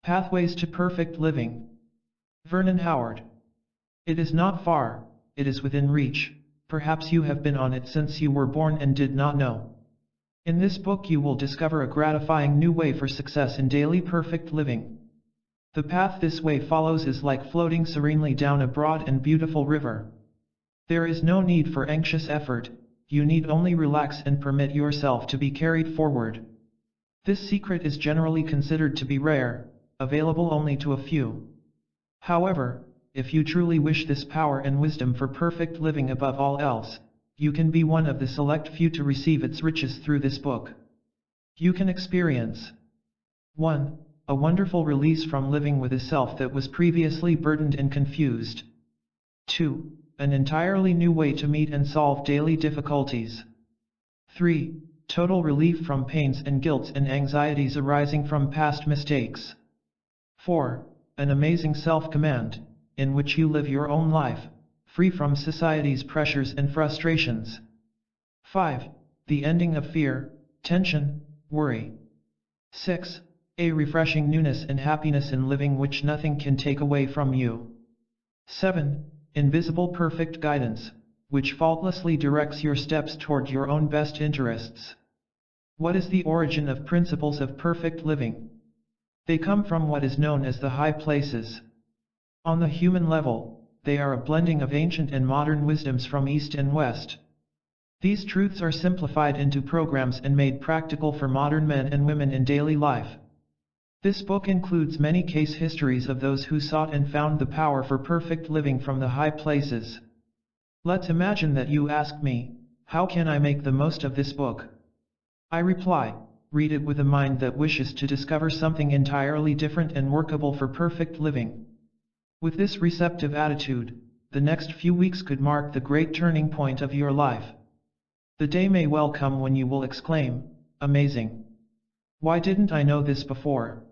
Pathways to Perfect Living. Vernon Howard. It is not far, it is within reach. Perhaps you have been on it since you were born and did not know. In this book you will discover a gratifying new way for success in daily perfect living. The path this way follows is like floating serenely down a broad and beautiful river. There is no need for anxious effort, you need only relax and permit yourself to be carried forward. This secret is generally considered to be rare, available only to a few. However, if you truly wish this power and wisdom for perfect living above all else, you can be one of the select few to receive its riches through this book. You can experience 1. A wonderful release from living with a self that was previously burdened and confused. 2. An entirely new way to meet and solve daily difficulties. 3. Total relief from pains and guilt and anxieties arising from past mistakes. 4. An amazing self-command, in which you live your own life, free from society's pressures and frustrations. 5. The ending of fear, tension, worry. 6. A refreshing newness and happiness in living which nothing can take away from you. 7. Invisible perfect guidance, which faultlessly directs your steps toward your own best interests. What is the origin of principles of perfect living? They come from what is known as the high places. On the human level, they are a blending of ancient and modern wisdoms from East and West. These truths are simplified into programs and made practical for modern men and women in daily life. This book includes many case histories of those who sought and found the power for perfect living from the high places. Let's imagine that you ask me, how can I make the most of this book? I reply, read it with a mind that wishes to discover something entirely different and workable for perfect living. With this receptive attitude, the next few weeks could mark the great turning point of your life. The day may well come when you will exclaim, amazing! Why didn't I know this before?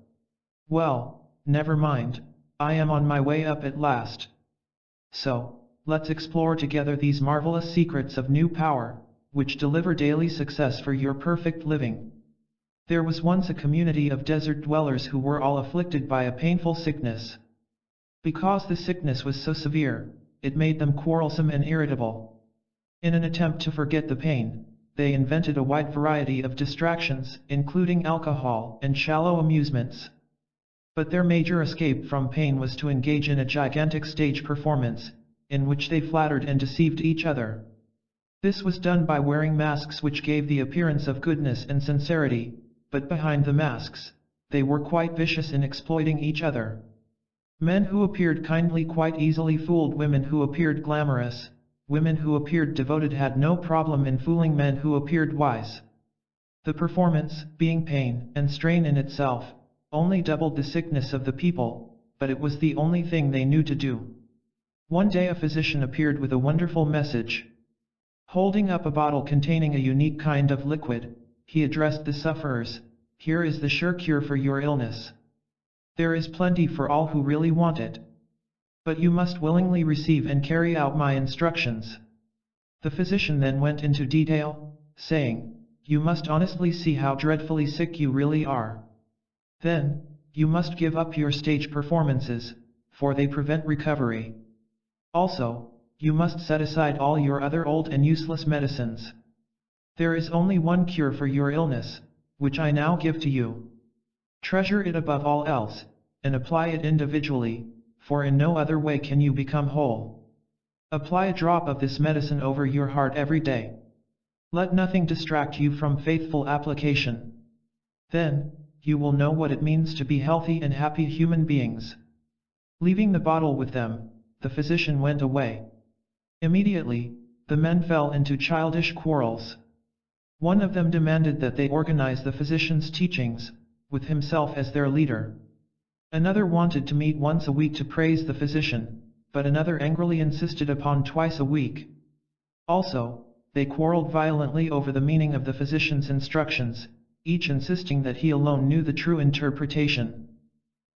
Well, never mind, I am on my way up at last. So, let's explore together these marvelous secrets of new power, which deliver daily success for your perfect living. There was once a community of desert dwellers who were all afflicted by a painful sickness. Because the sickness was so severe, it made them quarrelsome and irritable. In an attempt to forget the pain, they invented a wide variety of distractions, including alcohol and shallow amusements. But their major escape from pain was to engage in a gigantic stage performance, in which they flattered and deceived each other. This was done by wearing masks which gave the appearance of goodness and sincerity, but behind the masks, they were quite vicious in exploiting each other. Men who appeared kindly quite easily fooled women who appeared glamorous. Women who appeared devoted had no problem in fooling men who appeared wise. The performance, being pain and strain in itself, only doubled the sickness of the people, but it was the only thing they knew to do. One day a physician appeared with a wonderful message. Holding up a bottle containing a unique kind of liquid, he addressed the sufferers, "Here is the sure cure for your illness. There is plenty for all who really want it. But you must willingly receive and carry out my instructions." The physician then went into detail, saying, "You must honestly see how dreadfully sick you really are. Then, you must give up your stage performances, for they prevent recovery. Also, you must set aside all your other old and useless medicines. There is only one cure for your illness, which I now give to you. Treasure it above all else, and apply it individually, for in no other way can you become whole. Apply a drop of this medicine over your heart every day. Let nothing distract you from faithful application. Then, you will know what it means to be healthy and happy human beings." Leaving the bottle with them, the physician went away. Immediately, the men fell into childish quarrels. One of them demanded that they organize the physician's teachings, with himself as their leader. Another wanted to meet once a week to praise the physician, but another angrily insisted upon twice a week. Also, they quarreled violently over the meaning of the physician's instructions, each insisting that he alone knew the true interpretation.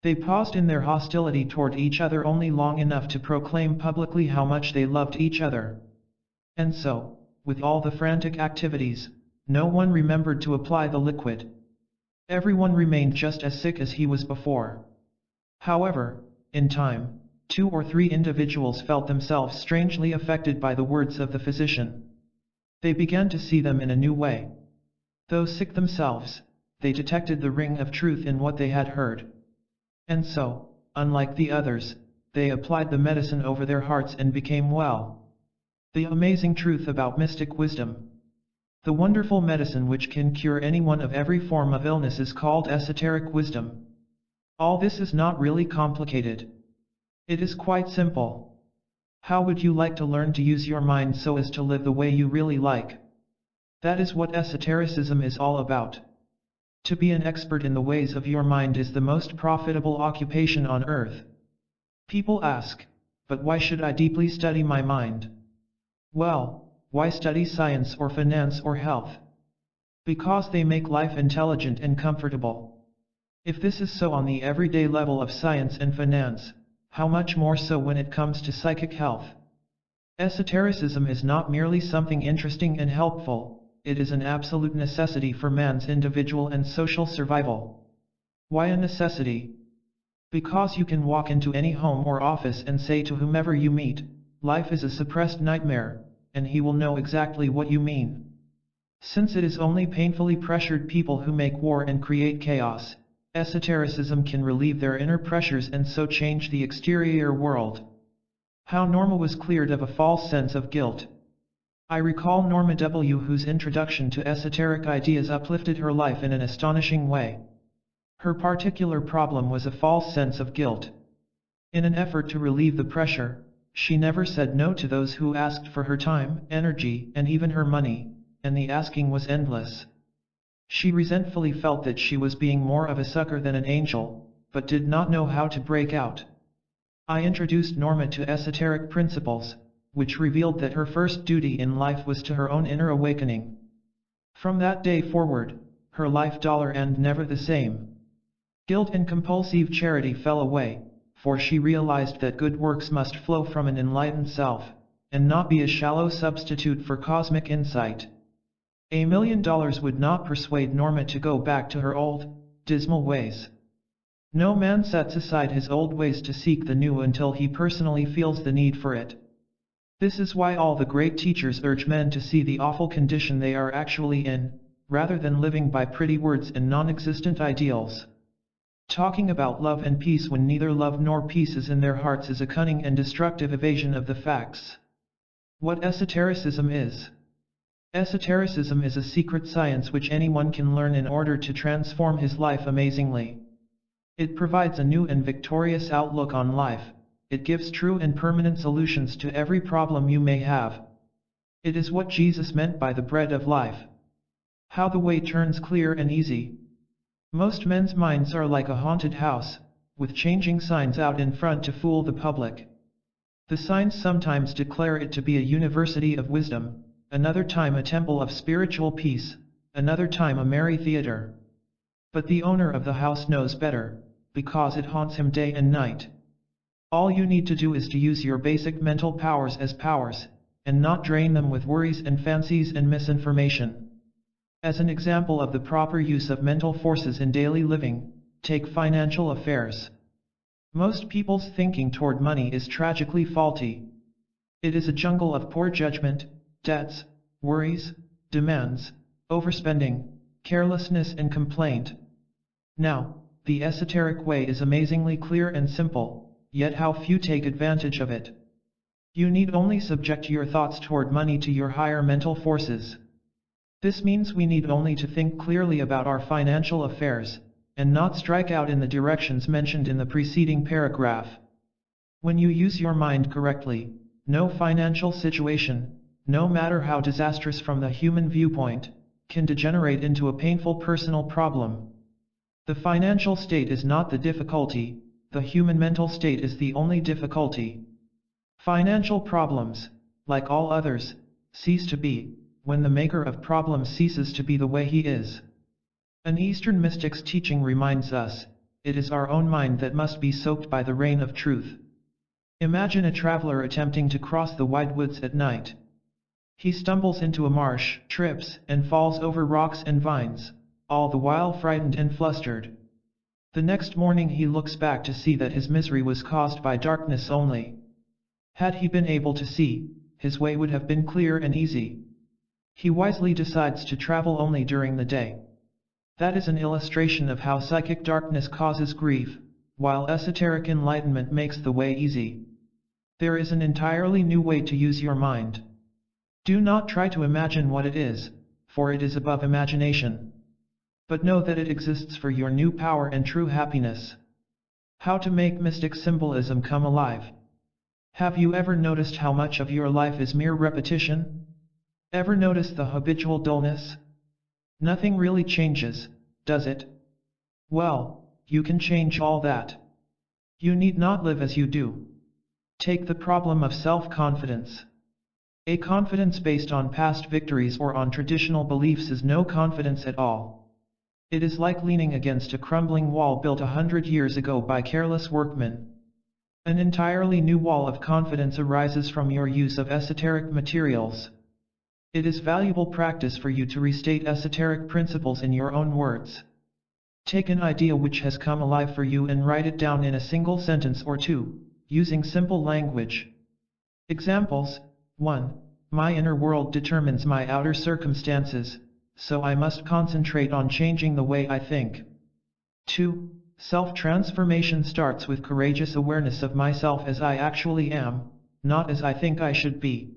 They paused in their hostility toward each other only long enough to proclaim publicly how much they loved each other. And so, with all the frantic activities, no one remembered to apply the liquid. Everyone remained just as sick as he was before. However, in time, 2 or 3 individuals felt themselves strangely affected by the words of the physician. They began to see them in a new way. Though sick themselves, they detected the ring of truth in what they had heard. And so, unlike the others, they applied the medicine over their hearts and became well. The amazing truth about mystic wisdom. The wonderful medicine which can cure anyone of every form of illness is called esoteric wisdom. All this is not really complicated. It is quite simple. How would you like to learn to use your mind so as to live the way you really like? That is what esotericism is all about. To be an expert in the ways of your mind is the most profitable occupation on earth. People ask, but why should I deeply study my mind? Well, why study science or finance or health? Because they make life intelligent and comfortable. If this is so on the everyday level of science and finance, how much more so when it comes to psychic health? Esotericism is not merely something interesting and helpful, it is an absolute necessity for man's individual and social survival. Why a necessity? Because you can walk into any home or office and say to whomever you meet, life is a suppressed nightmare, and he will know exactly what you mean. Since it is only painfully pressured people who make war and create chaos, esotericism can relieve their inner pressures and so change the exterior world. How Norma was cleared of a false sense of guilt. I recall Norma W., whose introduction to esoteric ideas uplifted her life in an astonishing way. Her particular problem was a false sense of guilt. In an effort to relieve the pressure, she never said no to those who asked for her time, energy, and even her money, and the asking was endless. She resentfully felt that she was being more of a sucker than an angel, but did not know how to break out. I introduced Norma to esoteric principles, which revealed that her first duty in life was to her own inner awakening. From that day forward, her life and never the same. Guilt and compulsive charity fell away, for she realized that good works must flow from an enlightened self, and not be a shallow substitute for cosmic insight. $1 million would not persuade Norma to go back to her old, dismal ways. No man sets aside his old ways to seek the new until he personally feels the need for it. This is why all the great teachers urge men to see the awful condition they are actually in, rather than living by pretty words and non-existent ideals. Talking about love and peace when neither love nor peace is in their hearts is a cunning and destructive evasion of the facts. What esotericism is? Esotericism is a secret science which anyone can learn in order to transform his life amazingly. It provides a new and victorious outlook on life. It gives true and permanent solutions to every problem you may have. It is what Jesus meant by the bread of life. How the way turns clear and easy. Most men's minds are like a haunted house, with changing signs out in front to fool the public. The signs sometimes declare it to be a university of wisdom, another time a temple of spiritual peace, another time a merry theater. But the owner of the house knows better, because it haunts him day and night. All you need to do is to use your basic mental powers as powers, and not drain them with worries and fancies and misinformation. As an example of the proper use of mental forces in daily living, take financial affairs. Most people's thinking toward money is tragically faulty. It is a jungle of poor judgment, debts, worries, demands, overspending, carelessness and complaint. Now, the esoteric way is amazingly clear and simple, yet how few take advantage of it. You need only subject your thoughts toward money to your higher mental forces. This means we need only to think clearly about our financial affairs, and not strike out in the directions mentioned in the preceding paragraph. When you use your mind correctly, no financial situation, no matter how disastrous from the human viewpoint, can degenerate into a painful personal problem. The financial state is not the difficulty, the human mental state is the only difficulty. Financial problems, like all others, cease to be, when the maker of problems ceases to be the way he is. An Eastern mystic's teaching reminds us, it is our own mind that must be soaked by the rain of truth. Imagine a traveler attempting to cross the wide woods at night. He stumbles into a marsh, trips, and falls over rocks and vines, all the while frightened and flustered. The next morning he looks back to see that his misery was caused by darkness only. Had he been able to see, his way would have been clear and easy. He wisely decides to travel only during the day. That is an illustration of how psychic darkness causes grief, while esoteric enlightenment makes the way easy. There is an entirely new way to use your mind. Do not try to imagine what it is, for it is above imagination. But know that it exists for your new power and true happiness. How to make mystic symbolism come alive. Have you ever noticed how much of your life is mere repetition? Ever notice the habitual dullness? Nothing really changes, does it? Well, you can change all that. You need not live as you do. Take the problem of self-confidence. A confidence based on past victories or on traditional beliefs is no confidence at all. It is like leaning against a crumbling wall built 100 years ago by careless workmen. An entirely new wall of confidence arises from your use of esoteric materials. It is valuable practice for you to restate esoteric principles in your own words. Take an idea which has come alive for you and write it down in a single sentence or two, using simple language. Examples: 1. My inner world determines my outer circumstances, so I must concentrate on changing the way I think. 2. Self-transformation starts with courageous awareness of myself as I actually am, not as I think I should be.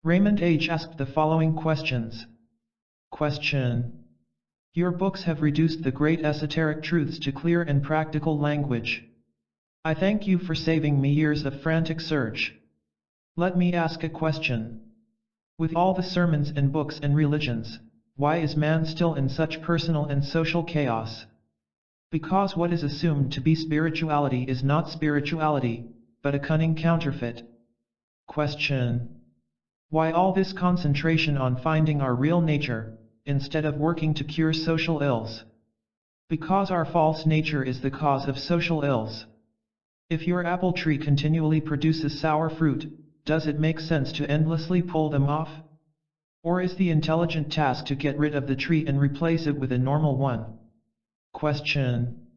Raymond H. asked the following questions. Question. Your books have reduced the great esoteric truths to clear and practical language. I thank you for saving me years of frantic search. Let me ask a question. With all the sermons and books and religions, why is man still in such personal and social chaos? Because what is assumed to be spirituality is not spirituality, but a cunning counterfeit. Question. Why all this concentration on finding our real nature, instead of working to cure social ills? Because our false nature is the cause of social ills. If your apple tree continually produces sour fruit, does it make sense to endlessly pull them off? Or is the intelligent task to get rid of the tree and replace it with a normal one? Question.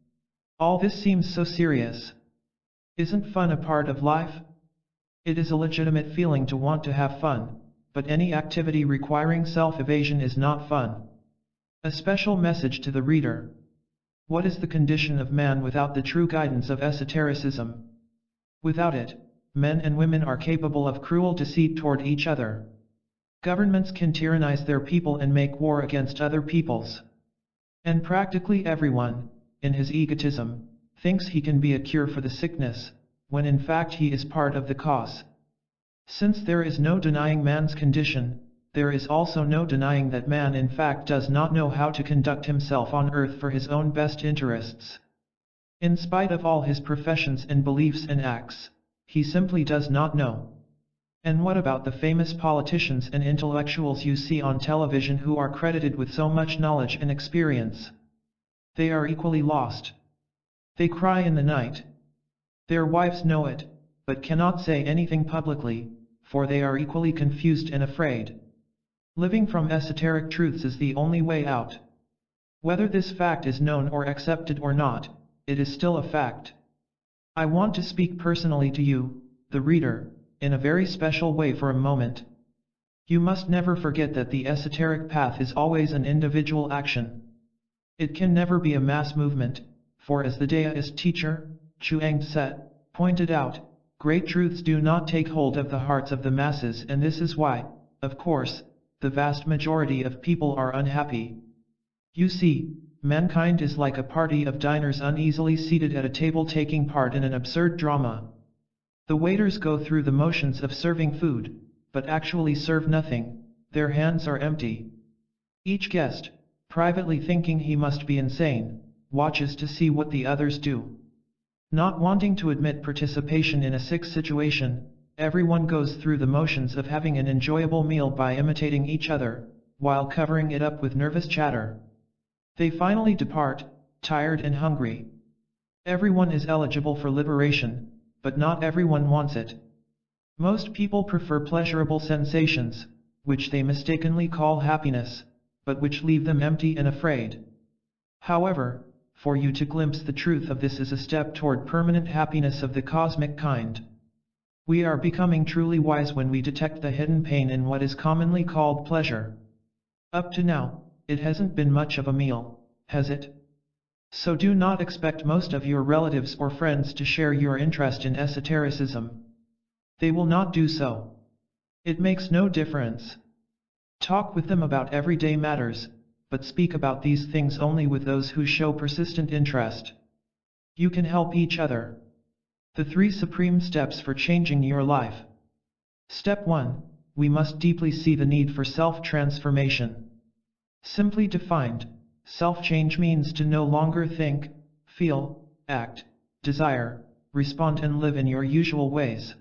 All this seems so serious. Isn't fun a part of life? It is a legitimate feeling to want to have fun, but any activity requiring self-evasion is not fun. A special message to the reader. What is the condition of man without the true guidance of esotericism? Without it, men and women are capable of cruel deceit toward each other. Governments can tyrannize their people and make war against other peoples. And practically everyone, in his egotism, thinks he can be a cure for the sickness, when in fact he is part of the cause. Since there is no denying man's condition, there is also no denying that man in fact does not know how to conduct himself on earth for his own best interests. In spite of all his professions and beliefs and acts, he simply does not know. And what about the famous politicians and intellectuals you see on television who are credited with so much knowledge and experience? They are equally lost. They cry in the night. Their wives know it, but cannot say anything publicly, for they are equally confused and afraid. Living from esoteric truths is the only way out. Whether this fact is known or accepted or not, it is still a fact. I want to speak personally to you, the reader, in a very special way for a moment. You must never forget that the esoteric path is always an individual action. It can never be a mass movement, for as the Daoist teacher, Chuang Tse, pointed out, great truths do not take hold of the hearts of the masses, and this is why, of course, the vast majority of people are unhappy. You see, mankind is like a party of diners uneasily seated at a table taking part in an absurd drama. The waiters go through the motions of serving food, but actually serve nothing, their hands are empty. Each guest, privately thinking he must be insane, watches to see what the others do. Not wanting to admit participation in a sick situation, everyone goes through the motions of having an enjoyable meal by imitating each other, while covering it up with nervous chatter. They finally depart, tired and hungry. Everyone is eligible for liberation, but not everyone wants it. Most people prefer pleasurable sensations, which they mistakenly call happiness, but which leave them empty and afraid. However, for you to glimpse the truth of this is a step toward permanent happiness of the cosmic kind. We are becoming truly wise when we detect the hidden pain in what is commonly called pleasure. Up to now, it hasn't been much of a meal, has it? So do not expect most of your relatives or friends to share your interest in esotericism. They will not do so. It makes no difference. Talk with them about everyday matters, but speak about these things only with those who show persistent interest. You can help each other. The 3 supreme steps for changing your life. Step 1. We must deeply see the need for self-transformation. Simply defined, self-change means to no longer think, feel, act, desire, respond and live in your usual ways.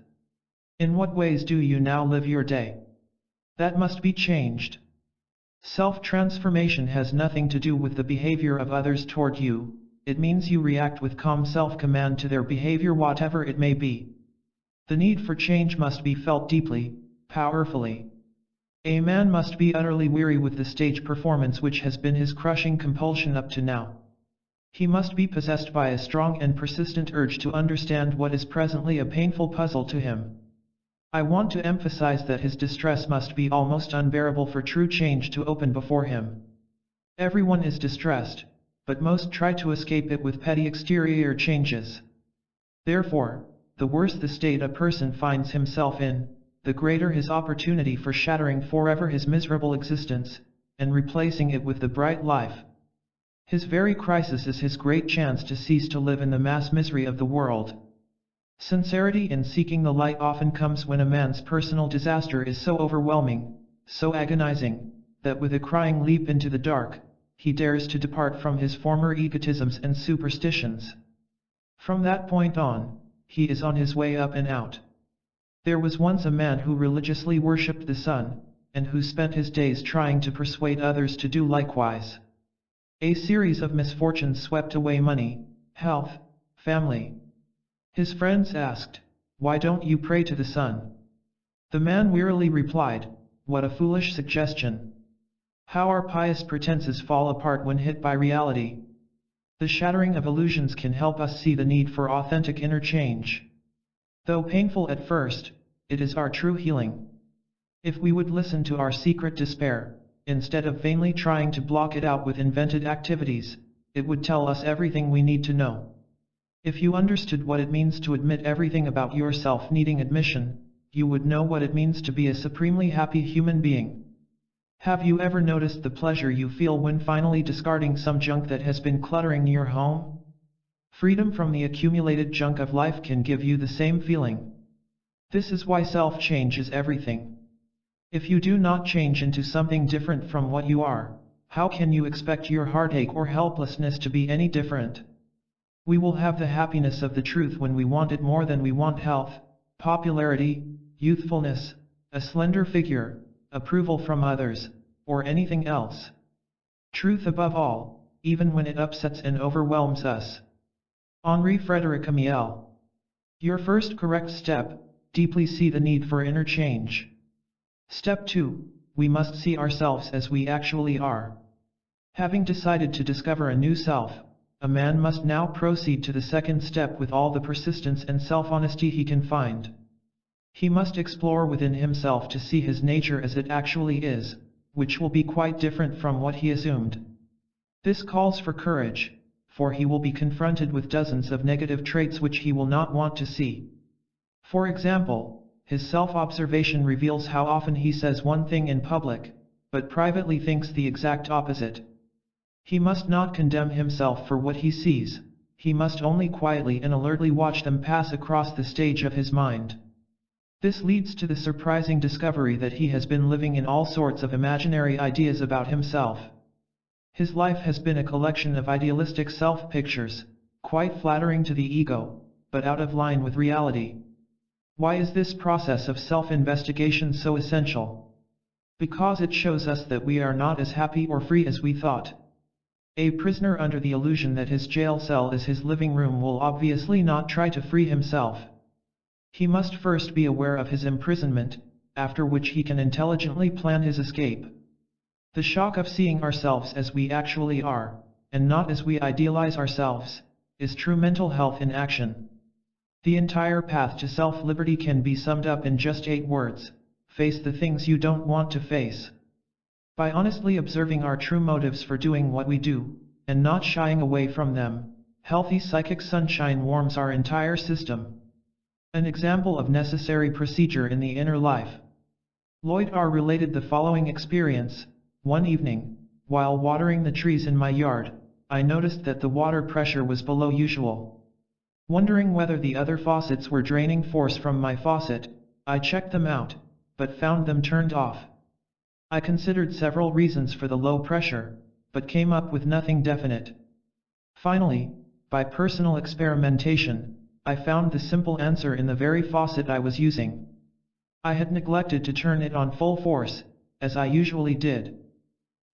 In what ways do you now live your day? That must be changed. Self-transformation has nothing to do with the behavior of others toward you. It means you react with calm self-command to their behavior whatever it may be. The need for change must be felt deeply, powerfully. A man must be utterly weary with the stage performance which has been his crushing compulsion up to now. He must be possessed by a strong and persistent urge to understand what is presently a painful puzzle to him. I want to emphasize that his distress must be almost unbearable for true change to open before him. Everyone is distressed, but most try to escape it with petty exterior changes. Therefore, the worse the state a person finds himself in, the greater his opportunity for shattering forever his miserable existence, and replacing it with the bright life. His very crisis is his great chance to cease to live in the mass misery of the world. Sincerity in seeking the light often comes when a man's personal disaster is so overwhelming, so agonizing, that with a crying leap into the dark, he dares to depart from his former egotisms and superstitions. From that point on, he is on his way up and out. There was once a man who religiously worshipped the sun, and who spent his days trying to persuade others to do likewise. A series of misfortunes swept away money, health, family. His friends asked, "Why don't you pray to the sun?" The man wearily replied, "What a foolish suggestion! How our pious pretenses fall apart when hit by reality. The shattering of illusions can help us see the need for authentic inner change. Though painful at first, it is our true healing. If we would listen to our secret despair, instead of vainly trying to block it out with invented activities, it would tell us everything we need to know. If you understood what it means to admit everything about yourself needing admission, you would know what it means to be a supremely happy human being. Have you ever noticed the pleasure you feel when finally discarding some junk that has been cluttering your home? Freedom from the accumulated junk of life can give you the same feeling. This is why self-change is everything. If you do not change into something different from what you are, how can you expect your heartache or helplessness to be any different? We will have the happiness of the truth when we want it more than we want health, popularity, youthfulness, a slender figure, approval from others, or anything else. Truth above all, even when it upsets and overwhelms us. Henri Frédéric Amiel. Your first correct step, deeply see the need for inner change. Step 2, we must see ourselves as we actually are. Having decided to discover a new self, a man must now proceed to the second step with all the persistence and self-honesty he can find. He must explore within himself to see his nature as it actually is, which will be quite different from what he assumed. This calls for courage, for he will be confronted with dozens of negative traits which he will not want to see. For example, his self-observation reveals how often he says one thing in public, but privately thinks the exact opposite. He must not condemn himself for what he sees, he must only quietly and alertly watch them pass across the stage of his mind. This leads to the surprising discovery that he has been living in all sorts of imaginary ideas about himself. His life has been a collection of idealistic self-pictures, quite flattering to the ego, but out of line with reality. Why is this process of self-investigation so essential? Because it shows us that we are not as happy or free as we thought. A prisoner under the illusion that his jail cell is his living room will obviously not try to free himself. He must first be aware of his imprisonment, after which he can intelligently plan his escape. The shock of seeing ourselves as we actually are, and not as we idealize ourselves, is true mental health in action. The entire path to self-liberty can be summed up in just 8 words: face the things you don't want to face. By honestly observing our true motives for doing what we do, and not shying away from them, healthy psychic sunshine warms our entire system. An example of necessary procedure in the inner life. Lloyd R. related the following experience. One evening, while watering the trees in my yard, I noticed that the water pressure was below usual. Wondering whether the other faucets were draining force from my faucet, I checked them out, but found them turned off. I considered several reasons for the low pressure, but came up with nothing definite. Finally, by personal experimentation, I found the simple answer in the very faucet I was using. I had neglected to turn it on full force, as I usually did.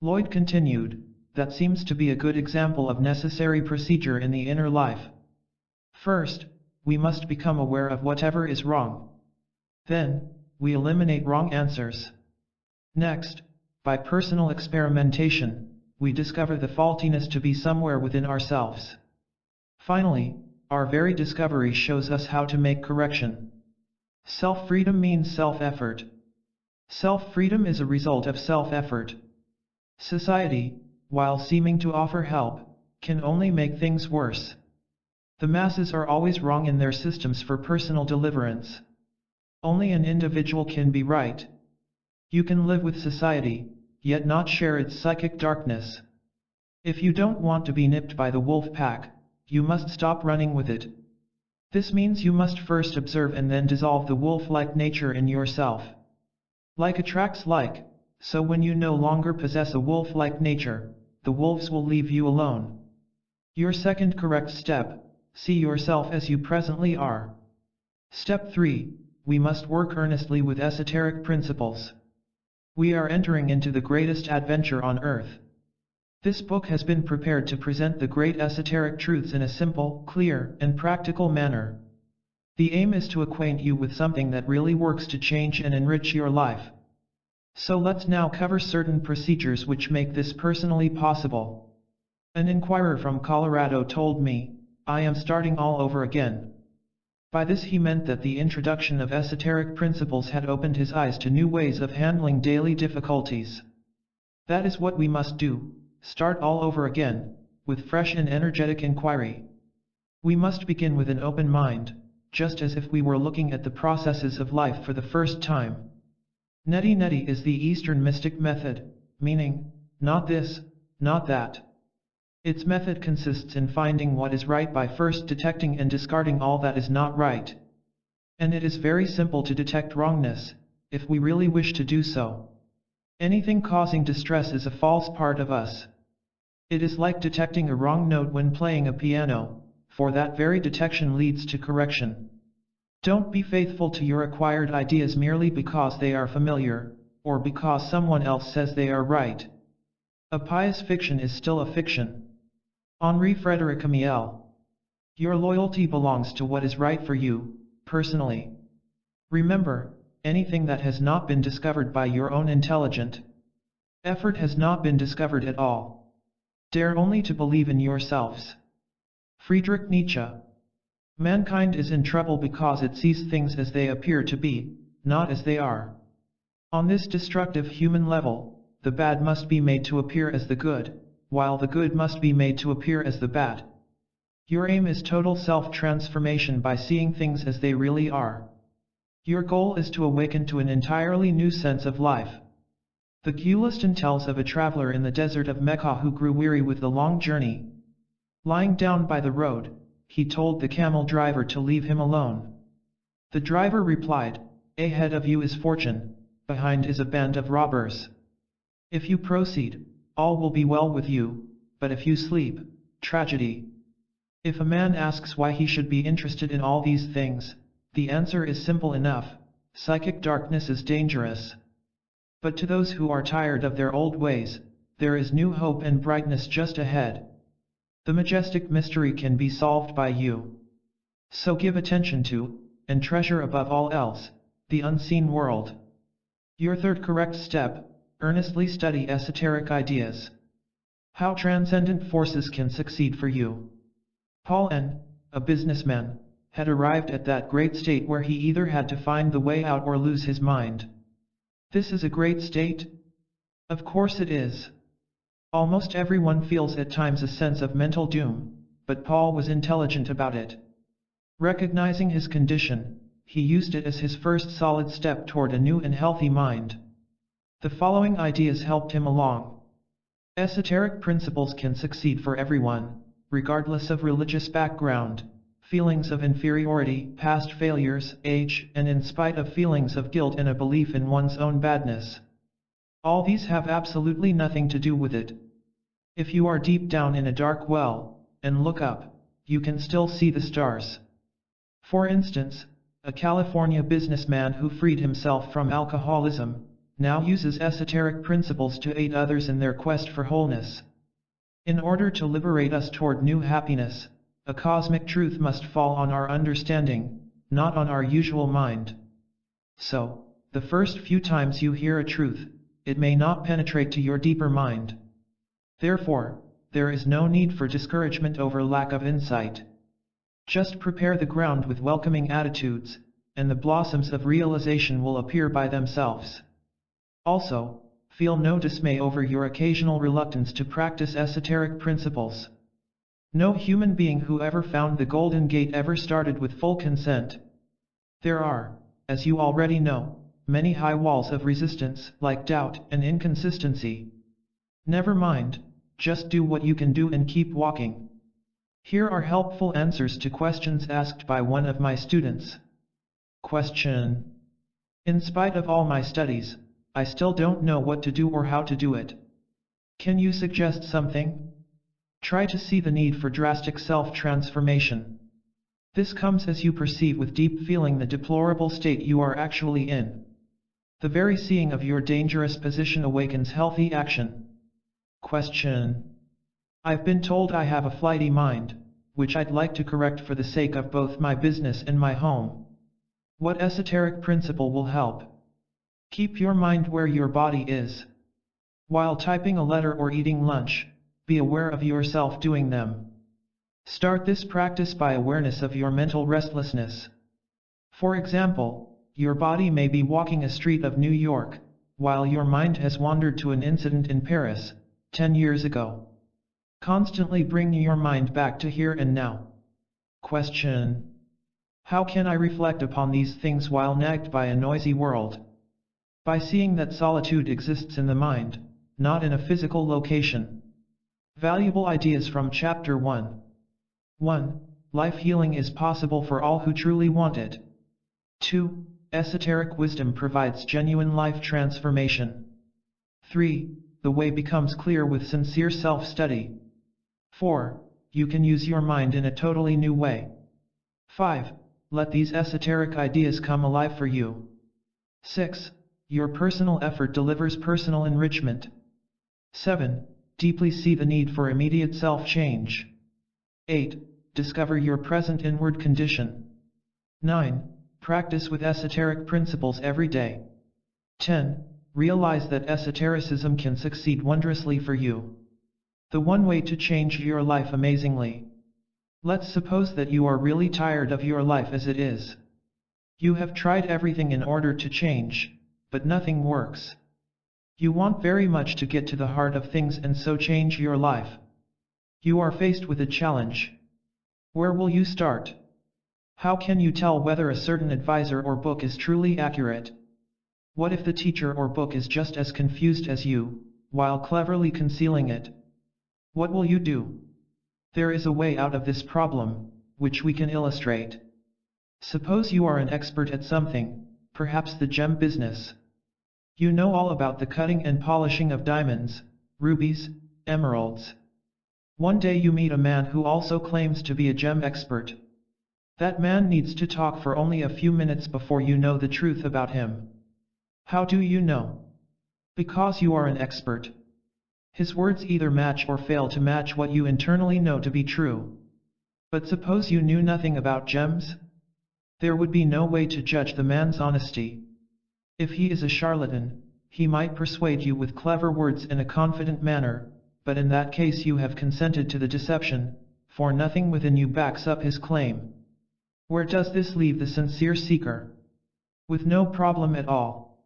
Lloyd continued, that seems to be a good example of necessary procedure in the inner life. First, we must become aware of whatever is wrong. Then, we eliminate wrong answers. Next, by personal experimentation, we discover the faultiness to be somewhere within ourselves. Finally, our very discovery shows us how to make correction. Self-freedom means self-effort. Self-freedom is a result of self-effort. Society, while seeming to offer help, can only make things worse. The masses are always wrong in their systems for personal deliverance. Only an individual can be right. You can live with society, yet not share its psychic darkness. If you don't want to be nipped by the wolf pack, you must stop running with it. This means you must first observe and then dissolve the wolf-like nature in yourself. Like attracts like, so when you no longer possess a wolf-like nature, the wolves will leave you alone. Your second correct step, see yourself as you presently are. Step 3, we must work earnestly with esoteric principles. We are entering into the greatest adventure on earth. This book has been prepared to present the great esoteric truths in a simple, clear, and practical manner. The aim is to acquaint you with something that really works to change and enrich your life. So let's now cover certain procedures which make this personally possible. An inquirer from Colorado told me, I am starting all over again. By this he meant that the introduction of esoteric principles had opened his eyes to new ways of handling daily difficulties. That is what we must do, start all over again, with fresh and energetic inquiry. We must begin with an open mind, just as if we were looking at the processes of life for the first time. Neti neti is the Eastern mystic method, meaning, not this, not that. Its method consists in finding what is right by first detecting and discarding all that is not right. And it is very simple to detect wrongness, if we really wish to do so. Anything causing distress is a false part of us. It is like detecting a wrong note when playing a piano, for that very detection leads to correction. Don't be faithful to your acquired ideas merely because they are familiar, or because someone else says they are right. A pious fiction is still a fiction. Henri Frédéric Amiel. Your loyalty belongs to what is right for you, personally. Remember, anything that has not been discovered by your own intelligent effort has not been discovered at all. Dare only to believe in yourselves. Friedrich Nietzsche. Mankind is in trouble because it sees things as they appear to be, not as they are. On this destructive human level, the bad must be made to appear as the good, while the good must be made to appear as the bad. Your aim is total self-transformation by seeing things as they really are. Your goal is to awaken to an entirely new sense of life. The Gulistan tells of a traveler in the desert of Mecca who grew weary with the long journey. Lying down by the road, he told the camel driver to leave him alone. The driver replied, ahead of you is fortune, behind is a band of robbers. If you proceed, all will be well with you, but if you sleep, tragedy. If a man asks why he should be interested in all these things, the answer is simple enough: psychic darkness is dangerous. But to those who are tired of their old ways, there is new hope and brightness just ahead. The majestic mystery can be solved by you. So give attention to, and treasure above all else, the unseen world. Your third correct step, earnestly study esoteric ideas. How transcendent forces can succeed for you. Paul N., a businessman, had arrived at that great state where he either had to find the way out or lose his mind. This is a great state? Of course it is. Almost everyone feels at times a sense of mental doom, but Paul was intelligent about it. Recognizing his condition, he used it as his first solid step toward a new and healthy mind. The following ideas helped him along. Esoteric principles can succeed for everyone, regardless of religious background, feelings of inferiority, past failures, age, and in spite of feelings of guilt and a belief in one's own badness. All these have absolutely nothing to do with it. If you are deep down in a dark well, and look up, you can still see the stars. For instance, a California businessman who freed himself from alcoholism, now uses esoteric principles to aid others in their quest for wholeness. In order to liberate us toward new happiness, a cosmic truth must fall on our understanding, not on our usual mind. So, the first few times you hear a truth, it may not penetrate to your deeper mind. Therefore, there is no need for discouragement over lack of insight. Just prepare the ground with welcoming attitudes, and the blossoms of realization will appear by themselves. Also, feel no dismay over your occasional reluctance to practice esoteric principles. No human being who ever found the Golden Gate ever started with full consent. There are, as you already know, many high walls of resistance, like doubt and inconsistency. Never mind, just do what you can do and keep walking. Here are helpful answers to questions asked by one of my students. Question: in spite of all my studies, I still don't know what to do or how to do it. Can you suggest something? Try to see the need for drastic self-transformation. This comes as you perceive with deep feeling the deplorable state you are actually in. The very seeing of your dangerous position awakens healthy action. Question: I've been told I have a flighty mind, which I'd like to correct for the sake of both my business and my home. What esoteric principle will help? Keep your mind where your body is. While typing a letter or eating lunch, be aware of yourself doing them. Start this practice by awareness of your mental restlessness. For example, your body may be walking a street of New York, while your mind has wandered to an incident in Paris, 10 years ago. Constantly bring your mind back to here and now. Question: how can I reflect upon these things while nagged by a noisy world? By seeing that solitude exists in the mind, not in a physical location. Valuable ideas from Chapter 1. 1. Life healing is possible for all who truly want it. 2. Esoteric wisdom provides genuine life transformation. 3. The way becomes clear with sincere self-study. 4. You can use your mind in a totally new way. 5. Let these esoteric ideas come alive for you. 6. Your personal effort delivers personal enrichment. 7. Deeply see the need for immediate self-change. 8. Discover your present inward condition. 9. Practice with esoteric principles every day. 10. Realize that esotericism can succeed wondrously for you. The one way to change your life amazingly. Let's suppose that you are really tired of your life as it is. You have tried everything in order to change, but nothing works. You want very much to get to the heart of things and so change your life. You are faced with a challenge. Where will you start? How can you tell whether a certain advisor or book is truly accurate? What if the teacher or book is just as confused as you, while cleverly concealing it? What will you do? There is a way out of this problem, which we can illustrate. Suppose you are an expert at something, perhaps the gem business. You know all about the cutting and polishing of diamonds, rubies, emeralds. One day you meet a man who also claims to be a gem expert. That man needs to talk for only a few minutes before you know the truth about him. How do you know? Because you are an expert. His words either match or fail to match what you internally know to be true. But suppose you knew nothing about gems? There would be no way to judge the man's honesty. If he is a charlatan, he might persuade you with clever words in a confident manner, but in that case you have consented to the deception, for nothing within you backs up his claim. Where does this leave the sincere seeker? With no problem at all.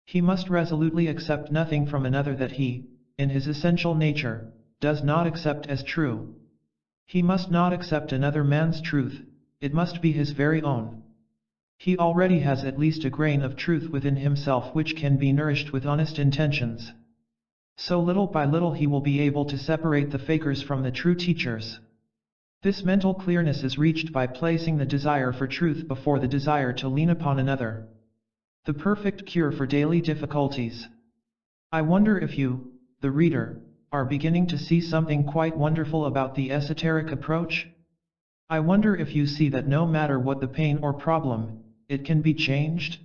He must resolutely accept nothing from another that he, in his essential nature, does not accept as true. He must not accept another man's truth, it must be his very own. He already has at least a grain of truth within himself which can be nourished with honest intentions. So little by little he will be able to separate the fakers from the true teachers. This mental clearness is reached by placing the desire for truth before the desire to lean upon another. The perfect cure for daily difficulties. I wonder if you, the reader, are beginning to see something quite wonderful about the esoteric approach? I wonder if you see that no matter what the pain or problem, it can be changed?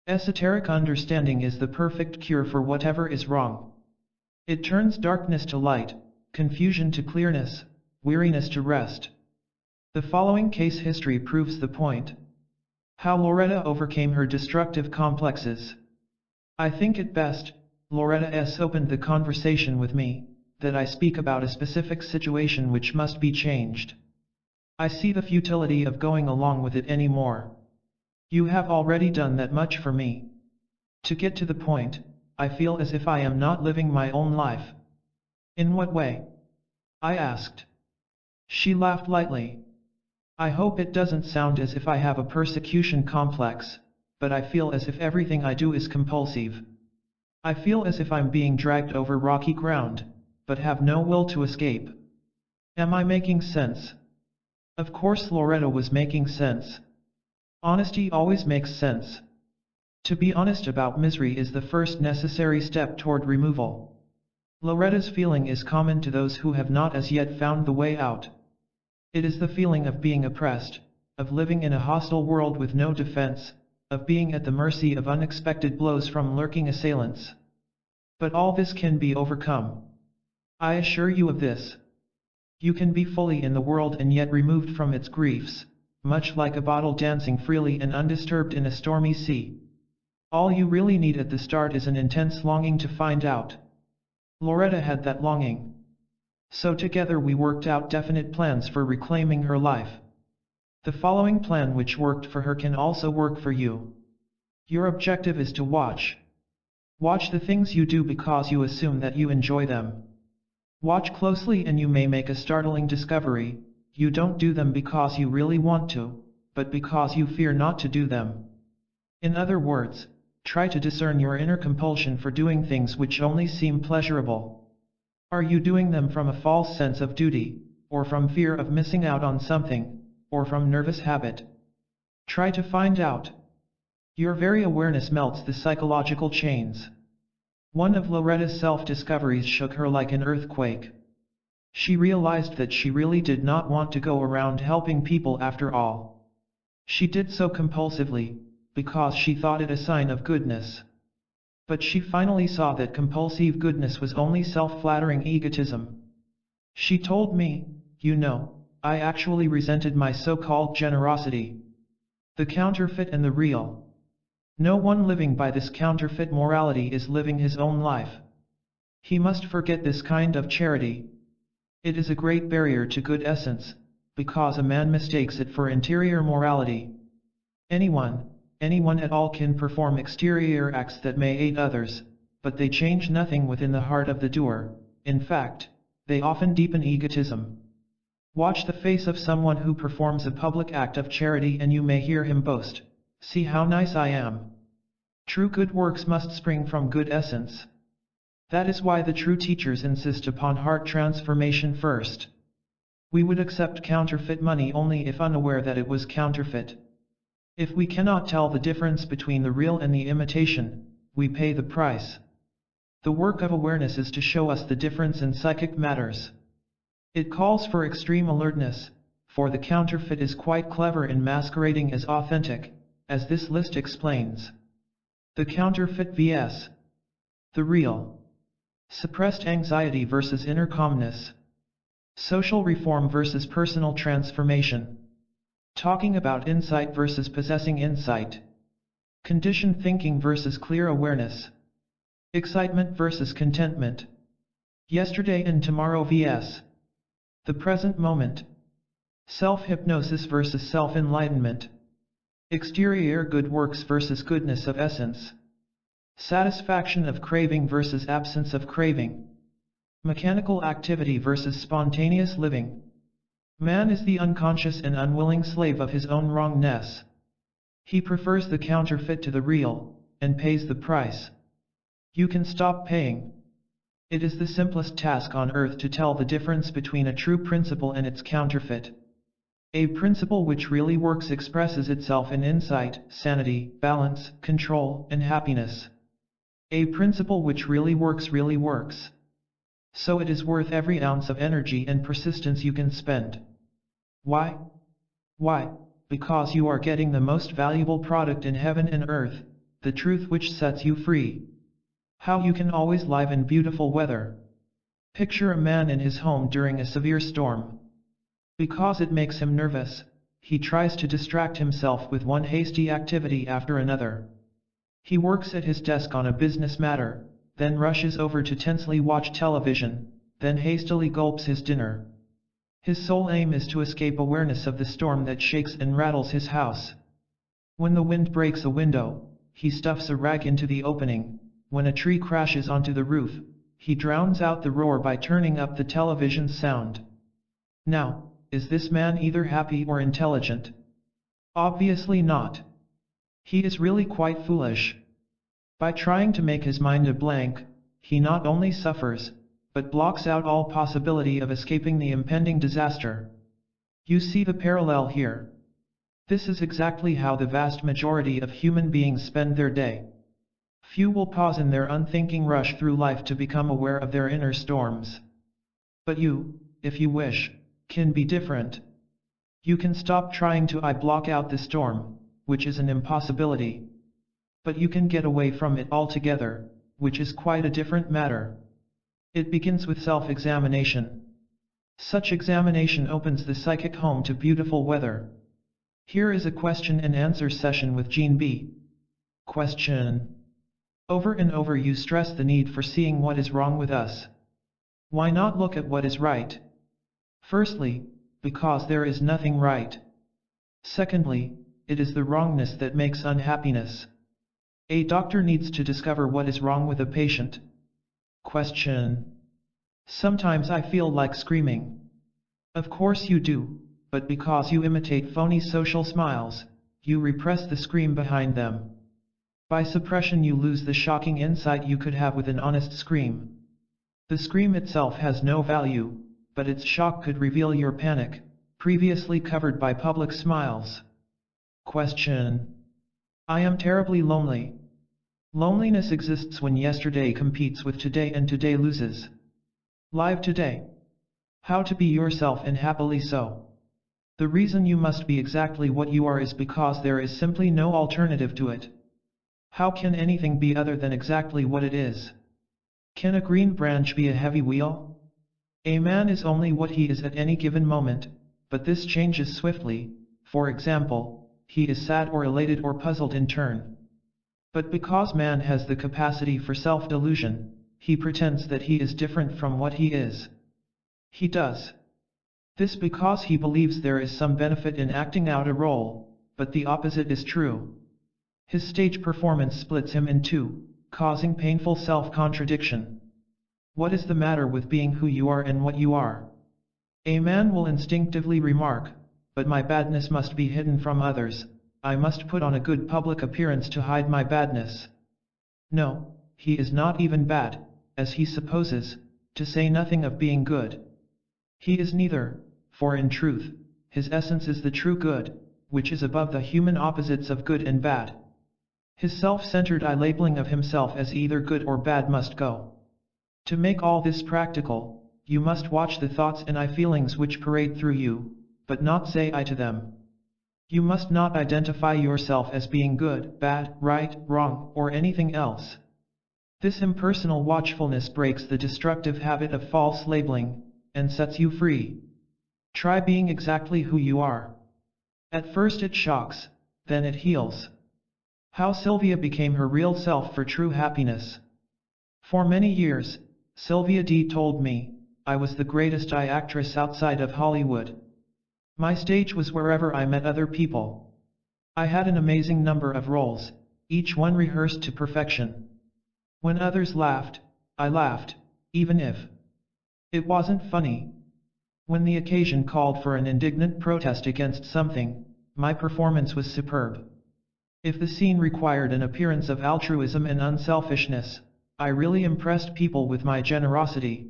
Esoteric understanding is the perfect cure for whatever is wrong. It turns darkness to light, confusion to clearness, weariness to rest. The following case history proves the point. How Loretta overcame her destructive complexes. I think it best, Loretta S. opened the conversation with me, that I speak about a specific situation which must be changed. I see the futility of going along with it anymore. You have already done that much for me. To get to the point, I feel as if I am not living my own life. In what way? I asked. She laughed lightly. I hope it doesn't sound as if I have a persecution complex, but I feel as if everything I do is compulsive. I feel as if I'm being dragged over rocky ground, but have no will to escape. Am I making sense? Of course Loretta was making sense. Honesty always makes sense. To be honest about misery is the first necessary step toward removal. Loretta's feeling is common to those who have not as yet found the way out. It is the feeling of being oppressed, of living in a hostile world with no defense, of being at the mercy of unexpected blows from lurking assailants. But all this can be overcome. I assure you of this. You can be fully in the world and yet removed from its griefs, much like a bottle dancing freely and undisturbed in a stormy sea. All you really need at the start is an intense longing to find out. Loretta had that longing. So together we worked out definite plans for reclaiming her life. The following plan which worked for her can also work for you. Your objective is to watch. Watch the things you do because you assume that you enjoy them. Watch closely and you may make a startling discovery. You don't do them because you really want to, but because you fear not to do them. In other words, try to discern your inner compulsion for doing things which only seem pleasurable. Are you doing them from a false sense of duty, or from fear of missing out on something, or from nervous habit? Try to find out. Your very awareness melts the psychological chains. One of Loretta's self-discoveries shook her like an earthquake. She realized that she really did not want to go around helping people after all. She did so compulsively, because she thought it a sign of goodness. But she finally saw that compulsive goodness was only self-flattering egotism. She told me, you know, I actually resented my so-called generosity. The counterfeit and the real. No one living by this counterfeit morality is living his own life. He must forget this kind of charity. It is a great barrier to good essence, because a man mistakes it for interior morality. Anyone at all can perform exterior acts that may aid others, but they change nothing within the heart of the doer. In fact, they often deepen egotism. Watch the face of someone who performs a public act of charity and you may hear him boast, "See how nice I am." True good works must spring from good essence. That is why the true teachers insist upon heart transformation first. We would accept counterfeit money only if unaware that it was counterfeit. If we cannot tell the difference between the real and the imitation, we pay the price. The work of awareness is to show us the difference in psychic matters. It calls for extreme alertness, for the counterfeit is quite clever in masquerading as authentic, as this list explains. The counterfeit vs. the real. Suppressed anxiety versus inner calmness. Social reform versus personal transformation. Talking about insight versus possessing insight. Conditioned thinking versus clear awareness. Excitement versus contentment. Yesterday and tomorrow vs. the present moment. Self-hypnosis versus self-enlightenment. Exterior good works versus goodness of essence. Satisfaction of craving versus absence of craving. Mechanical activity versus spontaneous living. Man is the unconscious and unwilling slave of his own wrongness. He prefers the counterfeit to the real, and pays the price. You can stop paying. It is the simplest task on earth to tell the difference between a true principle and its counterfeit. A principle which really works expresses itself in insight, sanity, balance, control, and happiness. A principle which really works. So it is worth every ounce of energy and persistence you can spend. Why? Why? Because you are getting the most valuable product in heaven and earth, the truth which sets you free. How you can always live in beautiful weather. Picture a man in his home during a severe storm. Because it makes him nervous, he tries to distract himself with one hasty activity after another. He works at his desk on a business matter, then rushes over to tensely watch television, then hastily gulps his dinner. His sole aim is to escape awareness of the storm that shakes and rattles his house. When the wind breaks a window, he stuffs a rag into the opening. When a tree crashes onto the roof, he drowns out the roar by turning up the television's sound. Now, is this man either happy or intelligent? Obviously not. He is really quite foolish. By trying to make his mind a blank, he not only suffers, but blocks out all possibility of escaping the impending disaster. You see the parallel here. This is exactly how the vast majority of human beings spend their day. Few will pause in their unthinking rush through life to become aware of their inner storms. But you, if you wish, can be different. You can stop trying to block out the storm, which is an impossibility. But you can get away from it altogether, which is quite a different matter. It begins with self-examination. Such examination opens the psychic home to beautiful weather. Here is a question and answer session with Gene B. Question. Over and over you stress the need for seeing what is wrong with us. Why not look at what is right? Firstly, because there is nothing right. Secondly, it is the wrongness that makes unhappiness. A doctor needs to discover what is wrong with a patient. Question. Sometimes I feel like screaming. Of course you do, but because you imitate phony social smiles, you repress the scream behind them. By suppression you lose the shocking insight you could have with an honest scream. The scream itself has no value, but its shock could reveal your panic, previously covered by public smiles. Question. I am terribly lonely. Loneliness exists when yesterday competes with today and today loses. Live today. How to be yourself and happily so. The reason you must be exactly what you are is because there is simply no alternative to it. How can anything be other than exactly what it is? Can a green branch be a heavy wheel? A man is only what he is at any given moment, but this changes swiftly. For example, he is sad or elated or puzzled in turn. But because man has the capacity for self-delusion, he pretends that he is different from what he is. He does this because he believes there is some benefit in acting out a role, but the opposite is true. His stage performance splits him in two, causing painful self-contradiction. What is the matter with being who you are and what you are? A man will instinctively remark, but my badness must be hidden from others, I must put on a good public appearance to hide my badness. No, he is not even bad, as he supposes, to say nothing of being good. He is neither, for in truth, his essence is the true good, which is above the human opposites of good and bad. His self-centered labeling of himself as either good or bad must go. To make all this practical, you must watch the thoughts and feelings which parade through you, but not say I to them. You must not identify yourself as being good, bad, right, wrong, or anything else. This impersonal watchfulness breaks the destructive habit of false labeling, and sets you free. Try being exactly who you are. At first it shocks, then it heals. How Sylvia became her real self for true happiness. For many years, Sylvia D. told me, I was the greatest actress outside of Hollywood. My stage was wherever I met other people. I had an amazing number of roles, each one rehearsed to perfection. When others laughed, I laughed, even if it wasn't funny. When the occasion called for an indignant protest against something, my performance was superb. If the scene required an appearance of altruism and unselfishness, I really impressed people with my generosity.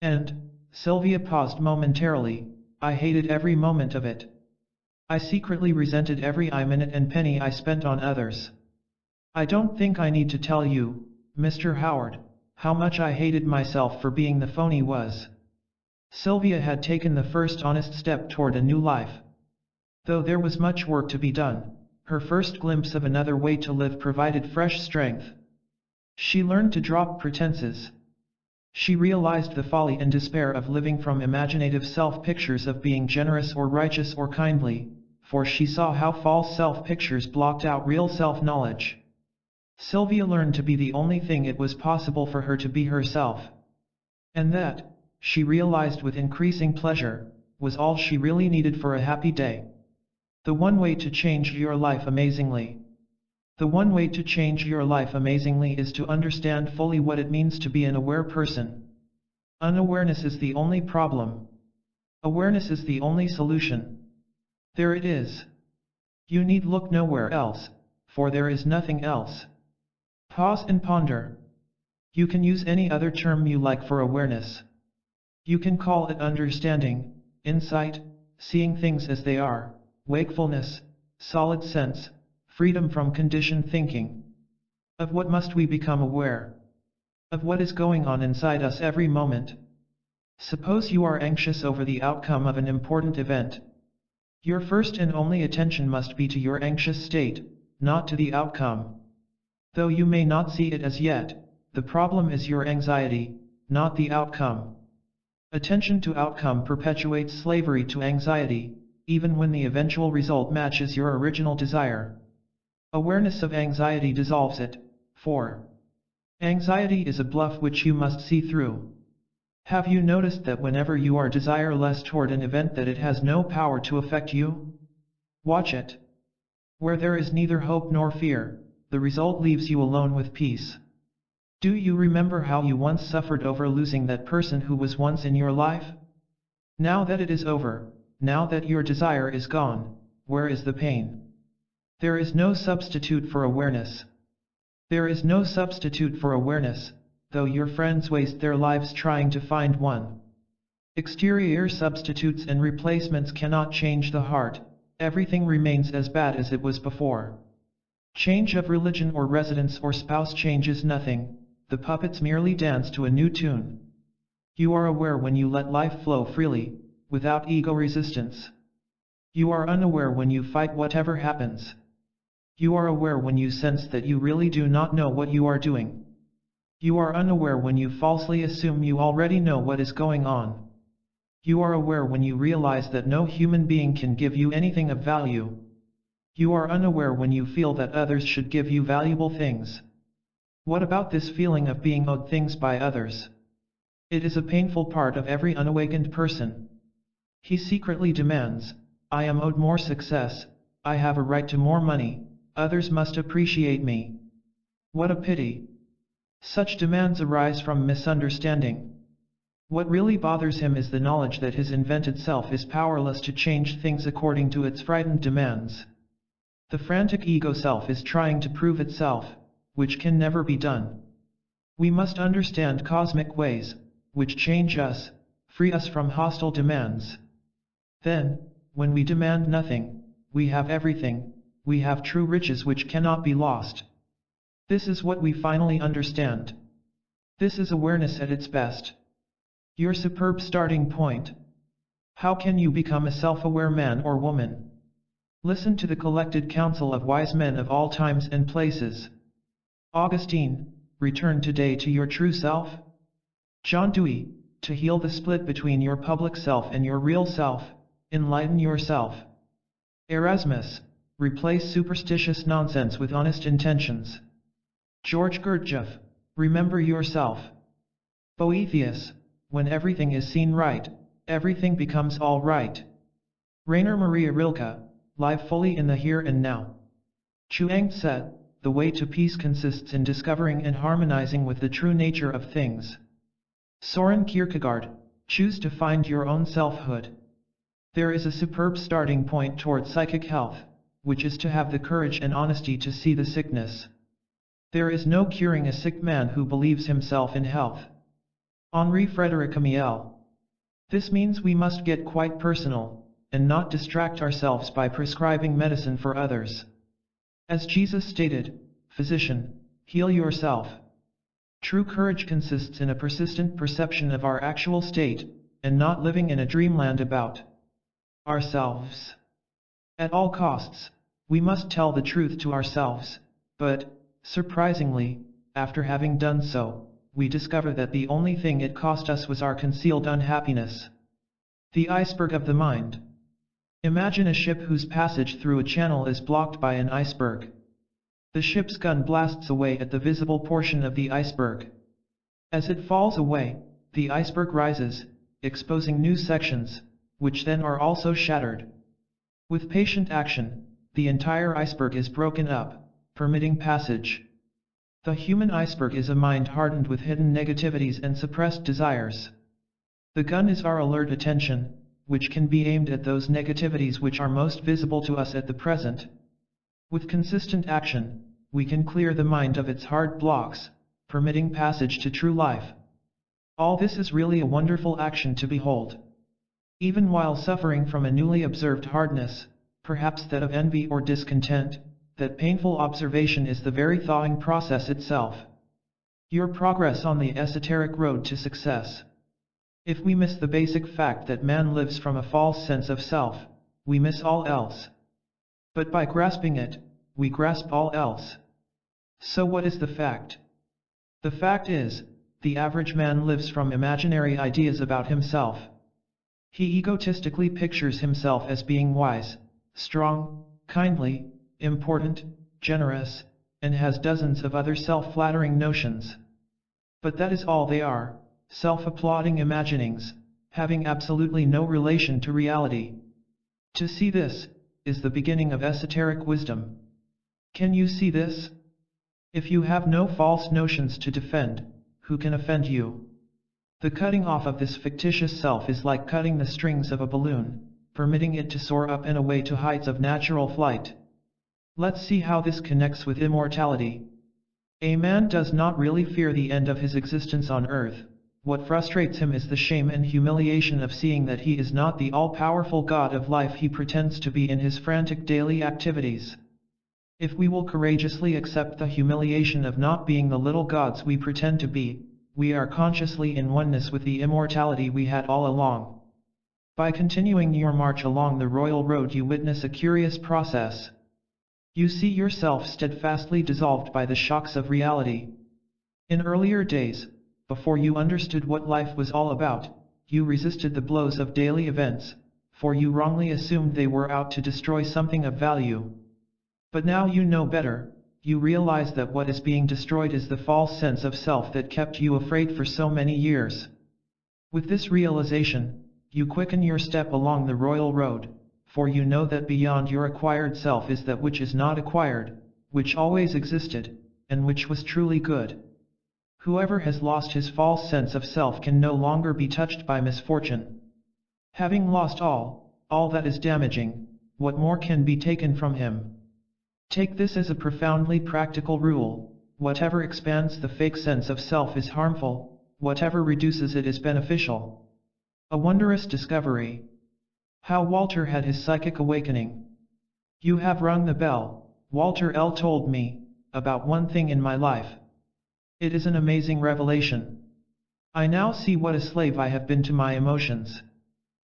And, Sylvia paused momentarily, I hated every moment of it. I secretly resented every minute and penny I spent on others. I don't think I need to tell you, Mr. Howard, how much I hated myself for being the phony was. Sylvia had taken the first honest step toward a new life. Though there was much work to be done, her first glimpse of another way to live provided fresh strength. She learned to drop pretenses. She realized the folly and despair of living from imaginative self-pictures of being generous or righteous or kindly, for she saw how false self-pictures blocked out real self-knowledge. Sylvia learned to be the only thing it was possible for her to be herself. And that, she realized with increasing pleasure, was all she really needed for a happy day. The one way to change your life amazingly. The one way to change your life amazingly is to understand fully what it means to be an aware person. Unawareness is the only problem. Awareness is the only solution. There it is. You need look nowhere else, for there is nothing else. Pause and ponder. You can use any other term you like for awareness. You can call it understanding, insight, seeing things as they are, wakefulness, solid sense, freedom from conditioned thinking. Of what must we become aware? Of what is going on inside us every moment. Suppose you are anxious over the outcome of an important event. Your first and only attention must be to your anxious state, not to the outcome. Though you may not see it as yet, the problem is your anxiety, not the outcome. Attention to outcome perpetuates slavery to anxiety, even when the eventual result matches your original desire. Awareness of anxiety dissolves it. 4. Anxiety is a bluff which you must see through. Have you noticed that whenever you are desireless toward an event that it has no power to affect you? Watch it. Where there is neither hope nor fear, the result leaves you alone with peace. Do you remember how you once suffered over losing that person who was once in your life? Now that it is over, now that your desire is gone, where is the pain? There is no substitute for awareness. There is no substitute for awareness, though your friends waste their lives trying to find one. Exterior substitutes and replacements cannot change the heart, everything remains as bad as it was before. Change of religion or residence or spouse changes nothing, the puppets merely dance to a new tune. You are aware when you let life flow freely, without ego resistance. You are unaware when you fight whatever happens. You are aware when you sense that you really do not know what you are doing. You are unaware when you falsely assume you already know what is going on. You are aware when you realize that no human being can give you anything of value. You are unaware when you feel that others should give you valuable things. What about this feeling of being owed things by others? It is a painful part of every unawakened person. He secretly demands, I am owed more success, I have a right to more money, others must appreciate me. What a pity. Such demands arise from misunderstanding. What really bothers him is the knowledge that his invented self is powerless to change things according to its frightened demands. The frantic ego self is trying to prove itself, which can never be done. We must understand cosmic ways, which change us, free us from hostile demands. Then, when we demand nothing, we have everything, we have true riches which cannot be lost. This is what we finally understand. This is awareness at its best. Your superb starting point. How can you become a self-aware man or woman? Listen to the collected counsel of wise men of all times and places. Augustine, return today to your true self. John Dewey, to heal the split between your public self and your real self, enlighten yourself. Erasmus, replace superstitious nonsense with honest intentions. George Gurdjieff, remember yourself. Boethius, when everything is seen right, everything becomes all right. Rainer Maria Rilke, live fully in the here and now. Chuang Tse, the way to peace consists in discovering and harmonizing with the true nature of things. Soren Kierkegaard, choose to find your own selfhood. There is a superb starting point toward psychic health, which is to have the courage and honesty to see the sickness. There is no curing a sick man who believes himself in health. Henri Frédéric Amiel. This means we must get quite personal, and not distract ourselves by prescribing medicine for others. As Jesus stated, "Physician, heal yourself." True courage consists in a persistent perception of our actual state, and not living in a dreamland about ourselves. At all costs, we must tell the truth to ourselves, but, surprisingly, after having done so, we discover that the only thing it cost us was our concealed unhappiness. The iceberg of the mind. Imagine a ship whose passage through a channel is blocked by an iceberg. The ship's gun blasts away at the visible portion of the iceberg. As it falls away, the iceberg rises, exposing new sections, which then are also shattered. With patient action, the entire iceberg is broken up, permitting passage. The human iceberg is a mind hardened with hidden negativities and suppressed desires. The gun is our alert attention, which can be aimed at those negativities which are most visible to us at the present. With consistent action, we can clear the mind of its hard blocks, permitting passage to true life. All this is really a wonderful action to behold. Even while suffering from a newly observed hardness, perhaps that of envy or discontent, that painful observation is the very thawing process itself. Your progress on the esoteric road to success. If we miss the basic fact that man lives from a false sense of self, we miss all else. But by grasping it, we grasp all else. So what is the fact? The fact is, the average man lives from imaginary ideas about himself. He egotistically pictures himself as being wise, strong, kindly, important, generous, and has dozens of other self-flattering notions. But that is all they are, self-applauding imaginings, having absolutely no relation to reality. To see this, is the beginning of esoteric wisdom. Can you see this? If you have no false notions to defend, who can offend you? The cutting off of this fictitious self is like cutting the strings of a balloon, permitting it to soar up and away to heights of natural flight. Let's see how this connects with immortality. A man does not really fear the end of his existence on earth. What frustrates him is the shame and humiliation of seeing that he is not the all-powerful God of life he pretends to be in his frantic daily activities. If we will courageously accept the humiliation of not being the little gods we pretend to be, we are consciously in oneness with the immortality we had all along. By continuing your march along the royal road, you witness a curious process. You see yourself steadfastly dissolved by the shocks of reality. In earlier days, before you understood what life was all about, you resisted the blows of daily events, for you wrongly assumed they were out to destroy something of value. But now you know better, you realize that what is being destroyed is the false sense of self that kept you afraid for so many years. With this realization, you quicken your step along the royal road, for you know that beyond your acquired self is that which is not acquired, which always existed, and which was truly good. Whoever has lost his false sense of self can no longer be touched by misfortune. Having lost all that is damaging, what more can be taken from him? Take this as a profoundly practical rule: whatever expands the fake sense of self is harmful, whatever reduces it is beneficial. A wondrous discovery. How Walter had his psychic awakening. You have rung the bell, Walter L. told me, about one thing in my life. It is an amazing revelation. I now see what a slave I have been to my emotions.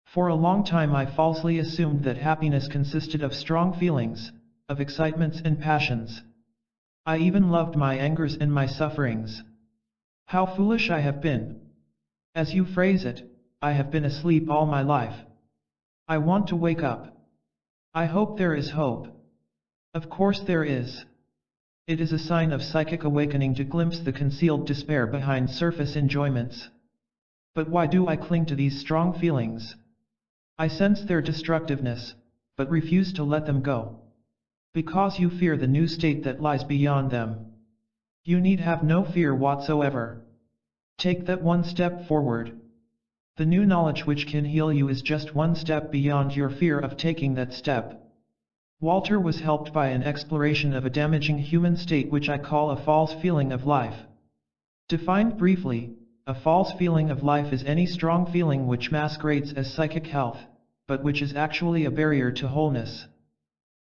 For a long time I falsely assumed that happiness consisted of strong feelings, of excitements and passions. I even loved my angers and my sufferings. How foolish I have been. As you phrase it, I have been asleep all my life. I want to wake up. I hope there is hope. Of course there is. It is a sign of psychic awakening to glimpse the concealed despair behind surface enjoyments. But why do I cling to these strong feelings? I sense their destructiveness, but refuse to let them go. Because you fear the new state that lies beyond them. You need have no fear whatsoever. Take that one step forward. The new knowledge which can heal you is just one step beyond your fear of taking that step. Walter was helped by an exploration of a damaging human state which I call a false feeling of life. Defined briefly, a false feeling of life is any strong feeling which masquerades as psychic health, but which is actually a barrier to wholeness.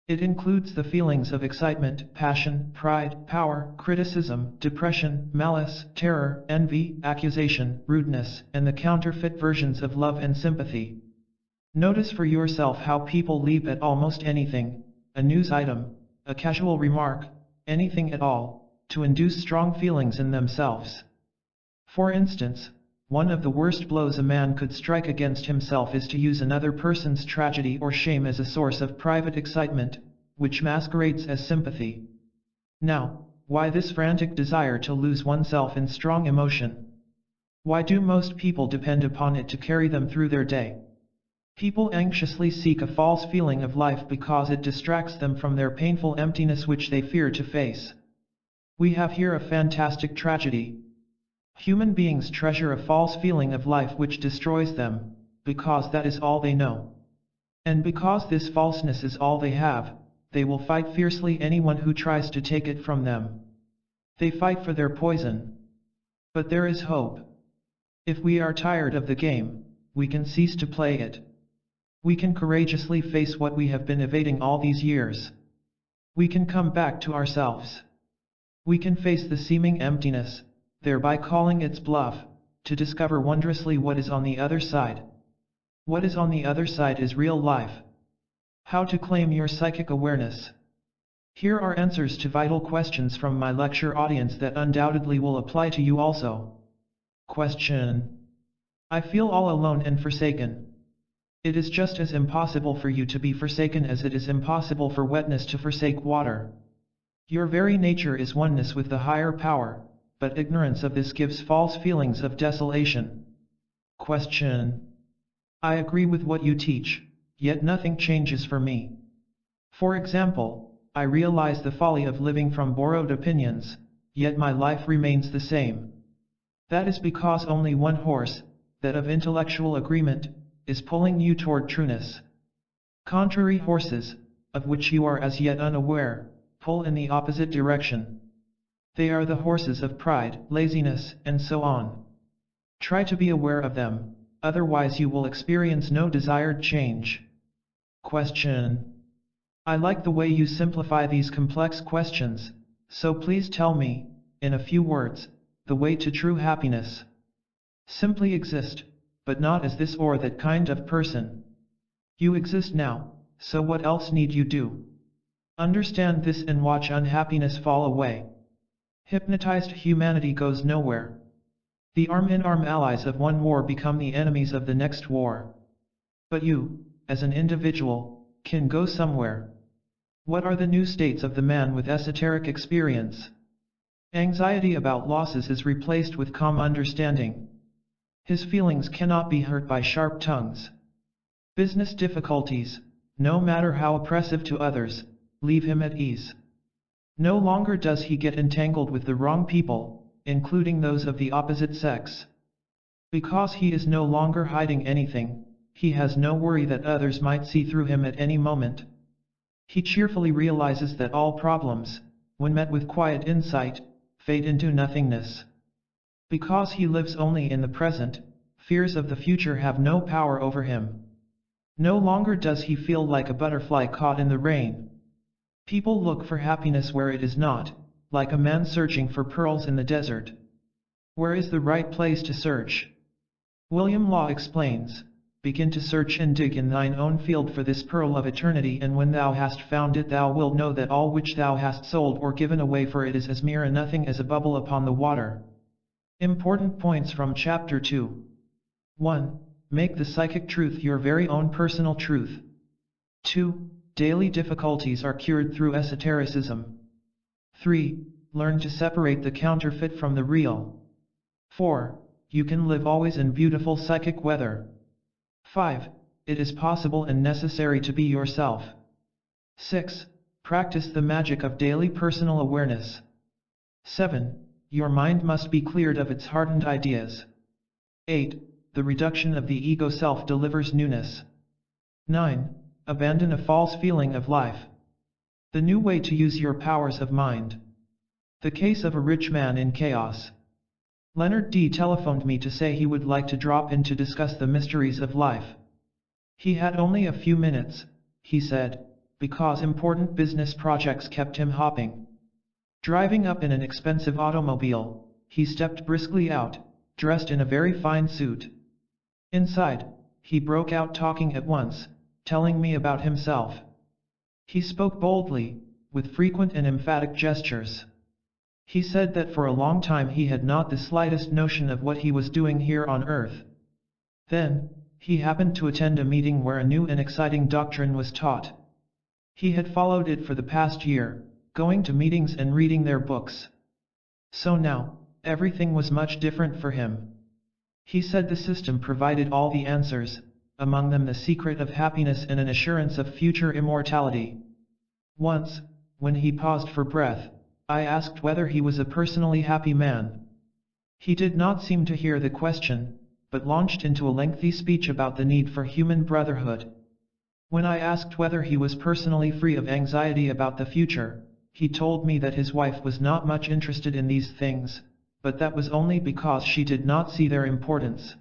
It includes the feelings of excitement, passion, pride, power, criticism, depression, malice, terror, envy, accusation, rudeness, and the counterfeit versions of love and sympathy. Notice for yourself how people leap at almost anything, a news item, a casual remark, anything at all, to induce strong feelings in themselves. For instance, one of the worst blows a man could strike against himself is to use another person's tragedy or shame as a source of private excitement, which masquerades as sympathy. Now, why this frantic desire to lose oneself in strong emotion? Why do most people depend upon it to carry them through their day? People anxiously seek a false feeling of life because it distracts them from their painful emptiness which they fear to face. We have here a fantastic tragedy. Human beings treasure a false feeling of life which destroys them, because that is all they know. And because this falseness is all they have, they will fight fiercely anyone who tries to take it from them. They fight for their poison. But there is hope. If we are tired of the game, we can cease to play it. We can courageously face what we have been evading all these years. We can come back to ourselves. We can face the seeming emptiness, thereby calling its bluff, to discover wondrously what is on the other side. What is on the other side is real life. How to claim your psychic awareness. Here are answers to vital questions from my lecture audience that undoubtedly will apply to you also. Question. I feel all alone and forsaken. It is just as impossible for you to be forsaken as it is impossible for wetness to forsake water. Your very nature is oneness with the higher power, but ignorance of this gives false feelings of desolation. Question. I agree with what you teach, yet nothing changes for me. For example, I realize the folly of living from borrowed opinions, yet my life remains the same. That is because only one horse, that of intellectual agreement, is pulling you toward trueness. Contrary horses, of which you are as yet unaware, pull in the opposite direction. They are the horses of pride, laziness, and so on. Try to be aware of them, otherwise you will experience no desired change. Question. I like the way you simplify these complex questions, so please tell me, in a few words, the way to true happiness. Simply exist, but not as this or that kind of person. You exist now, so what else need you do? Understand this and watch unhappiness fall away. Hypnotized humanity goes nowhere. The arm-in-arm allies of one war become the enemies of the next war. But you, as an individual, can go somewhere. What are the new states of the man with esoteric experience? Anxiety about losses is replaced with calm understanding. His feelings cannot be hurt by sharp tongues. Business difficulties, no matter how oppressive to others, leave him at ease. No longer does he get entangled with the wrong people, including those of the opposite sex. Because he is no longer hiding anything, he has no worry that others might see through him at any moment. He cheerfully realizes that all problems, when met with quiet insight, fade into nothingness. Because he lives only in the present, fears of the future have no power over him. No longer does he feel like a butterfly caught in the rain. People look for happiness where it is not, like a man searching for pearls in the desert. Where is the right place to search? William Law explains, begin to search and dig in thine own field for this pearl of eternity, and when thou hast found it thou wilt know that all which thou hast sold or given away for it is as mere a nothing as a bubble upon the water. Important points from Chapter 2. 1. Make the psychic truth your very own personal truth. 2. Daily difficulties are cured through esotericism. 3. Learn to separate the counterfeit from the real. 4. You can live always in beautiful psychic weather. 5. It is possible and necessary to be yourself. 6. Practice the magic of daily personal awareness. 7. Your mind must be cleared of its hardened ideas. 8. The reduction of the ego self delivers newness. 9. Abandon a false feeling of life. The new way to use your powers of mind. The case of a rich man in chaos. Leonard D. telephoned me to say he would like to drop in to discuss the mysteries of life. He had only a few minutes, he said, because important business projects kept him hopping. Driving up in an expensive automobile, he stepped briskly out, dressed in a very fine suit. Inside, he broke out talking at once, telling me about himself. He spoke boldly, with frequent and emphatic gestures. He said that for a long time he had not the slightest notion of what he was doing here on earth. Then, he happened to attend a meeting where a new and exciting doctrine was taught. He had followed it for the past year, going to meetings and reading their books. So now, everything was much different for him. He said the system provided all the answers, among them the secret of happiness and an assurance of future immortality. Once, when he paused for breath, I asked whether he was a personally happy man. He did not seem to hear the question, but launched into a lengthy speech about the need for human brotherhood. When I asked whether he was personally free of anxiety about the future, he told me that his wife was not much interested in these things, but that was only because she did not see their importance.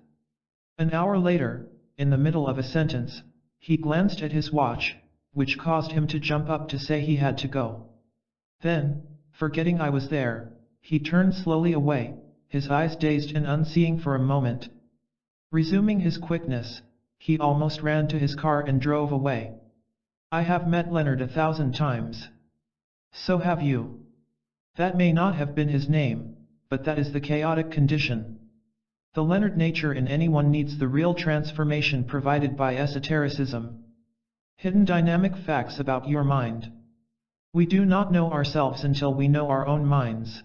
An hour later, in the middle of a sentence, he glanced at his watch, which caused him to jump up to say he had to go. Then, forgetting I was there, he turned slowly away, his eyes dazed and unseeing for a moment. Resuming his quickness, he almost ran to his car and drove away. I have met Leonard 1,000 times. So have you. That may not have been his name, but that is the chaotic condition. The Leonard nature in anyone needs the real transformation provided by esotericism. Hidden dynamic facts about your mind. We do not know ourselves until we know our own minds.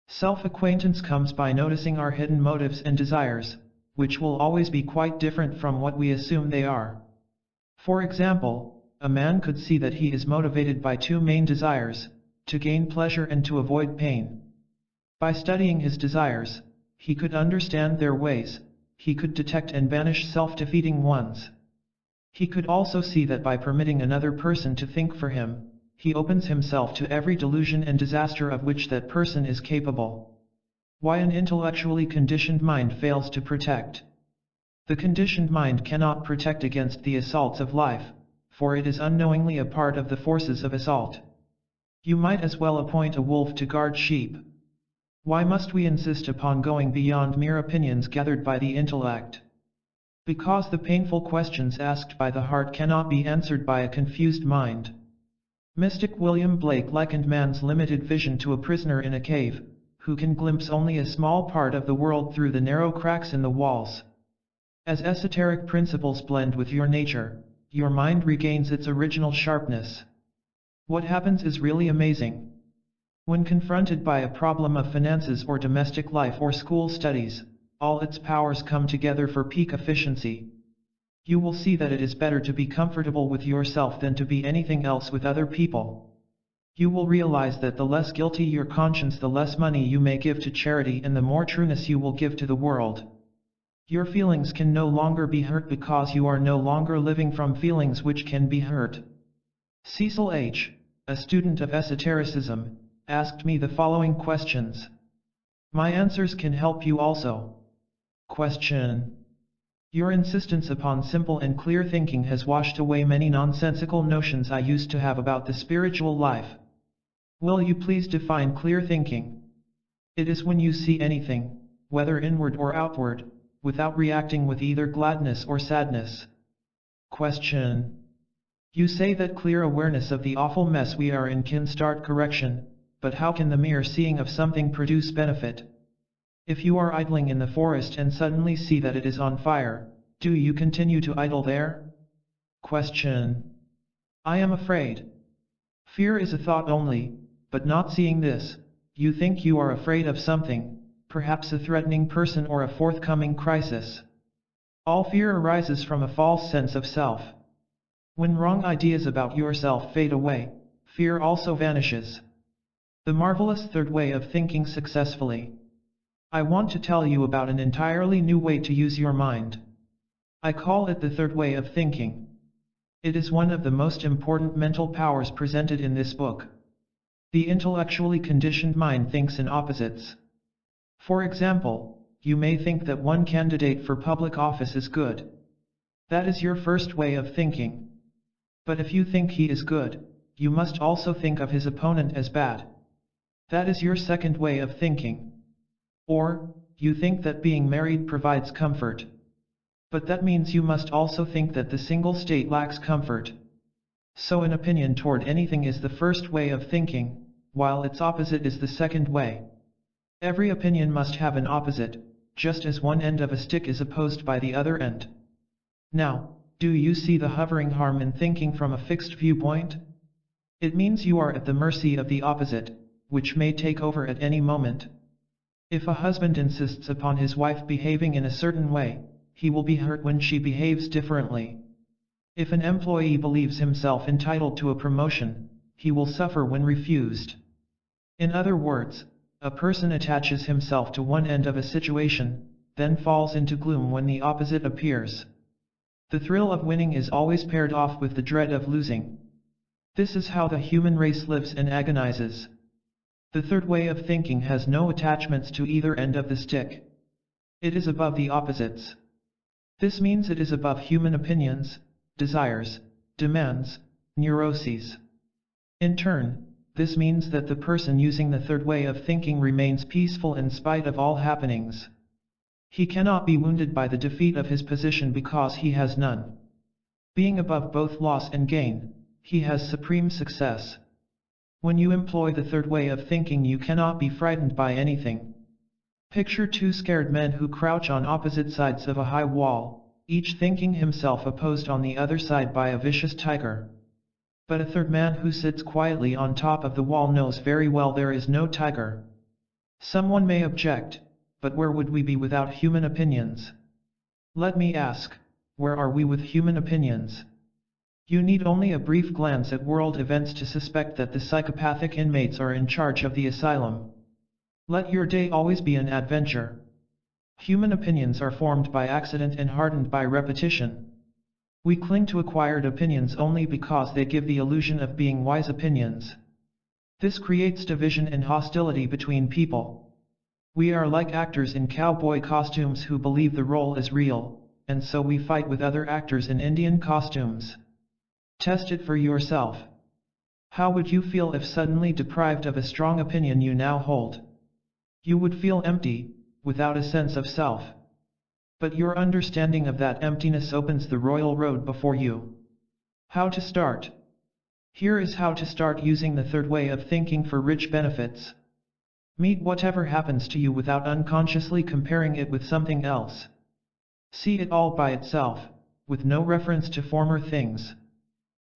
Self-acquaintance comes by noticing our hidden motives and desires, which will always be quite different from what we assume they are. For example, a man could see that he is motivated by two main desires, to gain pleasure and to avoid pain. By studying his desires, he could understand their ways, he could detect and banish self-defeating ones. He could also see that by permitting another person to think for him, he opens himself to every delusion and disaster of which that person is capable. Why an intellectually conditioned mind fails to protect. The conditioned mind cannot protect against the assaults of life, for it is unknowingly a part of the forces of assault. You might as well appoint a wolf to guard sheep. Why must we insist upon going beyond mere opinions gathered by the intellect? Because the painful questions asked by the heart cannot be answered by a confused mind. Mystic William Blake likened man's limited vision to a prisoner in a cave, who can glimpse only a small part of the world through the narrow cracks in the walls. As esoteric principles blend with your nature, your mind regains its original sharpness. What happens is really amazing. When confronted by a problem of finances or domestic life or school studies, all its powers come together for peak efficiency. You will see that it is better to be comfortable with yourself than to be anything else with other people. You will realize that the less guilty your conscience, the less money you may give to charity and the more trueness you will give to the world. Your feelings can no longer be hurt because you are no longer living from feelings which can be hurt. Cecil H., a student of esotericism, asked me the following questions. My answers can help you also. Question. Your insistence upon simple and clear thinking has washed away many nonsensical notions I used to have about the spiritual life. Will you please define clear thinking? It is when you see anything, whether inward or outward, without reacting with either gladness or sadness. Question. You say that clear awareness of the awful mess we are in can start correction, but how can the mere seeing of something produce benefit? If you are idling in the forest and suddenly see that it is on fire, do you continue to idle there? Question. I am afraid. Fear is a thought only, but not seeing this, you think you are afraid of something, perhaps a threatening person or a forthcoming crisis. All fear arises from a false sense of self. When wrong ideas about yourself fade away, fear also vanishes. The marvelous third way of thinking successfully. I want to tell you about an entirely new way to use your mind. I call it the third way of thinking. It is one of the most important mental powers presented in this book. The intellectually conditioned mind thinks in opposites. For example, you may think that one candidate for public office is good. That is your first way of thinking. But if you think he is good, you must also think of his opponent as bad. That is your second way of thinking. Or, you think that being married provides comfort. But that means you must also think that the single state lacks comfort. So an opinion toward anything is the first way of thinking, while its opposite is the second way. Every opinion must have an opposite, just as one end of a stick is opposed by the other end. Now, do you see the hovering harm in thinking from a fixed viewpoint? It means you are at the mercy of the opposite, which may take over at any moment. If a husband insists upon his wife behaving in a certain way, he will be hurt when she behaves differently. If an employee believes himself entitled to a promotion, he will suffer when refused. In other words, a person attaches himself to one end of a situation, then falls into gloom when the opposite appears. The thrill of winning is always paired off with the dread of losing. This is how the human race lives and agonizes. The third way of thinking has no attachments to either end of the stick. It is above the opposites. This means it is above human opinions, desires, demands, neuroses. In turn, this means that the person using the third way of thinking remains peaceful in spite of all happenings. He cannot be wounded by the defeat of his position because he has none. Being above both loss and gain, he has supreme success. When you employ the third way of thinking, you cannot be frightened by anything. Picture two scared men who crouch on opposite sides of a high wall, each thinking himself opposed on the other side by a vicious tiger. But a third man who sits quietly on top of the wall knows very well there is no tiger. Someone may object, but where would we be without human opinions? Let me ask, where are we with human opinions? You need only a brief glance at world events to suspect that the psychopathic inmates are in charge of the asylum. Let your day always be an adventure. Human opinions are formed by accident and hardened by repetition. We cling to acquired opinions only because they give the illusion of being wise opinions. This creates division and hostility between people. We are like actors in cowboy costumes who believe the role is real, and so we fight with other actors in Indian costumes. Test it for yourself. How would you feel if suddenly deprived of a strong opinion you now hold? You would feel empty, without a sense of self. But your understanding of that emptiness opens the royal road before you. How to start? Here is how to start using the third way of thinking for rich benefits. Meet whatever happens to you without unconsciously comparing it with something else. See it all by itself, with no reference to former things.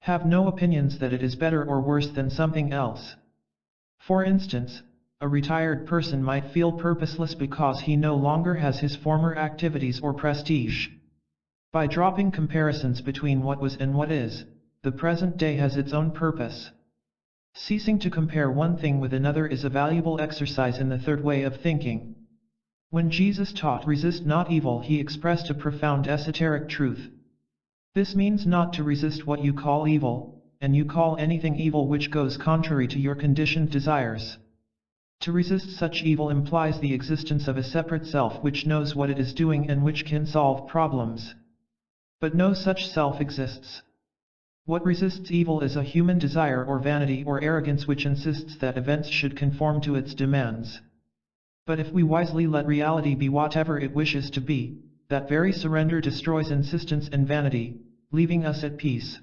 Have no opinions that it is better or worse than something else. For instance, a retired person might feel purposeless because he no longer has his former activities or prestige. By dropping comparisons between what was and what is, the present day has its own purpose. Ceasing to compare one thing with another is a valuable exercise in the third way of thinking. When Jesus taught resist not evil, he expressed a profound esoteric truth. This means not to resist what you call evil, and you call anything evil which goes contrary to your conditioned desires. To resist such evil implies the existence of a separate self which knows what it is doing and which can solve problems. But no such self exists. What resists evil is a human desire or vanity or arrogance which insists that events should conform to its demands. But if we wisely let reality be whatever it wishes to be, that very surrender destroys insistence and vanity, leaving us at peace.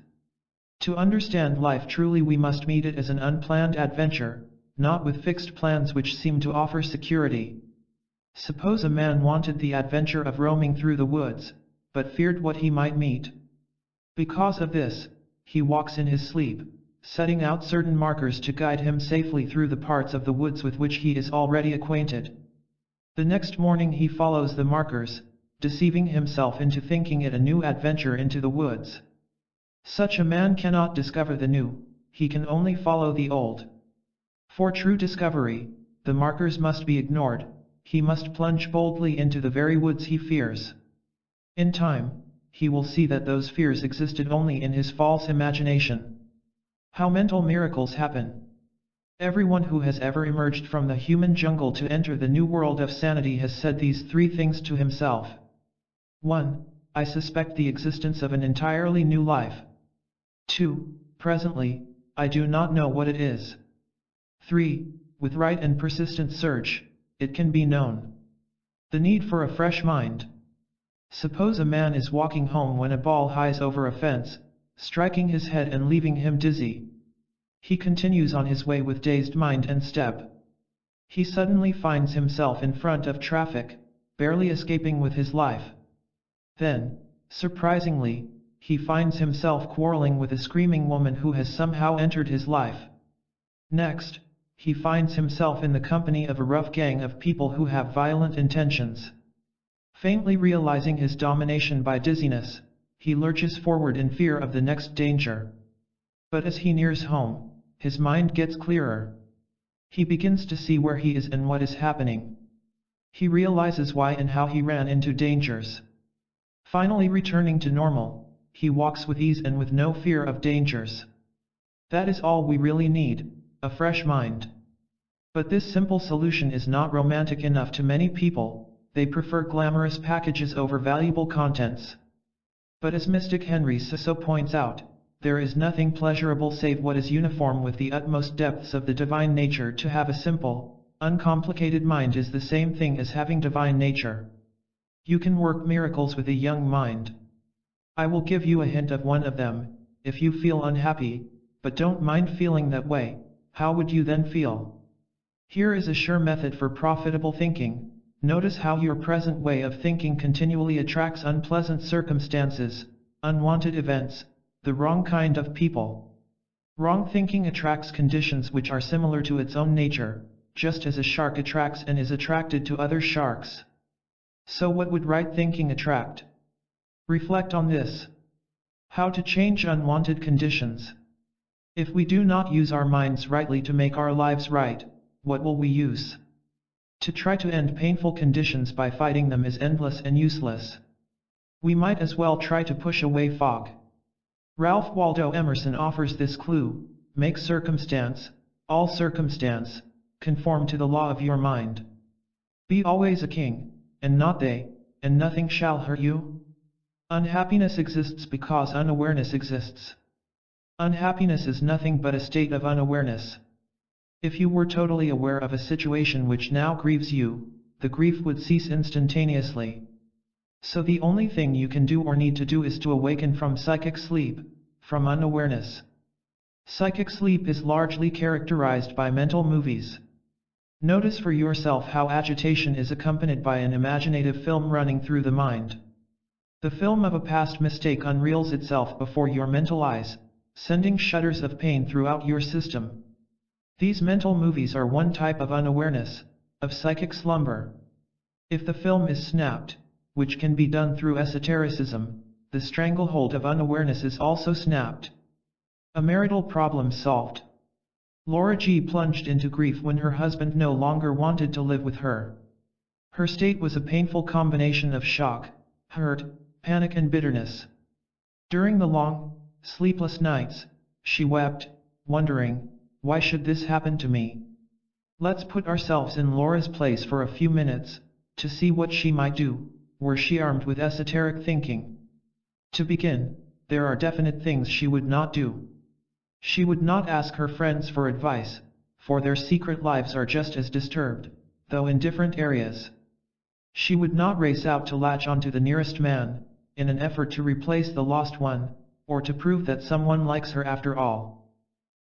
To understand life truly, we must meet it as an unplanned adventure, not with fixed plans which seem to offer security. Suppose a man wanted the adventure of roaming through the woods, but feared what he might meet. Because of this, he walks in his sleep, setting out certain markers to guide him safely through the parts of the woods with which he is already acquainted. The next morning he follows the markers, deceiving himself into thinking it a new adventure into the woods. Such a man cannot discover the new, he can only follow the old. For true discovery, the markers must be ignored, he must plunge boldly into the very woods he fears. In time, he will see that those fears existed only in his false imagination. How mental miracles happen! Everyone who has ever emerged from the human jungle to enter the new world of sanity has said these three things to himself. 1. I suspect the existence of an entirely new life. 2. Presently, I do not know what it is. 3. With right and persistent search, it can be known. The need for a fresh mind. Suppose a man is walking home when a ball hies over a fence, striking his head and leaving him dizzy. He continues on his way with dazed mind and step. He suddenly finds himself in front of traffic, barely escaping with his life. Then, surprisingly, he finds himself quarreling with a screaming woman who has somehow entered his life. Next, he finds himself in the company of a rough gang of people who have violent intentions. Faintly realizing his domination by dizziness, he lurches forward in fear of the next danger. But as he nears home, his mind gets clearer. He begins to see where he is and what is happening. He realizes why and how he ran into dangers. Finally returning to normal, he walks with ease and with no fear of dangers. That is all we really need, a fresh mind. But this simple solution is not romantic enough to many people, they prefer glamorous packages over valuable contents. But as mystic Henry Sisso points out, there is nothing pleasurable save what is uniform with the utmost depths of the divine nature. To have a simple, uncomplicated mind is the same thing as having divine nature. You can work miracles with a young mind. I will give you a hint of one of them. If you feel unhappy, but don't mind feeling that way, how would you then feel? Here is a sure method for profitable thinking. Notice how your present way of thinking continually attracts unpleasant circumstances, unwanted events, the wrong kind of people. Wrong thinking attracts conditions which are similar to its own nature, just as a shark attracts and is attracted to other sharks. So what would right thinking attract? Reflect on this. How to change unwanted conditions. If we do not use our minds rightly to make our lives right, what will we use? To try to end painful conditions by fighting them is endless and useless. We might as well try to push away fog. Ralph Waldo Emerson offers this clue: make circumstance, all circumstance, conform to the law of your mind. Be always a king, and not they, and nothing shall hurt you. Unhappiness exists because unawareness exists. Unhappiness is nothing but a state of unawareness. If you were totally aware of a situation which now grieves you, the grief would cease instantaneously. So the only thing you can do or need to do is to awaken from psychic sleep, from unawareness. Psychic sleep is largely characterized by mental movies. Notice for yourself how agitation is accompanied by an imaginative film running through the mind. The film of a past mistake unreels itself before your mental eyes, sending shudders of pain throughout your system. These mental movies are one type of unawareness, of psychic slumber. If the film is snapped, which can be done through esotericism, the stranglehold of unawareness is also snapped. A marital problem solved. Laura G. plunged into grief when her husband no longer wanted to live with her. Her state was a painful combination of shock, hurt, panic and bitterness. During the long, sleepless nights, she wept, wondering, why should this happen to me? Let's put ourselves in Laura's place for a few minutes, to see what she might do, were she armed with esoteric thinking. To begin, there are definite things she would not do. She would not ask her friends for advice, for their secret lives are just as disturbed, though in different areas. She would not race out to latch onto the nearest man, in an effort to replace the lost one, or to prove that someone likes her after all.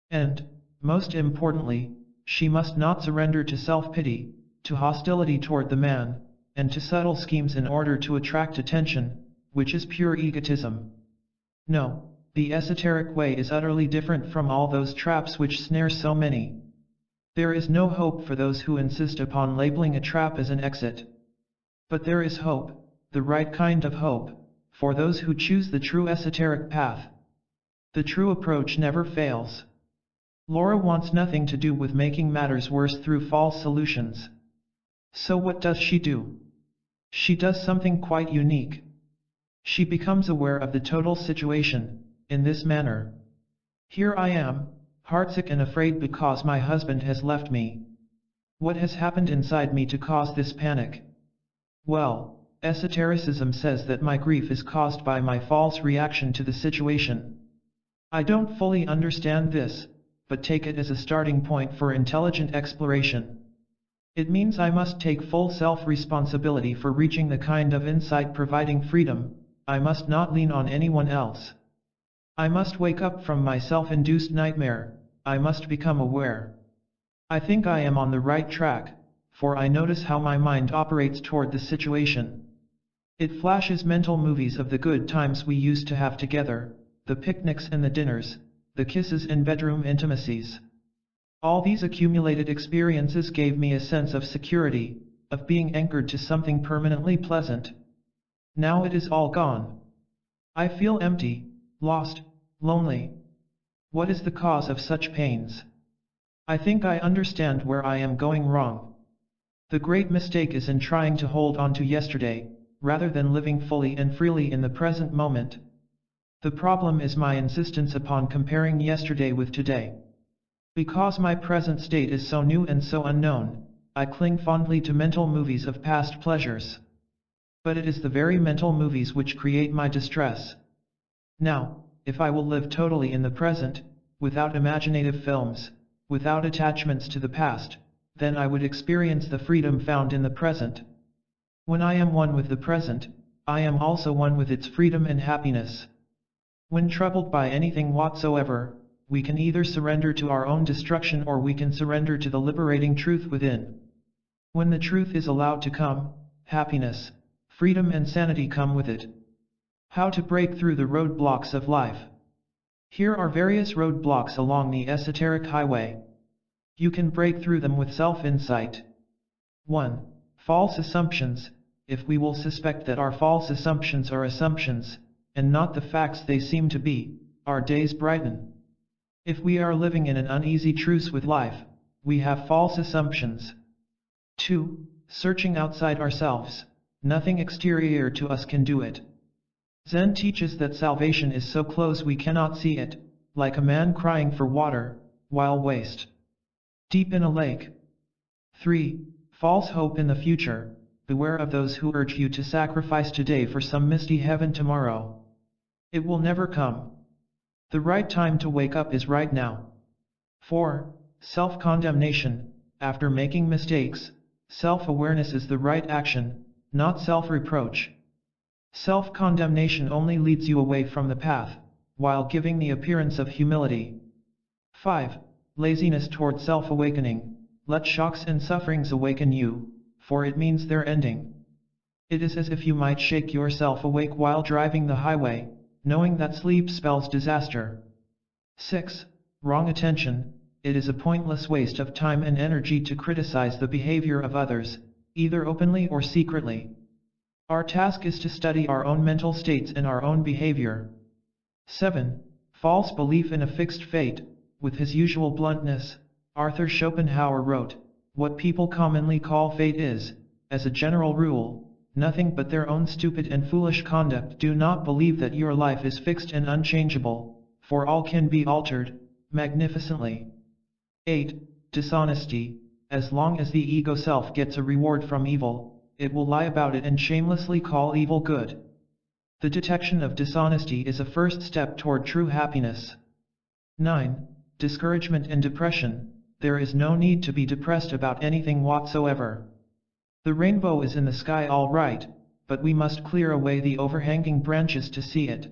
And, most importantly, she must not surrender to self-pity, to hostility toward the man, and to subtle schemes in order to attract attention, which is pure egotism. No, the esoteric way is utterly different from all those traps which snare so many. There is no hope for those who insist upon labeling a trap as an exit. But there is hope, the right kind of hope, for those who choose the true esoteric path. The true approach never fails. Laura wants nothing to do with making matters worse through false solutions. So what does she do? She does something quite unique. She becomes aware of the total situation, in this manner. Here I am, heartsick and afraid because my husband has left me. What has happened inside me to cause this panic? Well, esotericism says that my grief is caused by my false reaction to the situation. I don't fully understand this, but take it as a starting point for intelligent exploration. It means I must take full self-responsibility for reaching the kind of insight providing freedom. I must not lean on anyone else. I must wake up from my self-induced nightmare. I must become aware. I think I am on the right track, for I notice how my mind operates toward the situation. It flashes mental movies of the good times we used to have together, the picnics and the dinners, the kisses and bedroom intimacies. All these accumulated experiences gave me a sense of security, of being anchored to something permanently pleasant. Now it is all gone. I feel empty, lost, lonely. What is the cause of such pains? I think I understand where I am going wrong. The great mistake is in trying to hold on to yesterday, rather than living fully and freely in the present moment. The problem is my insistence upon comparing yesterday with today. Because my present state is so new and so unknown, I cling fondly to mental movies of past pleasures. But it is the very mental movies which create my distress. Now, if I will live totally in the present, without imaginative films, without attachments to the past, then I would experience the freedom found in the present. When I am one with the present, I am also one with its freedom and happiness. When troubled by anything whatsoever, we can either surrender to our own destruction or we can surrender to the liberating truth within. When the truth is allowed to come, happiness, freedom and sanity come with it. How to break through the roadblocks of life. Here are various roadblocks along the esoteric highway. You can break through them with self-insight. 1. False assumptions. If we will suspect that our false assumptions are assumptions, and not the facts they seem to be, our days brighten. If we are living in an uneasy truce with life, we have false assumptions. 2. Searching outside ourselves. Nothing exterior to us can do it. Zen teaches that salvation is so close we cannot see it, like a man crying for water, while waist deep in a lake. 3. False hope in the future. Beware of those who urge you to sacrifice today for some misty heaven tomorrow. It will never come. The right time to wake up is right now. 4. Self-condemnation. After making mistakes, self-awareness is the right action, not self-reproach. Self-condemnation only leads you away from the path, while giving the appearance of humility. 5. Laziness toward self-awakening. Let shocks and sufferings awaken you, for it means their ending. It is as if you might shake yourself awake while driving the highway, knowing that sleep spells disaster. 6. Wrong attention. It is a pointless waste of time and energy to criticize the behavior of others, either openly or secretly. Our task is to study our own mental states and our own behavior. 7. False belief in a fixed fate. With his usual bluntness, Arthur Schopenhauer wrote, "What people commonly call fate is, as a general rule, nothing but their own stupid and foolish conduct. Do not believe that your life is fixed and unchangeable, for all can be altered, magnificently." 8. Dishonesty. As long as the ego self gets a reward from evil, it will lie about it and shamelessly call evil good. The detection of dishonesty is a first step toward true happiness. 9. Discouragement and depression. There is no need to be depressed about anything whatsoever. The rainbow is in the sky all right, but we must clear away the overhanging branches to see it.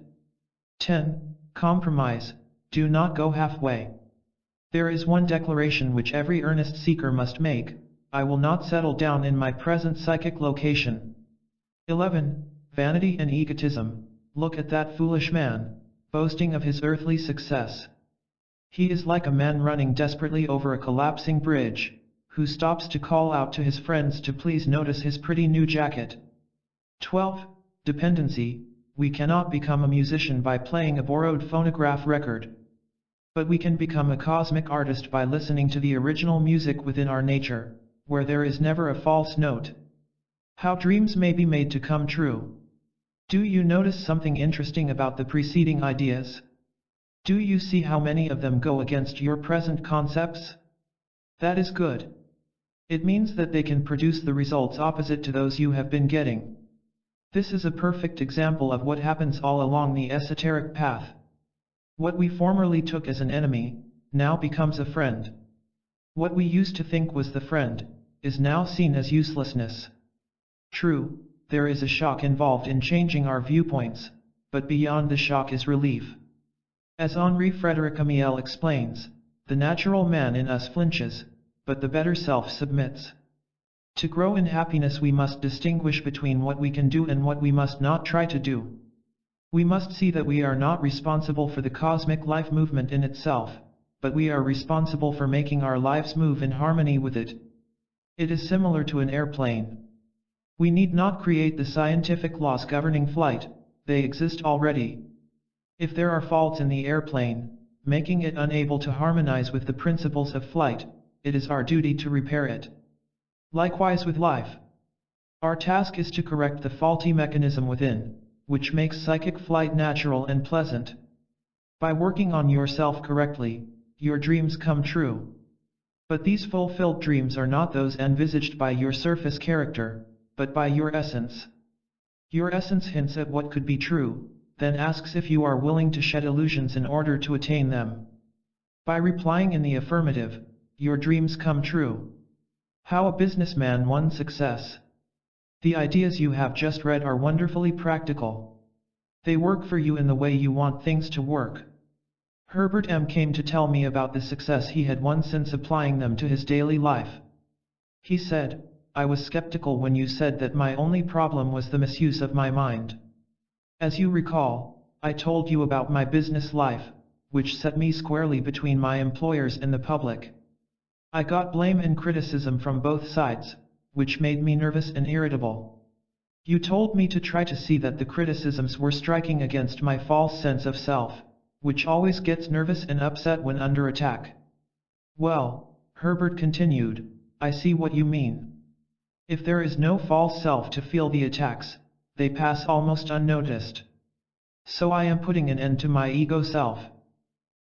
10. Compromise. Do not go halfway. There is one declaration which every earnest seeker must make: I will not settle down in my present psychic location. 11. Vanity and egotism. Look at that foolish man. boasting of his earthly success. He is like a man running desperately over a collapsing bridge, who stops to call out to his friends to please notice his pretty new jacket. 12. Dependency. We cannot become a musician by playing a borrowed phonograph record. But we can become a cosmic artist by listening to the original music within our nature, where there is never a false note. How dreams may be made to come true. Do you notice something interesting about the preceding ideas? Do you see how many of them go against your present concepts? That is good. It means that they can produce the results opposite to those you have been getting. This is a perfect example of what happens all along the esoteric path. What we formerly took as an enemy, now becomes a friend. What we used to think was the friend, is now seen as uselessness. True, there is a shock involved in changing our viewpoints, but beyond the shock is relief. As Henri Frédéric Amiel explains, the natural man in us flinches, but the better self submits. To grow in happiness we must distinguish between what we can do and what we must not try to do. We must see that we are not responsible for the cosmic life movement in itself, but we are responsible for making our lives move in harmony with it. It is similar to an airplane. We need not create the scientific laws governing flight, they exist already. If there are faults in the airplane, making it unable to harmonize with the principles of flight, it is our duty to repair it. Likewise with life. Our task is to correct the faulty mechanism within, which makes psychic flight natural and pleasant. By working on yourself correctly, your dreams come true. But these fulfilled dreams are not those envisaged by your surface character, but by your essence. Your essence hints at what could be true, then asks if you are willing to shed illusions in order to attain them. By replying in the affirmative, your dreams come true. How a businessman won success. The ideas you have just read are wonderfully practical. They work for you in the way you want things to work. Herbert M. came to tell me about the success he had won since applying them to his daily life. He said, "I was skeptical when you said that my only problem was the misuse of my mind. As you recall, I told you about my business life, which set me squarely between my employers and the public. I got blame and criticism from both sides, which made me nervous and irritable. You told me to try to see that the criticisms were striking against my false sense of self, which always gets nervous and upset when under attack." Well, Herbert continued, I see what you mean. If there is no false self to feel the attacks, they pass almost unnoticed. So I am putting an end to my ego self.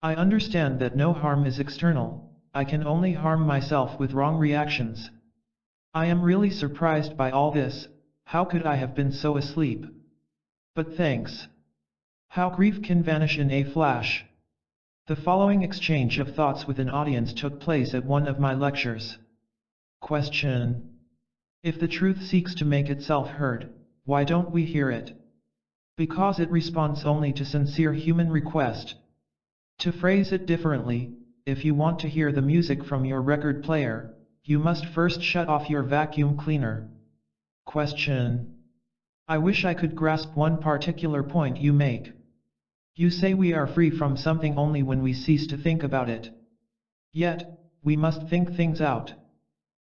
I understand that no harm is external. I can only harm myself with wrong reactions. I am really surprised by all this. How could I have been so asleep? But thanks. How grief can vanish in a flash. The following exchange of thoughts with an audience took place at one of my lectures. Question. If the truth seeks to make itself heard, why don't we hear it? Because it responds only to sincere human request. To phrase it differently, if you want to hear the music from your record player, you must first shut off your vacuum cleaner. Question. I wish I could grasp one particular point you make. You say we are free from something only when we cease to think about it. Yet, we must think things out.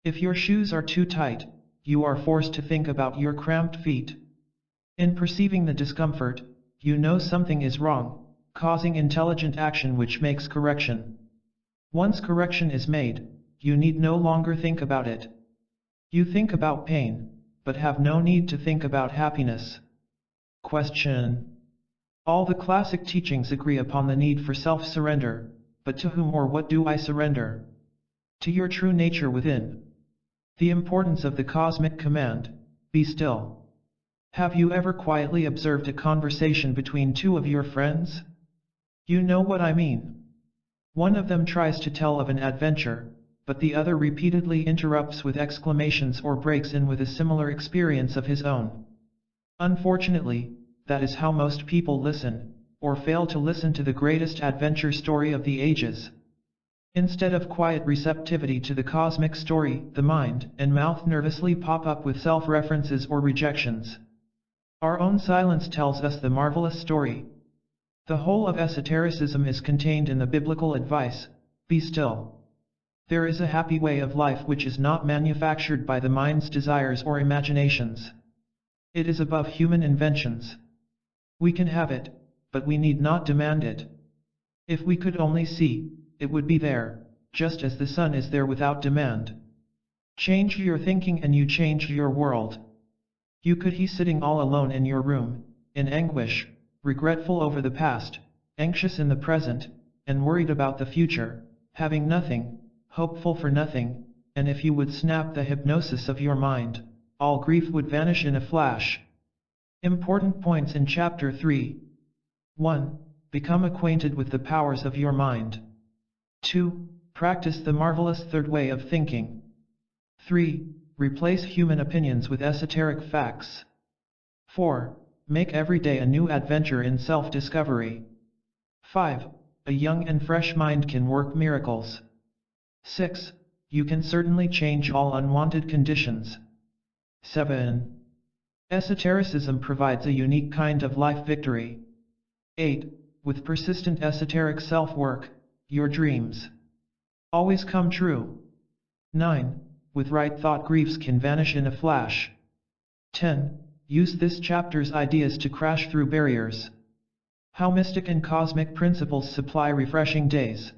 If your shoes are too tight, you are forced to think about your cramped feet. In perceiving the discomfort, you know something is wrong, causing intelligent action which makes correction. Once correction is made, you need no longer think about it. You think about pain, but have no need to think about happiness. Question. All the classic teachings agree upon the need for self-surrender, but to whom or what do I surrender? To your true nature within. The importance of the cosmic command, be still. Have you ever quietly observed a conversation between two of your friends? You know what I mean. One of them tries to tell of an adventure, but the other repeatedly interrupts with exclamations or breaks in with a similar experience of his own. Unfortunately, that is how most people listen, or fail to listen to the greatest adventure story of the ages. Instead of quiet receptivity to the cosmic story, the mind and mouth nervously pop up with self-references or rejections. Our own silence tells us the marvelous story. The whole of esotericism is contained in the biblical advice, be still. There is a happy way of life which is not manufactured by the mind's desires or imaginations. It is above human inventions. We can have it, but we need not demand it. If we could only see, it would be there, just as the sun is there without demand. Change your thinking and you change your world. You could be sitting all alone in your room, in anguish, regretful over the past, anxious in the present, and worried about the future, having nothing, hopeful for nothing, and if you would snap the hypnosis of your mind, all grief would vanish in a flash. Important points in Chapter 3. 1. Become acquainted with the powers of your mind. 2. Practice the marvelous third way of thinking. 3. Replace human opinions with esoteric facts. 4. Make every day a new adventure in self-discovery. 5. A young and fresh mind can work miracles. 6. You can certainly change all unwanted conditions. 7. Esotericism provides a unique kind of life victory. 8. With persistent esoteric self-work, your dreams always come true. 9. With right thought, griefs can vanish in a flash. 10. Use this chapter's ideas to crash through barriers. How mystic and cosmic principles supply refreshing days.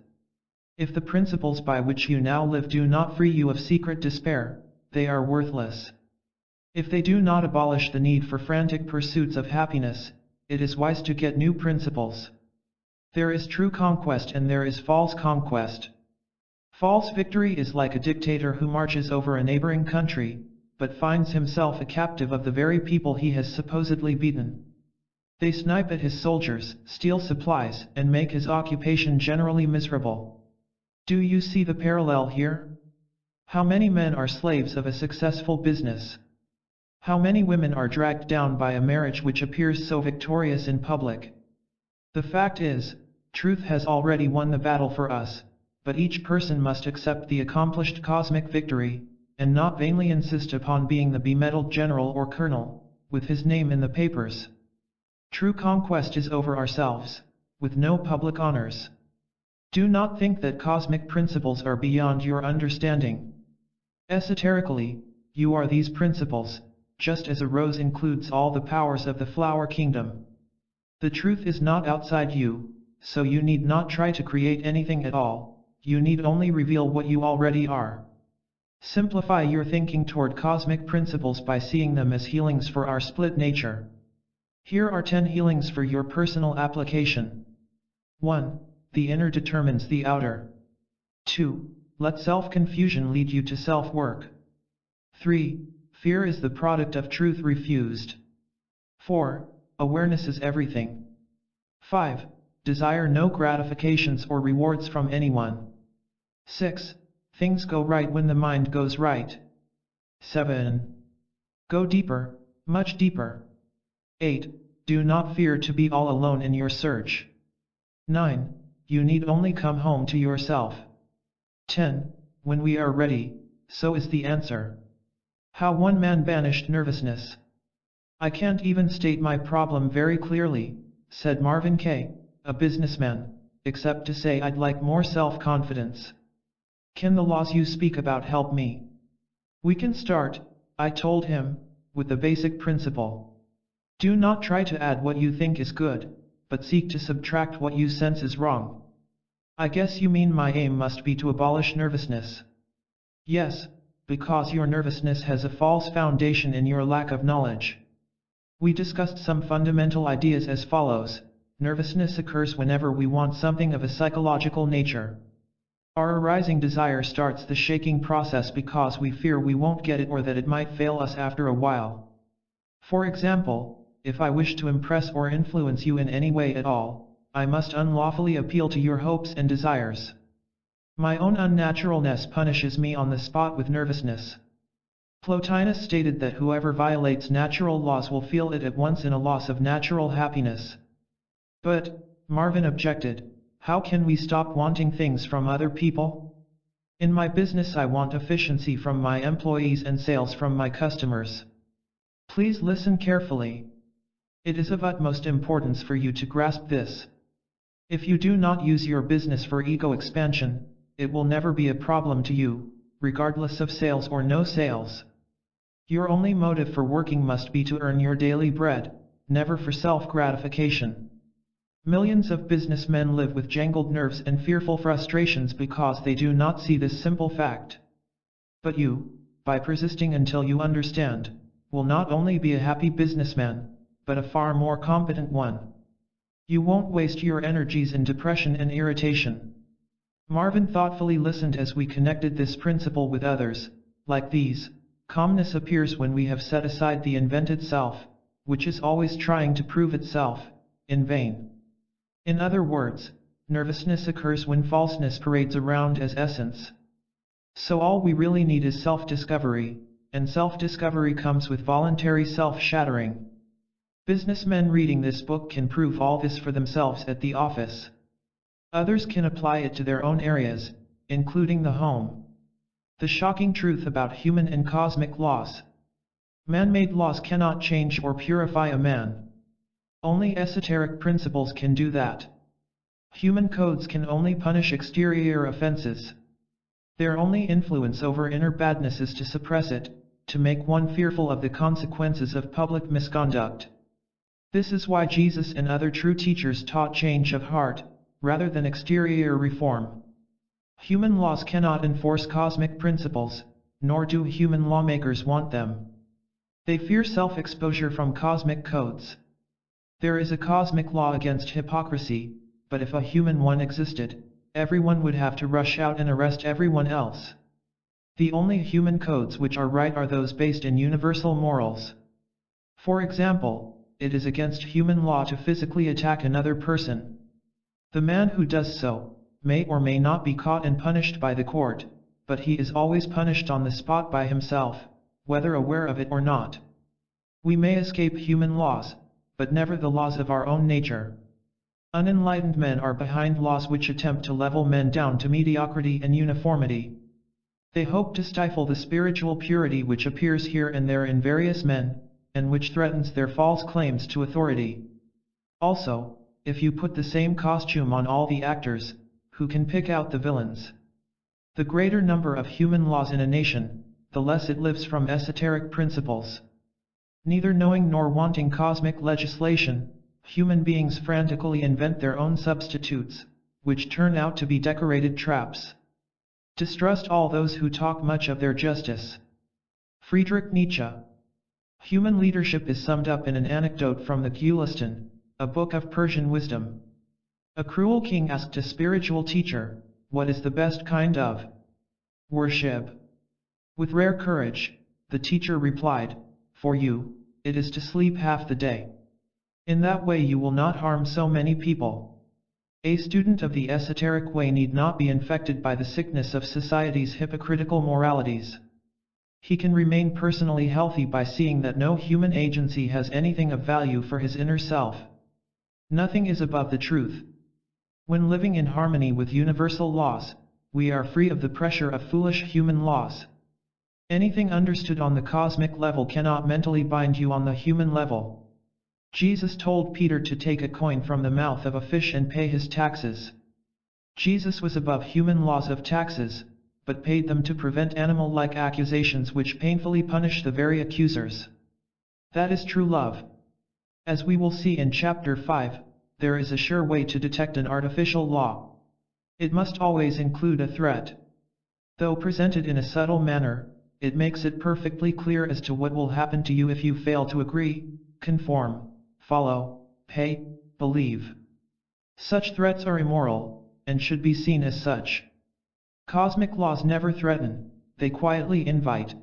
If the principles by which you now live do not free you of secret despair, they are worthless. If they do not abolish the need for frantic pursuits of happiness, it is wise to get new principles. There is true conquest and there is false conquest. False victory is like a dictator who marches over a neighboring country, but finds himself a captive of the very people he has supposedly beaten. They snipe at his soldiers, steal supplies, and make his occupation generally miserable. Do you see the parallel here? How many men are slaves of a successful business? How many women are dragged down by a marriage which appears so victorious in public? The fact is, truth has already won the battle for us, but each person must accept the accomplished cosmic victory, and not vainly insist upon being the bemedaled general or colonel, with his name in the papers. True conquest is over ourselves, with no public honors. Do not think that cosmic principles are beyond your understanding. Esoterically, you are these principles, just as a rose includes all the powers of the flower kingdom. The truth is not outside you, so you need not try to create anything at all, you need only reveal what you already are. Simplify your thinking toward cosmic principles by seeing them as healings for our split nature. Here are 10 healings for your personal application. 1. The inner determines the outer. 2. Let self-confusion lead you to self-work. 3. Fear is the product of truth refused. 4. Awareness is everything. 5. Desire no gratifications or rewards from anyone. 6. Things go right when the mind goes right. 7. Go deeper, much deeper. 8. Do not fear to be all alone in your search. 9. You need only come home to yourself. 10. When we are ready, so is the answer. How one man banished nervousness. I can't even state my problem very clearly, said Marvin K., a businessman, except to say I'd like more self-confidence. Can the laws you speak about help me? We can start, I told him, with the basic principle. Do not try to add what you think is good, but seek to subtract what you sense is wrong. I guess you mean my aim must be to abolish nervousness. Yes, because your nervousness has a false foundation in your lack of knowledge. We discussed some fundamental ideas as follows. Nervousness occurs whenever we want something of a psychological nature. Our arising desire starts the shaking process because we fear we won't get it or that it might fail us after a while. For example, if I wish to impress or influence you in any way at all, I must unlawfully appeal to your hopes and desires. My own unnaturalness punishes me on the spot with nervousness. Plotinus stated that whoever violates natural laws will feel it at once in a loss of natural happiness. But, Marvin objected, how can we stop wanting things from other people? In my business I want efficiency from my employees and sales from my customers. Please listen carefully. It is of utmost importance for you to grasp this. If you do not use your business for ego expansion, it will never be a problem to you, regardless of sales or no sales. Your only motive for working must be to earn your daily bread, never for self-gratification. Millions of businessmen live with jangled nerves and fearful frustrations because they do not see this simple fact. But you, by persisting until you understand, will not only be a happy businessman, but a far more competent one. You won't waste your energies in depression and irritation. Marvin thoughtfully listened as we connected this principle with others. Like these, calmness appears when we have set aside the invented self, which is always trying to prove itself, in vain. In other words, nervousness occurs when falseness parades around as essence. So all we really need is self-discovery, and self-discovery comes with voluntary self-shattering. Businessmen reading this book can prove all this for themselves at the office. Others can apply it to their own areas, including the home. The shocking truth about human and cosmic laws. Man-made laws cannot change or purify a man. Only esoteric principles can do that. Human codes can only punish exterior offenses. Their only influence over inner badness is to suppress it, to make one fearful of the consequences of public misconduct. This is why Jesus and other true teachers taught change of heart, rather than exterior reform. Human laws cannot enforce cosmic principles, nor do human lawmakers want them. They fear self-exposure from cosmic codes. There is a cosmic law against hypocrisy, but if a human one existed, everyone would have to rush out and arrest everyone else. The only human codes which are right are those based in universal morals. For example, it is against human law to physically attack another person. The man who does so, may or may not be caught and punished by the court, but he is always punished on the spot by himself, whether aware of it or not. We may escape human laws, but never the laws of our own nature. Unenlightened men are behind laws which attempt to level men down to mediocrity and uniformity. They hope to stifle the spiritual purity which appears here and there in various men, and which threatens their false claims to authority. Also, if you put the same costume on all the actors, who can pick out the villains? The greater number of human laws in a nation, the less it lives from esoteric principles. Neither knowing nor wanting cosmic legislation, human beings frantically invent their own substitutes, which turn out to be decorated traps. Distrust all those who talk much of their justice. Friedrich Nietzsche. Human leadership is summed up in an anecdote from the Gulistan, a book of Persian wisdom. A cruel king asked a spiritual teacher, "What is the best kind of worship?" With rare courage, the teacher replied, "For you, it is to sleep half the day. In that way you will not harm so many people." A student of the esoteric way need not be infected by the sickness of society's hypocritical moralities. He can remain personally healthy by seeing that no human agency has anything of value for his inner self. Nothing is above the truth. When living in harmony with universal laws, we are free of the pressure of foolish human laws. Anything understood on the cosmic level cannot mentally bind you on the human level. Jesus told Peter to take a coin from the mouth of a fish and pay his taxes. Jesus was above human laws of taxes, but paid them to prevent animal-like accusations which painfully punish the very accusers. That is true love. As we will see in Chapter 5, there is a sure way to detect an artificial law. It must always include a threat. Though presented in a subtle manner, it makes it perfectly clear as to what will happen to you if you fail to agree, conform, follow, pay, believe. Such threats are immoral, and should be seen as such. Cosmic laws never threaten, they quietly invite.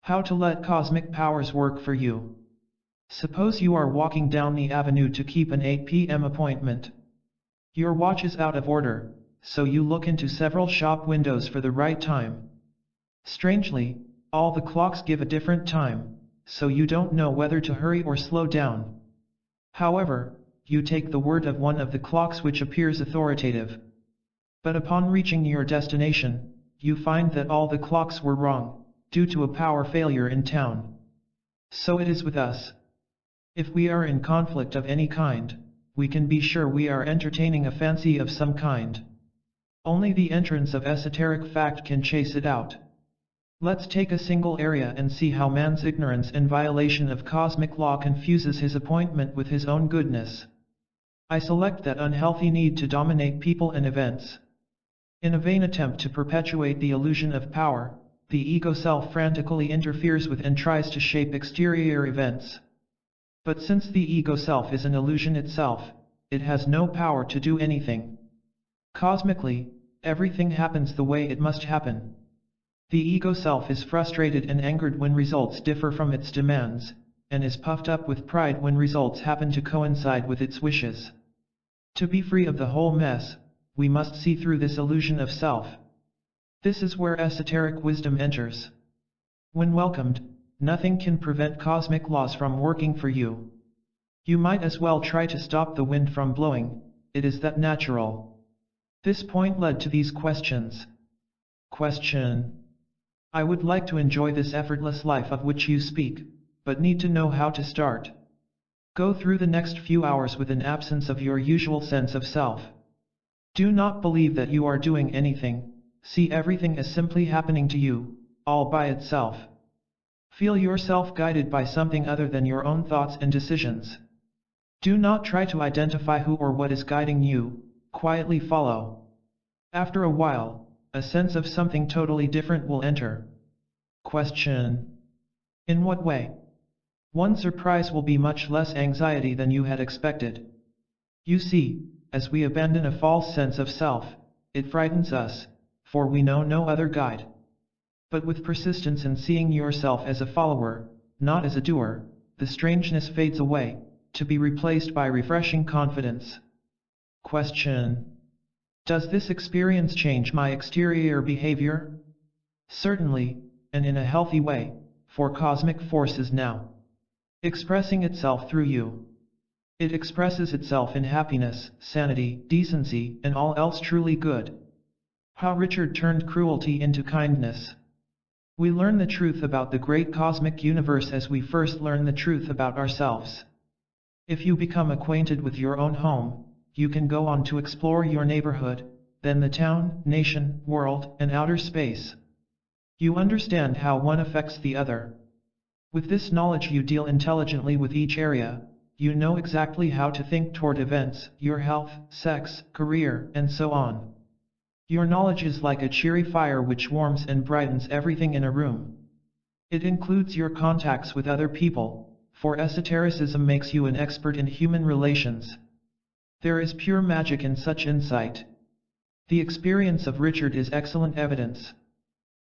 How to let cosmic powers work for you. Suppose you are walking down the avenue to keep an 8 p.m. appointment. Your watch is out of order, so you look into several shop windows for the right time. Strangely, all the clocks give a different time, so you don't know whether to hurry or slow down. However, you take the word of one of the clocks which appears authoritative. But upon reaching your destination, you find that all the clocks were wrong, due to a power failure in town. So it is with us. If we are in conflict of any kind, we can be sure we are entertaining a fancy of some kind. Only the entrance of esoteric fact can chase it out. Let's take a single area and see how man's ignorance and violation of cosmic law confuses his appointment with his own goodness. I select that unhealthy need to dominate people and events. In a vain attempt to perpetuate the illusion of power, the ego self frantically interferes with and tries to shape exterior events. But since the ego self is an illusion itself, it has no power to do anything. Cosmically, everything happens the way it must happen. The ego self is frustrated and angered when results differ from its demands, and is puffed up with pride when results happen to coincide with its wishes. To be free of the whole mess, we must see through this illusion of self. This is where esoteric wisdom enters. When welcomed, nothing can prevent cosmic laws from working for you. You might as well try to stop the wind from blowing, it is that natural. This point led to these questions. Question. I would like to enjoy this effortless life of which you speak, but need to know how to start. Go through the next few hours with an absence of your usual sense of self. Do not believe that you are doing anything, see everything as simply happening to you, all by itself. Feel yourself guided by something other than your own thoughts and decisions. Do not try to identify who or what is guiding you, quietly follow. After a while, a sense of something totally different will enter. Question. In what way? One surprise will be much less anxiety than you had expected. You see, as we abandon a false sense of self, it frightens us, for we know no other guide. But with persistence in seeing yourself as a follower, not as a doer, the strangeness fades away, to be replaced by refreshing confidence. Question. Does this experience change my exterior behavior? Certainly, and in a healthy way, for cosmic force is now expressing itself through you. It expresses itself in happiness, sanity, decency, and all else truly good. How Richard turned cruelty into kindness. We learn the truth about the great cosmic universe as we first learn the truth about ourselves. If you become acquainted with your own home, you can go on to explore your neighborhood, then the town, nation, world, and outer space. You understand how one affects the other. With this knowledge you deal intelligently with each area, you know exactly how to think toward events, your health, sex, career, and so on. Your knowledge is like a cheery fire which warms and brightens everything in a room. It includes your contacts with other people, for esotericism makes you an expert in human relations. There is pure magic in such insight. The experience of Richard is excellent evidence.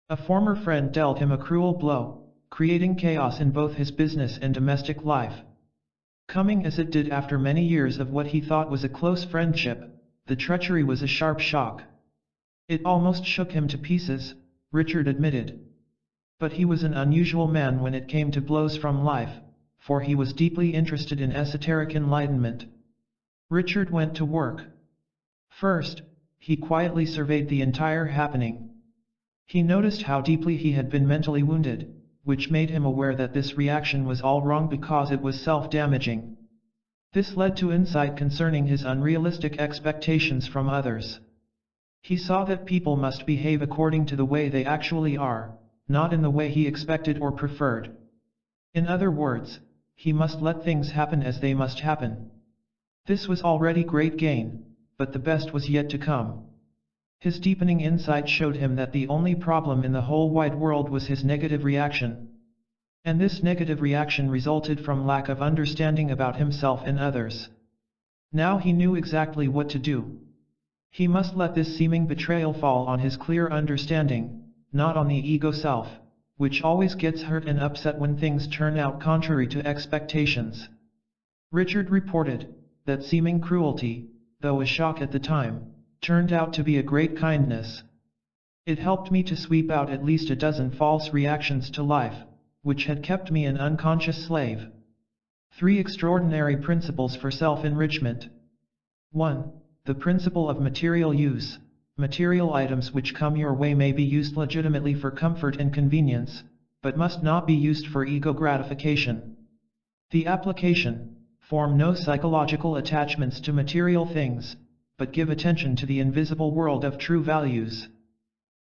A former friend dealt him a cruel blow, creating chaos in both his business and domestic life. Coming as it did after many years of what he thought was a close friendship, the treachery was a sharp shock. It almost shook him to pieces, Richard admitted. But he was an unusual man when it came to blows from life, for he was deeply interested in esoteric enlightenment. Richard went to work. First, he quietly surveyed the entire happening. He noticed how deeply he had been mentally wounded, which made him aware that this reaction was all wrong because it was self-damaging. This led to insight concerning his unrealistic expectations from others. He saw that people must behave according to the way they actually are, not in the way he expected or preferred. In other words, he must let things happen as they must happen. This was already great gain, but the best was yet to come. His deepening insight showed him that the only problem in the whole wide world was his negative reaction. And this negative reaction resulted from lack of understanding about himself and others. Now he knew exactly what to do. He must let this seeming betrayal fall on his clear understanding, not on the ego self, which always gets hurt and upset when things turn out contrary to expectations. Richard reported that seeming cruelty, though a shock at the time, turned out to be a great kindness. It helped me to sweep out at least a dozen false reactions to life, which had kept me an unconscious slave. 3 extraordinary principles for self-enrichment. 1. The principle of material use. Material items which come your way may be used legitimately for comfort and convenience, but must not be used for ego gratification. The application. form no psychological attachments to material things, but give attention to the invisible world of true values.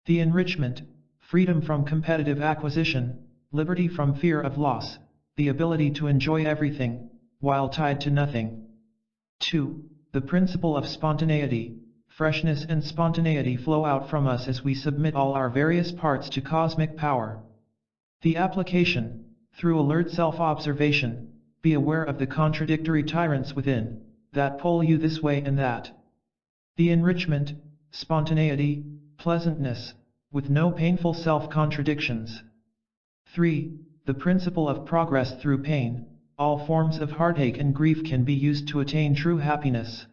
The enrichment, freedom from competitive acquisition, liberty from fear of loss, the ability to enjoy everything, while tied to nothing. 2. The principle of spontaneity. Freshness and spontaneity flow out from us as we submit all our various parts to cosmic power. The application, through alert self-observation, be aware of the contradictory tyrants within, that pull you this way and that. The enrichment, spontaneity, pleasantness, with no painful self-contradictions. 3. The principle of progress through pain. All forms of heartache and grief can be used to attain true happiness.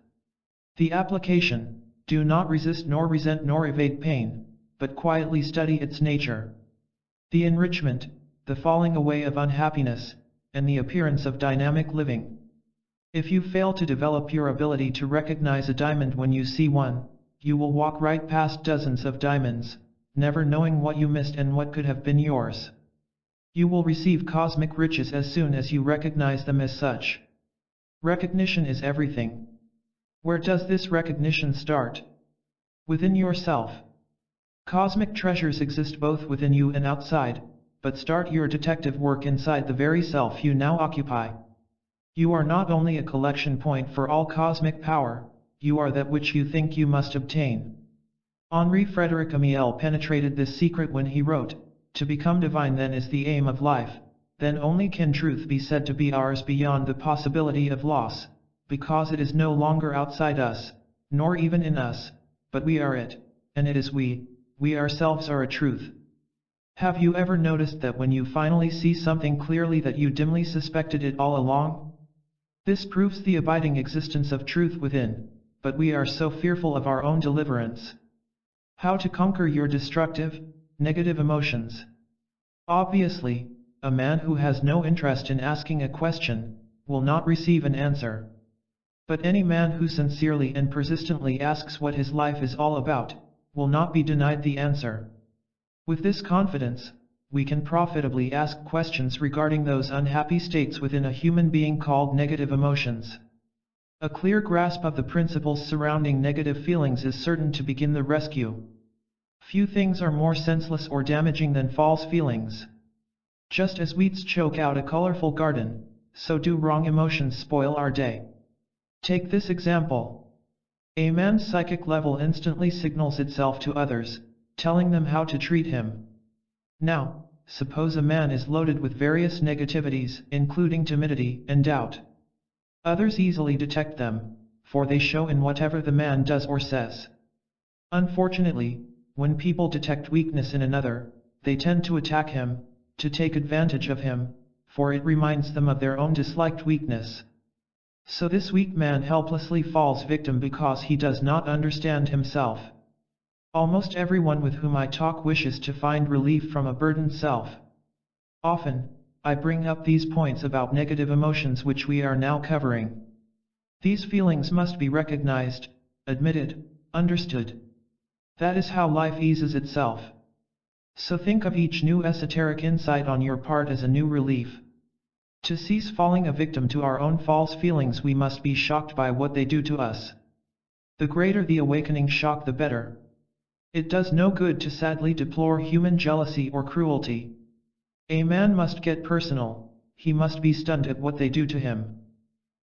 The application, do not resist nor resent nor evade pain, but quietly study its nature. The enrichment, the falling away of unhappiness, and the appearance of dynamic living. If you fail to develop your ability to recognize a diamond when you see one, you will walk right past dozens of diamonds, never knowing what you missed and what could have been yours. You will receive cosmic riches as soon as you recognize them as such. Recognition is everything. Where does this recognition start? Within yourself. Cosmic treasures exist both within you and outside, but start your detective work inside the very self you now occupy. You are not only a collection point for all cosmic power, you are that which you think you must obtain. Henri Frédéric Amiel penetrated this secret when he wrote, "To become divine then is the aim of life, then only can truth be said to be ours beyond the possibility of loss, because it is no longer outside us, nor even in us, but we are it, and it is we ourselves are a truth." Have you ever noticed that when you finally see something clearly that you dimly suspected it all along? This proves the abiding existence of truth within, but we are so fearful of our own deliverance. How to conquer your destructive, negative emotions? Obviously, a man who has no interest in asking a question, will not receive an answer. But any man who sincerely and persistently asks what his life is all about, will not be denied the answer. With this confidence, we can profitably ask questions regarding those unhappy states within a human being called negative emotions. A clear grasp of the principles surrounding negative feelings is certain to begin the rescue. Few things are more senseless or damaging than false feelings. Just as weeds choke out a colorful garden, so do wrong emotions spoil our day. Take this example. A man's psychic level instantly signals itself to others, telling them how to treat him. Now, suppose a man is loaded with various negativities, including timidity and doubt. Others easily detect them, for they show in whatever the man does or says. Unfortunately, when people detect weakness in another, they tend to attack him, to take advantage of him, for it reminds them of their own disliked weakness. So this weak man helplessly falls victim because he does not understand himself. Almost everyone with whom I talk wishes to find relief from a burdened self. Often, I bring up these points about negative emotions which we are now covering. These feelings must be recognized, admitted, understood. That is how life eases itself. So think of each new esoteric insight on your part as a new relief. To cease falling a victim to our own false feelings, we must be shocked by what they do to us. The greater the awakening shock, the better. It does no good to sadly deplore human jealousy or cruelty. A man must get personal, he must be stunned at what they do to him.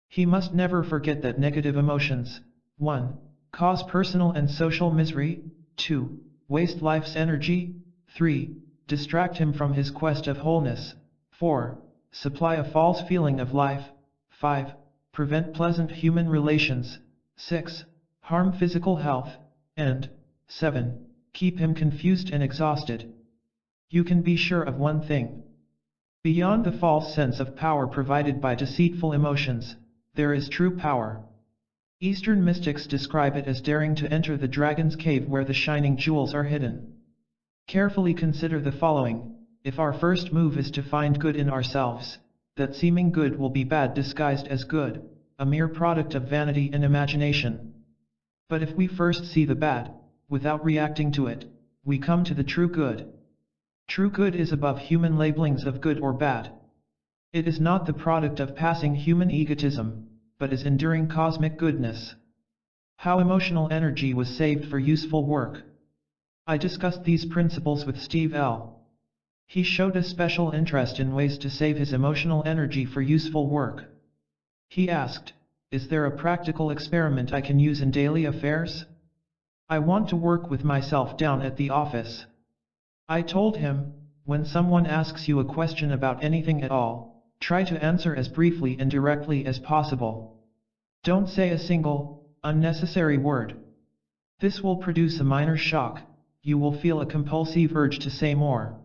He must never forget that negative emotions, 1. Cause personal and social misery, 2. Waste life's energy, 3. Distract him from his quest of wholeness, 4. Supply a false feeling of life, 5. Prevent pleasant human relations, 6. Harm physical health, and 7. Keep him confused and exhausted. You can be sure of one thing. Beyond the false sense of power provided by deceitful emotions, there is true power. Eastern mystics describe it as daring to enter the dragon's cave where the shining jewels are hidden. Carefully consider the following: if our first move is to find good in ourselves, that seeming good will be bad disguised as good, a mere product of vanity and imagination. But if we first see the bad, without reacting to it, we come to the true good. True good is above human labelings of good or bad. It is not the product of passing human egotism, but is enduring cosmic goodness. How emotional energy was saved for useful work. I discussed these principles with Steve L. He showed a special interest in ways to save his emotional energy for useful work. He asked, "Is there a practical experiment I can use in daily affairs? I want to work with myself down at the office." I told him, "When someone asks you a question about anything at all, try to answer as briefly and directly as possible. Don't say a single, unnecessary word. This will produce a minor shock. You will feel a compulsive urge to say more.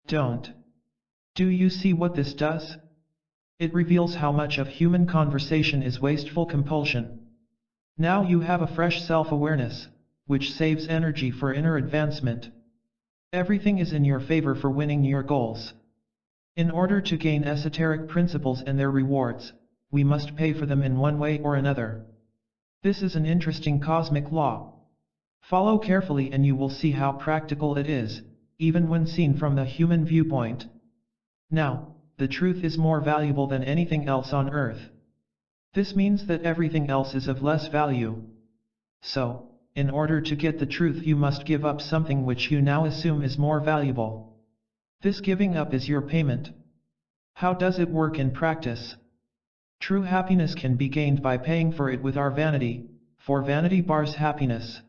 Don't. Do you see what this does? It reveals how much of human conversation is wasteful compulsion. Now you have a fresh self-awareness, which saves energy for inner advancement. Everything is in your favor for winning your goals. In order to gain esoteric principles and their rewards, we must pay for them in one way or another. This is an interesting cosmic law. Follow carefully and you will see how practical it is, even when seen from the human viewpoint. Now, the truth is more valuable than anything else on earth. This means that everything else is of less value. So, in order to get the truth you must give up something which you now assume is more valuable. This giving up is your payment. How does it work in practice? True happiness can be gained by paying for it with our vanity, for vanity bars happiness.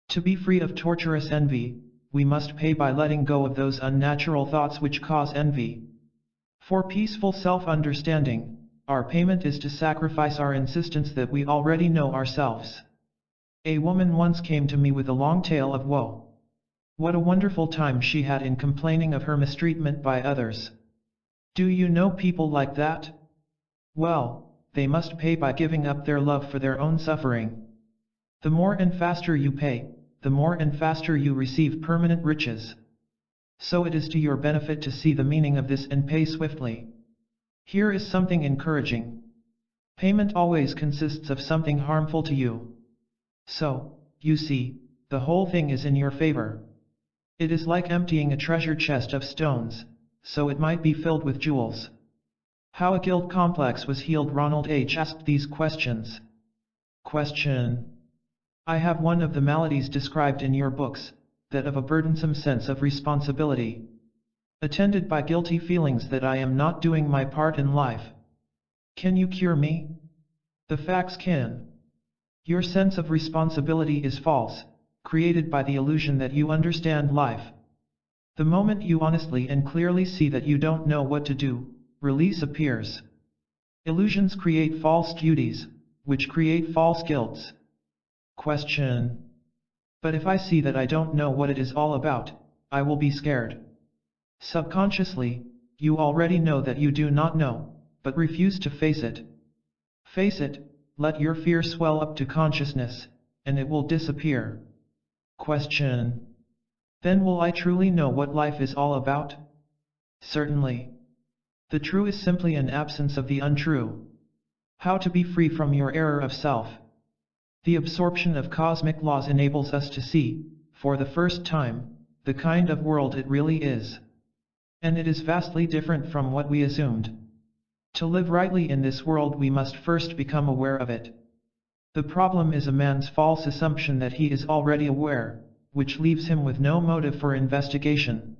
To be free of torturous envy, we must pay by letting go of those unnatural thoughts which cause envy. For peaceful self-understanding, our payment is to sacrifice our insistence that we already know ourselves. A woman once came to me with a long tale of woe. What a wonderful time she had in complaining of her mistreatment by others. Do you know people like that? Well, they must pay by giving up their love for their own suffering. The more and faster you pay, the more and faster you receive permanent riches. So it is to your benefit to see the meaning of this and pay swiftly. Here is something encouraging. Payment always consists of something harmful to you. So, you see, the whole thing is in your favor. It is like emptying a treasure chest of stones, so it might be filled with jewels. How a guilt complex was healed. Ronald H. asked these questions. Question. I have one of the maladies described in your books, that of a burdensome sense of responsibility, attended by guilty feelings that I am not doing my part in life. Can you cure me? The facts can. Your sense of responsibility is false, created by the illusion that you understand life. The moment you honestly and clearly see that you don't know what to do, release appears. Illusions create false duties, which create false guilts. Question. But if I see that I don't know what it is all about, I will be scared. Subconsciously, you already know that you do not know, but refuse to face it. Face it, let your fear swell up to consciousness, and it will disappear. Question. Then will I truly know what life is all about? Certainly. The true is simply an absence of the untrue. How to be free from your error of self. The absorption of cosmic laws enables us to see, for the first time, the kind of world it really is. And it is vastly different from what we assumed. To live rightly in this world we must first become aware of it. The problem is a man's false assumption that he is already aware, which leaves him with no motive for investigation.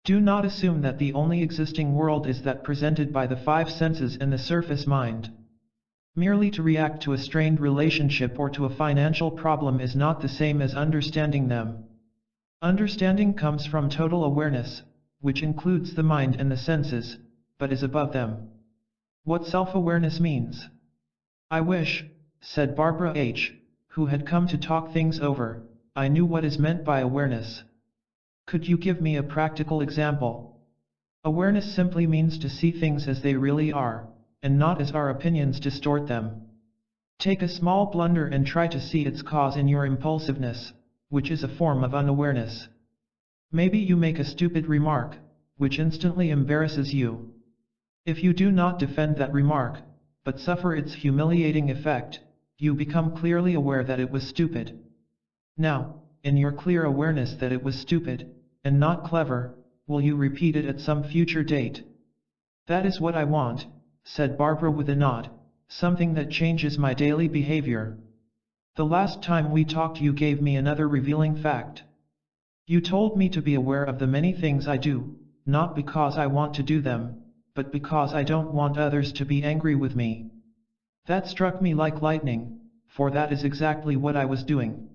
Do not assume that the only existing world is that presented by the five senses and the surface mind. Merely to react to a strained relationship or to a financial problem is not the same as understanding them. Understanding comes from total awareness, which includes the mind and the senses, but is above them. What self-awareness means? I wish, said Barbara H., who had come to talk things over, I knew what is meant by awareness. Could you give me a practical example? Awareness simply means to see things as they really are, and not as our opinions distort them. Take a small blunder and try to see its cause in your impulsiveness, which is a form of unawareness. Maybe you make a stupid remark, which instantly embarrasses you. If you do not defend that remark, but suffer its humiliating effect, you become clearly aware that it was stupid. Now, in your clear awareness that it was stupid, and not clever, will you repeat it at some future date? That is what I want, said Barbara with a nod, something that changes my daily behavior. The last time we talked you gave me another revealing fact. You told me to be aware of the many things I do, not because I want to do them, but because I don't want others to be angry with me. That struck me like lightning, for that is exactly what I was doing.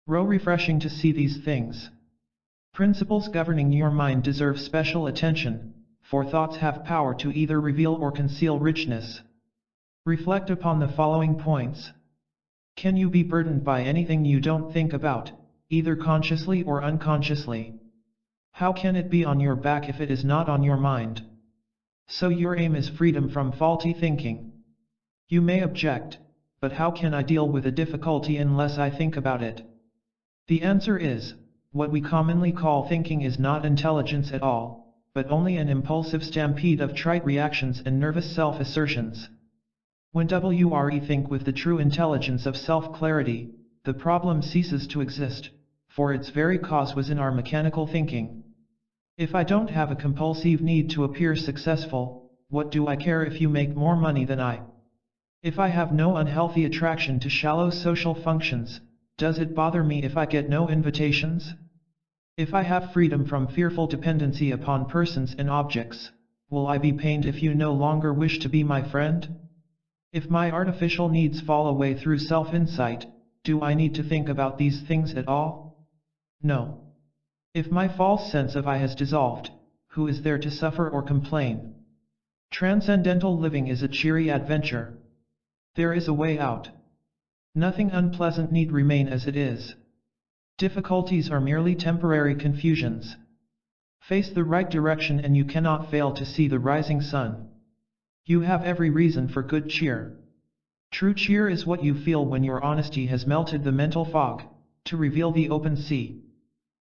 Refreshing to see these things. Principles governing your mind deserve special attention, for thoughts have power to either reveal or conceal richness. Reflect upon the following points. Can you be burdened by anything you don't think about, either consciously or unconsciously? How can it be on your back if it is not on your mind? So your aim is freedom from faulty thinking. You may object, but how can I deal with a difficulty unless I think about it? The answer is, what we commonly call thinking is not intelligence at all, but only an impulsive stampede of trite reactions and nervous self-assertions. When we think with the true intelligence of self-clarity, the problem ceases to exist, for its very cause was in our mechanical thinking. If I don't have a compulsive need to appear successful, what do I care if you make more money than I? If I have no unhealthy attraction to shallow social functions, does it bother me if I get no invitations? If I have freedom from fearful dependency upon persons and objects, will I be pained if you no longer wish to be my friend? If my artificial needs fall away through self-insight, do I need to think about these things at all? No. If my false sense of I has dissolved, who is there to suffer or complain? Transcendental living is a cheery adventure. There is a way out. Nothing unpleasant need remain as it is. Difficulties are merely temporary confusions. Face the right direction and you cannot fail to see the rising sun. You have every reason for good cheer. True cheer is what you feel when your honesty has melted the mental fog, to reveal the open sea.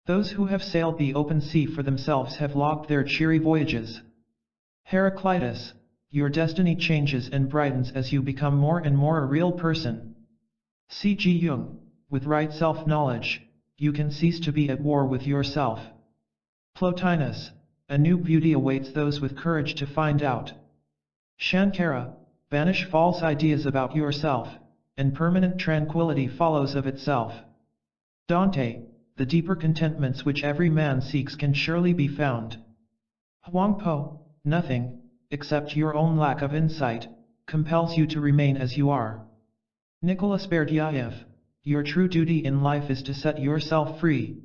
Those who have sailed the open sea for themselves have logged their cheery voyages. Heraclitus, your destiny changes and brightens as you become more and more a real person. C.G. Jung, with right self-knowledge, you can cease to be at war with yourself. Plotinus, a new beauty awaits those with courage to find out. Shankara, banish false ideas about yourself, and permanent tranquility follows of itself. Dante, the deeper contentments which every man seeks can surely be found. Huang Po, nothing, except your own lack of insight, compels you to remain as you are. Nicholas Berdyaev, your true duty in life is to set yourself free.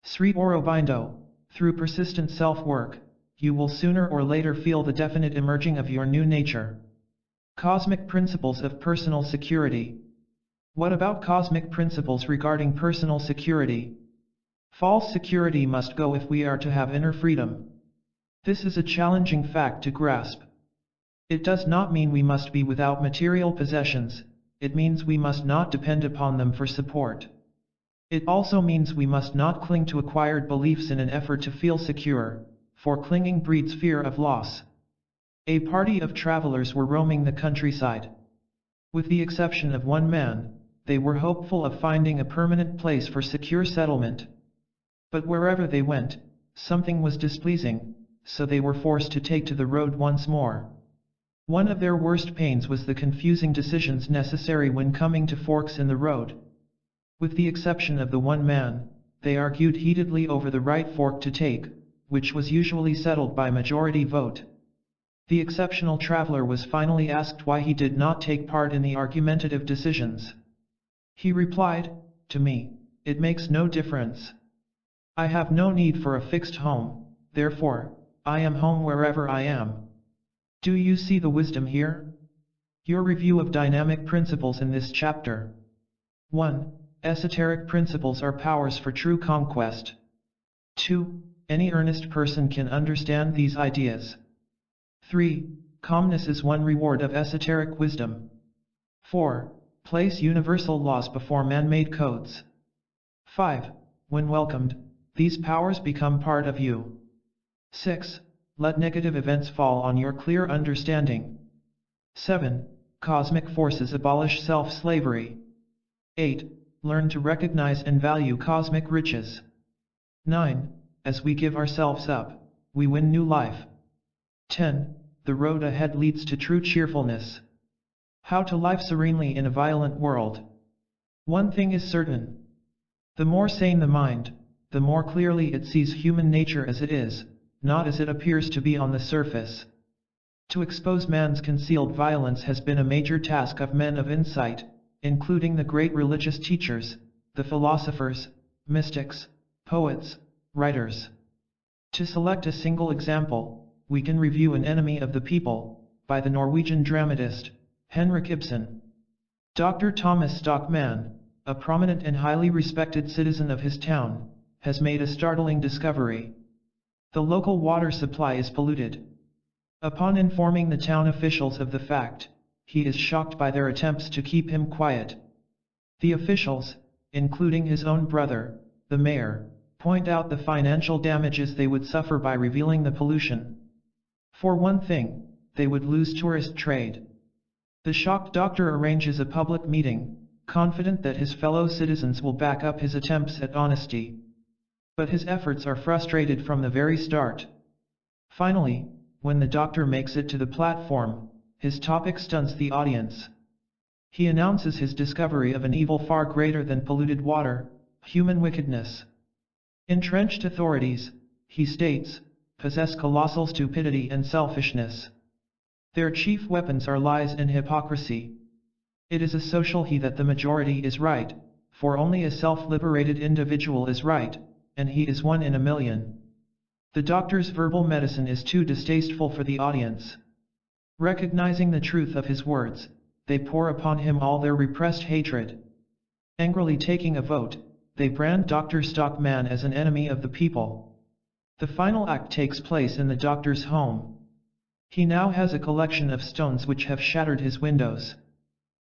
Sri Aurobindo, through persistent self-work, you will sooner or later feel the definite emerging of your new nature. Cosmic principles of personal security. What about cosmic principles regarding personal security? False security must go if we are to have inner freedom. This is a challenging fact to grasp. It does not mean we must be without material possessions, it means we must not depend upon them for support. It also means we must not cling to acquired beliefs in an effort to feel secure, for clinging breeds fear of loss. A party of travelers were roaming the countryside. With the exception of one man, they were hopeful of finding a permanent place for secure settlement. But wherever they went, something was displeasing, so they were forced to take to the road once more. One of their worst pains was the confusing decisions necessary when coming to forks in the road. With the exception of the one man, they argued heatedly over the right fork to take, which was usually settled by majority vote. The exceptional traveler was finally asked why he did not take part in the argumentative decisions. He replied, "To me, it makes no difference. I have no need for a fixed home, therefore, I am home wherever I am." Do you see the wisdom here? Your review of dynamic principles in this chapter. 1. Esoteric principles are powers for true conquest. 2. Any earnest person can understand these ideas. 3. Calmness is one reward of esoteric wisdom. 4. Place universal laws before man-made codes. 5. When welcomed, these powers become part of you. 6. Let negative events fall on your clear understanding. 7. Cosmic forces abolish self-slavery. 8. Learn to recognize and value cosmic riches. 9. As we give ourselves up, we win new life. 10. the road ahead leads to true cheerfulness. How to live serenely in a violent world. One thing is certain. The more sane the mind, the more clearly it sees human nature as it is, not as it appears to be on the surface. To expose man's concealed violence has been a major task of men of insight, including the great religious teachers, the philosophers, mystics, poets, writers. To select a single example, we can review An Enemy of the People, by the Norwegian dramatist, Henrik Ibsen. Dr. Thomas Stockmann, a prominent and highly respected citizen of his town, has made a startling discovery. The local water supply is polluted. Upon informing the town officials of the fact, he is shocked by their attempts to keep him quiet. The officials, including his own brother, the mayor, point out the financial damages they would suffer by revealing the pollution. For one thing, they would lose tourist trade. The shocked doctor arranges a public meeting, confident that his fellow citizens will back up his attempts at honesty. But his efforts are frustrated from the very start. Finally, when the doctor makes it to the platform, his topic stuns the audience. He announces his discovery of an evil far greater than polluted water, human wickedness. Entrenched authorities, he states, possess colossal stupidity and selfishness. Their chief weapons are lies and hypocrisy. It is a social he that the majority is right, for only a self-liberated individual is right, and he is one in a million. The doctor's verbal medicine is too distasteful for the audience. Recognizing the truth of his words, they pour upon him all their repressed hatred. Angrily taking a vote, they brand Dr. Stockmann as an enemy of the people. The final act takes place in the doctor's home. He now has a collection of stones which have shattered his windows.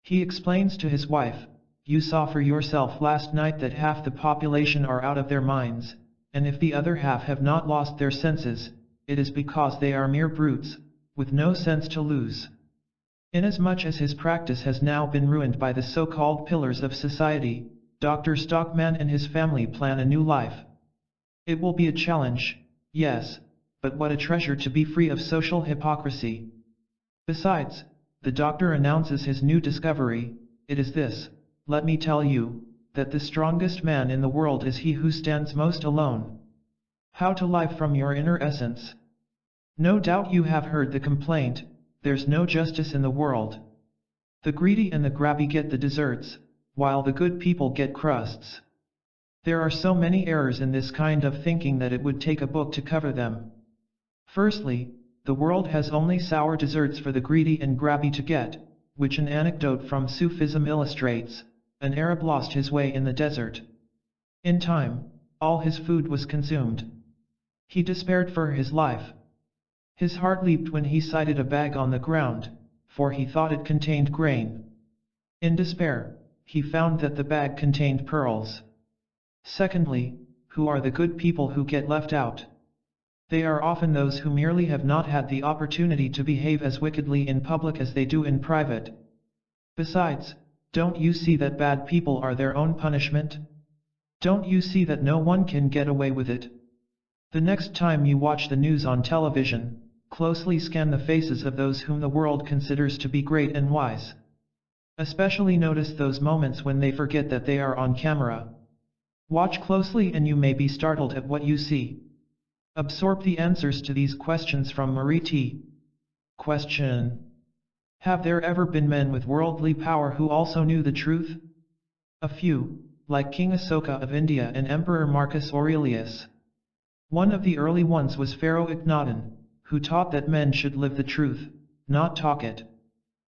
He explains to his wife, "You saw for yourself last night that half the population are out of their minds, and if the other half have not lost their senses, it is because they are mere brutes, with no sense to lose." Inasmuch as his practice has now been ruined by the so-called pillars of society, Dr. Stockmann and his family plan a new life. It will be a challenge, yes, but what a treasure to be free of social hypocrisy. Besides, the doctor announces his new discovery. It is this: let me tell you, that the strongest man in the world is he who stands most alone. How to live from your inner essence. No doubt you have heard the complaint, there's no justice in the world. The greedy and the grabby get the desserts, while the good people get crusts. There are so many errors in this kind of thinking that it would take a book to cover them. Firstly, the world has only sour desserts for the greedy and grabby to get, which an anecdote from Sufism illustrates. An Arab lost his way in the desert. In time, all his food was consumed. He despaired for his life. His heart leaped when he sighted a bag on the ground, for he thought it contained grain. In despair, he found that the bag contained pearls. Secondly, who are the good people who get left out? They are often those who merely have not had the opportunity to behave as wickedly in public as they do in private. Besides, don't you see that bad people are their own punishment? Don't you see that no one can get away with it? The next time you watch the news on television, closely scan the faces of those whom the world considers to be great and wise. Especially notice those moments when they forget that they are on camera. Watch closely and you may be startled at what you see. Absorb the answers to these questions from Marie T. Question: have there ever been men with worldly power who also knew the truth? A few, like King Asoka of India and Emperor Marcus Aurelius. One of the early ones was Pharaoh Akhenaten, who taught that men should live the truth, not talk it.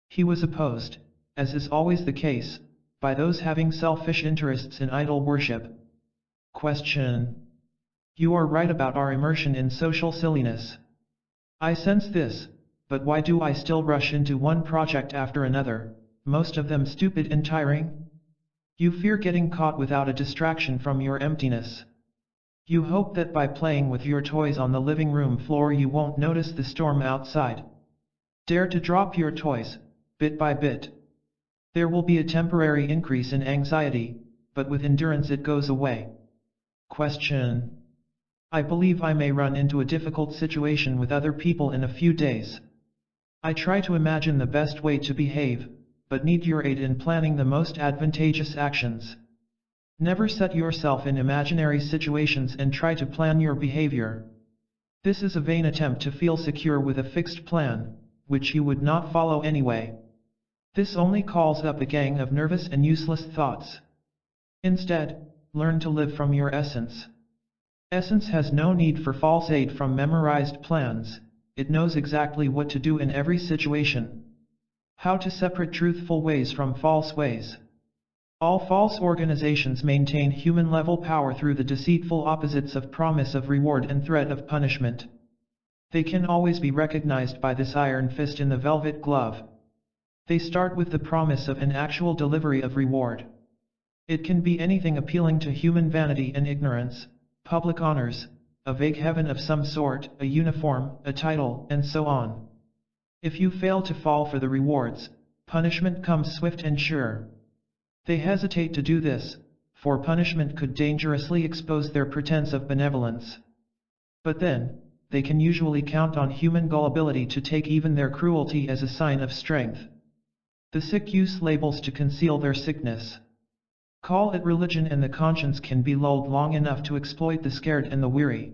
He was opposed, as is always the case, by those having selfish interests in idol worship. Question: you are right about our immersion in social silliness. I sense this, but why do I still rush into one project after another, most of them stupid and tiring? You fear getting caught without a distraction from your emptiness. You hope that by playing with your toys on the living room floor you won't notice the storm outside. Dare to drop your toys, bit by bit. There will be a temporary increase in anxiety, but with endurance it goes away. Question: I believe I may run into a difficult situation with other people in a few days. I try to imagine the best way to behave, but need your aid in planning the most advantageous actions. Never set yourself in imaginary situations and try to plan your behavior. This is a vain attempt to feel secure with a fixed plan, which you would not follow anyway. This only calls up a gang of nervous and useless thoughts. Instead, learn to live from your essence. Essence has no need for false aid from memorized plans. It knows exactly what to do in every situation. How to separate truthful ways from false ways. All false organizations maintain human-level power through the deceitful opposites of promise of reward and threat of punishment. They can always be recognized by this iron fist in the velvet glove. They start with the promise of an actual delivery of reward. It can be anything appealing to human vanity and ignorance, public honors, a vague heaven of some sort, a uniform, a title, and so on. If you fail to fall for the rewards, punishment comes swift and sure. They hesitate to do this, for punishment could dangerously expose their pretense of benevolence. But then, they can usually count on human gullibility to take even their cruelty as a sign of strength. The sick use labels to conceal their sickness. Call it religion, and the conscience can be lulled long enough to exploit the scared and the weary.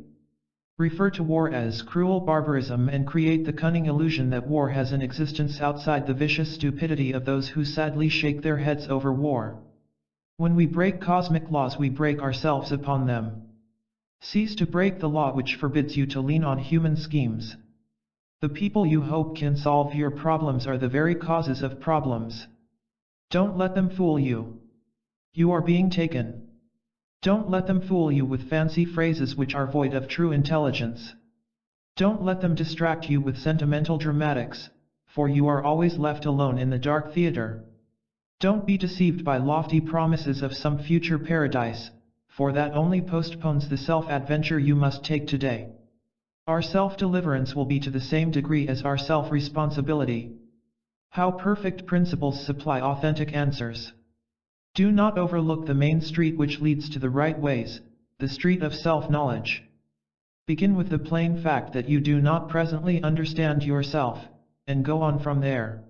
Refer to war as cruel barbarism and create the cunning illusion that war has an existence outside the vicious stupidity of those who sadly shake their heads over war. When we break cosmic laws, we break ourselves upon them. Cease to break the law which forbids you to lean on human schemes. The people you hope can solve your problems are the very causes of problems. Don't let them fool you. You are being taken. Don't let them fool you with fancy phrases which are void of true intelligence. Don't let them distract you with sentimental dramatics, for you are always left alone in the dark theater. Don't be deceived by lofty promises of some future paradise, for that only postpones the self-adventure you must take today. Our self-deliverance will be to the same degree as our self-responsibility. How perfect principles supply authentic answers. Do not overlook the main street which leads to the right ways, the street of self-knowledge. Begin with the plain fact that you do not presently understand yourself, and go on from there.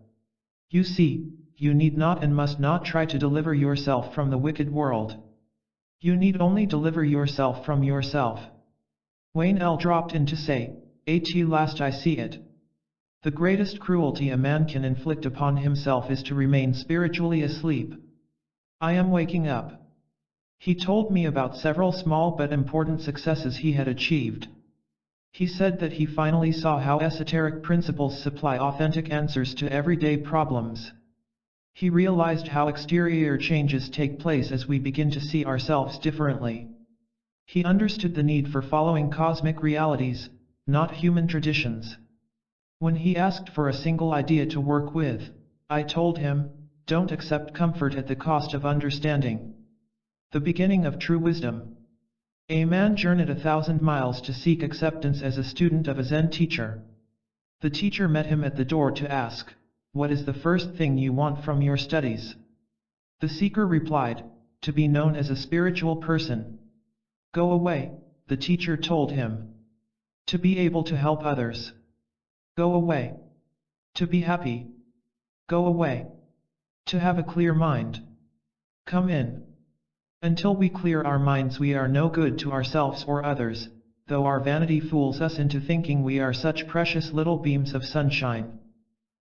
You see, you need not and must not try to deliver yourself from the wicked world. You need only deliver yourself from yourself. Wayne L. dropped in to say, "At last I see it. The greatest cruelty a man can inflict upon himself is to remain spiritually asleep. I am waking up." He told me about several small but important successes he had achieved. He said that he finally saw how esoteric principles supply authentic answers to everyday problems. He realized how exterior changes take place as we begin to see ourselves differently. He understood the need for following cosmic realities, not human traditions. When he asked for a single idea to work with, I told him, "Don't accept comfort at the cost of understanding." The beginning of true wisdom. A man journeyed 1,000 miles to seek acceptance as a student of a Zen teacher. The teacher met him at the door to ask, "What is the first thing you want from your studies?" The seeker replied, "To be known as a spiritual person." "Go away," the teacher told him. "To be able to help others." "Go away." "To be happy." "Go away." "To have a clear mind." "Come in." Until we clear our minds, we are no good to ourselves or others, though our vanity fools us into thinking we are such precious little beams of sunshine.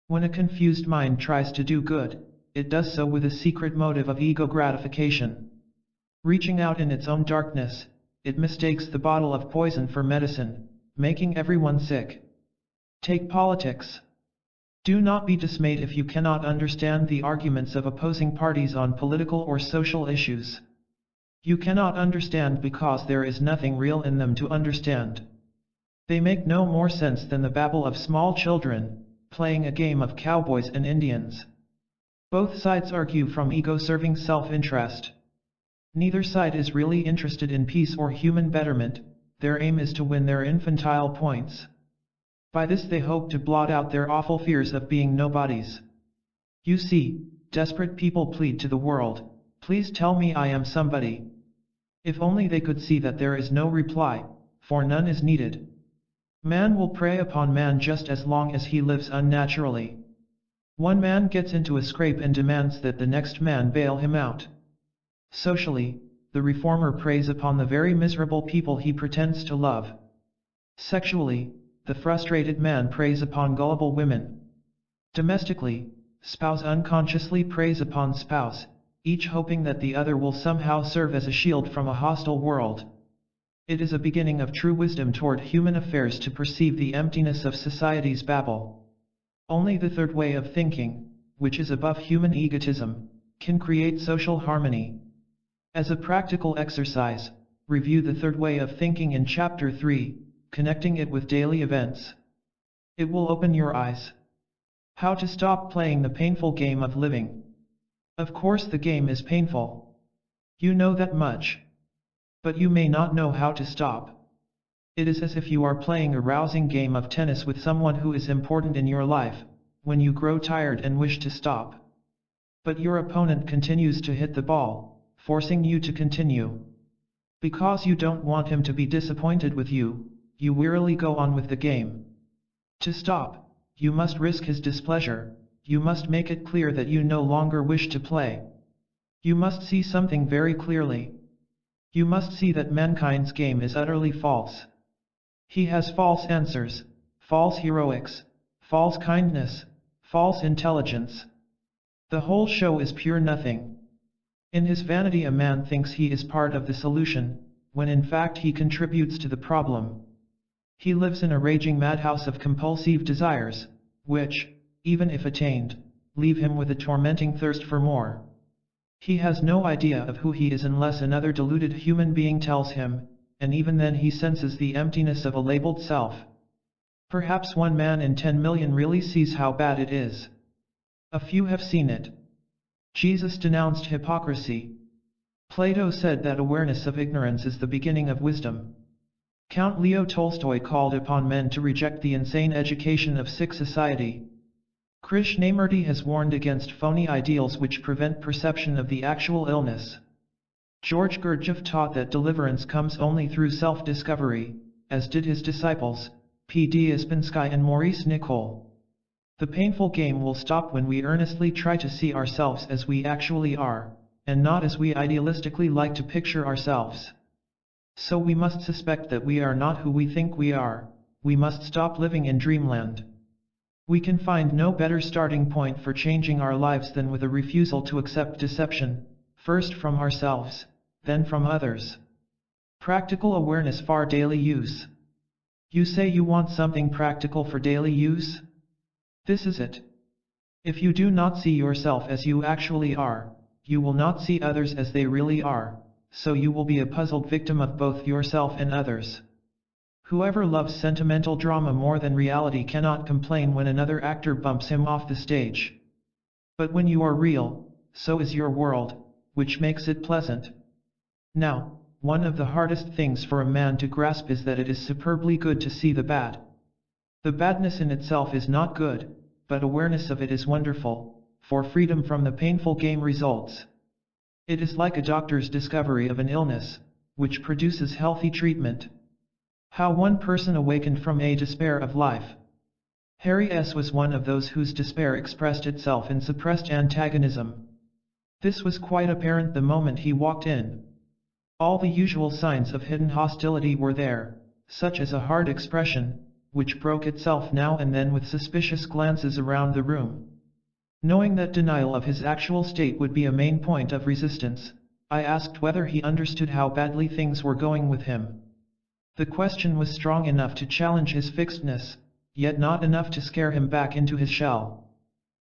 When a confused mind tries to do good, it does so with a secret motive of ego gratification. Reaching out in its own darkness, it mistakes the bottle of poison for medicine, making everyone sick. Take politics. Do not be dismayed if you cannot understand the arguments of opposing parties on political or social issues. You cannot understand because there is nothing real in them to understand. They make no more sense than the babble of small children, playing a game of cowboys and Indians. Both sides argue from ego-serving self-interest. Neither side is really interested in peace or human betterment, their aim is to win their infantile points. By this they hope to blot out their awful fears of being nobodies. You see, desperate people plead to the world, "Please tell me I am somebody." If only they could see that there is no reply, for none is needed. Man will prey upon man just as long as he lives unnaturally. One man gets into a scrape and demands that the next man bail him out. Socially, the reformer preys upon the very miserable people he pretends to love. Sexually, the frustrated man preys upon gullible women. Domestically, spouse unconsciously preys upon spouse, each hoping that the other will somehow serve as a shield from a hostile world. It is a beginning of true wisdom toward human affairs to perceive the emptiness of society's babble. Only the third way of thinking, which is above human egotism, can create social harmony. As a practical exercise, review the third way of thinking in Chapter 3, connecting it with daily events. It will open your eyes. How to stop playing the painful game of living. Of course the game is painful. You know that much. But you may not know how to stop. It is as if you are playing a rousing game of tennis with someone who is important in your life, when you grow tired and wish to stop. But your opponent continues to hit the ball, forcing you to continue. Because you don't want him to be disappointed with you, you wearily go on with the game. To stop, you must risk his displeasure, you must make it clear that you no longer wish to play. You must see something very clearly. You must see that mankind's game is utterly false. He has false answers, false heroics, false kindness, false intelligence. The whole show is pure nothing. In his vanity a man thinks he is part of the solution, when in fact he contributes to the problem. He lives in a raging madhouse of compulsive desires, which, even if attained, leave him with a tormenting thirst for more. He has no idea of who he is unless another deluded human being tells him, and even then he senses the emptiness of a labeled self. Perhaps 1 man in 10 million really sees how bad it is. A few have seen it. Jesus denounced hypocrisy. Plato said that awareness of ignorance is the beginning of wisdom. Count Leo Tolstoy called upon men to reject the insane education of sick society. Krishnamurti has warned against phony ideals which prevent perception of the actual illness. George Gurdjieff taught that deliverance comes only through self-discovery, as did his disciples, P. D. Ouspensky and Maurice Nicoll. The painful game will stop when we earnestly try to see ourselves as we actually are, and not as we idealistically like to picture ourselves. So we must suspect that we are not who we think we are, we must stop living in dreamland. We can find no better starting point for changing our lives than with a refusal to accept deception, first from ourselves, then from others. Practical awareness for daily use. You say you want something practical for daily use? This is it. If you do not see yourself as you actually are, you will not see others as they really are, so you will be a puzzled victim of both yourself and others. Whoever loves sentimental drama more than reality cannot complain when another actor bumps him off the stage. But when you are real, so is your world, which makes it pleasant. Now, one of the hardest things for a man to grasp is that it is superbly good to see the bad. The badness in itself is not good, but awareness of it is wonderful, for freedom from the painful game results. It is like a doctor's discovery of an illness, which produces healthy treatment. How one person awakened from a despair of life. Harry S. was one of those whose despair expressed itself in suppressed antagonism. This was quite apparent the moment he walked in. All the usual signs of hidden hostility were there, such as a hard expression, which broke itself now and then with suspicious glances around the room. Knowing that denial of his actual state would be a main point of resistance, I asked whether he understood how badly things were going with him. The question was strong enough to challenge his fixedness, yet not enough to scare him back into his shell.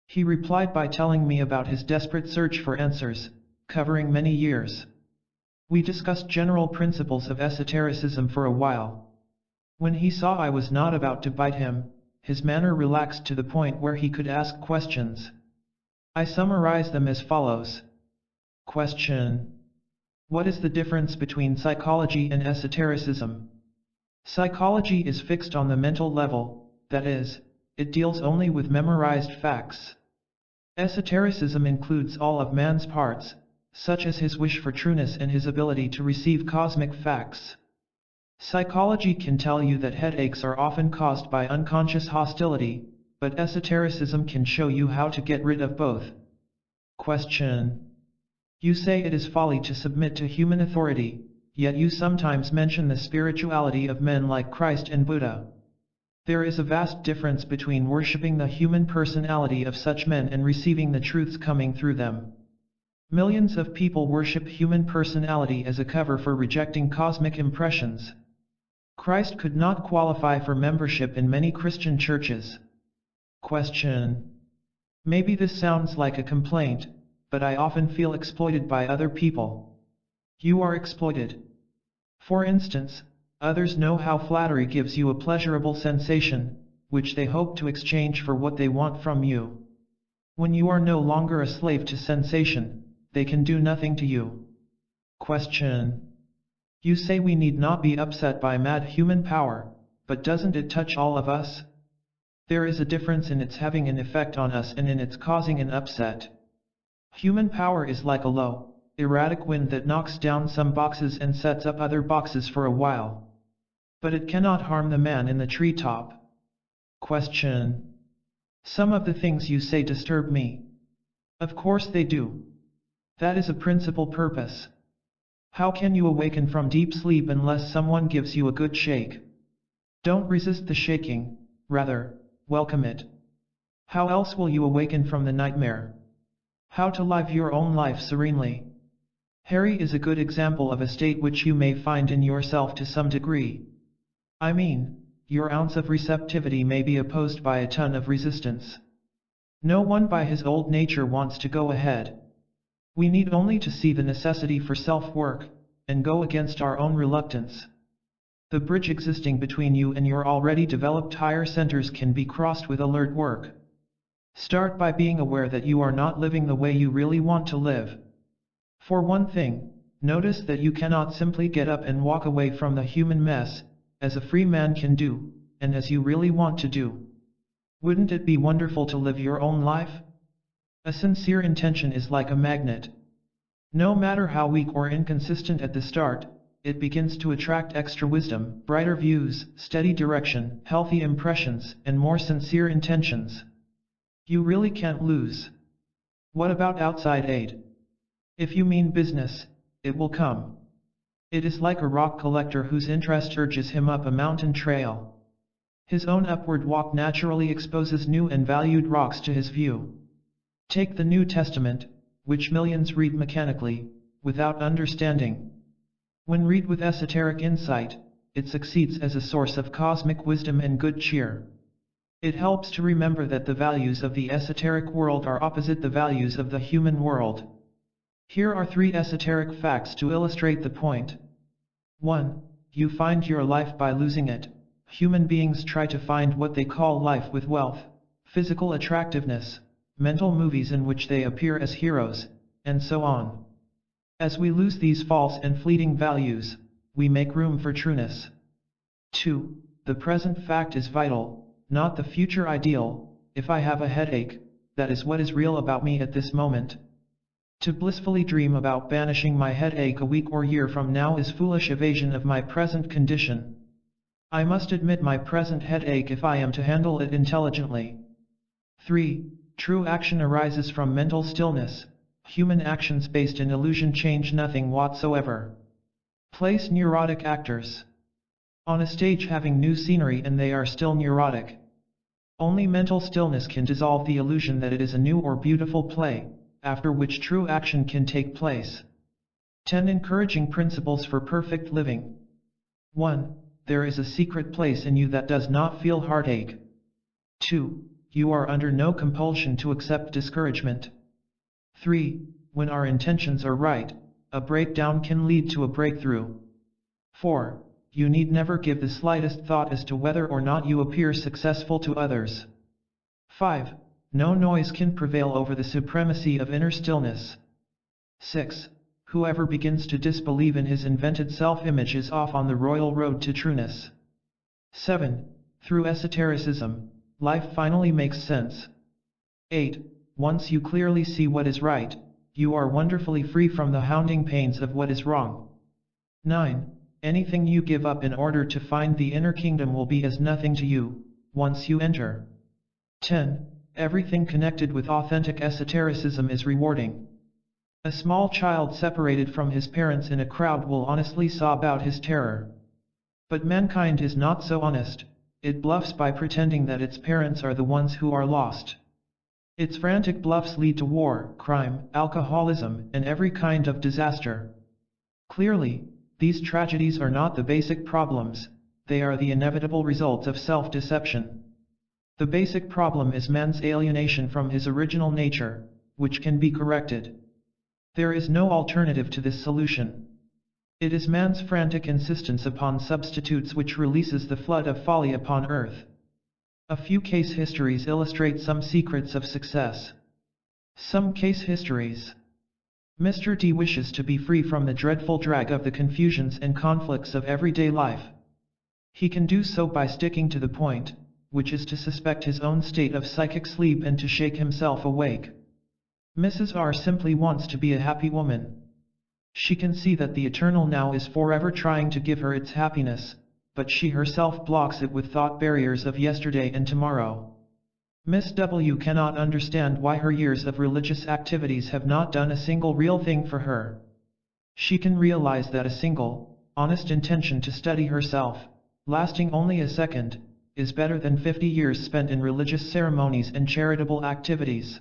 He replied by telling me about his desperate search for answers, covering many years. We discussed general principles of esotericism for a while. When he saw I was not about to bite him, his manner relaxed to the point where he could ask questions. I summarize them as follows. Question: what is the difference between psychology and esotericism? Psychology is fixed on the mental level, that is, it deals only with memorized facts. Esotericism includes all of man's parts, such as his wish for trueness and his ability to receive cosmic facts. Psychology can tell you that headaches are often caused by unconscious hostility, but esotericism can show you how to get rid of both. Question. You say it is folly to submit to human authority, yet you sometimes mention the spirituality of men like Christ and Buddha. There is a vast difference between worshipping the human personality of such men and receiving the truths coming through them. Millions of people worship human personality as a cover for rejecting cosmic impressions. Christ could not qualify for membership in many Christian churches. Question. Maybe this sounds like a complaint, but I often feel exploited by other people. You are exploited. For instance, others know how flattery gives you a pleasurable sensation, which they hope to exchange for what they want from you. When you are no longer a slave to sensation, they can do nothing to you. Question. You say we need not be upset by mad human power, but doesn't it touch all of us? There is a difference in its having an effect on us and in its causing an upset. Human power is like a low, erratic wind that knocks down some boxes and sets up other boxes for a while. But it cannot harm the man in the treetop. Question. Some of the things you say disturb me. Of course they do. That is a principal purpose. How can you awaken from deep sleep unless someone gives you a good shake? Don't resist the shaking, rather, welcome it. How else will you awaken from the nightmare? How to live your own life serenely. Harry is a good example of a state which you may find in yourself to some degree. I mean, your ounce of receptivity may be opposed by a ton of resistance. No one by his old nature wants to go ahead. We need only to see the necessity for self-work, and go against our own reluctance. The bridge existing between you and your already developed higher centers can be crossed with alert work. Start by being aware that you are not living the way you really want to live. For one thing, notice that you cannot simply get up and walk away from the human mess, as a free man can do, and as you really want to do. Wouldn't it be wonderful to live your own life? A sincere intention is like a magnet. No matter how weak or inconsistent at the start, it begins to attract extra wisdom, brighter views, steady direction, healthy impressions, and more sincere intentions. You really can't lose. What about outside aid? If you mean business, it will come. It is like a rock collector whose interest urges him up a mountain trail. His own upward walk naturally exposes new and valued rocks to his view. Take the New Testament, which millions read mechanically, without understanding. When read with esoteric insight, it succeeds as a source of cosmic wisdom and good cheer. It helps to remember that the values of the esoteric world are opposite the values of the human world. Here are 3 esoteric facts to illustrate the point. 1. You find your life by losing it. Human beings try to find what they call life with wealth, physical attractiveness, mental movies in which they appear as heroes, and so on. As we lose these false and fleeting values, we make room for trueness. 2. The present fact is vital, not the future ideal. If I have a headache, that is what is real about me at this moment. To blissfully dream about banishing my headache a week or year from now is foolish evasion of my present condition. I must admit my present headache if I am to handle it intelligently. 3. True action arises from mental stillness. Human actions based in illusion change nothing whatsoever. Place neurotic actors on a stage having new scenery and they are still neurotic. Only mental stillness can dissolve the illusion that it is a new or beautiful play, after which true action can take place. 10 encouraging principles for perfect living. 1. There is a secret place in you that does not feel heartache. 2. You are under no compulsion to accept discouragement. 3. When our intentions are right, a breakdown can lead to a breakthrough. 4. You need never give the slightest thought as to whether or not you appear successful to others. 5. No noise can prevail over the supremacy of inner stillness. 6. Whoever begins to disbelieve in his invented self-image is off on the royal road to trueness. 7. Through esotericism, life finally makes sense. 8. Once you clearly see what is right, you are wonderfully free from the hounding pains of what is wrong. 9. anything you give up in order to find the inner kingdom will be as nothing to you, once you enter. 10. Everything connected with authentic esotericism is rewarding. A small child separated from his parents in a crowd will honestly sob out his terror. But mankind is not so honest, it bluffs by pretending that its parents are the ones who are lost. Its frantic bluffs lead to war, crime, alcoholism, and every kind of disaster. Clearly, these tragedies are not the basic problems, they are the inevitable results of self-deception. The basic problem is man's alienation from his original nature, which can be corrected. There is no alternative to this solution. It is man's frantic insistence upon substitutes which releases the flood of folly upon earth. A few case histories illustrate some secrets of success. Some case histories. Mr. D wishes to be free from the dreadful drag of the confusions and conflicts of everyday life. He can do so by sticking to the point, which is to suspect his own state of psychic sleep and to shake himself awake. Mrs. R simply wants to be a happy woman. She can see that the eternal now is forever trying to give her its happiness, but she herself blocks it with thought barriers of yesterday and tomorrow. Miss W cannot understand why her years of religious activities have not done a single real thing for her. She can realize that a single, honest intention to study herself, lasting only a second, is better than 50 years spent in religious ceremonies and charitable activities.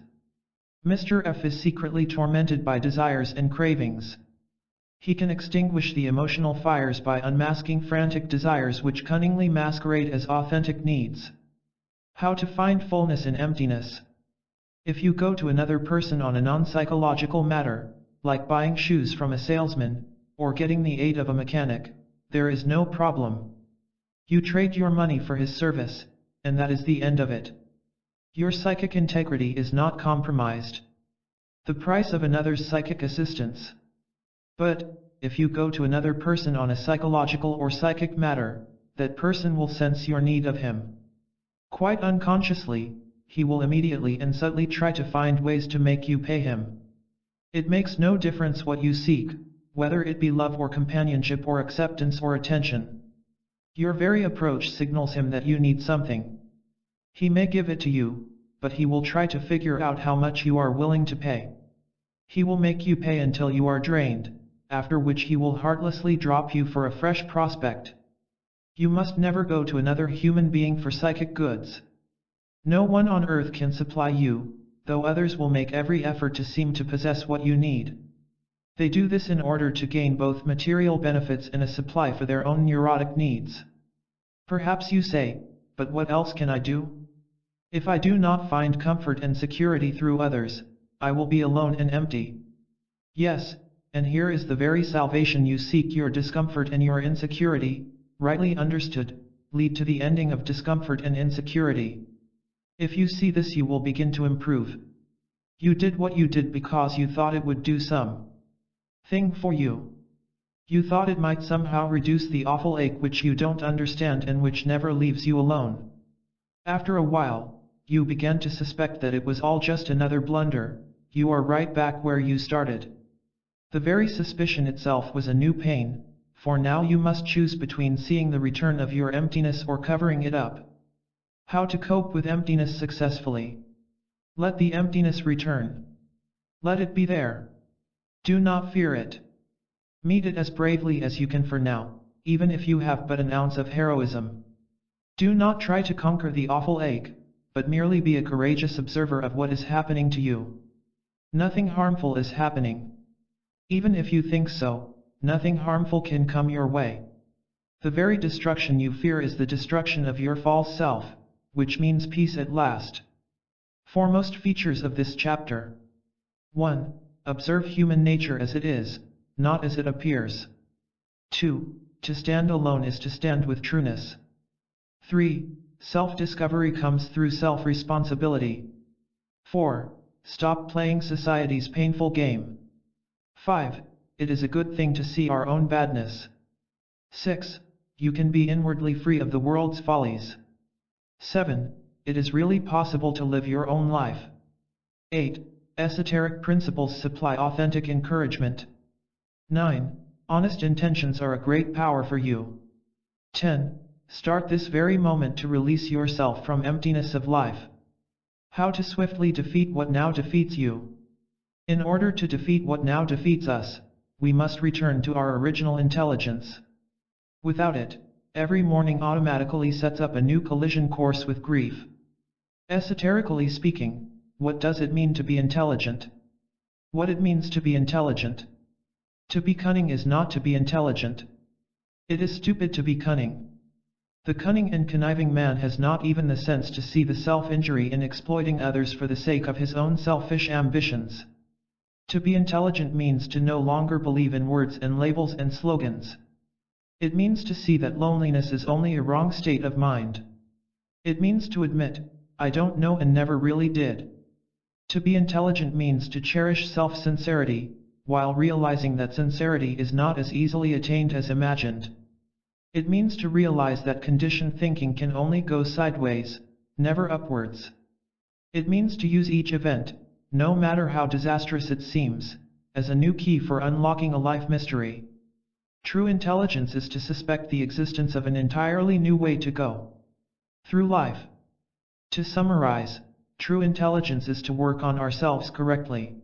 Mr. F is secretly tormented by desires and cravings. He can extinguish the emotional fires by unmasking frantic desires which cunningly masquerade as authentic needs. How to find fullness in emptiness. If you go to another person on a non-psychological matter, like buying shoes from a salesman, or getting the aid of a mechanic, there is no problem. You trade your money for his service, and that is the end of it. Your psychic integrity is not compromised. The price of another's psychic assistance. But, if you go to another person on a psychological or psychic matter, that person will sense your need of him. Quite unconsciously, he will immediately and subtly try to find ways to make you pay him. It makes no difference what you seek, whether it be love or companionship or acceptance or attention. Your very approach signals him that you need something. He may give it to you, but he will try to figure out how much you are willing to pay. He will make you pay until you are drained, after which he will heartlessly drop you for a fresh prospect. You must never go to another human being for psychic goods. No one on earth can supply you, though others will make every effort to seem to possess what you need. They do this in order to gain both material benefits and a supply for their own neurotic needs. Perhaps you say, but what else can I do? If I do not find comfort and security through others, I will be alone and empty. Yes, and here is the very salvation you seek. Your discomfort and your insecurity, rightly understood, lead to the ending of discomfort and insecurity. If you see this, you will begin to improve. You did what you did because you thought it would do something for you. You thought it might somehow reduce the awful ache which you don't understand and which never leaves you alone. After a while, you began to suspect that it was all just another blunder. You are right back where you started. The very suspicion itself was a new pain. For now you must choose between seeing the return of your emptiness or covering it up. How to cope with emptiness successfully. Let the emptiness return. Let it be there. Do not fear it. Meet it as bravely as you can for now, even if you have but an ounce of heroism. Do not try to conquer the awful ache, but merely be a courageous observer of what is happening to you. Nothing harmful is happening. Even if you think so, nothing harmful can come your way. The very destruction you fear is the destruction of your false self, which means peace at last. Foremost features of this chapter. 1. Observe human nature as it is, not as it appears. 2. To stand alone is to stand with trueness. 3. Self-discovery comes through self-responsibility. 4. Stop playing society's painful game. 5. It is a good thing to see our own badness. 6. You can be inwardly free of the world's follies. 7. It is really possible to live your own life. 8. Esoteric principles supply authentic encouragement. 9. Honest intentions are a great power for you. 10. Start this very moment to release yourself from emptiness of life. How to swiftly defeat what now defeats you. In order to defeat what now defeats us, we must return to our original intelligence. Without it, every morning automatically sets up a new collision course with grief. Esoterically speaking, what does it mean to be intelligent? What it means to be intelligent. To be cunning is not to be intelligent. It is stupid to be cunning. The cunning and conniving man has not even the sense to see the self-injury in exploiting others for the sake of his own selfish ambitions. To be intelligent means to no longer believe in words and labels and slogans. It means to see that loneliness is only a wrong state of mind. It means to admit, I don't know and never really did. To be intelligent means to cherish self-sincerity, while realizing that sincerity is not as easily attained as imagined. It means to realize that conditioned thinking can only go sideways, never upwards. It means to use each event, no matter how disastrous it seems, as a new key for unlocking a life mystery. True intelligence is to suspect the existence of an entirely new way to go through life. To summarize, true intelligence is to work on ourselves correctly.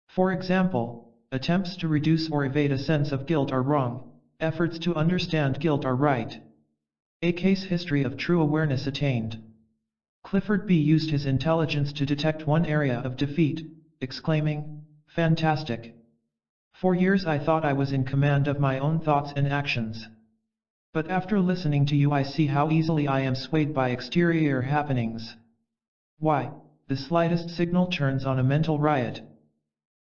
For example, attempts to reduce or evade a sense of guilt are wrong, efforts to understand guilt are right. A case history of true awareness attained. Clifford B. used his intelligence to detect one area of defeat, exclaiming, "Fantastic! For years I thought I was in command of my own thoughts and actions. But after listening to you I see how easily I am swayed by exterior happenings. Why, the slightest signal turns on a mental riot.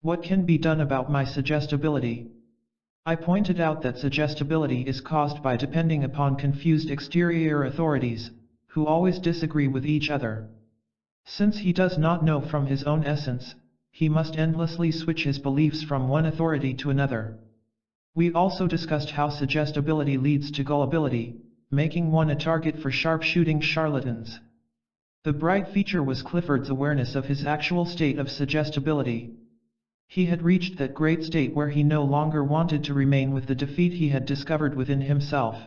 What can be done about my suggestibility?" I pointed out that suggestibility is caused by depending upon confused exterior authorities, who always disagree with each other. Since he does not know from his own essence, he must endlessly switch his beliefs from one authority to another. We also discussed how suggestibility leads to gullibility, making one a target for sharpshooting charlatans. The bright feature was Clifford's awareness of his actual state of suggestibility. He had reached that great state where he no longer wanted to remain with the defeat he had discovered within himself.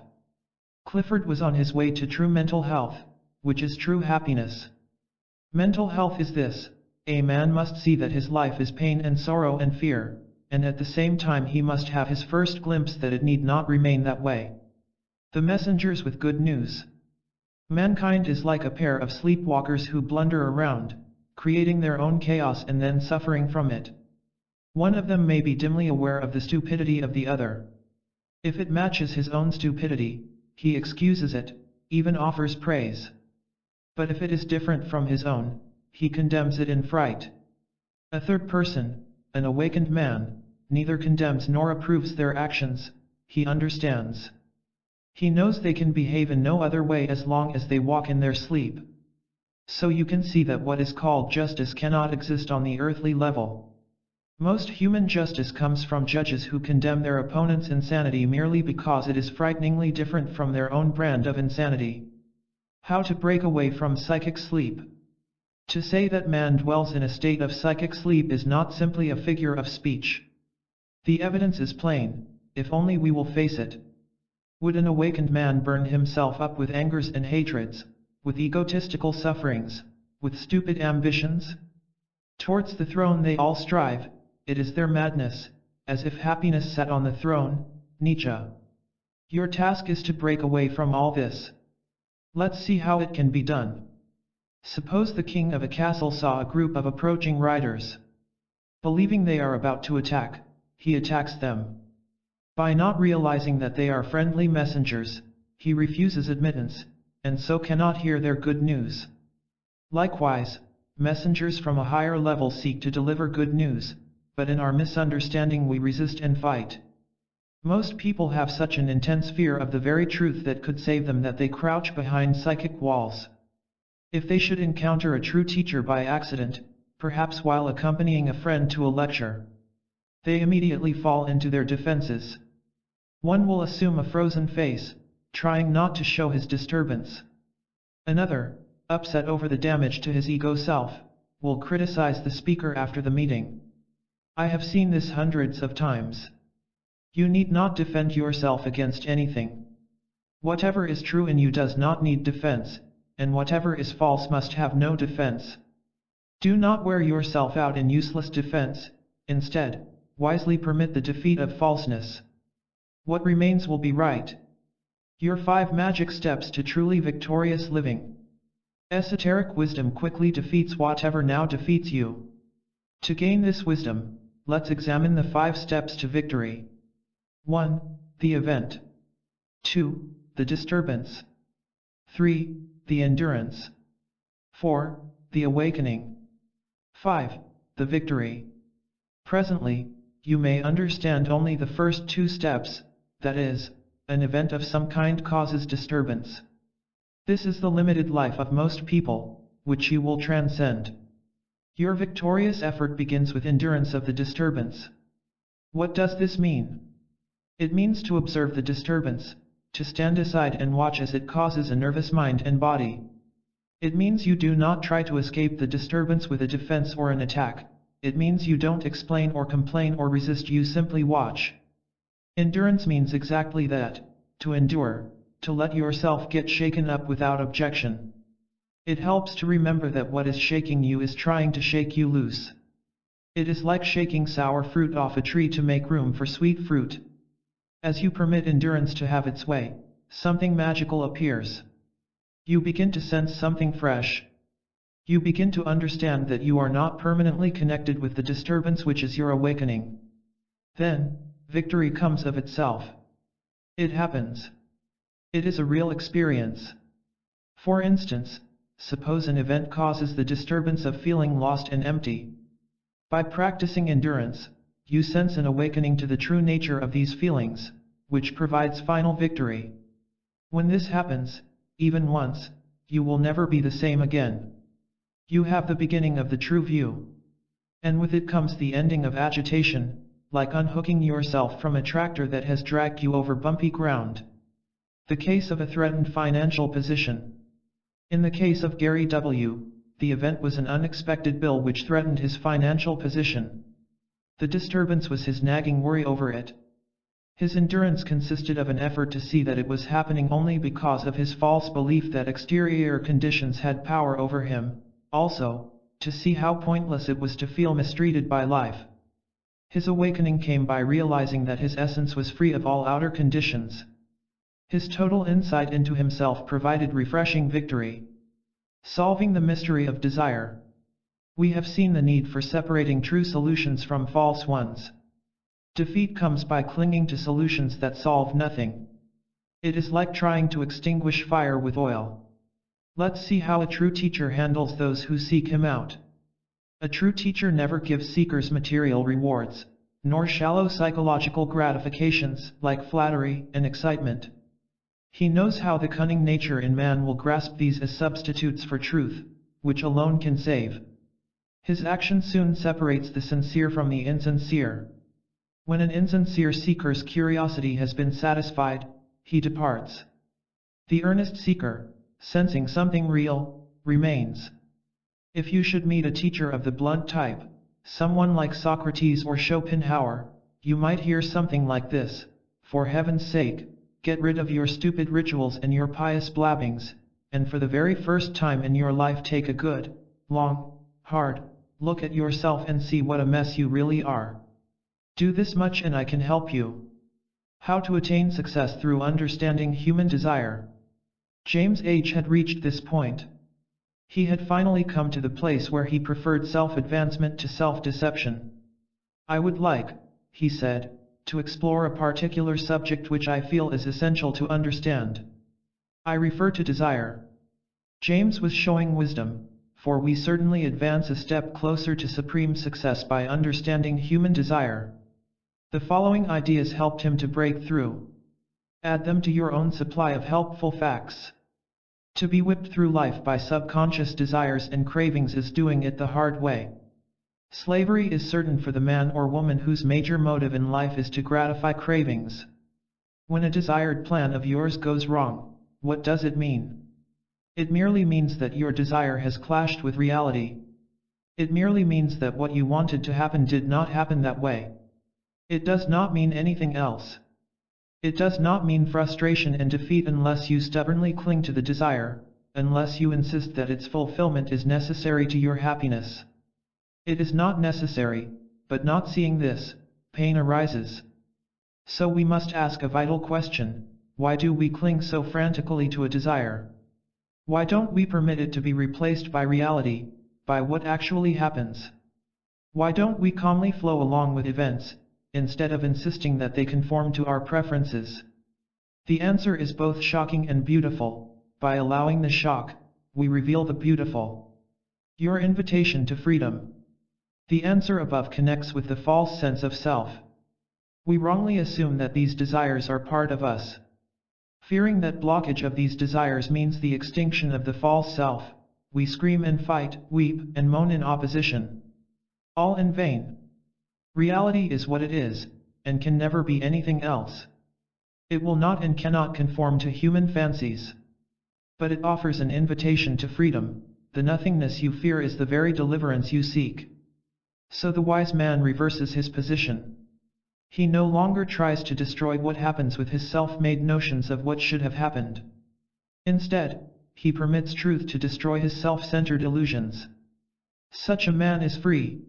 Clifford was on his way to true mental health, which is true happiness. Mental health is this: a man must see that his life is pain and sorrow and fear, and at the same time he must have his first glimpse that it need not remain that way. The messengers with good news. Mankind is like a pair of sleepwalkers who blunder around, creating their own chaos and then suffering from it. One of them may be dimly aware of the stupidity of the other. If it matches his own stupidity, he excuses it, even offers praise. But if it is different from his own, he condemns it in fright. A third person, an awakened man, neither condemns nor approves their actions, he understands. He knows they can behave in no other way as long as they walk in their sleep. So you can see that what is called justice cannot exist on the earthly level. Most human justice comes from judges who condemn their opponent's insanity merely because it is frighteningly different from their own brand of insanity. How to break away from psychic sleep. To say that man dwells in a state of psychic sleep is not simply a figure of speech. The evidence is plain, if only we will face it. Would an awakened man burn himself up with angers and hatreds, with egotistical sufferings, with stupid ambitions? Towards the throne they all strive. It is their madness, as if happiness sat on the throne. Nietzsche. Your task is to break away from all this. Let's see how it can be done. Suppose the king of a castle saw a group of approaching riders. Believing they are about to attack, he attacks them. By not realizing that they are friendly messengers, he refuses admittance, and so cannot hear their good news. Likewise, messengers from a higher level seek to deliver good news, but in our misunderstanding we resist and fight. Most people have such an intense fear of the very truth that could save them that they crouch behind psychic walls. If they should encounter a true teacher by accident, perhaps while accompanying a friend to a lecture, they immediately fall into their defenses. One will assume a frozen face, trying not to show his disturbance. Another, upset over the damage to his ego self, will criticize the speaker after the meeting. I have seen this hundreds of times. You need not defend yourself against anything. Whatever is true in you does not need defense, and whatever is false must have no defense. Do not wear yourself out in useless defense, instead, wisely permit the defeat of falseness. What remains will be right. Your 5 magic steps to truly victorious living. Esoteric wisdom quickly defeats whatever now defeats you. To gain this wisdom, let's examine the 5 steps to victory. 1. The event. 2. The disturbance. 3. The endurance. 4. The awakening. 5. The victory. Presently, you may understand only the first 2 steps, that is, an event of some kind causes disturbance. This is the limited life of most people, which you will transcend. Your victorious effort begins with endurance of the disturbance. What does this mean? It means to observe the disturbance, to stand aside and watch as it causes a nervous mind and body. It means you do not try to escape the disturbance with a defense or an attack. It means you don't explain or complain or resist, you simply watch. Endurance means exactly that, to endure, to let yourself get shaken up without objection. It helps to remember that what is shaking you is trying to shake you loose. It is like shaking sour fruit off a tree to make room for sweet fruit. As you permit endurance to have its way, something magical appears. You begin to sense something fresh. You begin to understand that you are not permanently connected with the disturbance which is your awakening. Then, victory comes of itself. It happens. It is a real experience. For instance, suppose an event causes the disturbance of feeling lost and empty. By practicing endurance, you sense an awakening to the true nature of these feelings, which provides final victory. When this happens, even once, you will never be the same again. You have the beginning of the true view. And with it comes the ending of agitation, like unhooking yourself from a tractor that has dragged you over bumpy ground. The case of a threatened financial position. In the case of Gary W., the event was an unexpected bill which threatened his financial position. The disturbance was his nagging worry over it. His endurance consisted of an effort to see that it was happening only because of his false belief that exterior conditions had power over him, also, to see how pointless it was to feel mistreated by life. His awakening came by realizing that his essence was free of all outer conditions. His total insight into himself provided refreshing victory. Solving the mystery of desire. We have seen the need for separating true solutions from false ones. Defeat comes by clinging to solutions that solve nothing. It is like trying to extinguish fire with oil. Let's see how a true teacher handles those who seek him out. A true teacher never gives seekers material rewards, nor shallow psychological gratifications like flattery and excitement. He knows how the cunning nature in man will grasp these as substitutes for truth, which alone can save. His action soon separates the sincere from the insincere. When an insincere seeker's curiosity has been satisfied, he departs. The earnest seeker, sensing something real, remains. If you should meet a teacher of the blunt type, someone like Socrates or Schopenhauer, you might hear something like this: "For heaven's sake, get rid of your stupid rituals and your pious blabbings, and for the very first time in your life take a good, long, hard look at yourself and see what a mess you really are. Do this much and I can help you." How to attain success through understanding human desire. James H. had reached this point. He had finally come to the place where he preferred self-advancement to self-deception. "I would like," he said, "to explore a particular subject which I feel is essential to understand. I refer to desire." James was showing wisdom, for we certainly advance a step closer to supreme success by understanding human desire. The following ideas helped him to break through. Add them to your own supply of helpful facts. To be whipped through life by subconscious desires and cravings is doing it the hard way. Slavery is certain for the man or woman whose major motive in life is to gratify cravings. When a desired plan of yours goes wrong, what does it mean? It merely means that your desire has clashed with reality. It merely means that what you wanted to happen did not happen that way. It does not mean anything else. It does not mean frustration and defeat unless you stubbornly cling to the desire, unless you insist that its fulfillment is necessary to your happiness. It is not necessary, but not seeing this, pain arises. So we must ask a vital question: why do we cling so frantically to a desire? Why don't we permit it to be replaced by reality, by what actually happens? Why don't we calmly flow along with events, instead of insisting that they conform to our preferences? The answer is both shocking and beautiful. By allowing the shock, we reveal the beautiful. Your invitation to freedom. The answer above connects with the false sense of self. We wrongly assume that these desires are part of us. Fearing that blockage of these desires means the extinction of the false self, we scream and fight, weep and moan in opposition. All in vain. Reality is what it is, and can never be anything else. It will not and cannot conform to human fancies. But it offers an invitation to freedom. The nothingness you fear is the very deliverance you seek. So the wise man reverses his position. He no longer tries to destroy what happens with his self-made notions of what should have happened. Instead, he permits truth to destroy his self-centered illusions. Such a man is free.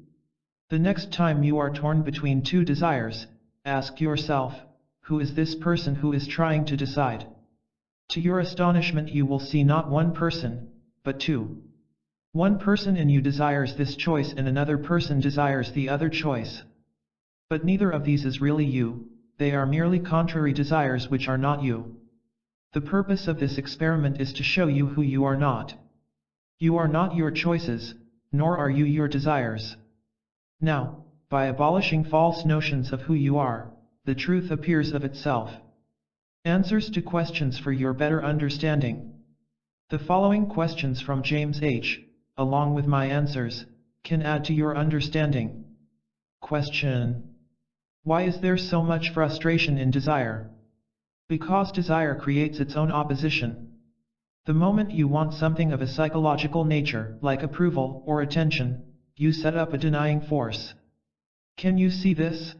The next time you are torn between two desires, ask yourself, who is this person who is trying to decide? To your astonishment you will see not one person, but two. One person in you desires this choice and another person desires the other choice. But neither of these is really you, they are merely contrary desires which are not you. The purpose of this experiment is to show you who you are not. You are not your choices, nor are you your desires. Now, by abolishing false notions of who you are, the truth appears of itself. Answers to questions for your better understanding. The following questions from James H., along with my answers, can add to your understanding. Question: why is there so much frustration in desire? Because desire creates its own opposition. The moment you want something of a psychological nature, like approval or attention, you set up a denying force. Can you see this?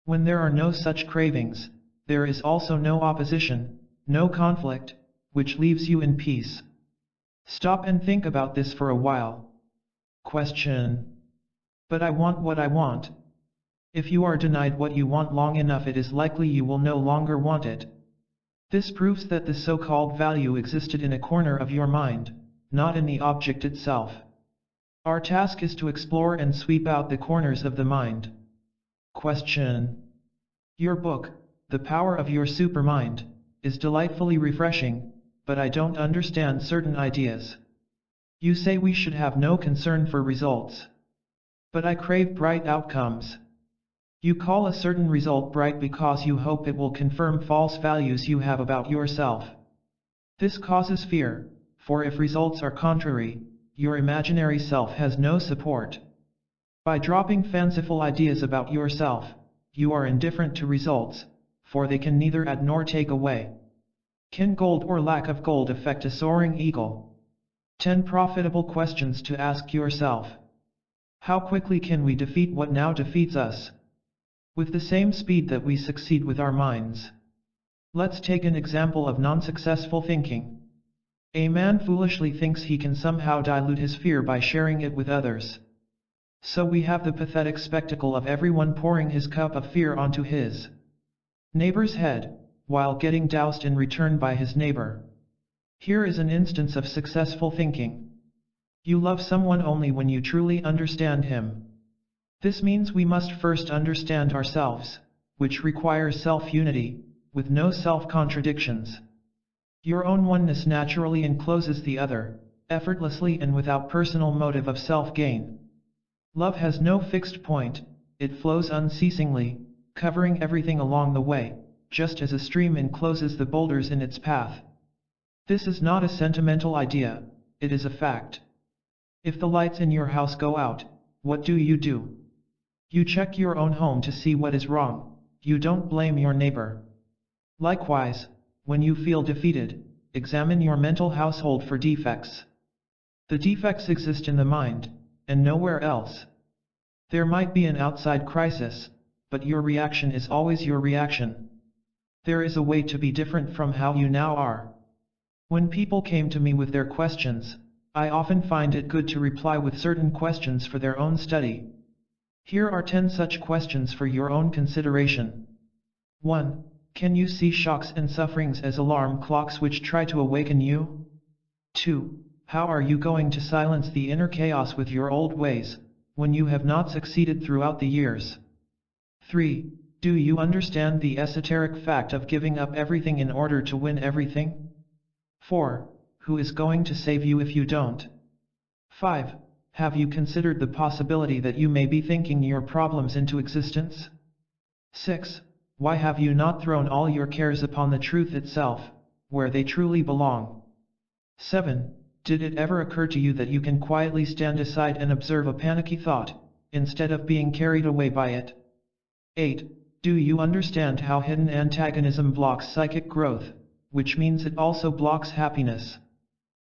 When there are no such cravings, there is also no opposition, no conflict, which leaves you in peace. Stop and think about this for a while. Question: but I want what I want. If you are denied what you want long enough, it is likely you will no longer want it. This proves that the so-called value existed in a corner of your mind, not in the object itself. Our task is to explore and sweep out the corners of the mind. Question: your book, The Power of Your Supermind, is delightfully refreshing, but I don't understand certain ideas. You say we should have no concern for results. But I crave bright outcomes. You call a certain result bright because you hope it will confirm false values you have about yourself. This causes fear, for if results are contrary, your imaginary self has no support. By dropping fanciful ideas about yourself, you are indifferent to results, for they can neither add nor take away. Can gold or lack of gold affect a soaring eagle? 10 profitable questions to ask yourself. How quickly can we defeat what now defeats us? With the same speed that we succeed with our minds. Let's take an example of non-successful thinking. A man foolishly thinks he can somehow dilute his fear by sharing it with others. So we have the pathetic spectacle of everyone pouring his cup of fear onto his neighbor's head, while getting doused in return by his neighbor. Here is an instance of successful thinking. You love someone only when you truly understand him. This means we must first understand ourselves, which requires self-unity, with no self-contradictions. Your own oneness naturally encloses the other, effortlessly and without personal motive of self-gain. Love has no fixed point, it flows unceasingly, covering everything along the way, just as a stream encloses the boulders in its path. This is not a sentimental idea, it is a fact. If the lights in your house go out, what do? You check your own home to see what is wrong, you don't blame your neighbor. Likewise, when you feel defeated, examine your mental household for defects. The defects exist in the mind, and nowhere else. There might be an outside crisis, but your reaction is always your reaction. There is a way to be different from how you now are. When people came to me with their questions, I often find it good to reply with certain questions for their own study. Here are 10 such questions for your own consideration. 1. Can you see shocks and sufferings as alarm clocks which try to awaken you? 2. How are you going to silence the inner chaos with your old ways, when you have not succeeded throughout the years? 3. Do you understand the esoteric fact of giving up everything in order to win everything? 4. Who is going to save you if you don't? 5. Have you considered the possibility that you may be thinking your problems into existence? 6. Why have you not thrown all your cares upon the truth itself, where they truly belong? 7. Did it ever occur to you that you can quietly stand aside and observe a panicky thought, instead of being carried away by it? 8. Do you understand how hidden antagonism blocks psychic growth, which means it also blocks happiness?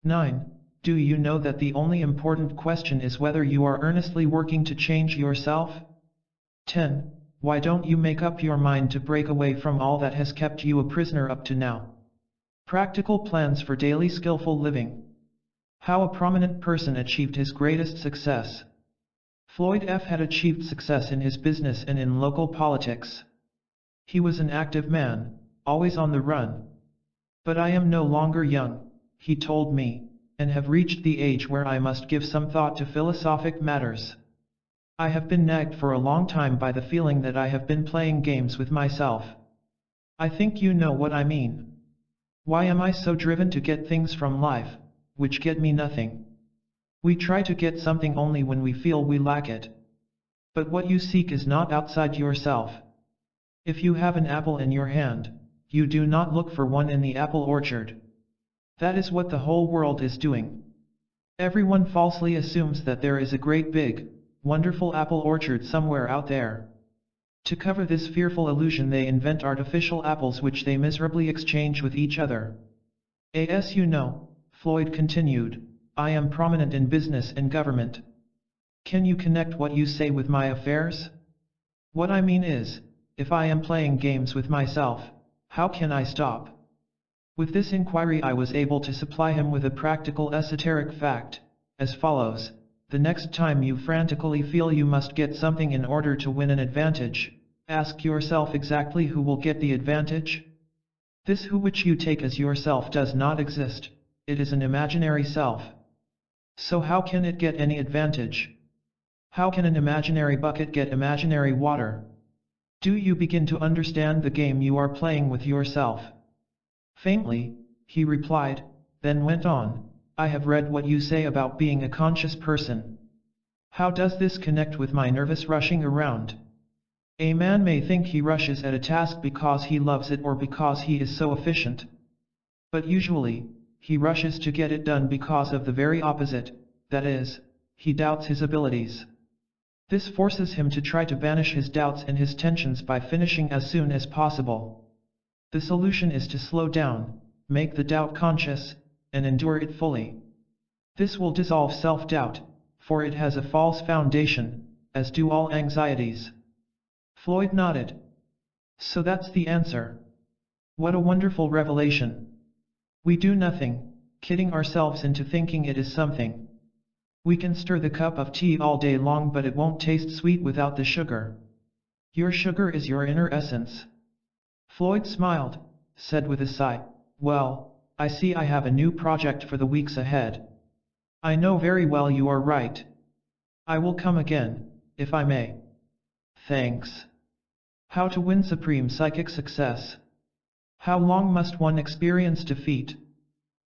9. Do you know that the only important question is whether you are earnestly working to change yourself? 10. Why don't you make up your mind to break away from all that has kept you a prisoner up to now? Practical plans for daily skillful living. How a prominent person achieved his greatest success. Floyd F. had achieved success in his business and in local politics. He was an active man, always on the run. But I am no longer young, he told me, and have reached the age where I must give some thought to philosophic matters. I have been nagged for a long time by the feeling that I have been playing games with myself. I think you know what I mean. Why am I so driven to get things from life, which get me nothing? We try to get something only when we feel we lack it. But what you seek is not outside yourself. If you have an apple in your hand, you do not look for one in the apple orchard. That is what the whole world is doing. Everyone falsely assumes that there is a great big, wonderful apple orchard somewhere out there. To cover this fearful illusion they invent artificial apples which they miserably exchange with each other. As you know, Floyd continued, I am prominent in business and government. Can you connect what you say with my affairs? What I mean is, if I am playing games with myself, how can I stop? With this inquiry I was able to supply him with a practical esoteric fact, as follows. The next time you frantically feel you must get something in order to win an advantage, ask yourself exactly who will get the advantage? This who which you take as yourself does not exist, it is an imaginary self. So how can it get any advantage? How can an imaginary bucket get imaginary water? Do you begin to understand the game you are playing with yourself? Faintly, he replied, then went on, I have read what you say about being a conscious person. How does this connect with my nervous rushing around? A man may think he rushes at a task because he loves it or because he is so efficient. But usually, he rushes to get it done because of the very opposite, that is, he doubts his abilities. This forces him to try to banish his doubts and his tensions by finishing as soon as possible. The solution is to slow down, make the doubt conscious, and endure it fully. This will dissolve self-doubt, for it has a false foundation, as do all anxieties. Floyd nodded. So that's the answer. What a wonderful revelation. We do nothing, kidding ourselves into thinking it is something. We can stir the cup of tea all day long but it won't taste sweet without the sugar. Your sugar is your inner essence. Floyd smiled, said with a sigh, well, I see I have a new project for the weeks ahead. I know very well you are right. I will come again, if I may. Thanks. How to win supreme psychic success. How long must one experience defeat?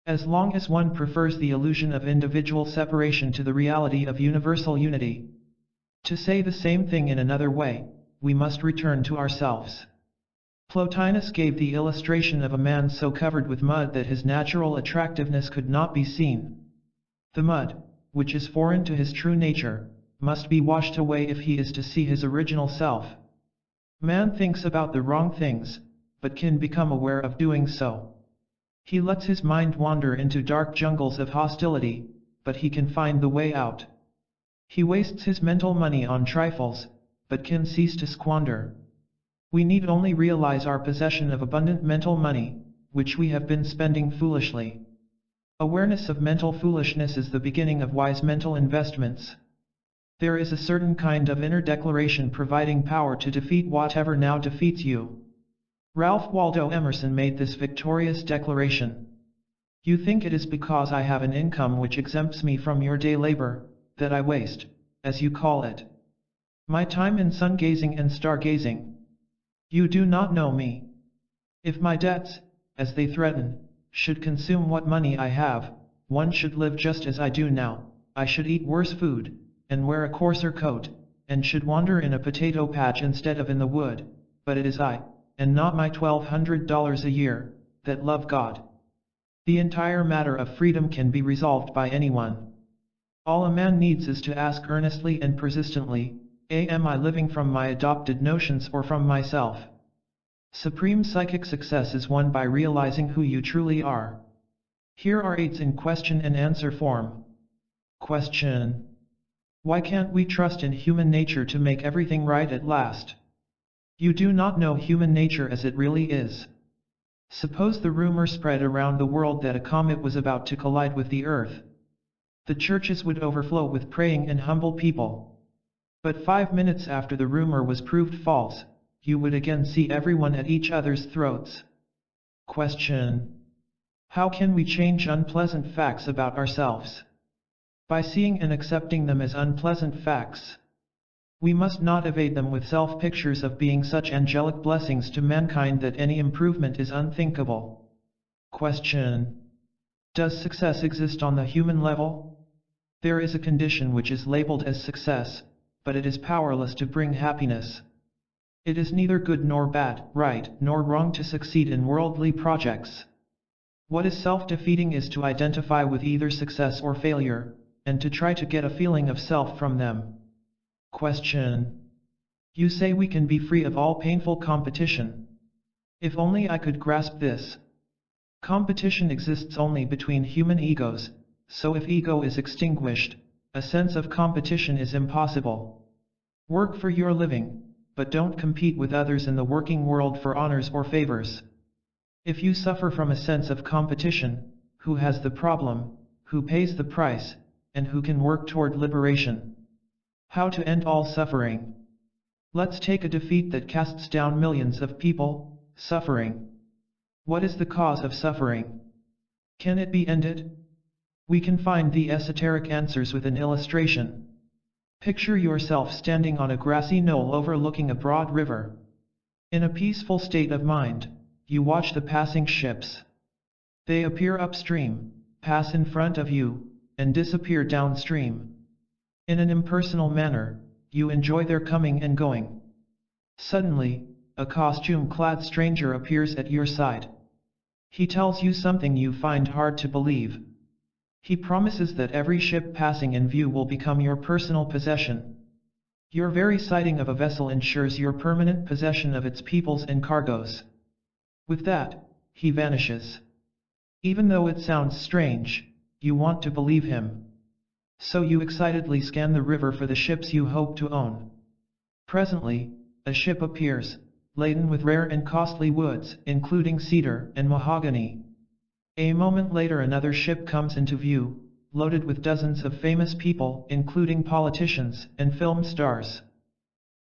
As long as one prefers the illusion of individual separation to the reality of universal unity. To say the same thing in another way, we must return to ourselves. Plotinus gave the illustration of a man so covered with mud that his natural attractiveness could not be seen. The mud, which is foreign to his true nature, must be washed away if he is to see his original self. Man thinks about the wrong things, but can become aware of doing so. He lets his mind wander into dark jungles of hostility, but he can find the way out. He wastes his mental money on trifles, but can cease to squander. We need only realize our possession of abundant mental money, which we have been spending foolishly. Awareness of mental foolishness is the beginning of wise mental investments. There is a certain kind of inner declaration providing power to defeat whatever now defeats you. Ralph Waldo Emerson made this victorious declaration. You think it is because I have an income which exempts me from your day labor, that I waste, as you call it, my time in sun-gazing and star-gazing. You do not know me. If my debts, as they threaten, should consume what money I have, one should live just as I do now. I should eat worse food, and wear a coarser coat, and should wander in a potato patch instead of in the wood, but it is I, and not my $1,200 a year, that love God. The entire matter of freedom can be resolved by anyone. All a man needs is to ask earnestly and persistently, am I living from my adopted notions or from myself? Supreme psychic success is won by realizing who you truly are. Here are 8 in question and answer form. Question: why can't we trust in human nature to make everything right at last? You do not know human nature as it really is. Suppose the rumor spread around the world that a comet was about to collide with the Earth. The churches would overflow with praying and humble people. But 5 minutes after the rumor was proved false, you would again see everyone at each other's throats. Question: how can we change unpleasant facts about ourselves? By seeing and accepting them as unpleasant facts. We must not evade them with self-pictures of being such angelic blessings to mankind that any improvement is unthinkable. Question: does success exist on the human level? There is a condition which is labeled as success, but it is powerless to bring happiness. It is neither good nor bad, right nor wrong to succeed in worldly projects. What is self-defeating is to identify with either success or failure, and to try to get a feeling of self from them. Question: you say we can be free of all painful competition. If only I could grasp this. Competition exists only between human egos, so if ego is extinguished, a sense of competition is impossible. Work for your living, but don't compete with others in the working world for honors or favors. If you suffer from a sense of competition, who has the problem, who pays the price, and who can work toward liberation? How to end all suffering? Let's take a defeat that casts down millions of people, suffering. What is the cause of suffering? Can it be ended? We can find the esoteric answers with an illustration. Picture yourself standing on a grassy knoll overlooking a broad river. In a peaceful state of mind, you watch the passing ships. They appear upstream, pass in front of you, and disappear downstream. In an impersonal manner, you enjoy their coming and going. Suddenly, a costume-clad stranger appears at your side. He tells you something you find hard to believe. He promises that every ship passing in view will become your personal possession. Your very sighting of a vessel ensures your permanent possession of its peoples and cargoes. With that, he vanishes. Even though it sounds strange, you want to believe him. So you excitedly scan the river for the ships you hope to own. Presently, a ship appears, laden with rare and costly woods, including cedar and mahogany. A moment later another ship comes into view, loaded with dozens of famous people, including politicians and film stars.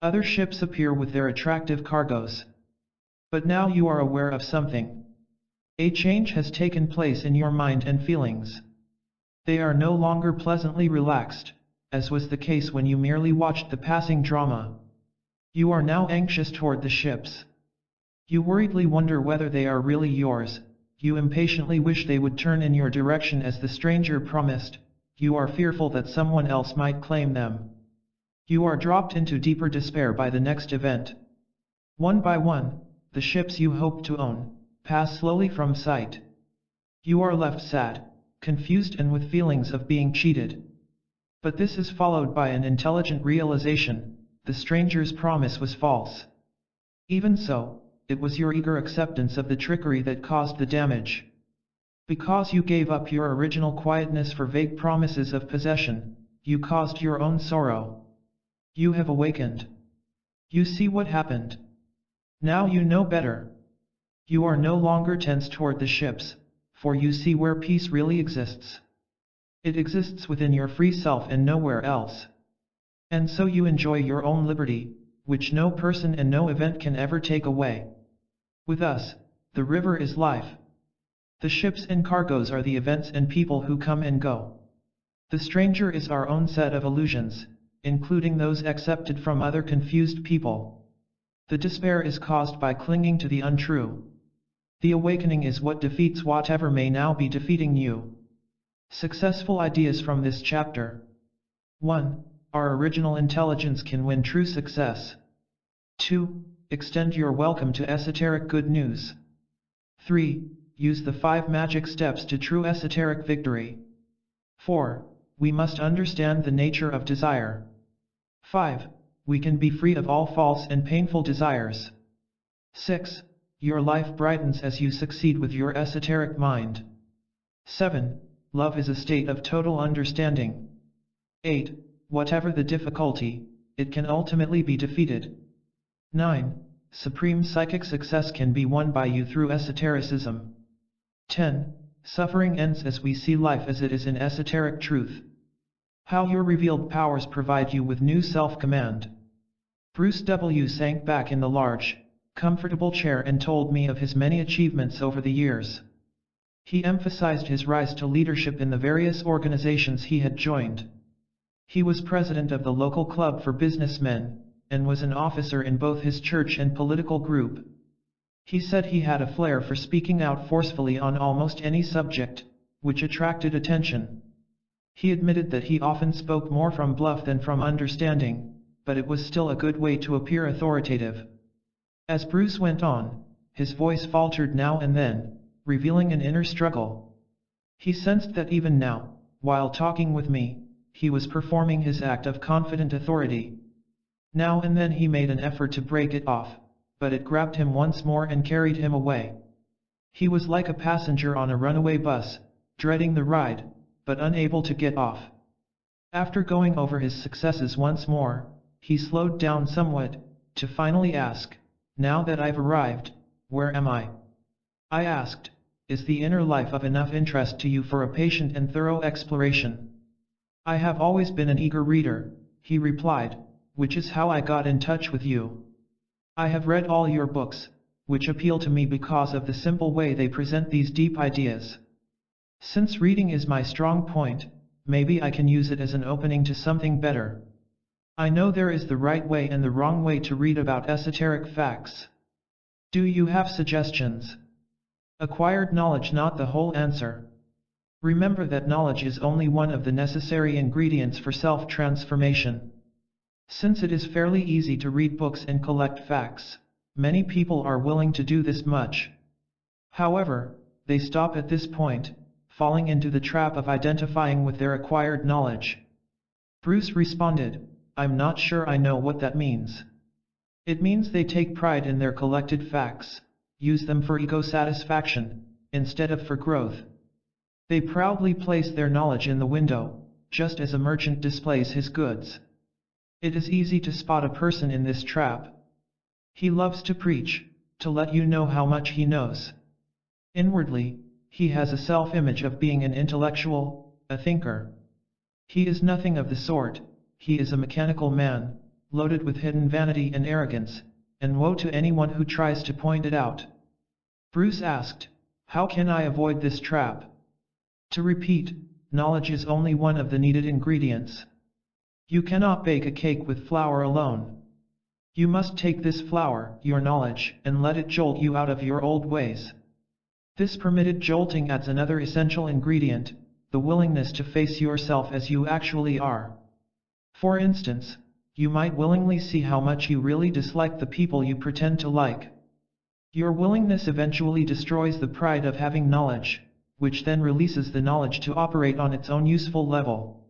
Other ships appear with their attractive cargoes. But now you are aware of something. A change has taken place in your mind and feelings. They are no longer pleasantly relaxed, as was the case when you merely watched the passing drama. You are now anxious toward the ships. You worriedly wonder whether they are really yours. You impatiently wish they would turn in your direction as the stranger promised. You are fearful that someone else might claim them. You are dropped into deeper despair by the next event. One by one, the ships you hope to own pass slowly from sight. You are left sad, confused and with feelings of being cheated. But this is followed by an intelligent realization: the stranger's promise was false. Even so, it was your eager acceptance of the trickery that caused the damage. Because you gave up your original quietness for vague promises of possession, you caused your own sorrow. You have awakened. You see what happened. Now you know better. You are no longer tense toward the ships, for you see where peace really exists. It exists within your free self and nowhere else. And so you enjoy your own liberty, which no person and no event can ever take away. With us, the river is life. The ships and cargoes are the events and people who come and go. The stranger is our own set of illusions, including those accepted from other confused people. The despair is caused by clinging to the untrue. The awakening is what defeats whatever may now be defeating you. Successful ideas from this chapter. 1. Our original intelligence can win true success. 2. Extend your welcome to esoteric good news. 3. Use the 5 magic steps to true esoteric victory. 4. We must understand the nature of desire. 5. We can be free of all false and painful desires. 6. Your life brightens as you succeed with your esoteric mind. 7. Love is a state of total understanding. 8. Whatever the difficulty, it can ultimately be defeated. 9. Supreme psychic success can be won by you through esotericism. 10. Suffering ends as we see life as it is in esoteric truth. How your revealed powers provide you with new self-command. Bruce W. sank back in the large, comfortable chair and told me of his many achievements over the years. He emphasized his rise to leadership in the various organizations he had joined. He was president of the local club for businessmen, and was an officer in both his church and political group. He said he had a flair for speaking out forcefully on almost any subject, which attracted attention. He admitted that he often spoke more from bluff than from understanding, but it was still a good way to appear authoritative. As Bruce went on, his voice faltered now and then, revealing an inner struggle. He sensed that even now, while talking with me, he was performing his act of confident authority. Now and then he made an effort to break it off, but it grabbed him once more and carried him away. He was like a passenger on a runaway bus, dreading the ride, but unable to get off. After going over his successes once more, he slowed down somewhat, to finally ask, "Now that I've arrived, where am I?" I asked, "Is the inner life of enough interest to you for a patient and thorough exploration?" "I have always been an eager reader," he replied, "which is how I got in touch with you. I have read all your books, which appeal to me because of the simple way they present these deep ideas. Since reading is my strong point, maybe I can use it as an opening to something better. I know there is the right way and the wrong way to read about esoteric facts. Do you have suggestions?" Acquired knowledge, not the whole answer. Remember that knowledge is only one of the necessary ingredients for self-transformation. Since it is fairly easy to read books and collect facts, many people are willing to do this much. However, they stop at this point, falling into the trap of identifying with their acquired knowledge. Bruce responded, "I'm not sure I know what that means." It means they take pride in their collected facts, use them for ego satisfaction, instead of for growth. They proudly place their knowledge in the window, just as a merchant displays his goods. It is easy to spot a person in this trap. He loves to preach, to let you know how much he knows. Inwardly, he has a self-image of being an intellectual, a thinker. He is nothing of the sort. He is a mechanical man, loaded with hidden vanity and arrogance, and woe to anyone who tries to point it out. Bruce asked, "How can I avoid this trap?" To repeat, knowledge is only one of the needed ingredients. You cannot bake a cake with flour alone. You must take this flour, your knowledge, and let it jolt you out of your old ways. This permitted jolting adds another essential ingredient, the willingness to face yourself as you actually are. For instance, you might willingly see how much you really dislike the people you pretend to like. Your willingness eventually destroys the pride of having knowledge, which then releases the knowledge to operate on its own useful level.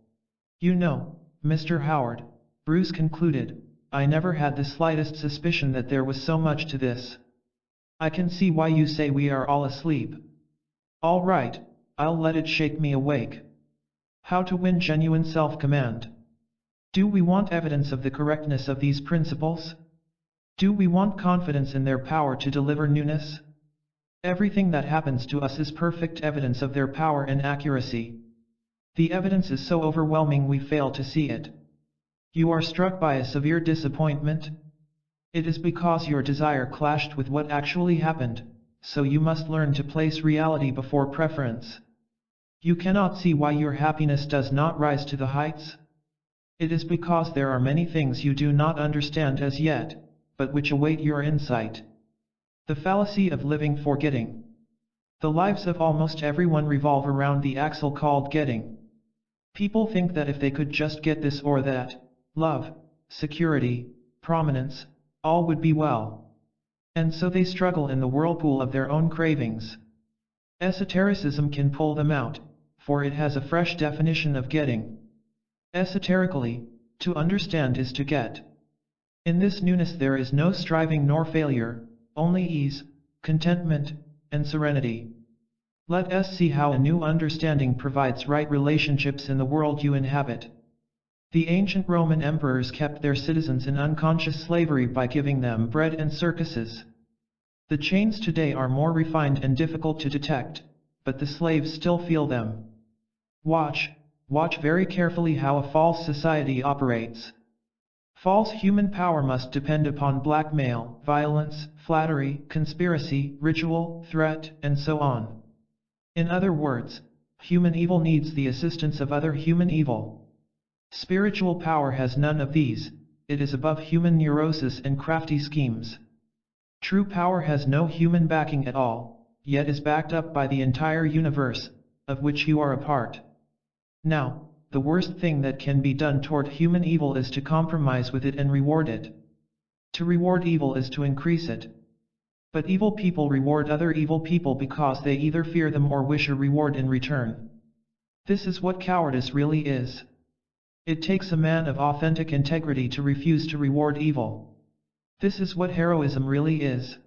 "You know, Mr. Howard," Bruce concluded, "I never had the slightest suspicion that there was so much to this. I can see why you say we are all asleep. All right, I'll let it shake me awake. How to win genuine self-command. Do we want evidence of the correctness of these principles? Do we want confidence in their power to deliver newness? Everything that happens to us is perfect evidence of their power and accuracy. The evidence is so overwhelming we fail to see it. You are struck by a severe disappointment? It is because your desire clashed with what actually happened, so you must learn to place reality before preference. You cannot see why your happiness does not rise to the heights? It is because there are many things you do not understand as yet, but which await your insight. The fallacy of living for getting. The lives of almost everyone revolve around the axle called getting. People think that if they could just get this or that, love, security, prominence, all would be well. And so they struggle in the whirlpool of their own cravings. Esotericism can pull them out, for it has a fresh definition of getting. Esoterically, to understand is to get. In this newness there is no striving nor failure, only ease, contentment, and serenity. Let us see how a new understanding provides right relationships in the world you inhabit. The ancient Roman emperors kept their citizens in unconscious slavery by giving them bread and circuses. The chains today are more refined and difficult to detect, but the slaves still feel them. Watch very carefully how a false society operates. False human power must depend upon blackmail, violence, flattery, conspiracy, ritual, threat, and so on. In other words, human evil needs the assistance of other human evil. Spiritual power has none of these, it is above human neurosis and crafty schemes. True power has no human backing at all, yet is backed up by the entire universe, of which you are a part. Now, the worst thing that can be done toward human evil is to compromise with it and reward it. To reward evil is to increase it. But evil people reward other evil people because they either fear them or wish a reward in return. This is what cowardice really is. It takes a man of authentic integrity to refuse to reward evil. This is what heroism really is.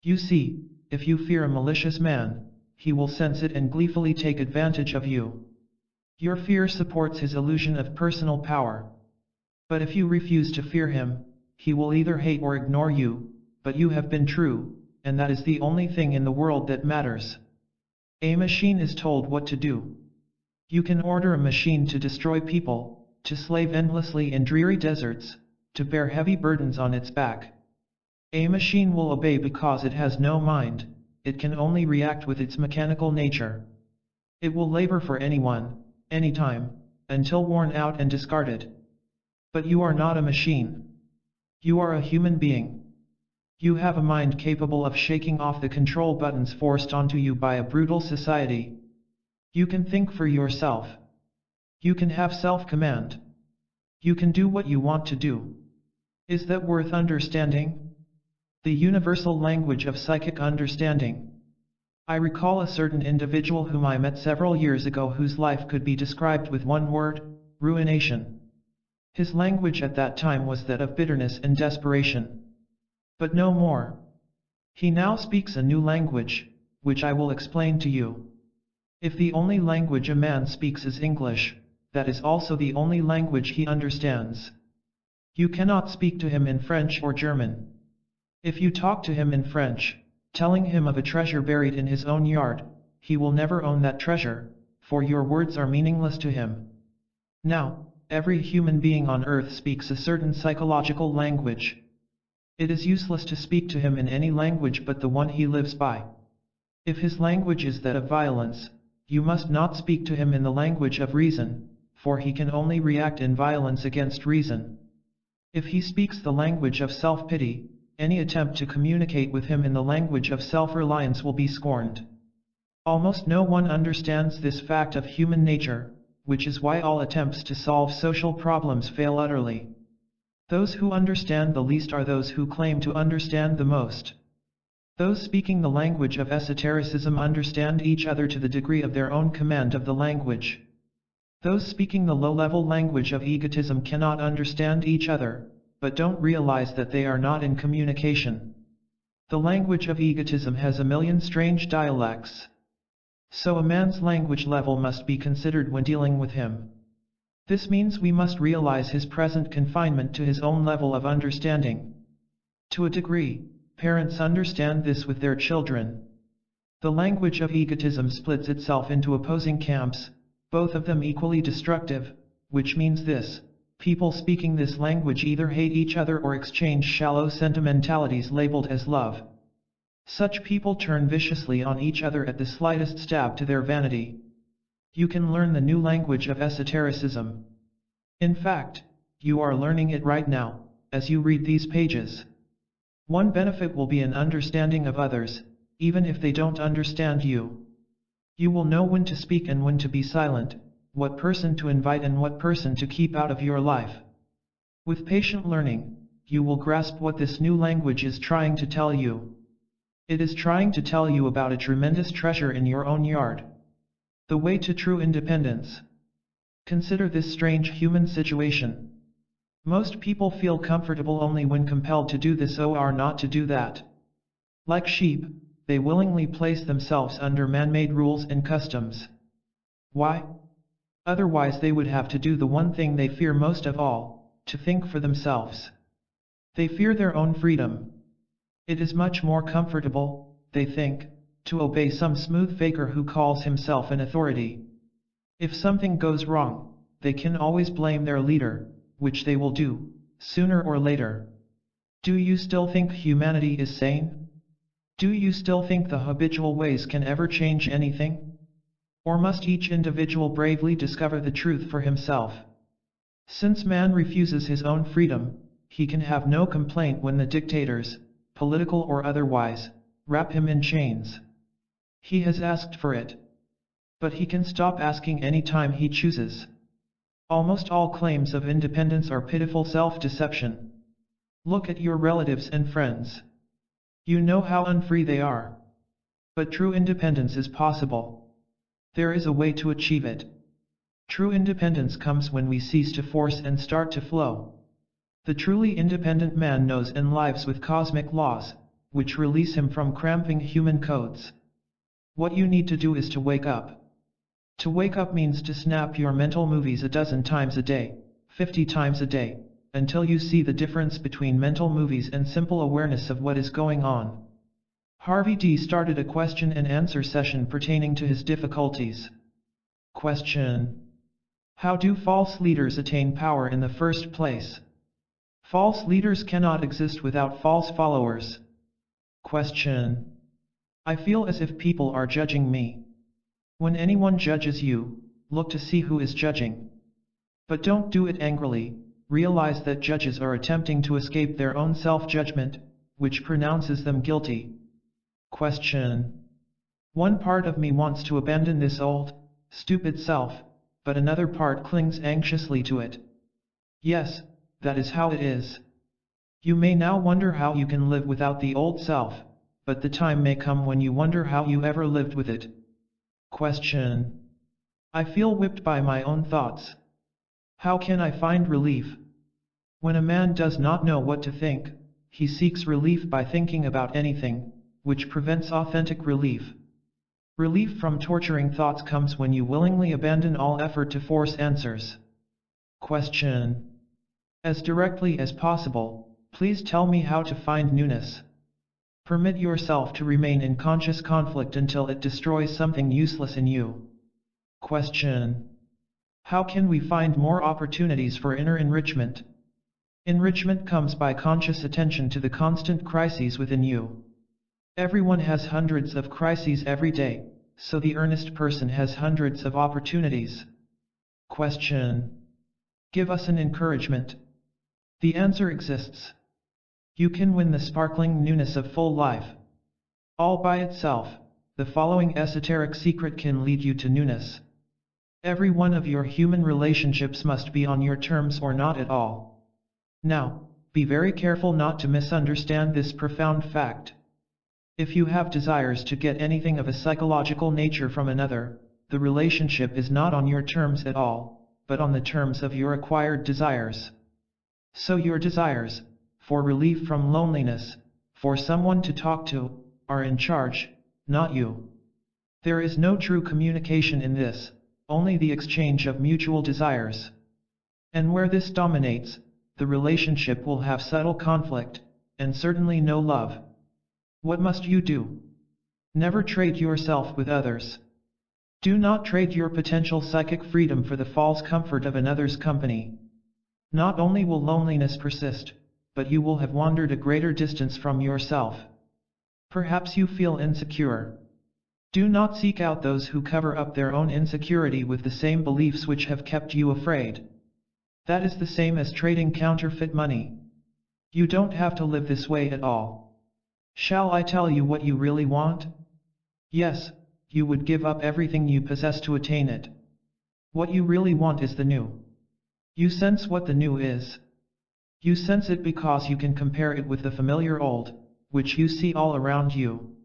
You see, if you fear a malicious man, he will sense it and gleefully take advantage of you. Your fear supports his illusion of personal power. But if you refuse to fear him, he will either hate or ignore you, but you have been true, and that is the only thing in the world that matters. A machine is told what to do. You can order a machine to destroy people, to slave endlessly in dreary deserts, to bear heavy burdens on its back. A machine will obey because it has no mind, it can only react with its mechanical nature. It will labor for anyone, anytime, until worn out and discarded. But you are not a machine. You are a human being. You have a mind capable of shaking off the control buttons forced onto you by a brutal society. You can think for yourself. You can have self-command. You can do what you want to do. Is that worth understanding? The universal language of psychic understanding. I recall a certain individual whom I met several years ago whose life could be described with one word: ruination. His language at that time was that of bitterness and desperation. But no more. He now speaks a new language, which I will explain to you. If the only language a man speaks is English, that is also the only language he understands. You cannot speak to him in French or German. If you talk to him in French, telling him of a treasure buried in his own yard, he will never own that treasure, for your words are meaningless to him. Now, every human being on earth speaks a certain psychological language. It is useless to speak to him in any language but the one he lives by. If his language is that of violence, you must not speak to him in the language of reason, for he can only react in violence against reason. If he speaks the language of self-pity, any attempt to communicate with him in the language of self-reliance will be scorned. Almost no one understands this fact of human nature, which is why all attempts to solve social problems fail utterly. Those who understand the least are those who claim to understand the most. Those speaking the language of esotericism understand each other to the degree of their own command of the language. Those speaking the low-level language of egotism cannot understand each other, but don't realize that they are not in communication. The language of egotism has a million strange dialects. So a man's language level must be considered when dealing with him. This means we must realize his present confinement to his own level of understanding. To a degree, parents understand this with their children. The language of egotism splits itself into opposing camps, both of them equally destructive, which means this: people speaking this language either hate each other or exchange shallow sentimentalities labeled as love. Such people turn viciously on each other at the slightest stab to their vanity. You can learn the new language of esotericism. In fact, you are learning it right now, as you read these pages. One benefit will be an understanding of others, even if they don't understand you. You will know when to speak and when to be silent, what person to invite and what person to keep out of your life. With patient learning, you will grasp what this new language is trying to tell you. It is trying to tell you about a tremendous treasure in your own yard. The way to true independence. Consider this strange human situation. Most people feel comfortable only when compelled to do this or not to do that. Like sheep, they willingly place themselves under man-made rules and customs. Why? Otherwise they would have to do the one thing they fear most of all, to think for themselves. They fear their own freedom. It is much more comfortable, they think, to obey some smooth faker who calls himself an authority. If something goes wrong, they can always blame their leader, which they will do, sooner or later. Do you still think humanity is sane? Do you still think the habitual ways can ever change anything? Or must each individual bravely discover the truth for himself? Since man refuses his own freedom, he can have no complaint when the dictators, political or otherwise, wrap him in chains. He has asked for it. But he can stop asking any time he chooses. Almost all claims of independence are pitiful self-deception. Look at your relatives and friends. You know how unfree they are. But true independence is possible. There is a way to achieve it. True independence comes when we cease to force and start to flow. The truly independent man knows and lives with cosmic laws, which release him from cramping human codes. What you need to do is to wake up. To wake up means to snap your mental movies a dozen times a day, 50 times a day, until you see the difference between mental movies and simple awareness of what is going on. Harvey D. started a question and answer session pertaining to his difficulties. Question: how do false leaders attain power in the first place? False leaders cannot exist without false followers. Question: I feel as if people are judging me. When anyone judges you, look to see who is judging. But don't do it angrily. Realize that judges are attempting to escape their own self-judgment, which pronounces them guilty. Question: one part of me wants to abandon this old, stupid self, but another part clings anxiously to it. Yes, that is how it is. You may now wonder how you can live without the old self, but the time may come when you wonder how you ever lived with it. Question: I feel whipped by my own thoughts. How can I find relief? When a man does not know what to think, he seeks relief by thinking about anything, which prevents authentic relief. Relief from torturing thoughts comes when you willingly abandon all effort to force answers. Question: as directly as possible, please tell me how to find newness. Permit yourself to remain in conscious conflict until it destroys something useless in you. Question: how can we find more opportunities for inner enrichment? Enrichment comes by conscious attention to the constant crises within you. Everyone has hundreds of crises every day, so the earnest person has hundreds of opportunities. Question: give us an encouragement. The answer exists. You can win the sparkling newness of full life. All by itself, the following esoteric secret can lead you to newness. Every one of your human relationships must be on your terms or not at all. Now, be very careful not to misunderstand this profound fact. If you have desires to get anything of a psychological nature from another, the relationship is not on your terms at all, but on the terms of your acquired desires. So your desires, for relief from loneliness, for someone to talk to, are in charge, not you. There is no true communication in this, only the exchange of mutual desires. And where this dominates, the relationship will have subtle conflict, and certainly no love. What must you do? Never trade yourself with others. Do not trade your potential psychic freedom for the false comfort of another's company. Not only will loneliness persist, but you will have wandered a greater distance from yourself. Perhaps you feel insecure. Do not seek out those who cover up their own insecurity with the same beliefs which have kept you afraid. That is the same as trading counterfeit money. You don't have to live this way at all. Shall I tell you what you really want? Yes, you would give up everything you possess to attain it. What you really want is the new. You sense what the new is. You sense it because you can compare it with the familiar old, which you see all around you.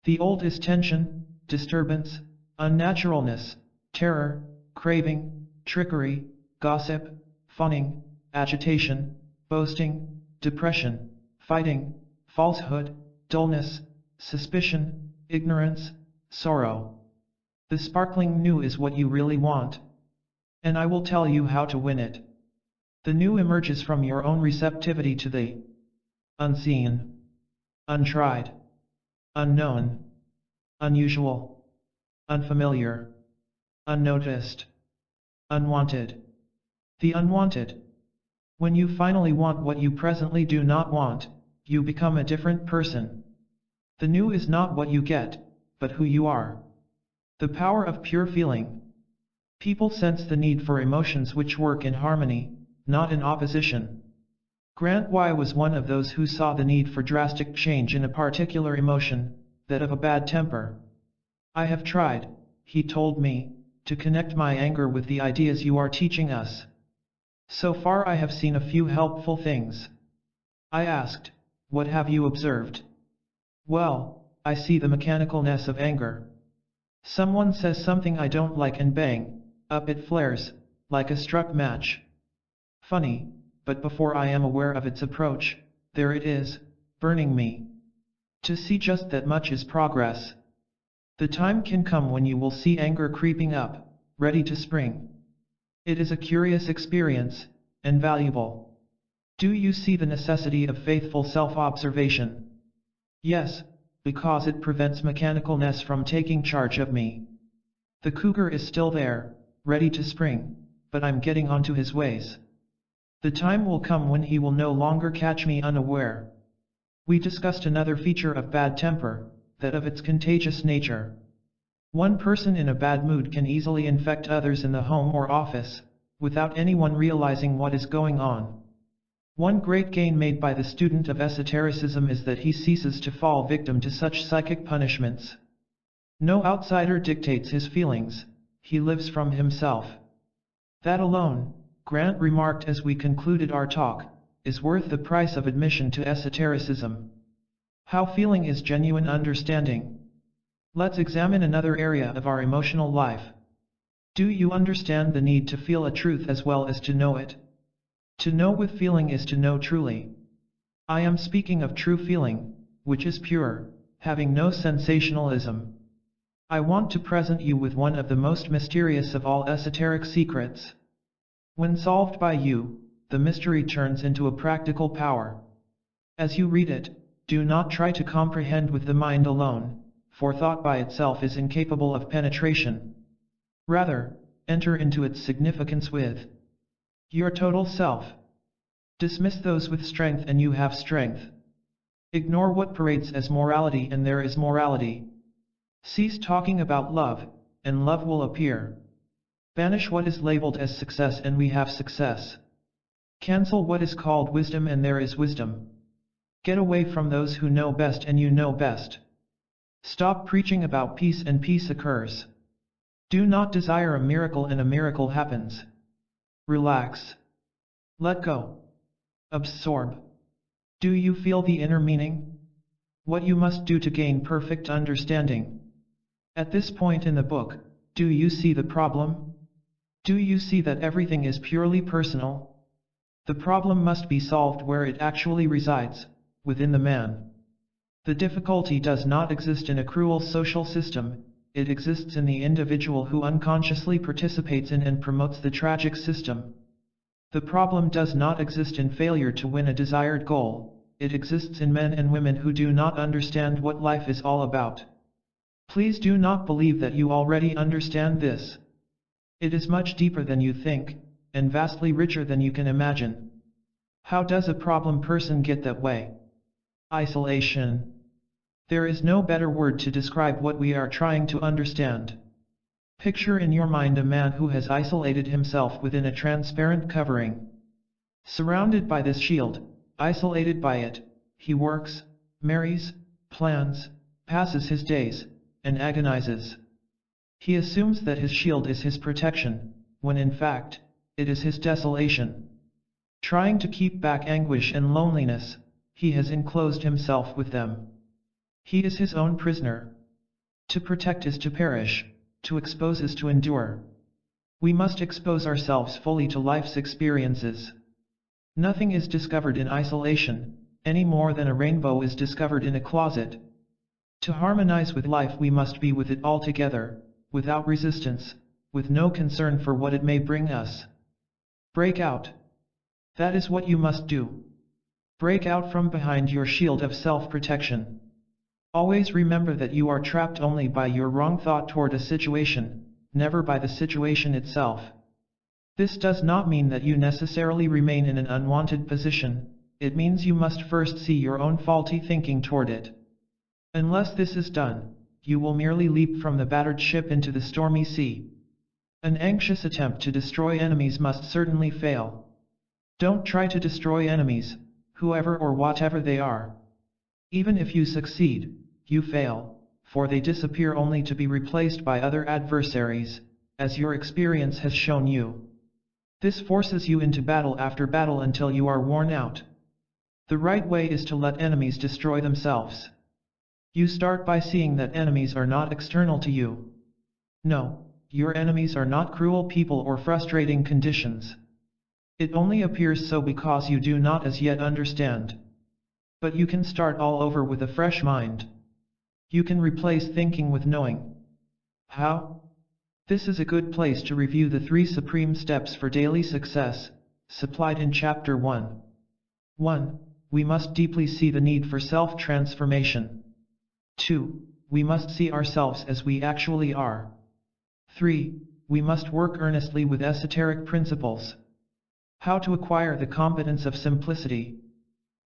The old is tension, disturbance, unnaturalness, terror, craving, trickery, gossip, fawning, agitation, boasting, depression, fighting, falsehood, dullness, suspicion, ignorance, sorrow. The sparkling new is what you really want. And I will tell you how to win it. The new emerges from your own receptivity to the unseen, untried, unknown, unusual, unfamiliar, unnoticed, unwanted. The unwanted. When you finally want what you presently do not want, you become a different person. The new is not what you get, but who you are. The power of pure feeling. People sense the need for emotions which work in harmony, not in opposition. Grant Y was one of those who saw the need for drastic change in a particular emotion, that of a bad temper. I have tried, he told me, to connect my anger with the ideas you are teaching us. So far I have seen a few helpful things. I asked, what have you observed? Well, I see the mechanicalness of anger. Someone says something I don't like and bang, up it flares, like a struck match. Funny, but before I am aware of its approach, there it is, burning me. To see just that much is progress. The time can come when you will see anger creeping up, ready to spring. It is a curious experience, and valuable. Do you see the necessity of faithful self-observation? Yes, because it prevents mechanicalness from taking charge of me. The cougar is still there, ready to spring, but I'm getting onto his ways. The time will come when he will no longer catch me unaware. We discussed another feature of bad temper, that of its contagious nature. One person in a bad mood can easily infect others in the home or office, without anyone realizing what is going on. One great gain made by the student of esotericism is that he ceases to fall victim to such psychic punishments. No outsider dictates his feelings, he lives from himself. That alone, Grant remarked as we concluded our talk, is worth the price of admission to esotericism. How feeling is genuine understanding. Let's examine another area of our emotional life. Do you understand the need to feel a truth as well as to know it? To know with feeling is to know truly. I am speaking of true feeling, which is pure, having no sensationalism. I want to present you with one of the most mysterious of all esoteric secrets. When solved by you, the mystery turns into a practical power. As you read it, do not try to comprehend with the mind alone, for thought by itself is incapable of penetration. Rather, enter into its significance with your total self. Dismiss those with strength and you have strength. Ignore what parades as morality and there is morality. Cease talking about love, and love will appear. Banish what is labeled as success and we have success. Cancel what is called wisdom and there is wisdom. Get away from those who know best and you know best. Stop preaching about peace and peace occurs. Do not desire a miracle and a miracle happens. Relax. Let go. Absorb. Do you feel the inner meaning? What you must do to gain perfect understanding. At this point in the book, do you see the problem? Do you see that everything is purely personal? The problem must be solved where it actually resides, within the man. The difficulty does not exist in a cruel social system, it exists in the individual who unconsciously participates in and promotes the tragic system. The problem does not exist in failure to win a desired goal, it exists in men and women who do not understand what life is all about. Please do not believe that you already understand this. It is much deeper than you think, and vastly richer than you can imagine. How does a problem person get that way? Isolation. There is no better word to describe what we are trying to understand. Picture in your mind a man who has isolated himself within a transparent covering. Surrounded by this shield, isolated by it, he works, marries, plans, passes his days, and agonizes. He assumes that his shield is his protection, when in fact, it is his desolation. Trying to keep back anguish and loneliness, he has enclosed himself with them. He is his own prisoner. To protect is to perish, to expose is to endure. We must expose ourselves fully to life's experiences. Nothing is discovered in isolation, any more than a rainbow is discovered in a closet. To harmonize with life we must be with it altogether, without resistance, with no concern for what it may bring us. Break out. That is what you must do. Break out from behind your shield of self-protection. Always remember that you are trapped only by your wrong thought toward a situation, never by the situation itself. This does not mean that you necessarily remain in an unwanted position, it means you must first see your own faulty thinking toward it. Unless this is done, you will merely leap from the battered ship into the stormy sea. An anxious attempt to destroy enemies must certainly fail. Don't try to destroy enemies, whoever or whatever they are. Even if you succeed, you fail, for they disappear only to be replaced by other adversaries, as your experience has shown you. This forces you into battle after battle until you are worn out. The right way is to let enemies destroy themselves. You start by seeing that enemies are not external to you. No, your enemies are not cruel people or frustrating conditions. It only appears so because you do not as yet understand. But you can start all over with a fresh mind. You can replace thinking with knowing. How? This is a good place to review the 3 supreme steps for daily success, supplied in Chapter 1. 1. We must deeply see the need for self-transformation. 2. We must see ourselves as we actually are. 3. We must work earnestly with esoteric principles. How to acquire the competence of simplicity.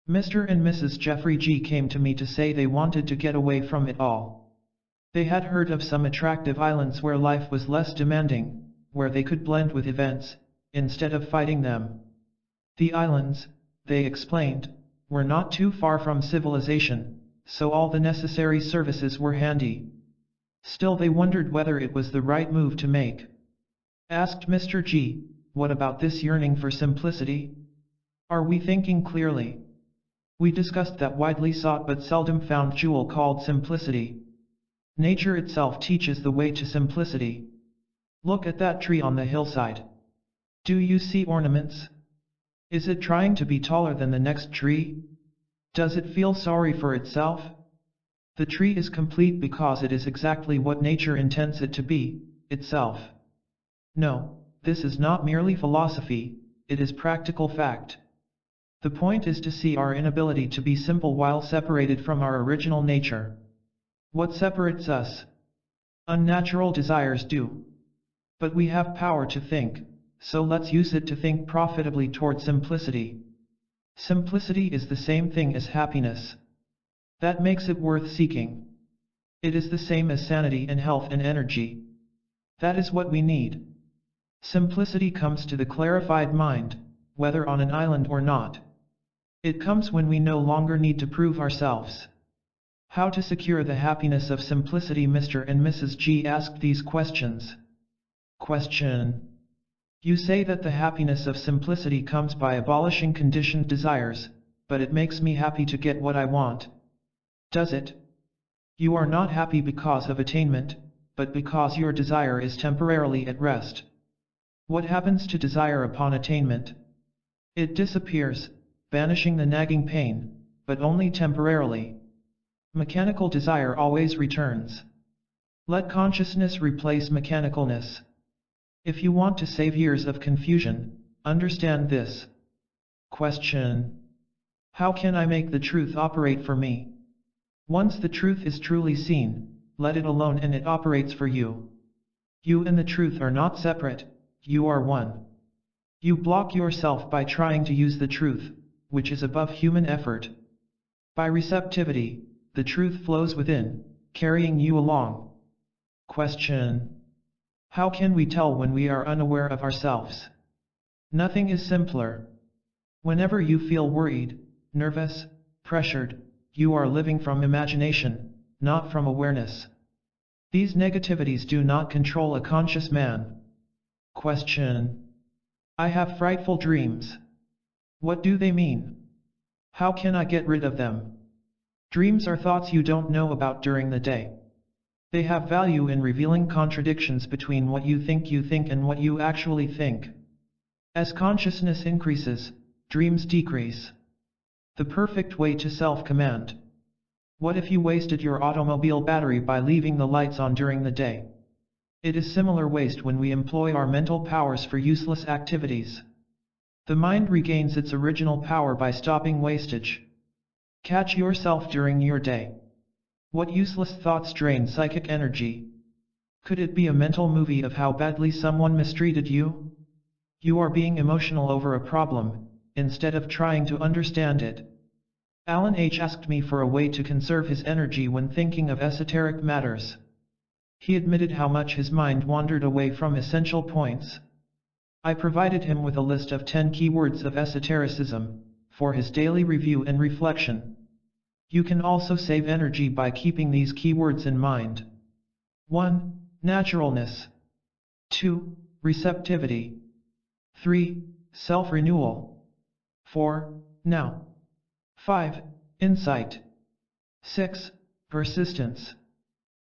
Mr. and Mrs. Jeffrey G. came to me to say they wanted to get away from it all. They had heard of some attractive islands where life was less demanding, where they could blend with events, instead of fighting them. The islands, they explained, were not too far from civilization, so all the necessary services were handy. Still they wondered whether it was the right move to make. Asked Mr. G, what about this yearning for simplicity? Are we thinking clearly? We discussed that widely sought but seldom found jewel called simplicity. Nature itself teaches the way to simplicity. Look at that tree on the hillside. Do you see ornaments? Is it trying to be taller than the next tree? Does it feel sorry for itself? The tree is complete because it is exactly what nature intends it to be, itself. No, this is not merely philosophy, it is practical fact. The point is to see our inability to be simple while separated from our original nature. What separates us? Unnatural desires do. But we have power to think, so let's use it to think profitably toward simplicity. Simplicity is the same thing as happiness. That makes it worth seeking. It is the same as sanity and health and energy. That is what we need. Simplicity comes to the clarified mind, whether on an island or not. It comes when we no longer need to prove ourselves. How to secure the happiness of simplicity? Mr. and Mrs. G asked these questions. Question. You say that the happiness of simplicity comes by abolishing conditioned desires, but it makes me happy to get what I want. Does it? You are not happy because of attainment, but because your desire is temporarily at rest. What happens to desire upon attainment? It disappears, banishing the nagging pain, but only temporarily. Mechanical desire always returns. Let consciousness replace mechanicalness. If you want to save years of confusion, understand this. Question. How can I make the truth operate for me? Once the truth is truly seen, let it alone and it operates for you. You and the truth are not separate, you are one. You block yourself by trying to use the truth, which is above human effort. By receptivity, the truth flows within, carrying you along. Question: how can we tell when we are unaware of ourselves? Nothing is simpler. Whenever you feel worried, nervous, pressured, you are living from imagination, not from awareness. These negativities do not control a conscious man. Question: I have frightful dreams. What do they mean? How can I get rid of them? Dreams are thoughts you don't know about during the day. They have value in revealing contradictions between what you think and what you actually think. As consciousness increases, dreams decrease. The perfect way to self-command. What if you wasted your automobile battery by leaving the lights on during the day? It is similar waste when we employ our mental powers for useless activities. The mind regains its original power by stopping wastage. Catch yourself during your day. What useless thoughts drain psychic energy? Could it be a mental movie of how badly someone mistreated you? You are being emotional over a problem, instead of trying to understand it. Alan H. asked me for a way to conserve his energy when thinking of esoteric matters. He admitted how much his mind wandered away from essential points. I provided him with a list of 10 keywords of esotericism, for his daily review and reflection. You can also save energy by keeping these keywords in mind. 1. Naturalness. 2. Receptivity. 3. Self-renewal. 4. Now. 5. Insight. 6. Persistence.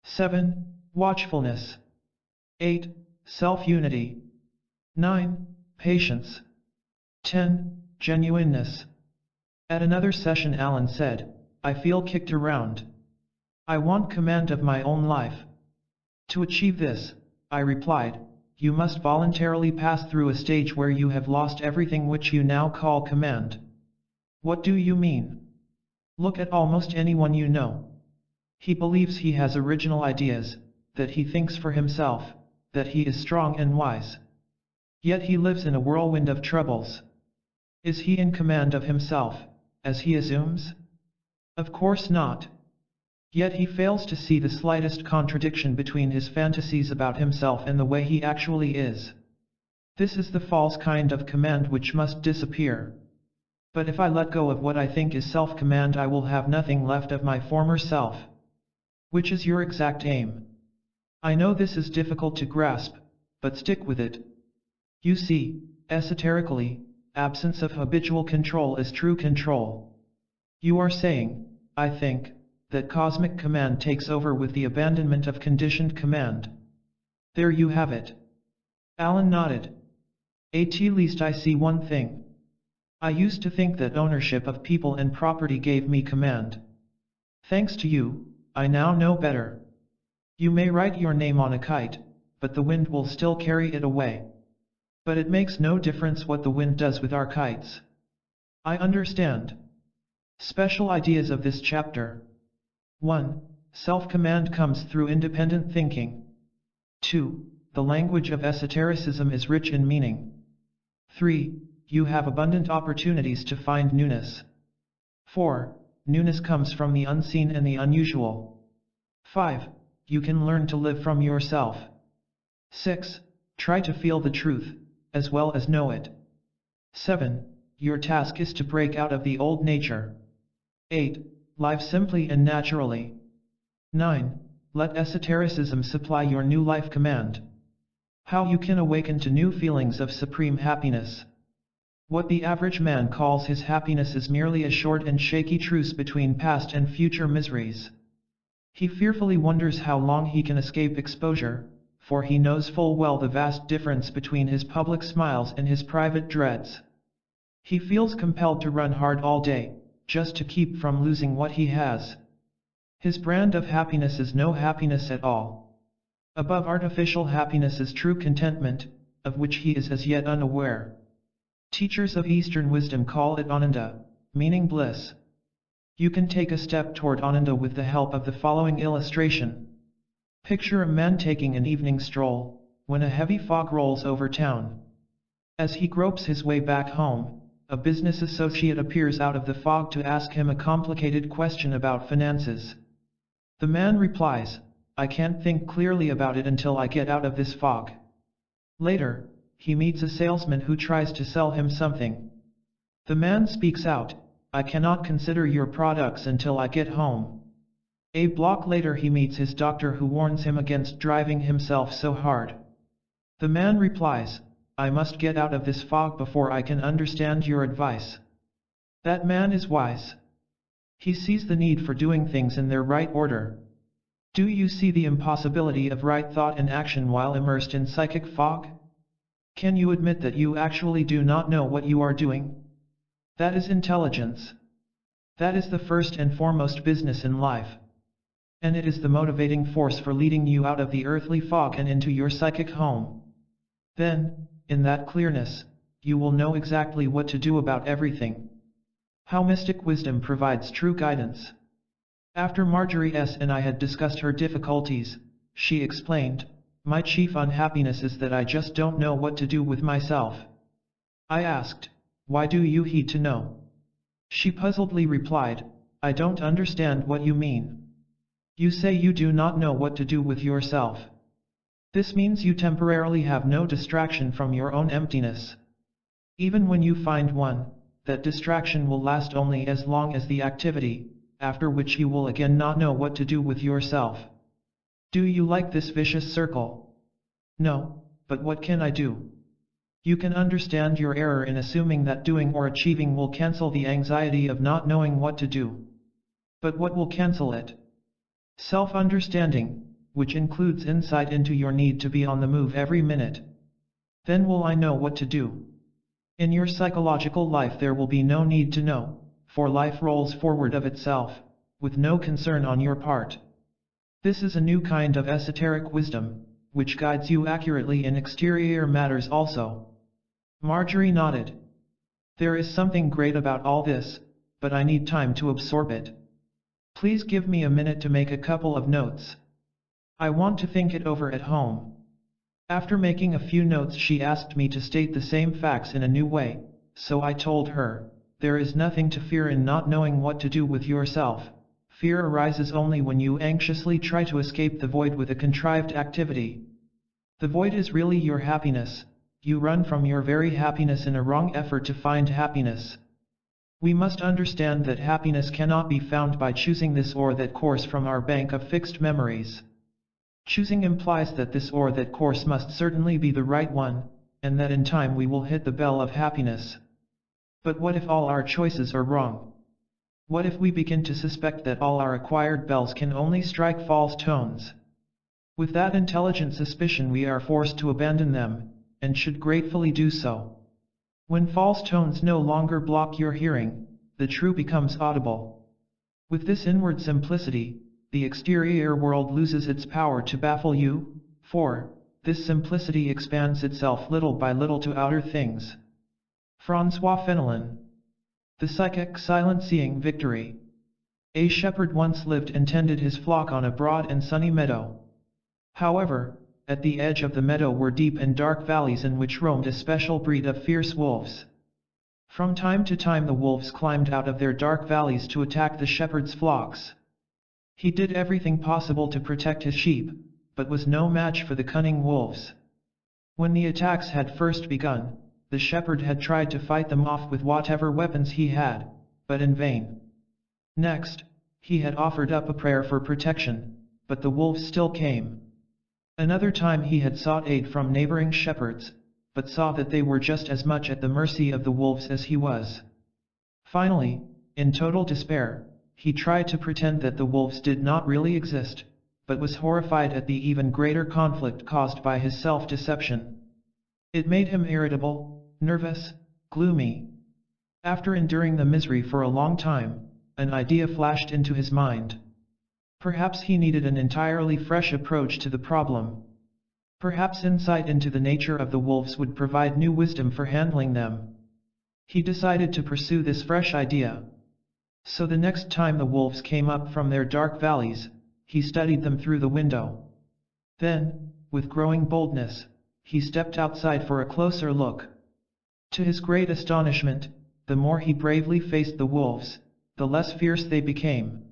7. Watchfulness. 8. Self-unity. 9. Patience. 10. Genuineness. At another session Alan said, I feel kicked around. I want command of my own life. To achieve this, I replied, you must voluntarily pass through a stage where you have lost everything which you now call command. What do you mean? Look at almost anyone you know. He believes he has original ideas, that he thinks for himself, that he is strong and wise. Yet he lives in a whirlwind of troubles. Is he in command of himself, as he assumes? Of course not. Yet he fails to see the slightest contradiction between his fantasies about himself and the way he actually is. This is the false kind of command which must disappear. But if I let go of what I think is self-command, I will have nothing left of my former self. Which is your exact aim? I know this is difficult to grasp, but stick with it. You see, esoterically, absence of habitual control is true control. You are saying, I think, that cosmic command takes over with the abandonment of conditioned command. There you have it. Alan nodded. At least I see one thing. I used to think that ownership of people and property gave me command. Thanks to you, I now know better. You may write your name on a kite, but the wind will still carry it away. But it makes no difference what the wind does with our kites. I understand. Special ideas of this chapter. 1. Self-command comes through independent thinking. 2. The language of esotericism is rich in meaning. 3. You have abundant opportunities to find newness. 4. Newness comes from the unseen and the unusual. 5. You can learn to live from yourself. 6. Try to feel the truth, as well as know it. 7. Your task is to break out of the old nature. 8. Live simply and naturally. 9. Let esotericism supply your new life command. How you can awaken to new feelings of supreme happiness. What the average man calls his happiness is merely a short and shaky truce between past and future miseries. He fearfully wonders how long he can escape exposure, for he knows full well the vast difference between his public smiles and his private dreads. He feels compelled to run hard all day, just to keep from losing what he has. His brand of happiness is no happiness at all. Above artificial happiness is true contentment, of which he is as yet unaware. Teachers of Eastern wisdom call it Ananda, meaning bliss. You can take a step toward Ananda with the help of the following illustration. Picture a man taking an evening stroll, when a heavy fog rolls over town. As he gropes his way back home, a business associate appears out of the fog to ask him a complicated question about finances. The man replies, "I can't think clearly about it until I get out of this fog." Later, he meets a salesman who tries to sell him something. The man speaks out, "I cannot consider your products until I get home." A block later he meets his doctor who warns him against driving himself so hard. The man replies, "I must get out of this fog before I can understand your advice." That man is wise. He sees the need for doing things in their right order. Do you see the impossibility of right thought and action while immersed in psychic fog? Can you admit that you actually do not know what you are doing? That is intelligence. That is the first and foremost business in life. And it is the motivating force for leading you out of the earthly fog and into your psychic home. Then, in that clearness, you will know exactly what to do about everything. How mystic wisdom provides true guidance. After Marjorie S. and I had discussed her difficulties, she explained, "My chief unhappiness is that I just don't know what to do with myself." I asked, "Why do you heed to know?" She puzzledly replied, "I don't understand what you mean. You say you do not know what to do with yourself. This means you temporarily have no distraction from your own emptiness. Even when you find one, that distraction will last only as long as the activity, after which you will again not know what to do with yourself. Do you like this vicious circle? No, but what can I do? You can understand your error in assuming that doing or achieving will cancel the anxiety of not knowing what to do. But what will cancel it? Self-understanding, which includes insight into your need to be on the move every minute. Then will I know what to do. In your psychological life there will be no need to know, for life rolls forward of itself, with no concern on your part. This is a new kind of esoteric wisdom, which guides you accurately in exterior matters also." Marjorie nodded. "There is something great about all this, but I need time to absorb it. Please give me a minute to make a couple of notes. I want to think it over at home." After making a few notes she asked me to state the same facts in a new way, so I told her, "There is nothing to fear in not knowing what to do with yourself. Fear arises only when you anxiously try to escape the void with a contrived activity. The void is really your happiness. You run from your very happiness in a wrong effort to find happiness. We must understand that happiness cannot be found by choosing this or that course from our bank of fixed memories. Choosing implies that this or that course must certainly be the right one, and that in time we will hit the bell of happiness. But what if all our choices are wrong? What if we begin to suspect that all our acquired bells can only strike false tones? With that intelligent suspicion we are forced to abandon them, and should gratefully do so. When false tones no longer block your hearing, the true becomes audible. With this inward simplicity, the exterior world loses its power to baffle you, for this simplicity expands itself little by little to outer things. François Fenelon. The Psychic Silent-Seeing Victory. A shepherd once lived and tended his flock on a broad and sunny meadow. However, at the edge of the meadow were deep and dark valleys in which roamed a special breed of fierce wolves. From time to time the wolves climbed out of their dark valleys to attack the shepherd's flocks. He did everything possible to protect his sheep, but was no match for the cunning wolves. When the attacks had first begun, the shepherd had tried to fight them off with whatever weapons he had, but in vain. Next, he had offered up a prayer for protection, but the wolves still came. Another time he had sought aid from neighboring shepherds, but saw that they were just as much at the mercy of the wolves as he was. Finally, in total despair, he tried to pretend that the wolves did not really exist, but was horrified at the even greater conflict caused by his self-deception. It made him irritable, nervous, gloomy. After enduring the misery for a long time, an idea flashed into his mind. Perhaps he needed an entirely fresh approach to the problem. Perhaps insight into the nature of the wolves would provide new wisdom for handling them. He decided to pursue this fresh idea. So the next time the wolves came up from their dark valleys, he studied them through the window. Then, with growing boldness, he stepped outside for a closer look. To his great astonishment, the more he bravely faced the wolves, the less fierce they became.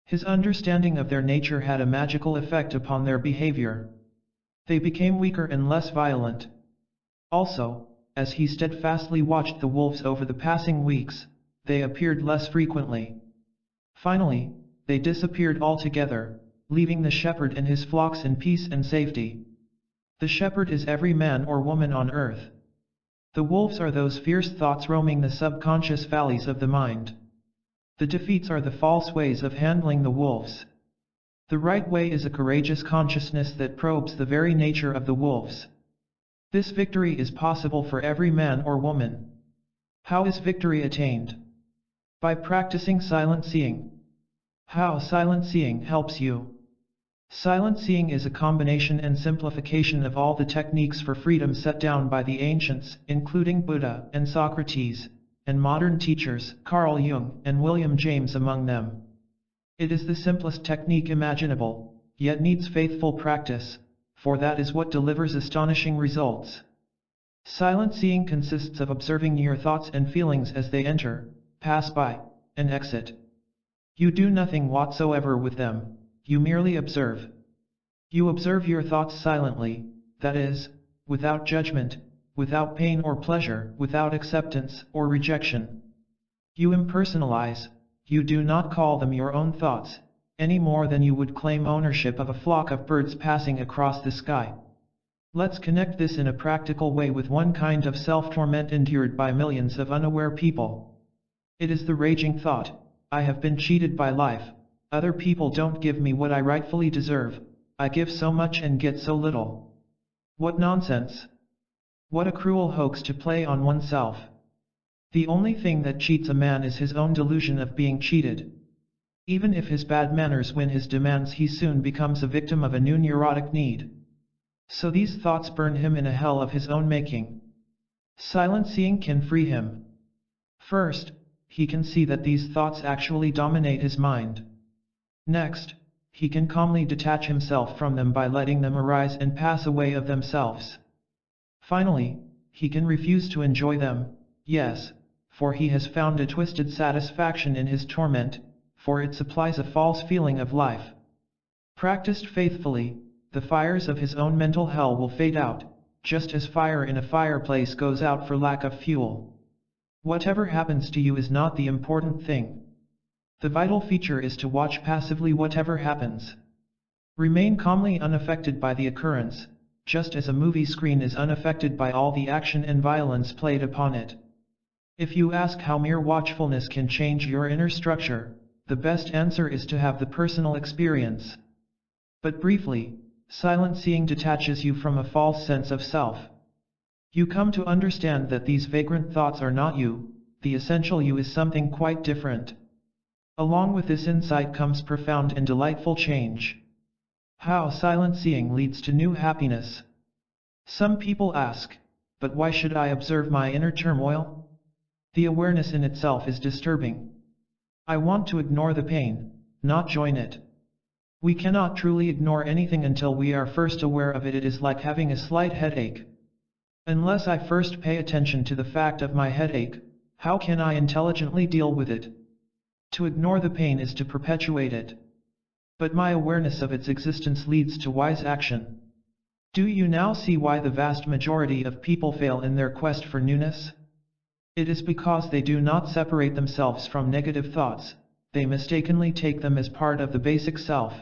His understanding of their nature had a magical effect upon their behavior. They became weaker and less violent. Also, as he steadfastly watched the wolves over the passing weeks, they appeared less frequently. Finally, they disappeared altogether, leaving the shepherd and his flocks in peace and safety. The shepherd is every man or woman on earth. The wolves are those fierce thoughts roaming the subconscious valleys of the mind. The defeats are the false ways of handling the wolves. The right way is a courageous consciousness that probes the very nature of the wolves. This victory is possible for every man or woman. How is victory attained? By practicing silent seeing. How silent seeing helps you. Silent seeing is a combination and simplification of all the techniques for freedom set down by the ancients, including Buddha and Socrates, and modern teachers, Carl Jung and William James among them. It is the simplest technique imaginable, yet needs faithful practice, for that is what delivers astonishing results. Silent seeing consists of observing your thoughts and feelings as they enter, pass by, and exit. You do nothing whatsoever with them, you merely observe. You observe your thoughts silently, that is, without judgment, without pain or pleasure, without acceptance or rejection. You impersonalize, you do not call them your own thoughts, any more than you would claim ownership of a flock of birds passing across the sky. Let's connect this in a practical way with one kind of self-torment endured by millions of unaware people. It is the raging thought, I have been cheated by life, other people don't give me what I rightfully deserve, I give so much and get so little. What nonsense! What a cruel hoax to play on oneself. The only thing that cheats a man is his own delusion of being cheated. Even if his bad manners win his demands, he soon becomes a victim of a new neurotic need. So these thoughts burn him in a hell of his own making. Silent seeing can free him. First, he can see that these thoughts actually dominate his mind. Next, he can calmly detach himself from them by letting them arise and pass away of themselves. Finally, he can refuse to enjoy them, yes, for he has found a twisted satisfaction in his torment, for it supplies a false feeling of life. Practiced faithfully, the fires of his own mental hell will fade out, just as fire in a fireplace goes out for lack of fuel. Whatever happens to you is not the important thing. The vital feature is to watch passively whatever happens. Remain calmly unaffected by the occurrence, just as a movie screen is unaffected by all the action and violence played upon it. If you ask how mere watchfulness can change your inner structure, the best answer is to have the personal experience. But briefly, silent seeing detaches you from a false sense of self. You come to understand that these vagrant thoughts are not you, the essential you is something quite different. Along with this insight comes profound and delightful change. How silent seeing leads to new happiness. Some people ask, but why should I observe my inner turmoil? The awareness in itself is disturbing. I want to ignore the pain, not join it. We cannot truly ignore anything until we are first aware of it. It is like having a slight headache. Unless I first pay attention to the fact of my headache, how can I intelligently deal with it? To ignore the pain is to perpetuate it. But my awareness of its existence leads to wise action. Do you now see why the vast majority of people fail in their quest for newness? It is because they do not separate themselves from negative thoughts, they mistakenly take them as part of the basic self.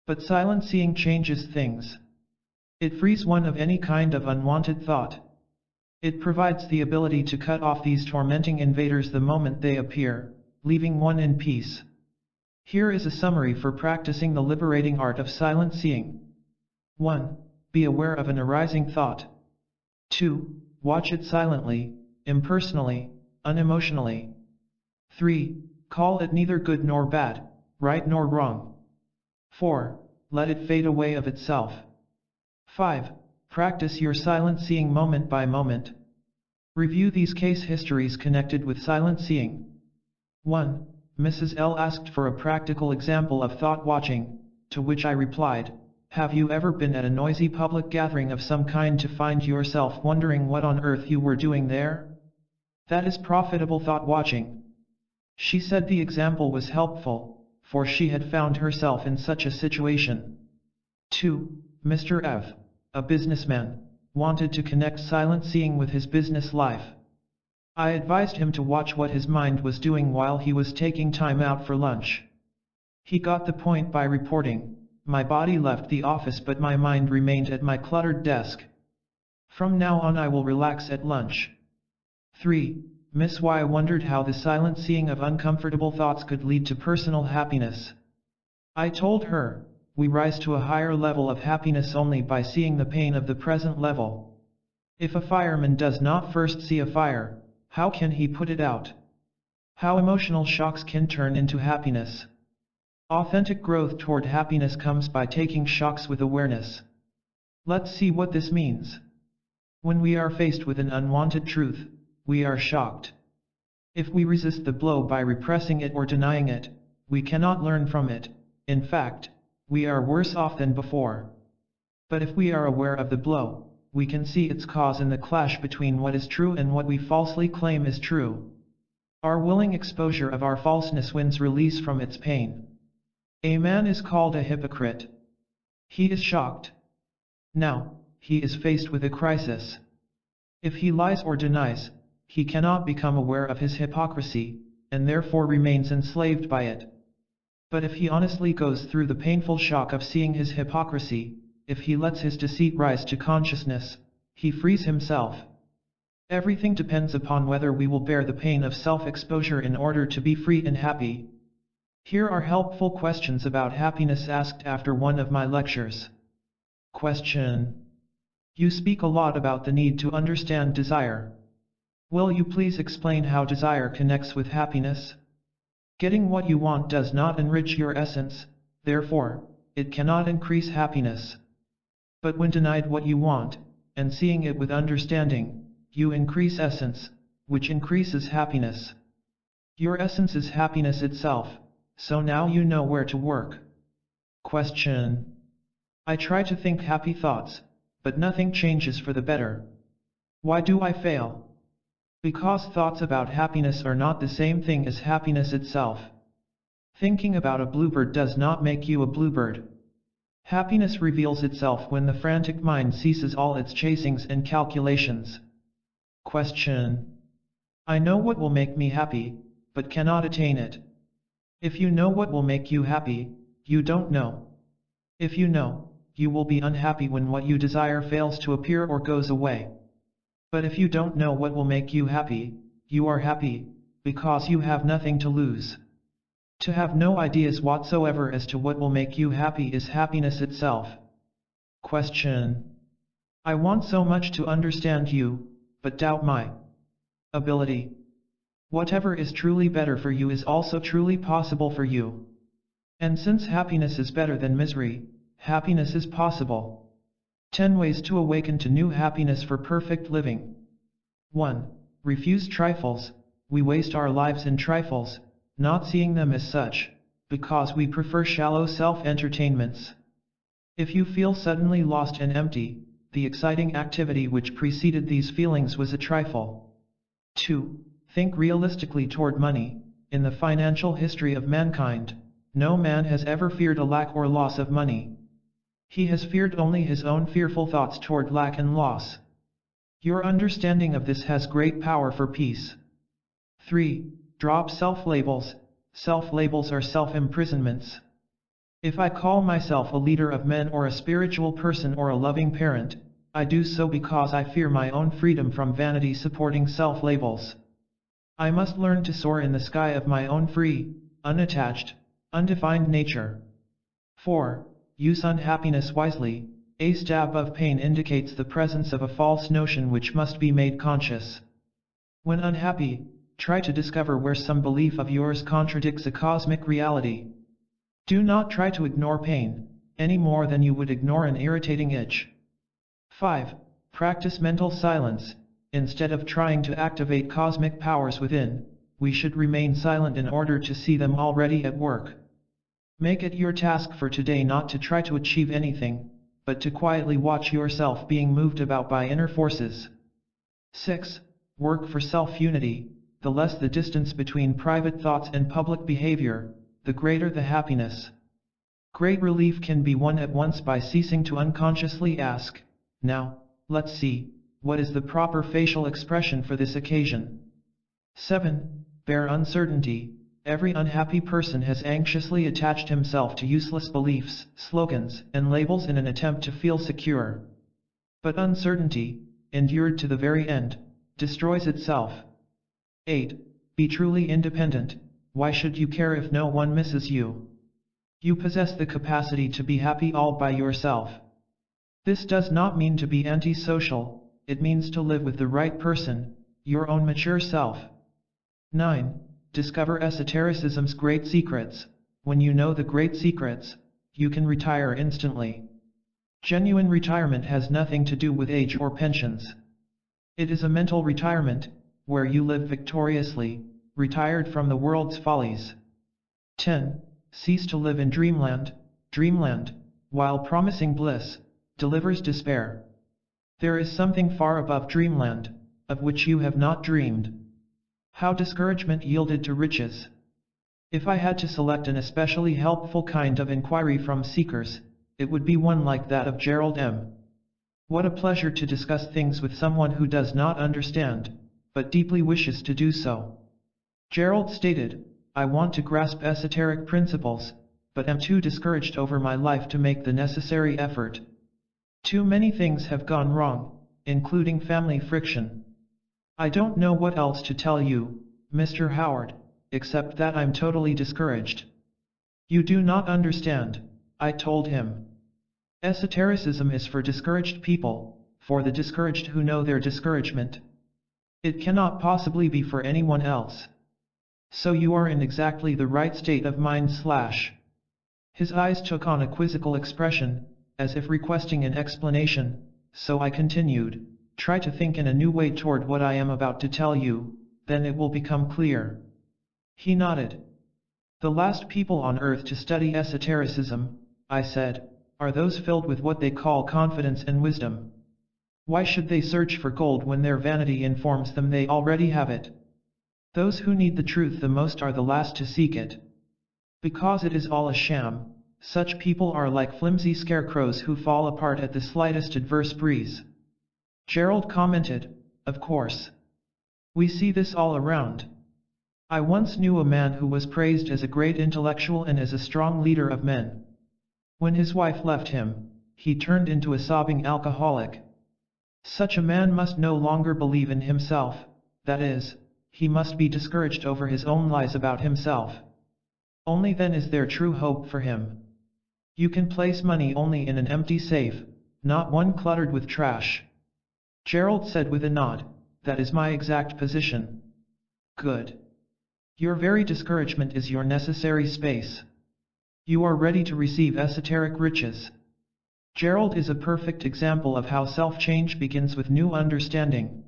But silent seeing changes things. It frees one of any kind of unwanted thought. It provides the ability to cut off these tormenting invaders the moment they appear, leaving one in peace. Here is a summary for practicing the liberating art of silent seeing. 1. Be aware of an arising thought. 2. Watch it silently, impersonally, unemotionally. 3. Call it neither good nor bad, right nor wrong. 4. Let it fade away of itself. 5. Practice your silent seeing moment by moment. Review these case histories connected with silent seeing. 1. Mrs. L asked for a practical example of thought watching, to which I replied, have you ever been at a noisy public gathering of some kind to find yourself wondering what on earth you were doing there? That is profitable thought watching. She said the example was helpful, for she had found herself in such a situation. 2. Mr. F, a businessman, wanted to connect silent seeing with his business life. I advised him to watch what his mind was doing while he was taking time out for lunch. He got the point by reporting, my body left the office but my mind remained at my cluttered desk. From now on I will relax at lunch. 3. Miss Y wondered how the silent seeing of uncomfortable thoughts could lead to personal happiness. I told her, we rise to a higher level of happiness only by seeing the pain of the present level. If a fireman does not first see a fire, how can he put it out? How emotional shocks can turn into happiness. Authentic growth toward happiness comes by taking shocks with awareness. Let's see what this means. When we are faced with an unwanted truth, we are shocked. If we resist the blow by repressing it or denying it, we cannot learn from it. In fact, we are worse off than before. But if we are aware of the blow, we can see its cause in the clash between what is true and what we falsely claim is true. Our willing exposure of our falseness wins release from its pain. A man is called a hypocrite. He is shocked. Now, he is faced with a crisis. If he lies or denies, he cannot become aware of his hypocrisy, and therefore remains enslaved by it. But if he honestly goes through the painful shock of seeing his hypocrisy, if he lets his deceit rise to consciousness, he frees himself. Everything depends upon whether we will bear the pain of self-exposure in order to be free and happy. Here are helpful questions about happiness asked after one of my lectures. Question. You speak a lot about the need to understand desire. Will you please explain how desire connects with happiness? Getting what you want does not enrich your essence, therefore, it cannot increase happiness. But when denied what you want, and seeing it with understanding, you increase essence, which increases happiness. Your essence is happiness itself, so now you know where to work. Question. I try to think happy thoughts, but nothing changes for the better. Why do I fail? Because thoughts about happiness are not the same thing as happiness itself. Thinking about a bluebird does not make you a bluebird. Happiness reveals itself when the frantic mind ceases all its chasings and calculations. Question. I know what will make me happy, but cannot attain it. If you know what will make you happy, you don't know. If you know, you will be unhappy when what you desire fails to appear or goes away. But if you don't know what will make you happy, you are happy, because you have nothing to lose. To have no ideas whatsoever as to what will make you happy is happiness itself. Question. I want so much to understand you, but doubt my ability. Whatever is truly better for you is also truly possible for you. And since happiness is better than misery, happiness is possible. 10 ways to awaken to new happiness for perfect living. 1. Refuse trifles. We waste our lives in trifles, not seeing them as such, because we prefer shallow self-entertainments. If you feel suddenly lost and empty, the exciting activity which preceded these feelings was a trifle. 2. Think realistically toward money. In the financial history of mankind, no man has ever feared a lack or loss of money. He has feared only his own fearful thoughts toward lack and loss. Your understanding of this has great power for peace. 3. Drop self-labels. Self-labels are self-imprisonments. If I call myself a leader of men or a spiritual person or a loving parent, I do so because I fear my own freedom from vanity supporting self-labels. I must learn to soar in the sky of my own free, unattached, undefined nature. 4. Use unhappiness wisely. A stab of pain indicates the presence of a false notion which must be made conscious. When unhappy, try to discover where some belief of yours contradicts a cosmic reality. Do not try to ignore pain, any more than you would ignore an irritating itch. 5. Practice mental silence. Instead of trying to activate cosmic powers within, we should remain silent in order to see them already at work. Make it your task for today not to try to achieve anything, but to quietly watch yourself being moved about by inner forces. 6. Work for self-unity. The less the distance between private thoughts and public behavior, the greater the happiness. Great relief can be won at once by ceasing to unconsciously ask, "Now, let's see, what is the proper facial expression for this occasion?" 7. Bear uncertainty. Every unhappy person has anxiously attached himself to useless beliefs, slogans, and labels in an attempt to feel secure. But uncertainty, endured to the very end, destroys itself. 8. Be truly independent. Why should you care if no one misses you? You possess the capacity to be happy all by yourself. This does not mean to be antisocial, it means to live with the right person, your own mature self. 9. Discover esotericism's great secrets. When you know the great secrets, you can retire instantly. Genuine retirement has nothing to do with age or pensions. It is a mental retirement, where you live victoriously, retired from the world's follies. 10. Cease to live in dreamland. Dreamland, while promising bliss, delivers despair. There is something far above dreamland, of which you have not dreamed. How discouragement yielded to riches. If I had to select an especially helpful kind of inquiry from seekers, it would be one like that of Gerald M. What a pleasure to discuss things with someone who does not understand, but deeply wishes to do so. Gerald stated, "I want to grasp esoteric principles, but am too discouraged over my life to make the necessary effort. Too many things have gone wrong, including family friction. I don't know what else to tell you, Mr. Howard, except that I'm totally discouraged." "You do not understand," I told him. "Esotericism is for discouraged people, for the discouraged who know their discouragement. It cannot possibly be for anyone else. So you are in exactly the right state of mind / His eyes took on a quizzical expression, as if requesting an explanation, so I continued, "Try to think in a new way toward what I am about to tell you, then it will become clear." He nodded. "The last people on earth to study esotericism," I said, "are those filled with what they call confidence and wisdom. Why should they search for gold when their vanity informs them they already have it? Those who need the truth the most are the last to seek it. Because it is all a sham, such people are like flimsy scarecrows who fall apart at the slightest adverse breeze." Gerald commented, "Of course. We see this all around. I once knew a man who was praised as a great intellectual and as a strong leader of men. When his wife left him, he turned into a sobbing alcoholic. Such a man must no longer believe in himself, that is, he must be discouraged over his own lies about himself. Only then is there true hope for him. You can place money only in an empty safe, not one cluttered with trash." Gerald said with a nod, "That is my exact position." "Good. Your very discouragement is your necessary space. You are ready to receive esoteric riches." Gerald is a perfect example of how self-change begins with new understanding.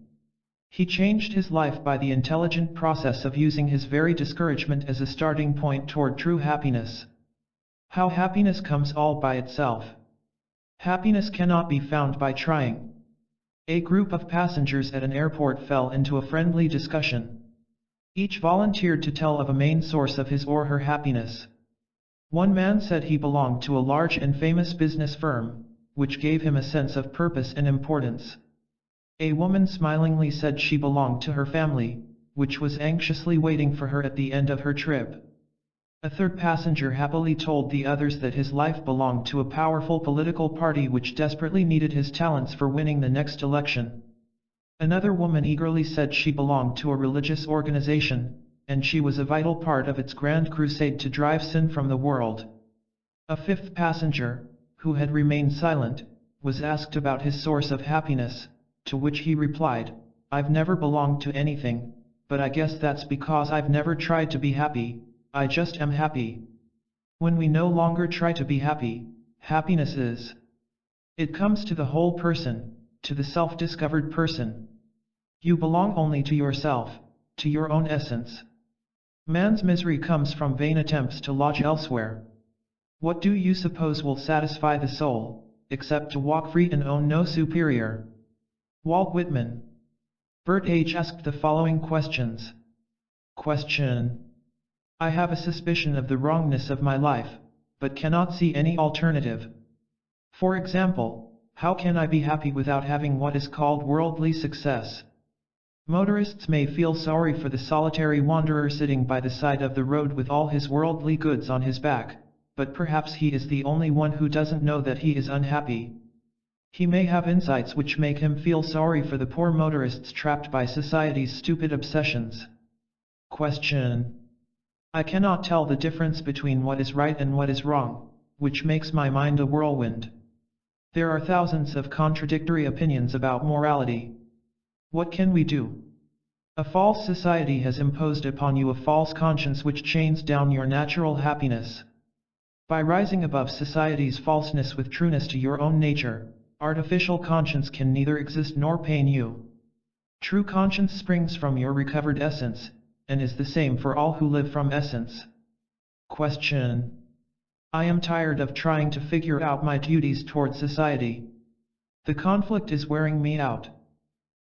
He changed his life by the intelligent process of using his very discouragement as a starting point toward true happiness. How happiness comes all by itself. Happiness cannot be found by trying. A group of passengers at an airport fell into a friendly discussion. Each volunteered to tell of a main source of his or her happiness. One man said he belonged to a large and famous business firm, which gave him a sense of purpose and importance. A woman smilingly said she belonged to her family, which was anxiously waiting for her at the end of her trip. A third passenger happily told the others that his life belonged to a powerful political party which desperately needed his talents for winning the next election. Another woman eagerly said she belonged to a religious organization, and she was a vital part of its grand crusade to drive sin from the world. A fifth passenger, who had remained silent, was asked about his source of happiness, to which he replied, "I've never belonged to anything, but I guess that's because I've never tried to be happy, I just am happy." When we no longer try to be happy, happiness is. It comes to the whole person, to the self-discovered person. You belong only to yourself, to your own essence. Man's misery comes from vain attempts to lodge elsewhere. What do you suppose will satisfy the soul, except to walk free and own no superior? Walt Whitman. Bert H. asked the following questions. Question. I have a suspicion of the wrongness of my life, but cannot see any alternative. For example, how can I be happy without having what is called worldly success? Motorists may feel sorry for the solitary wanderer sitting by the side of the road with all his worldly goods on his back, but perhaps he is the only one who doesn't know that he is unhappy. He may have insights which make him feel sorry for the poor motorists trapped by society's stupid obsessions. Question. I cannot tell the difference between what is right and what is wrong, which makes my mind a whirlwind. There are thousands of contradictory opinions about morality. What can we do? A false society has imposed upon you a false conscience which chains down your natural happiness. By rising above society's falseness with trueness to your own nature, artificial conscience can neither exist nor pain you. True conscience springs from your recovered essence, and is the same for all who live from essence. Question. I am tired of trying to figure out my duties toward society. The conflict is wearing me out.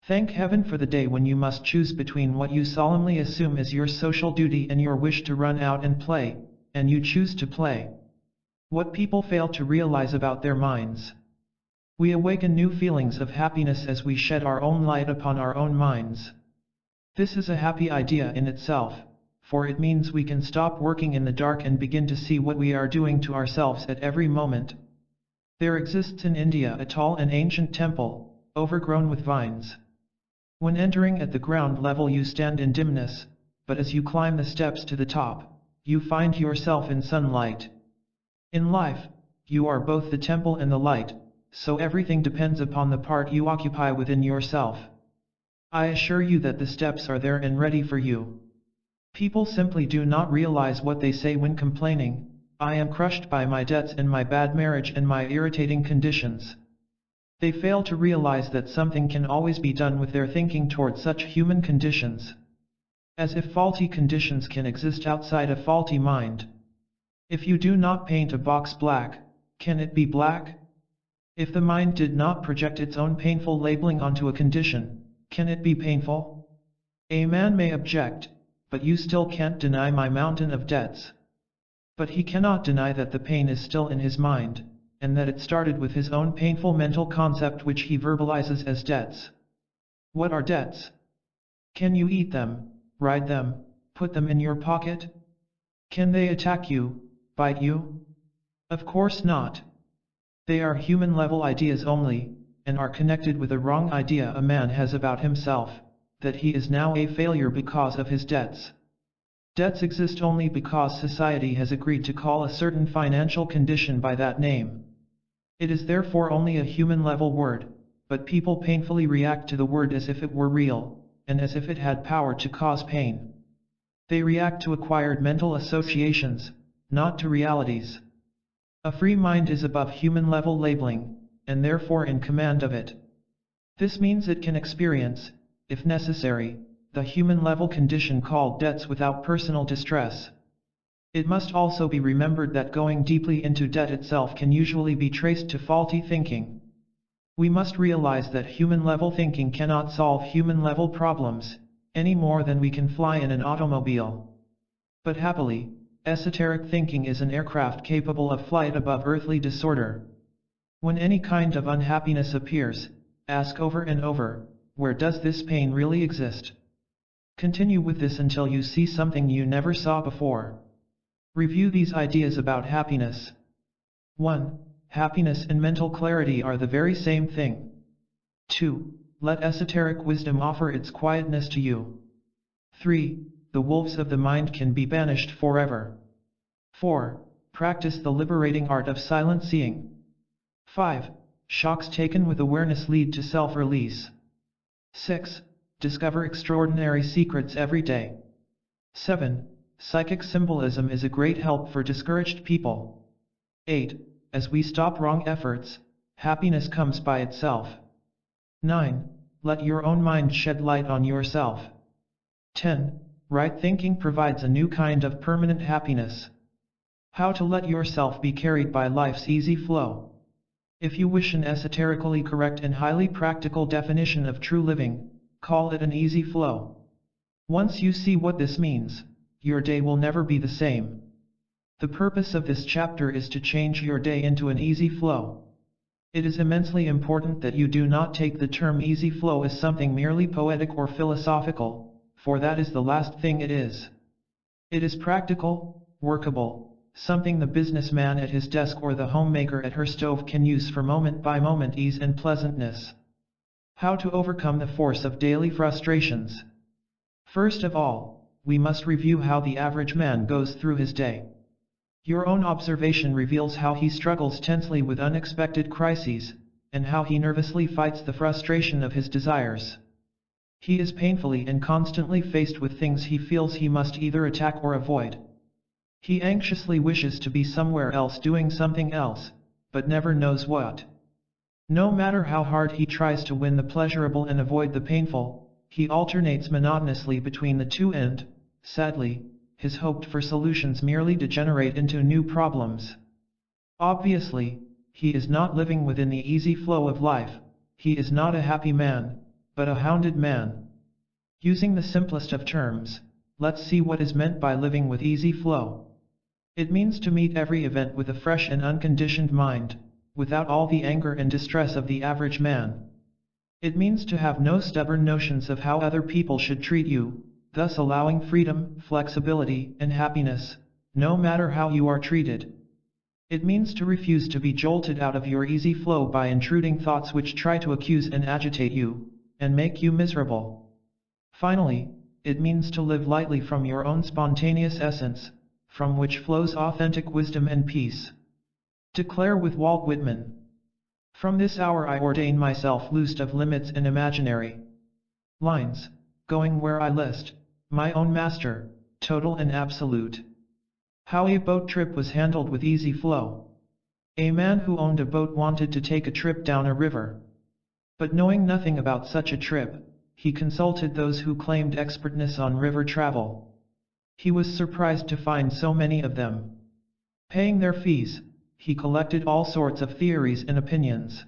Thank heaven for the day when you must choose between what you solemnly assume is your social duty and your wish to run out and play, and you choose to play. What people fail to realize about their minds. We awaken new feelings of happiness as we shed our own light upon our own minds. This is a happy idea in itself, for it means we can stop working in the dark and begin to see what we are doing to ourselves at every moment. There exists in India a tall and ancient temple, overgrown with vines. When entering at the ground level you stand in dimness, but as you climb the steps to the top, you find yourself in sunlight. In life, you are both the temple and the light, so everything depends upon the part you occupy within yourself. I assure you that the steps are there and ready for you. People simply do not realize what they say when complaining, I am crushed by my debts and my bad marriage and my irritating conditions. They fail to realize that something can always be done with their thinking toward such human conditions. As if faulty conditions can exist outside a faulty mind. If you do not paint a box black, can it be black? If the mind did not project its own painful labeling onto a condition, can it be painful? A man may object, but you still can't deny my mountain of debts. But he cannot deny that the pain is still in his mind, and that it started with his own painful mental concept which he verbalizes as debts. What are debts? Can you eat them, ride them, put them in your pocket? Can they attack you, bite you? Of course not. They are human-level ideas only, and are connected with a wrong idea a man has about himself, that he is now a failure because of his debts. Debts exist only because society has agreed to call a certain financial condition by that name. It is therefore only a human-level word, but people painfully react to the word as if it were real, and as if it had power to cause pain. They react to acquired mental associations, not to realities. A free mind is above human-level labeling, and therefore in command of it. This means it can experience, if necessary, the human-level condition called debts without personal distress. It must also be remembered that going deeply into debt itself can usually be traced to faulty thinking. We must realize that human-level thinking cannot solve human-level problems, any more than we can fly in an automobile. But happily, esoteric thinking is an aircraft capable of flight above earthly disorder. When any kind of unhappiness appears, ask over and over, where does this pain really exist? Continue with this until you see something you never saw before. Review these ideas about happiness. 1. Happiness and mental clarity are the very same thing. 2. Let esoteric wisdom offer its quietness to you. 3. The wolves of the mind can be banished forever. 4. Practice the liberating art of silent seeing. 5. Shocks taken with awareness lead to self-release. 6. Discover extraordinary secrets every day. 7. Psychic symbolism is a great help for discouraged people. 8. As we stop wrong efforts, happiness comes by itself. 9. let your own mind shed light on yourself. 10. Right thinking provides a new kind of permanent happiness. How to let yourself be carried by life's easy flow. If you wish an esoterically correct and highly practical definition of true living, call it an easy flow. Once you see what this means, your day will never be the same. The purpose of this chapter is to change your day into an easy flow. It is immensely important that you do not take the term easy flow as something merely poetic or philosophical, for that is the last thing it is. It is practical, workable, something the businessman at his desk or the homemaker at her stove can use for moment-by-moment ease and pleasantness. How to overcome the force of daily frustrations. First of all, we must review how the average man goes through his day. Your own observation reveals how he struggles tensely with unexpected crises, and how he nervously fights the frustration of his desires. He is painfully and constantly faced with things he feels he must either attack or avoid. He anxiously wishes to be somewhere else doing something else, but never knows what. No matter how hard he tries to win the pleasurable and avoid the painful, he alternates monotonously between the two and, sadly, his hoped-for solutions merely degenerate into new problems. Obviously, he is not living within the easy flow of life. He is not a happy man, but a hounded man. Using the simplest of terms, let's see what is meant by living with easy flow. It means to meet every event with a fresh and unconditioned mind, without all the anger and distress of the average man. It means to have no stubborn notions of how other people should treat you, thus allowing freedom, flexibility, and happiness, no matter how you are treated. It means to refuse to be jolted out of your easy flow by intruding thoughts which try to accuse and agitate you, and make you miserable. Finally, it means to live lightly from your own spontaneous essence, from which flows authentic wisdom and peace. Declare with Walt Whitman. From this hour I ordain myself loosed of limits and imaginary lines, going where I list, my own master, total and absolute. How a boat trip was handled with easy flow. A man who owned a boat wanted to take a trip down a river. But knowing nothing about such a trip, he consulted those who claimed expertness on river travel. He was surprised to find so many of them. Paying their fees, he collected all sorts of theories and opinions.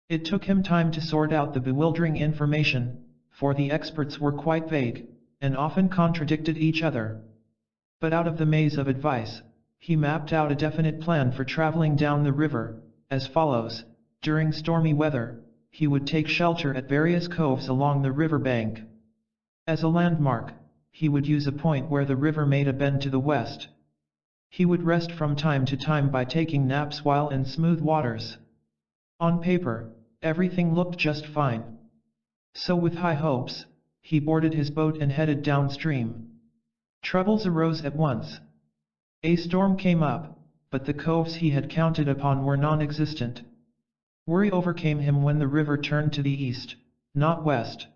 It took him time to sort out the bewildering information, for the experts were quite vague, and often contradicted each other. But out of the maze of advice, he mapped out a definite plan for traveling down the river, as follows. During stormy weather, he would take shelter at various coves along the river bank. As a landmark, he would use a point where the river made a bend to the west. He would rest from time to time by taking naps while in smooth waters. On paper, everything looked just fine. So with high hopes, he boarded his boat and headed downstream. Troubles arose at once. A storm came up, but the coves he had counted upon were non-existent. Worry overcame him when the river turned to the east, not west.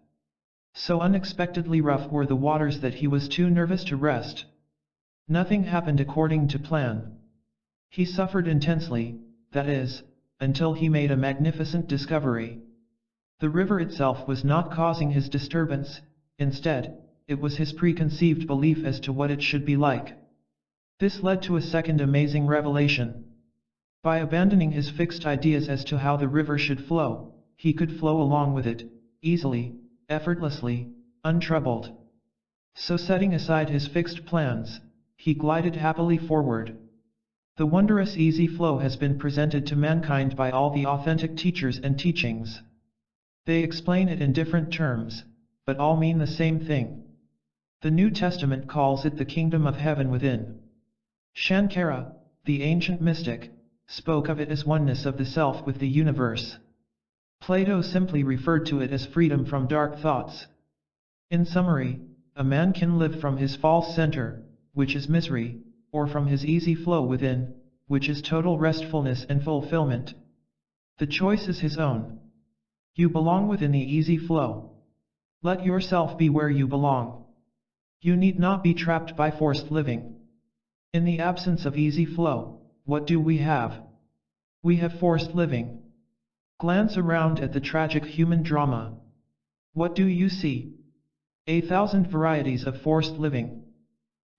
So unexpectedly rough were the waters that he was too nervous to rest. Nothing happened according to plan. He suffered intensely, that is, until he made a magnificent discovery. The river itself was not causing his disturbance, instead, it was his preconceived belief as to what it should be like. This led to a second amazing revelation. By abandoning his fixed ideas as to how the river should flow, he could flow along with it, easily, effortlessly, untroubled. So setting aside his fixed plans, he glided happily forward. The wondrous easy flow has been presented to mankind by all the authentic teachers and teachings. They explain it in different terms, but all mean the same thing. The New Testament calls it the kingdom of heaven within. Shankara, the ancient mystic, spoke of it as oneness of the self with the universe. Plato simply referred to it as freedom from dark thoughts. In summary, a man can live from his false center, which is misery, or from his easy flow within, which is total restfulness and fulfillment. The choice is his own. You belong within the easy flow. Let yourself be where you belong. You need not be trapped by forced living. In the absence of easy flow, what do we have? We have forced living. Glance around at the tragic human drama. What do you see? 1,000 varieties of forced living.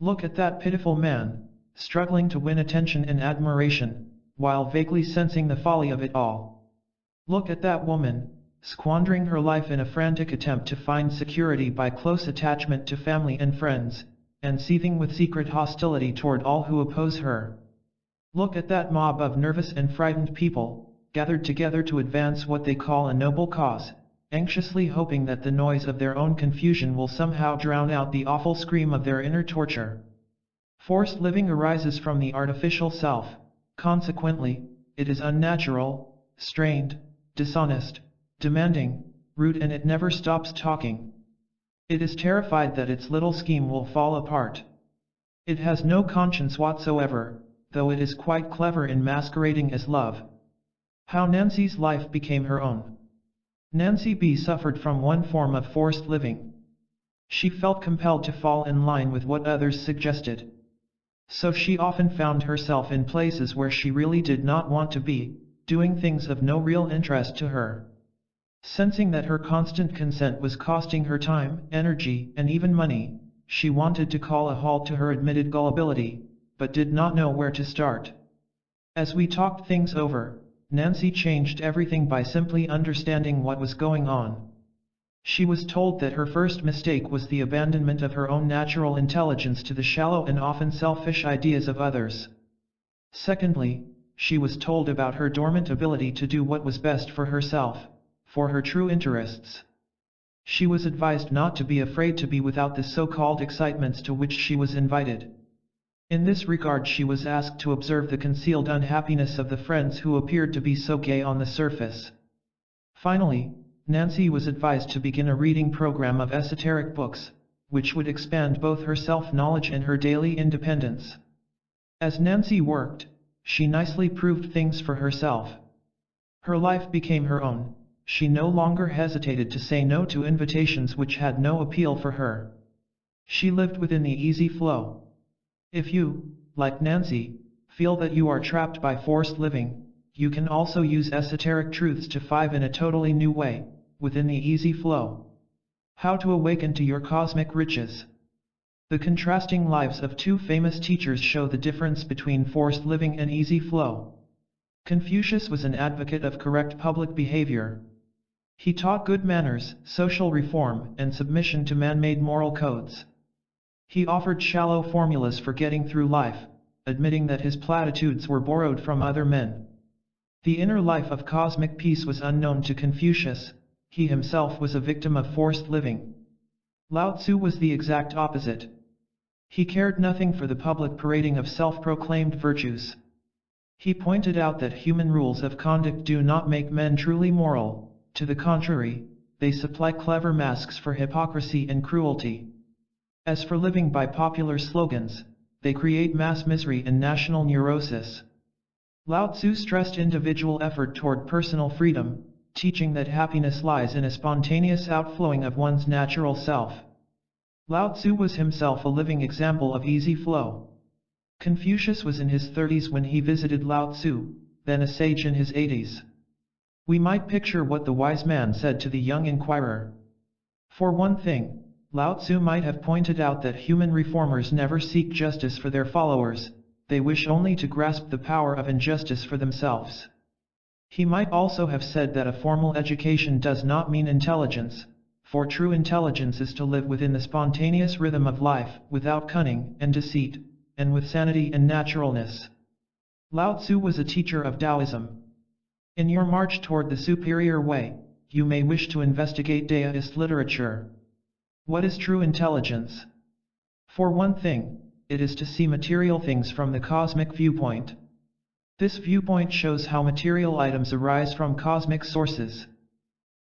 Look at that pitiful man, struggling to win attention and admiration, while vaguely sensing the folly of it all. Look at that woman, squandering her life in a frantic attempt to find security by close attachment to family and friends, and seething with secret hostility toward all who oppose her. Look at that mob of nervous and frightened people, gathered together to advance what they call a noble cause, anxiously hoping that the noise of their own confusion will somehow drown out the awful scream of their inner torture. Forced living arises from the artificial self, consequently, it is unnatural, strained, dishonest, demanding, rude, and it never stops talking. It is terrified that its little scheme will fall apart. It has no conscience whatsoever, though it is quite clever in masquerading as love. How Nancy's life became her own. Nancy B. suffered from one form of forced living. She felt compelled to fall in line with what others suggested. So she often found herself in places where she really did not want to be, doing things of no real interest to her. Sensing that her constant consent was costing her time, energy, and even money, she wanted to call a halt to her admitted gullibility, but did not know where to start. As we talked things over, Nancy changed everything by simply understanding what was going on. She was told that her first mistake was the abandonment of her own natural intelligence to the shallow and often selfish ideas of others. Secondly, she was told about her dormant ability to do what was best for herself, for her true interests. She was advised not to be afraid to be without the so-called excitements to which she was invited. In this regard she was asked to observe the concealed unhappiness of the friends who appeared to be so gay on the surface. Finally, Nancy was advised to begin a reading program of esoteric books, which would expand both her self-knowledge and her daily independence. As Nancy worked, she nicely proved things for herself. Her life became her own. She no longer hesitated to say no to invitations which had no appeal for her. She lived within the easy flow. If you, like Nancy, feel that you are trapped by forced living, you can also use esoteric truths to thrive in a totally new way, within the easy flow. How to awaken to your cosmic riches. The contrasting lives of two famous teachers show the difference between forced living and easy flow. Confucius was an advocate of correct public behavior. He taught good manners, social reform, and submission to man-made moral codes. He offered shallow formulas for getting through life, admitting that his platitudes were borrowed from other men. The inner life of cosmic peace was unknown to Confucius. He himself was a victim of forced living. Lao Tzu was the exact opposite. He cared nothing for the public parading of self-proclaimed virtues. He pointed out that human rules of conduct do not make men truly moral, to the contrary, they supply clever masks for hypocrisy and cruelty. As for living by popular slogans, they create mass misery and national neurosis. Lao Tzu stressed individual effort toward personal freedom, teaching that happiness lies in a spontaneous outflowing of one's natural self. Lao Tzu was himself a living example of easy flow. Confucius was in his 30s when he visited Lao Tzu, then a sage in his 80s. We might picture what the wise man said to the young inquirer. For one thing, Lao Tzu might have pointed out that human reformers never seek justice for their followers, they wish only to grasp the power of injustice for themselves. He might also have said that a formal education does not mean intelligence, for true intelligence is to live within the spontaneous rhythm of life, without cunning and deceit, and with sanity and naturalness. Lao Tzu was a teacher of Taoism. In your march toward the superior way, you may wish to investigate Taoist literature. What is true intelligence? For one thing, it is to see material things from the cosmic viewpoint. This viewpoint shows how material items arise from cosmic sources.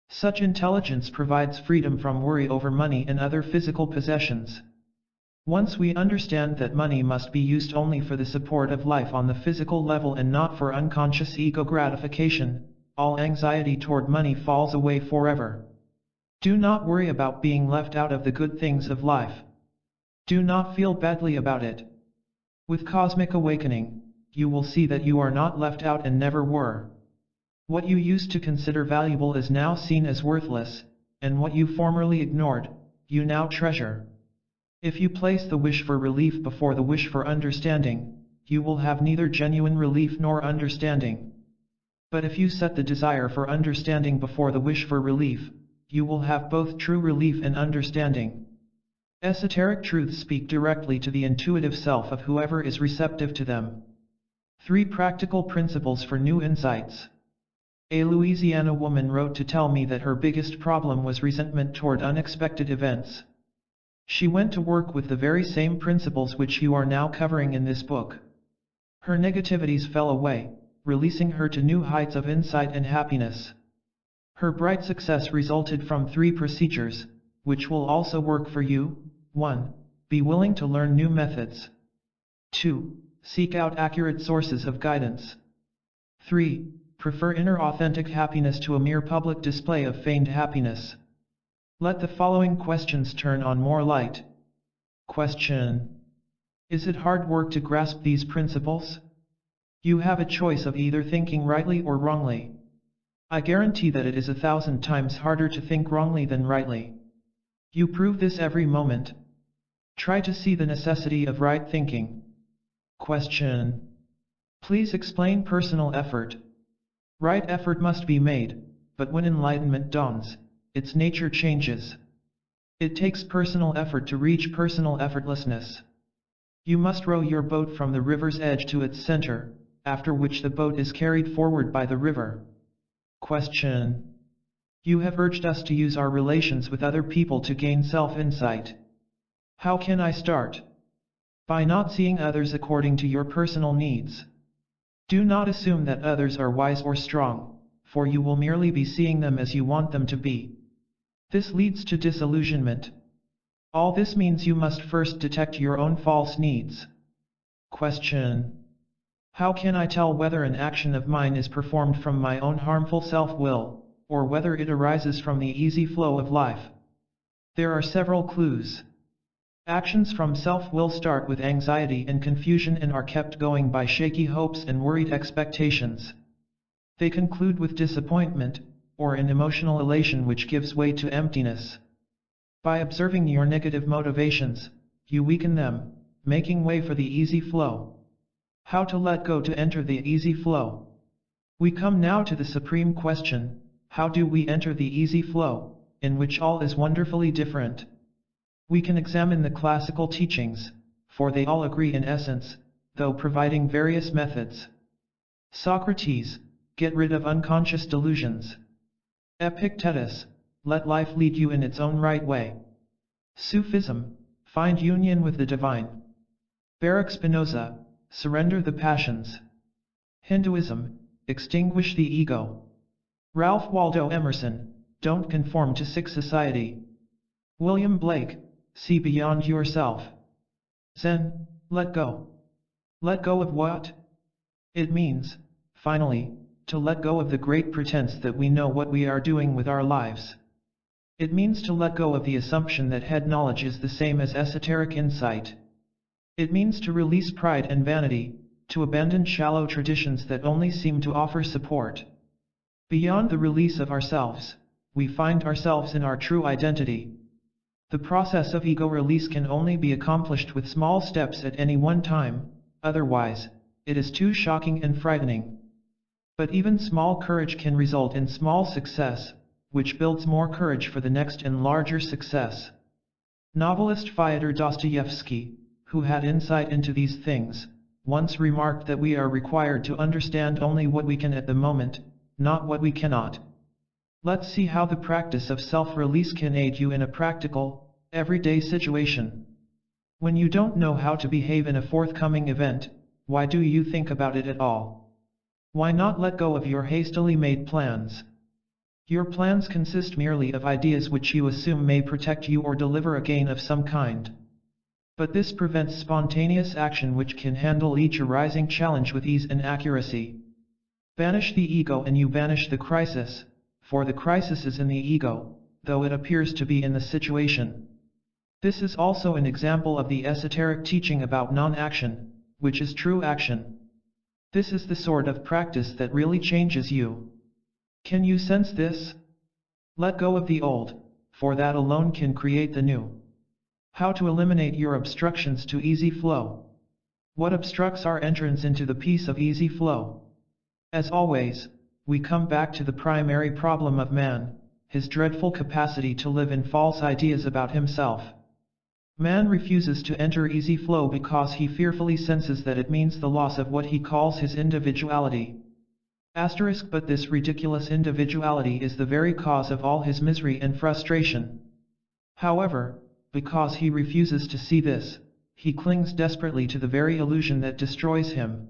Such intelligence provides freedom from worry over money and other physical possessions. Once we understand that money must be used only for the support of life on the physical level and not for unconscious ego gratification, all anxiety toward money falls away forever. Do not worry about being left out of the good things of life. Do not feel badly about it. With cosmic awakening, you will see that you are not left out and never were. What you used to consider valuable is now seen as worthless, and what you formerly ignored, you now treasure. If you place the wish for relief before the wish for understanding, you will have neither genuine relief nor understanding. But if you set the desire for understanding before the wish for relief, you will have both true relief and understanding. Esoteric truths speak directly to the intuitive self of whoever is receptive to them. 3 practical principles for new insights. A Louisiana woman wrote to tell me that her biggest problem was resentment toward unexpected events. She went to work with the very same principles which you are now covering in this book. Her negativities fell away, releasing her to new heights of insight and happiness. Her bright success resulted from 3 procedures, which will also work for you. 1. Be willing to learn new methods. 2. Seek out accurate sources of guidance. 3. Prefer inner authentic happiness to a mere public display of feigned happiness. Let the following questions turn on more light. Question: is it hard work to grasp these principles? You have a choice of either thinking rightly or wrongly. I guarantee that it is 1,000 times harder to think wrongly than rightly. You prove this every moment. Try to see the necessity of right thinking. Question: please explain personal effort. Right effort must be made, but when enlightenment dawns, its nature changes. It takes personal effort to reach personal effortlessness. You must row your boat from the river's edge to its center, after which the boat is carried forward by the river. Question: you have urged us to use our relations with other people to gain self-insight. How can I start? By not seeing others according to your personal needs. Do not assume that others are wise or strong, for you will merely be seeing them as you want them to be. This leads to disillusionment. All this means you must first detect your own false needs. Question: how can I tell whether an action of mine is performed from my own harmful self-will, or whether it arises from the easy flow of life? There are several clues. Actions from self-will start with anxiety and confusion and are kept going by shaky hopes and worried expectations. They conclude with disappointment, or an emotional elation which gives way to emptiness. By observing your negative motivations, you weaken them, making way for the easy flow. How to let go to enter the easy flow? We come now to the supreme question: how do we enter the easy flow, in which all is wonderfully different? We can examine the classical teachings, for they all agree in essence, though providing various methods. Socrates: get rid of unconscious delusions. Epictetus: let life lead you in its own right way. Sufism: find union with the divine. Baruch Spinoza: surrender the passions. Hinduism: extinguish the ego. Ralph Waldo Emerson: don't conform to sick society. William Blake: see beyond yourself. Zen: let go. Let go of what? It means, finally, to let go of the great pretense that we know what we are doing with our lives. It means to let go of the assumption that head knowledge is the same as esoteric insight. It means to release pride and vanity, to abandon shallow traditions that only seem to offer support. Beyond the release of ourselves, we find ourselves in our true identity. The process of ego release can only be accomplished with small steps at any one time, otherwise, it is too shocking and frightening. But even small courage can result in small success, which builds more courage for the next and larger success. Novelist Fyodor Dostoevsky, who had insight into these things, once remarked that we are required to understand only what we can at the moment, not what we cannot. Let's see how the practice of self-release can aid you in a practical, everyday situation. When you don't know how to behave in a forthcoming event, why do you think about it at all? Why not let go of your hastily made plans? Your plans consist merely of ideas which you assume may protect you or deliver a gain of some kind. But this prevents spontaneous action which can handle each arising challenge with ease and accuracy. Banish the ego and you banish the crisis, for the crisis is in the ego, though it appears to be in the situation. This is also an example of the esoteric teaching about non-action, which is true action. This is the sort of practice that really changes you. Can you sense this? Let go of the old, for that alone can create the new. How to eliminate your obstructions to easy flow. What obstructs our entrance into the peace of easy flow? As always, we come back to the primary problem of man, his dreadful capacity to live in false ideas about himself. Man refuses to enter easy flow because he fearfully senses that it means the loss of what he calls his individuality. But this ridiculous individuality is the very cause of all his misery and frustration. However, because he refuses to see this, he clings desperately to the very illusion that destroys him.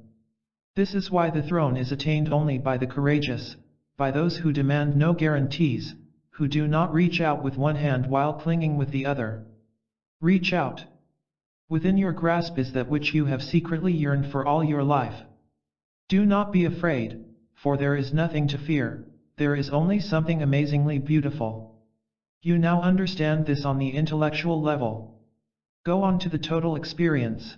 This is why the throne is attained only by the courageous, by those who demand no guarantees, who do not reach out with one hand while clinging with the other. Reach out. Within your grasp is that which you have secretly yearned for all your life. Do not be afraid, for there is nothing to fear, there is only something amazingly beautiful. You now understand this on the intellectual level. Go on to the total experience.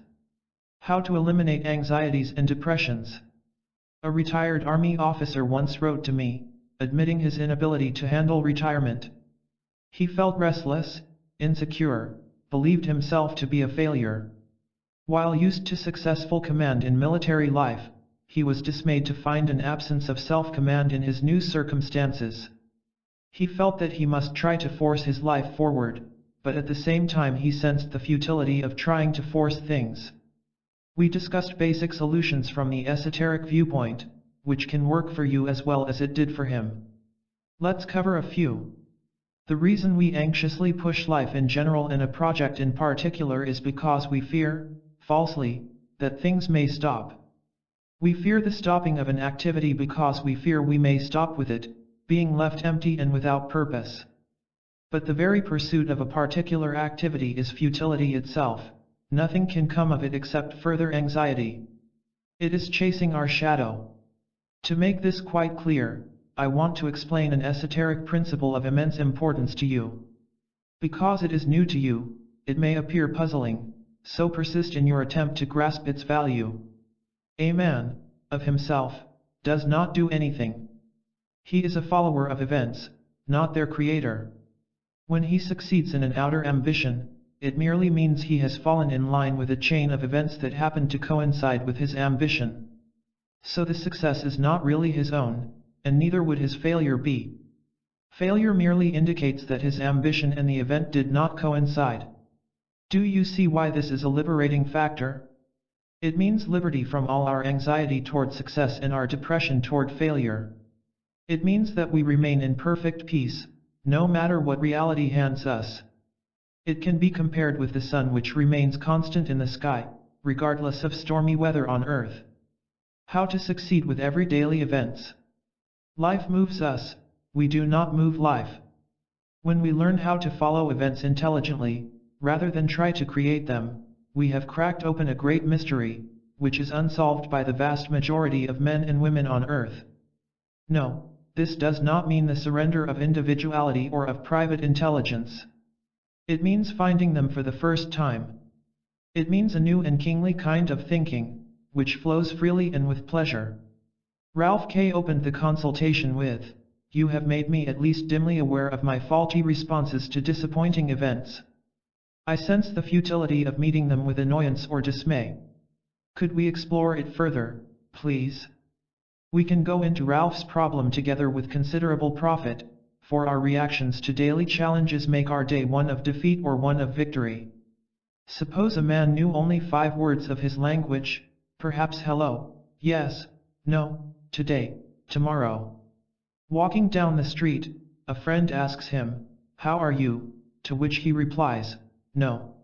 How to eliminate anxieties and depressions. A retired army officer once wrote to me, admitting his inability to handle retirement. He felt restless, insecure, believed himself to be a failure. While used to successful command in military life, he was dismayed to find an absence of self-command in his new circumstances. He felt that he must try to force his life forward, but at the same time he sensed the futility of trying to force things. We discussed basic solutions from the esoteric viewpoint, which can work for you as well as it did for him. Let's cover a few. The reason we anxiously push life in general and a project in particular is because we fear, falsely, that things may stop. We fear the stopping of an activity because we fear we may stop with it, being left empty and without purpose. But the very pursuit of a particular activity is futility itself. Nothing can come of it except further anxiety. It is chasing our shadow. To make this quite clear, I want to explain an esoteric principle of immense importance to you. Because it is new to you, it may appear puzzling, so persist in your attempt to grasp its value. A man, of himself, does not do anything. He is a follower of events, not their creator. When he succeeds in an outer ambition, it merely means he has fallen in line with a chain of events that happen to coincide with his ambition. So the success is not really his own, and neither would his failure be. Failure merely indicates that his ambition and the event did not coincide. Do you see why this is a liberating factor? It means liberty from all our anxiety toward success and our depression toward failure. It means that we remain in perfect peace, no matter what reality hands us. It can be compared with the sun which remains constant in the sky, regardless of stormy weather on earth. How to succeed with every daily events. Life moves us, we do not move life. When we learn how to follow events intelligently, rather than try to create them, we have cracked open a great mystery, which is unsolved by the vast majority of men and women on earth. No, this does not mean the surrender of individuality or of private intelligence. It means finding them for the first time. It means a new and kingly kind of thinking, which flows freely and with pleasure. Ralph K. opened the consultation with, "You have made me at least dimly aware of my faulty responses to disappointing events. I sense the futility of meeting them with annoyance or dismay. Could we explore it further, please?" We can go into Ralph's problem together with considerable profit, for our reactions to daily challenges make our day one of defeat or one of victory. Suppose a man knew only 5 words of his language, perhaps hello, yes, no, today, tomorrow. Walking down the street, a friend asks him, "How are you?" to which he replies, "No."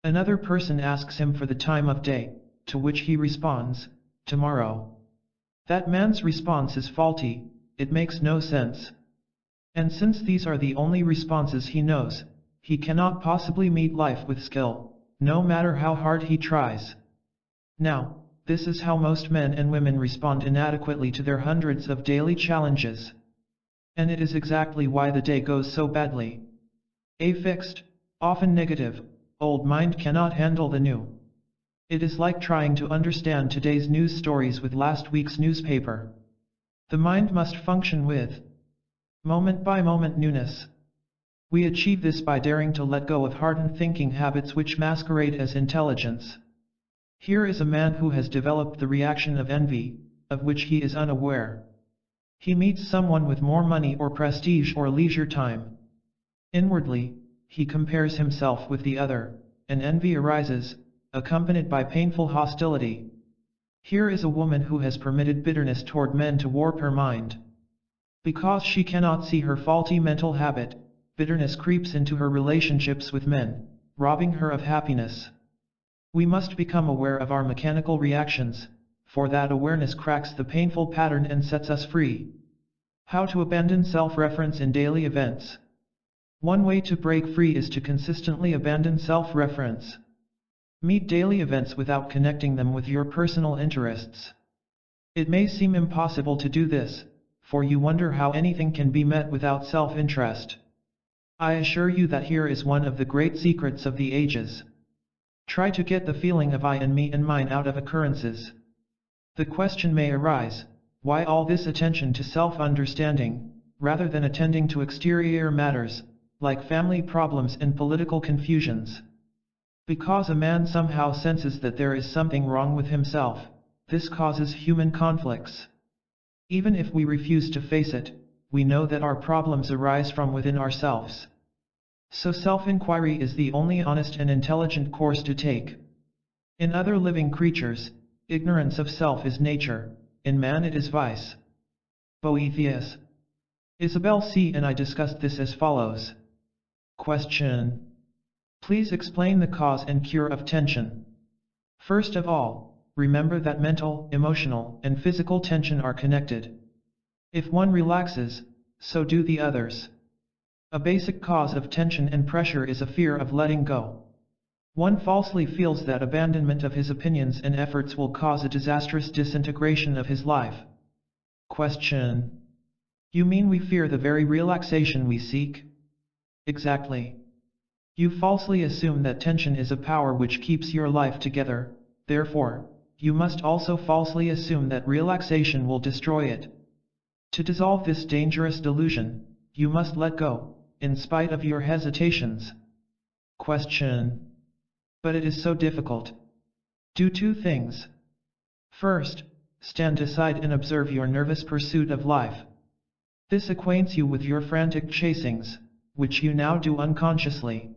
Another person asks him for the time of day, to which he responds, "Tomorrow." That man's response is faulty, it makes no sense. And since these are the only responses he knows, he cannot possibly meet life with skill, no matter how hard he tries. Now, this is how most men and women respond inadequately to their hundreds of daily challenges. And it is exactly why the day goes so badly. A fixed, often negative, old mind cannot handle the new. It is like trying to understand today's news stories with last week's newspaper. The mind must function with moment-by-moment newness. We achieve this by daring to let go of hardened thinking habits which masquerade as intelligence. Here is a man who has developed the reaction of envy, of which he is unaware. He meets someone with more money or prestige or leisure time. Inwardly, he compares himself with the other, and envy arises, accompanied by painful hostility. Here is a woman who has permitted bitterness toward men to warp her mind. Because she cannot see her faulty mental habit, bitterness creeps into her relationships with men, robbing her of happiness. We must become aware of our mechanical reactions, for that awareness cracks the painful pattern and sets us free. How to abandon self-reference in daily events. One way to break free is to consistently abandon self-reference. Meet daily events without connecting them with your personal interests. It may seem impossible to do this, for you wonder how anything can be met without self-interest. I assure you that here is one of the great secrets of the ages. Try to get the feeling of I and me and mine out of occurrences. The question may arise, why all this attention to self-understanding, rather than attending to exterior matters, like family problems and political confusions? Because a man somehow senses that there is something wrong with himself, this causes human conflicts. Even if we refuse to face it, we know that our problems arise from within ourselves. So self-inquiry is the only honest and intelligent course to take. In other living creatures, ignorance of self is nature, in man it is vice. Boethius. Isabel C. and I discussed this as follows. Question. Please explain the cause and cure of tension. First of all, remember that mental, emotional, and physical tension are connected. If one relaxes, so do the others. A basic cause of tension and pressure is a fear of letting go. One falsely feels that abandonment of his opinions and efforts will cause a disastrous disintegration of his life. Question. You mean we fear the very relaxation we seek? Exactly. You falsely assume that tension is a power which keeps your life together, therefore, you must also falsely assume that relaxation will destroy it. To dissolve this dangerous delusion, you must let go, in spite of your hesitations. Question. But it is so difficult. Do two things. First, stand aside and observe your nervous pursuit of life. This acquaints you with your frantic chasings, which you now do unconsciously.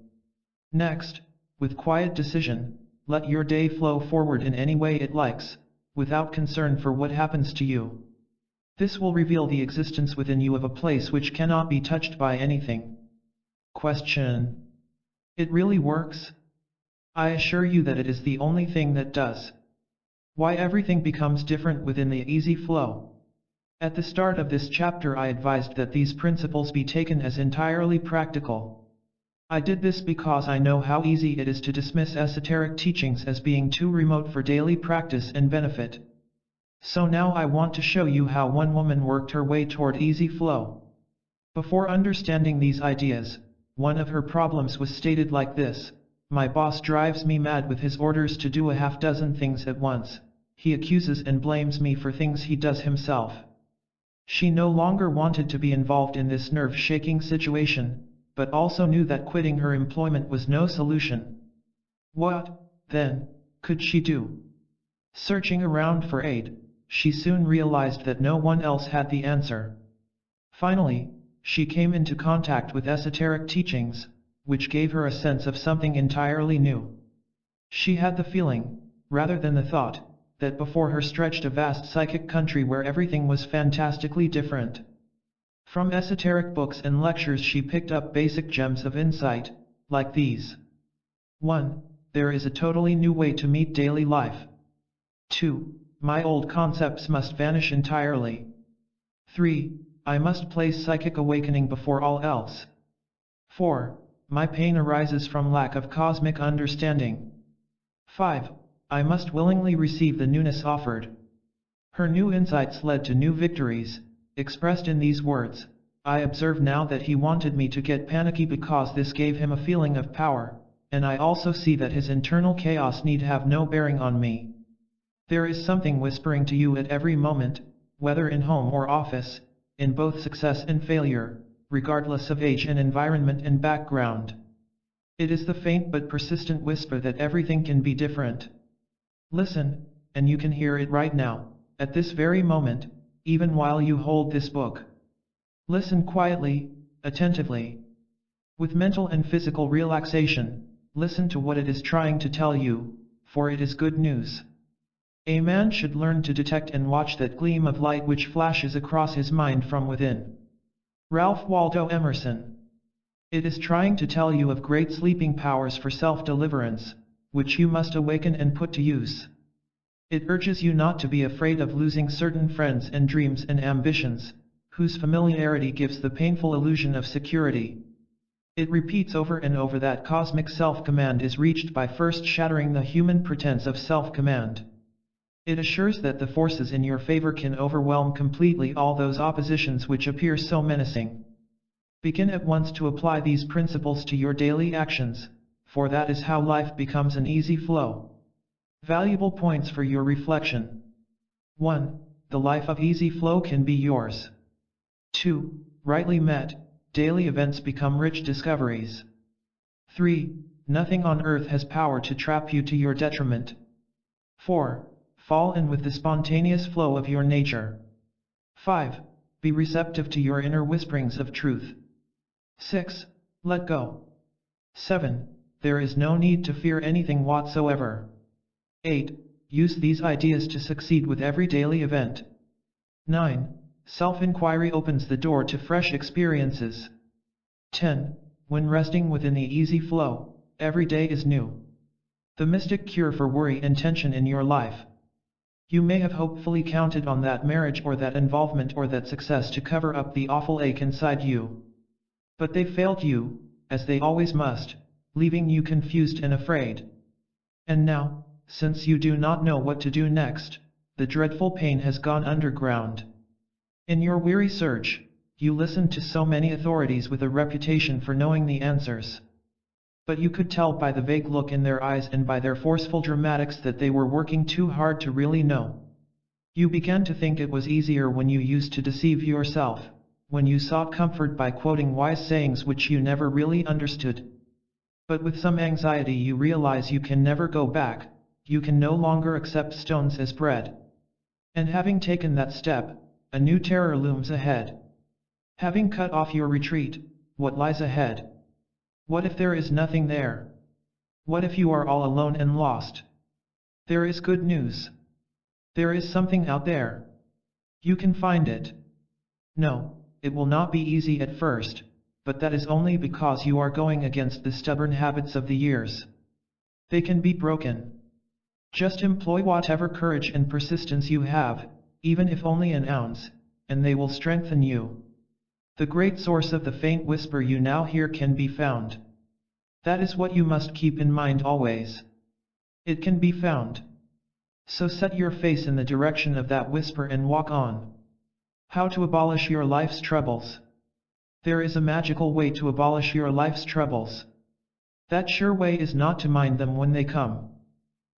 Next, with quiet decision, let your day flow forward in any way it likes, without concern for what happens to you. This will reveal the existence within you of a place which cannot be touched by anything. Question. It really works? I assure you that it is the only thing that does. Why everything becomes different within the easy flow. At the start of this chapter I advised that these principles be taken as entirely practical. I did this because I know how easy it is to dismiss esoteric teachings as being too remote for daily practice and benefit. So now I want to show you how one woman worked her way toward easy flow. Before understanding these ideas, one of her problems was stated like this: my boss drives me mad with his orders to do a half-dozen things at once. He accuses and blames me for things he does himself. She no longer wanted to be involved in this nerve-shaking situation, but also knew that quitting her employment was no solution. What, then, could she do? Searching around for aid, she soon realized that no one else had the answer. Finally, she came into contact with esoteric teachings, which gave her a sense of something entirely new. She had the feeling, rather than the thought, that before her stretched a vast psychic country where everything was fantastically different. From esoteric books and lectures she picked up basic gems of insight, like these. 1. There is a totally new way to meet daily life. 2. My old concepts must vanish entirely. 3. I must place psychic awakening before all else. 4. My pain arises from lack of cosmic understanding. 5. I must willingly receive the newness offered. Her new insights led to new victories, expressed in these words: I observe now that he wanted me to get panicky because this gave him a feeling of power, and I also see that his internal chaos need have no bearing on me. There is something whispering to you at every moment, whether in home or office, in both success and failure, regardless of age and environment and background. It is the faint but persistent whisper that everything can be different. Listen, and you can hear it right now, at this very moment, even while you hold this book. Listen quietly, attentively. With mental and physical relaxation, listen to what it is trying to tell you, for it is good news. A man should learn to detect and watch that gleam of light which flashes across his mind from within. Ralph Waldo Emerson. It is trying to tell you of great sleeping powers for self-deliverance, which you must awaken and put to use. It urges you not to be afraid of losing certain friends and dreams and ambitions, whose familiarity gives the painful illusion of security. It repeats over and over that cosmic self-command is reached by first shattering the human pretense of self-command. It assures that the forces in your favor can overwhelm completely all those oppositions which appear so menacing. Begin at once to apply these principles to your daily actions, for that is how life becomes an easy flow. Valuable points for your reflection. 1. The life of easy flow can be yours. 2. Rightly met, daily events become rich discoveries. 3. Nothing on earth has power to trap you to your detriment. 4. Fall in with the spontaneous flow of your nature. 5. Be receptive to your inner whisperings of truth. 6. Let go. 7. There is no need to fear anything whatsoever. 8. Use these ideas to succeed with every daily event. 9. Self-inquiry opens the door to fresh experiences. 10. When resting within the easy flow, every day is new. The mystic cure for worry and tension in your life. You may have hopefully counted on that marriage or that involvement or that success to cover up the awful ache inside you. But they failed you, as they always must, leaving you confused and afraid. And now, since you do not know what to do next, the dreadful pain has gone underground. In your weary search, you listened to so many authorities with a reputation for knowing the answers. But you could tell by the vague look in their eyes and by their forceful dramatics that they were working too hard to really know. You began to think it was easier when you used to deceive yourself, when you sought comfort by quoting wise sayings which you never really understood. But with some anxiety you realize you can never go back, you can no longer accept stones as bread. And having taken that step, a new terror looms ahead. Having cut off your retreat, what lies ahead? What if there is nothing there? What if you are all alone and lost? There is good news. There is something out there. You can find it. No, it will not be easy at first, but that is only because you are going against the stubborn habits of the years. They can be broken. Just employ whatever courage and persistence you have, even if only an ounce, and they will strengthen you. The great source of the faint whisper you now hear can be found. That is what you must keep in mind always. It can be found. So set your face in the direction of that whisper and walk on. How to abolish your life's troubles? There is a magical way to abolish your life's troubles. That sure way is not to mind them when they come.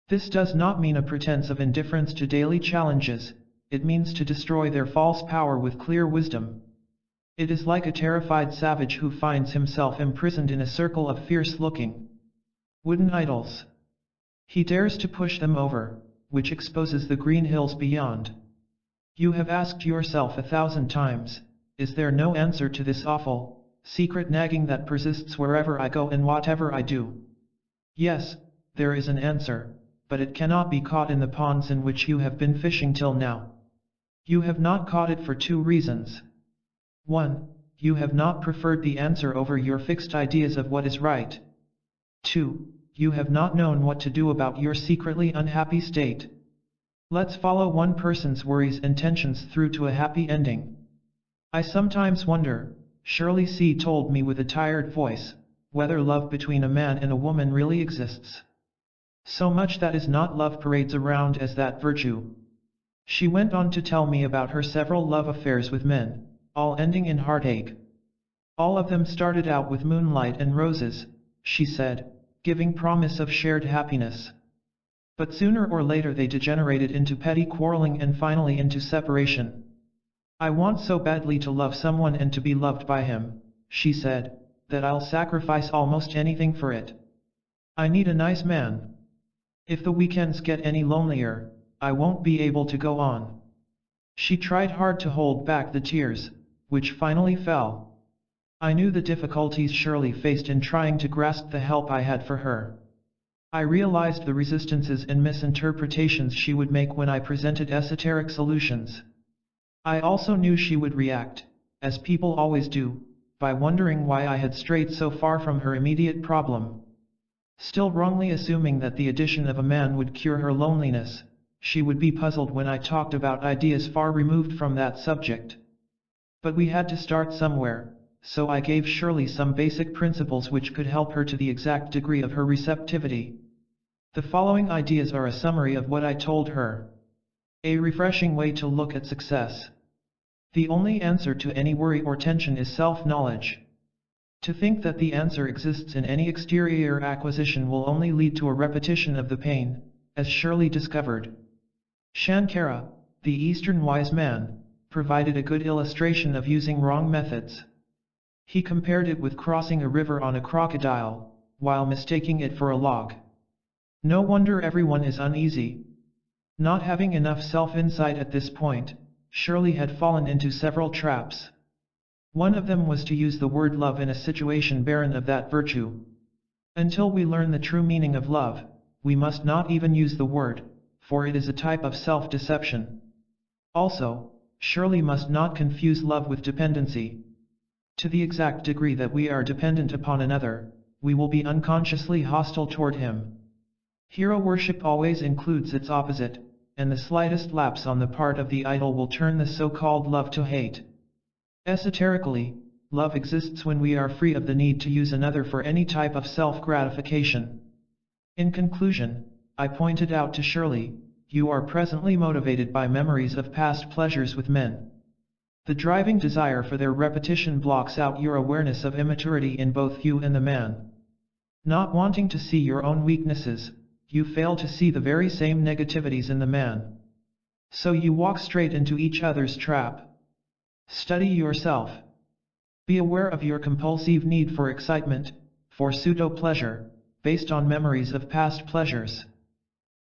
This does not mean a pretense of indifference to daily challenges, it means to destroy their false power with clear wisdom. It is like a terrified savage who finds himself imprisoned in a circle of fierce-looking wooden idols. He dares to push them over, which exposes the green hills beyond. You have asked yourself 1,000 times, is there no answer to this awful, secret nagging that persists wherever I go and whatever I do? Yes, there is an answer, but it cannot be caught in the ponds in which you have been fishing till now. You have not caught it for 2 reasons. 1. You have not preferred the answer over your fixed ideas of what is right. 2. You have not known what to do about your secretly unhappy state. Let's follow one person's worries and tensions through to a happy ending. I sometimes wonder, Shirley C. told me with a tired voice, whether love between a man and a woman really exists. So much that is not love parades around as that virtue. She went on to tell me about her several love affairs with men, all ending in heartache. All of them started out with moonlight and roses, she said, giving promise of shared happiness. But sooner or later they degenerated into petty quarreling and finally into separation. I want so badly to love someone and to be loved by him, she said, that I'll sacrifice almost anything for it. I need a nice man. If the weekends get any lonelier, I won't be able to go on. She tried hard to hold back the tears, which finally fell. I knew the difficulties Shirley faced in trying to grasp the help I had for her. I realized the resistances and misinterpretations she would make when I presented esoteric solutions. I also knew she would react, as people always do, by wondering why I had strayed so far from her immediate problem. Still wrongly assuming that the addition of a man would cure her loneliness, she would be puzzled when I talked about ideas far removed from that subject. But we had to start somewhere, so I gave Shirley some basic principles which could help her to the exact degree of her receptivity. The following ideas are a summary of what I told her. A refreshing way to look at success. The only answer to any worry or tension is self-knowledge. To think that the answer exists in any exterior acquisition will only lead to a repetition of the pain, as Shirley discovered. Shankara, the Eastern wise man, provided a good illustration of using wrong methods. He compared it with crossing a river on a crocodile, while mistaking it for a log. No wonder everyone is uneasy. Not having enough self-insight at this point, Shirley had fallen into several traps. One of them was to use the word love in a situation barren of that virtue. Until we learn the true meaning of love, we must not even use the word, for it is a type of self-deception. Also, Shirley must not confuse love with dependency. To the exact degree that we are dependent upon another, we will be unconsciously hostile toward him. Hero worship always includes its opposite, and the slightest lapse on the part of the idol will turn the so-called love to hate. Esoterically, love exists when we are free of the need to use another for any type of self-gratification. In conclusion, I pointed out to Shirley, you are presently motivated by memories of past pleasures with men. The driving desire for their repetition blocks out your awareness of immaturity in both you and the man. Not wanting to see your own weaknesses, you fail to see the very same negativities in the man. So you walk straight into each other's trap. Study yourself. Be aware of your compulsive need for excitement, for pseudo-pleasure, based on memories of past pleasures.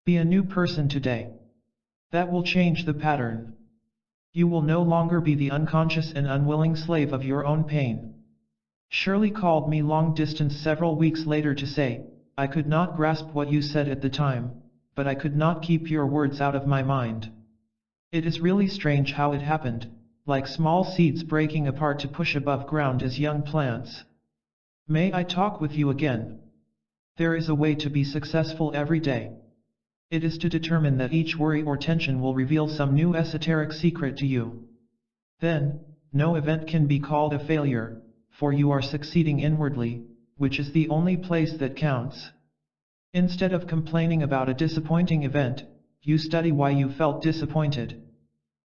Be a new person today. That will change the pattern. You will no longer be the unconscious and unwilling slave of your own pain. Shirley called me long distance several weeks later to say, I could not grasp what you said at the time, but I could not keep your words out of my mind. It is really strange how it happened, like small seeds breaking apart to push above ground as young plants. May I talk with you again? There is a way to be successful every day. It is to determine that each worry or tension will reveal some new esoteric secret to you. Then, no event can be called a failure, for you are succeeding inwardly, which is the only place that counts. Instead of complaining about a disappointing event, you study why you felt disappointed.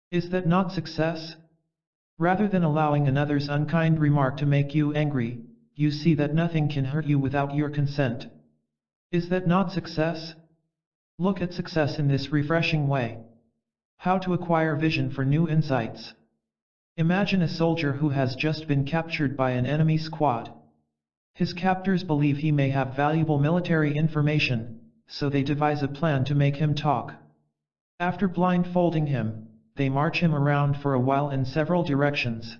Is that not success? Rather than allowing another's unkind remark to make you angry, you see that nothing can hurt you without your consent. Is that not success? Look at success in this refreshing way. How to acquire vision for new insights. Imagine a soldier who has just been captured by an enemy squad. His captors believe he may have valuable military information, so they devise a plan to make him talk. After blindfolding him, they march him around for a while in several directions.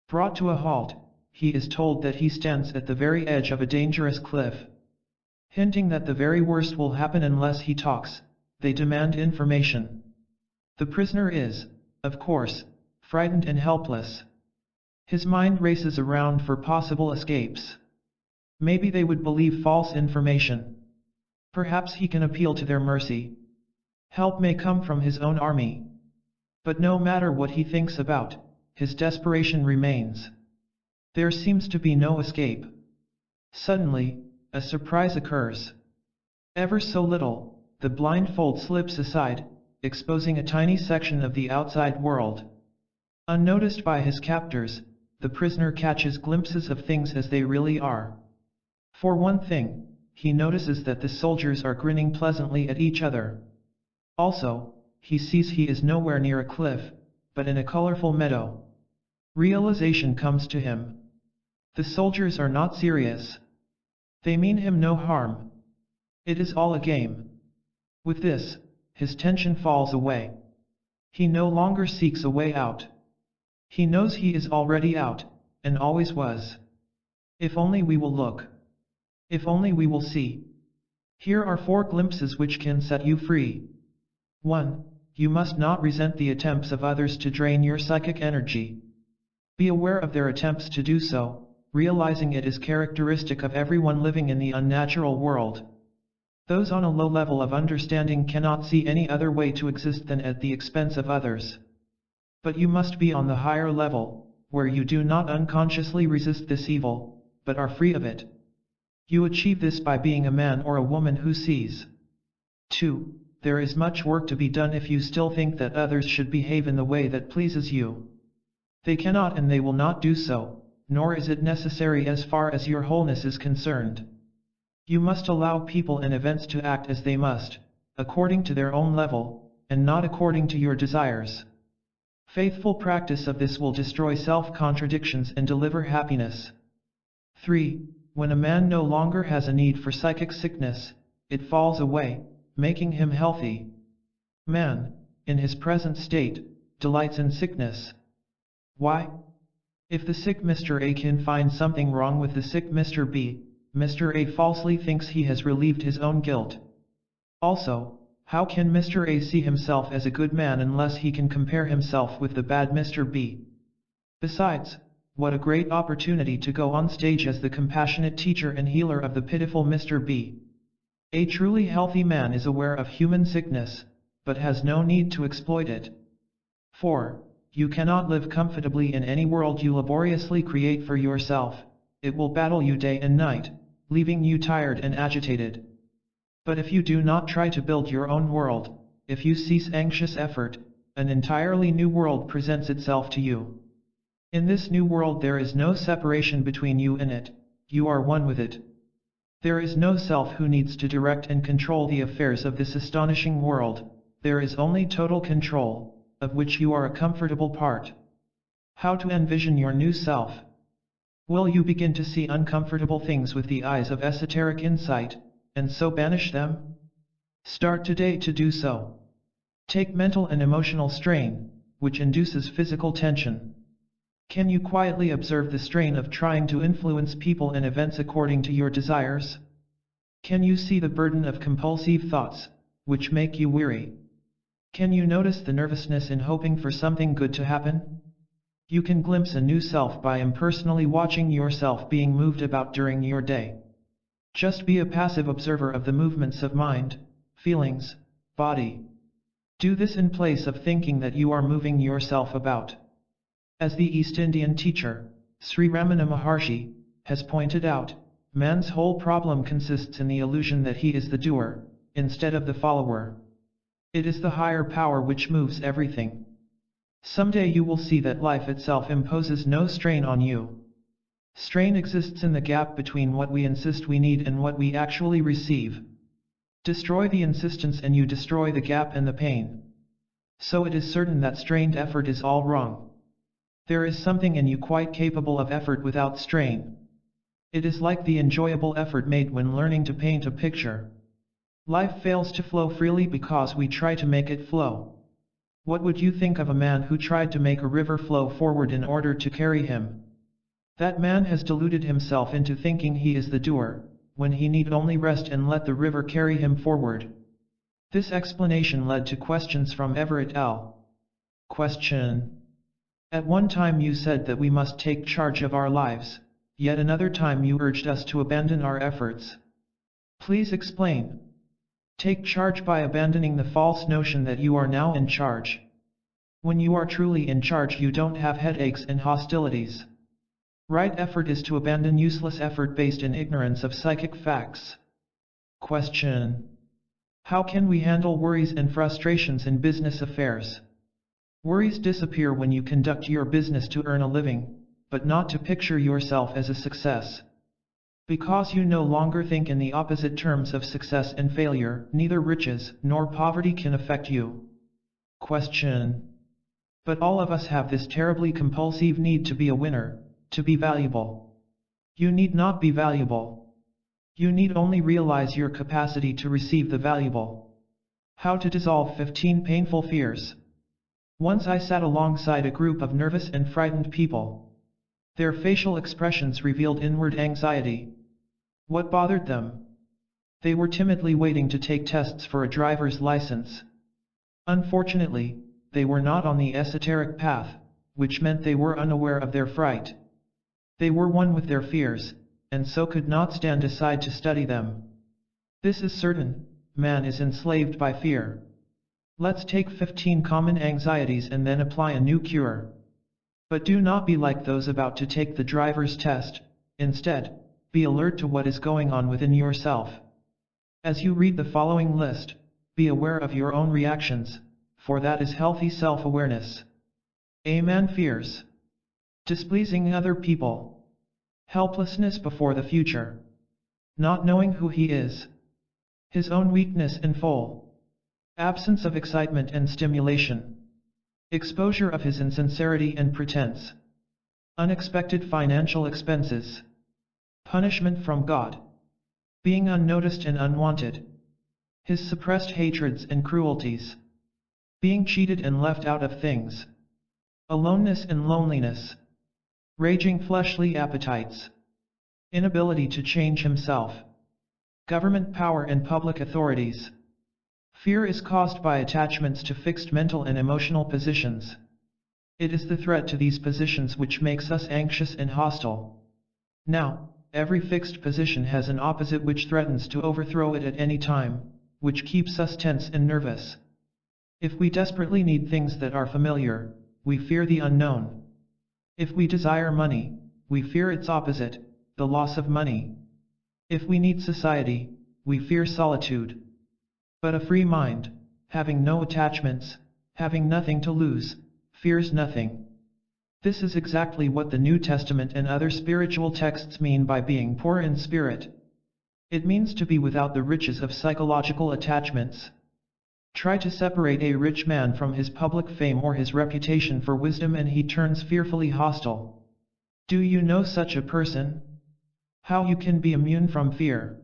Brought to a halt, he is told that he stands at the very edge of a dangerous cliff. Hinting that the very worst will happen unless he talks, they demand information. The prisoner is, of course, frightened and helpless. His mind races around for possible escapes. Maybe they would believe false information. Perhaps he can appeal to their mercy. Help may come from his own army. But no matter what he thinks about, his desperation remains. There seems to be no escape. Suddenly, a surprise occurs. Ever so little, the blindfold slips aside, exposing a tiny section of the outside world. Unnoticed by his captors, the prisoner catches glimpses of things as they really are. For one thing, he notices that the soldiers are grinning pleasantly at each other. Also, he sees he is nowhere near a cliff, but in a colorful meadow. Realization comes to him. The soldiers are not serious. They mean him no harm. It is all a game. With this, his tension falls away. He no longer seeks a way out. He knows he is already out, and always was. If only we will look. If only we will see. Here are 4 glimpses which can set you free. 1. You must not resent the attempts of others to drain your psychic energy. Be aware of their attempts to do so, realizing it is characteristic of everyone living in the unnatural world. Those on a low level of understanding cannot see any other way to exist than at the expense of others. But you must be on the higher level, where you do not unconsciously resist this evil, but are free of it. You achieve this by being a man or a woman who sees. 2. There is much work to be done if you still think that others should behave in the way that pleases you. They cannot and they will not do so, nor is it necessary as far as your wholeness is concerned. You must allow people and events to act as they must, according to their own level, and not according to your desires. Faithful practice of this will destroy self-contradictions and deliver happiness. 3. When a man no longer has a need for psychic sickness, it falls away, making him healthy. Man, in his present state, delights in sickness. Why? If the sick Mr. A can find something wrong with the sick Mr. B, Mr. A falsely thinks he has relieved his own guilt. Also, how can Mr. A see himself as a good man unless he can compare himself with the bad Mr. B? Besides, what a great opportunity to go on stage as the compassionate teacher and healer of the pitiful Mr. B. A truly healthy man is aware of human sickness, but has no need to exploit it. 4. You cannot live comfortably in any world you laboriously create for yourself. It will battle you day and night, leaving you tired and agitated. But if you do not try to build your own world, if you cease anxious effort, an entirely new world presents itself to you. In this new world there is no separation between you and it, you are one with it. There is no self who needs to direct and control the affairs of this astonishing world, there is only total control, of which you are a comfortable part. How to envision your new self? Will you begin to see uncomfortable things with the eyes of esoteric insight, and so banish them? Start today to do so. Take mental and emotional strain, which induces physical tension. Can you quietly observe the strain of trying to influence people and events according to your desires? Can you see the burden of compulsive thoughts, which make you weary? Can you notice the nervousness in hoping for something good to happen? You can glimpse a new self by impersonally watching yourself being moved about during your day. Just be a passive observer of the movements of mind, feelings, body. Do this in place of thinking that you are moving yourself about. As the East Indian teacher, Sri Ramana Maharshi, has pointed out, man's whole problem consists in the illusion that he is the doer, instead of the follower. It is the higher power which moves everything. Someday you will see that life itself imposes no strain on you. Strain exists in the gap between what we insist we need and what we actually receive. Destroy the insistence and you destroy the gap and the pain. So it is certain that strained effort is all wrong. There is something in you quite capable of effort without strain. It is like the enjoyable effort made when learning to paint a picture. Life fails to flow freely because we try to make it flow. What would you think of a man who tried to make a river flow forward in order to carry him? That man has deluded himself into thinking he is the doer, when he need only rest and let the river carry him forward. This explanation led to questions from Everett L. Question. At one time you said that we must take charge of our lives, yet another time you urged us to abandon our efforts. Please explain. Take charge by abandoning the false notion that you are now in charge. When you are truly in charge you don't have headaches and hostilities. Right effort is to abandon useless effort based in ignorance of psychic facts. Question. How can we handle worries and frustrations in business affairs? Worries disappear when you conduct your business to earn a living, but not to picture yourself as a success. Because you no longer think in the opposite terms of success and failure, neither riches nor poverty can affect you. Question. But all of us have this terribly compulsive need to be a winner, to be valuable. You need not be valuable. You need only realize your capacity to receive the valuable. How to dissolve 15 painful fears. Once I sat alongside a group of nervous and frightened people. Their facial expressions revealed inward anxiety. What bothered them? They were timidly waiting to take tests for a driver's license. Unfortunately, they were not on the esoteric path, which meant they were unaware of their fright. They were one with their fears, and so could not stand aside to study them. This is certain, man is enslaved by fear. Let's take 15 common anxieties and then apply a new cure. But do not be like those about to take the driver's test. Instead, be alert to what is going on within yourself. As you read the following list, be aware of your own reactions, for that is healthy self-awareness. A man fears displeasing other people, helplessness before the future, not knowing who he is, his own weakness in full, absence of excitement and stimulation, exposure of his insincerity and pretense, unexpected financial expenses, punishment from God, being unnoticed and unwanted, his suppressed hatreds and cruelties, being cheated and left out of things, aloneness and loneliness, raging fleshly appetites, inability to change himself, government power and public authorities. Fear is caused by attachments to fixed mental and emotional positions. It is the threat to these positions which makes us anxious and hostile. Now, every fixed position has an opposite which threatens to overthrow it at any time, which keeps us tense and nervous. If we desperately need things that are familiar, we fear the unknown. If we desire money, we fear its opposite, the loss of money. If we need society, we fear solitude. But a free mind, having no attachments, having nothing to lose, fears nothing. This is exactly what the New Testament and other spiritual texts mean by being poor in spirit. It means to be without the riches of psychological attachments. Try to separate a rich man from his public fame or his reputation for wisdom and he turns fearfully hostile. Do you know such a person? How you can be immune from fear?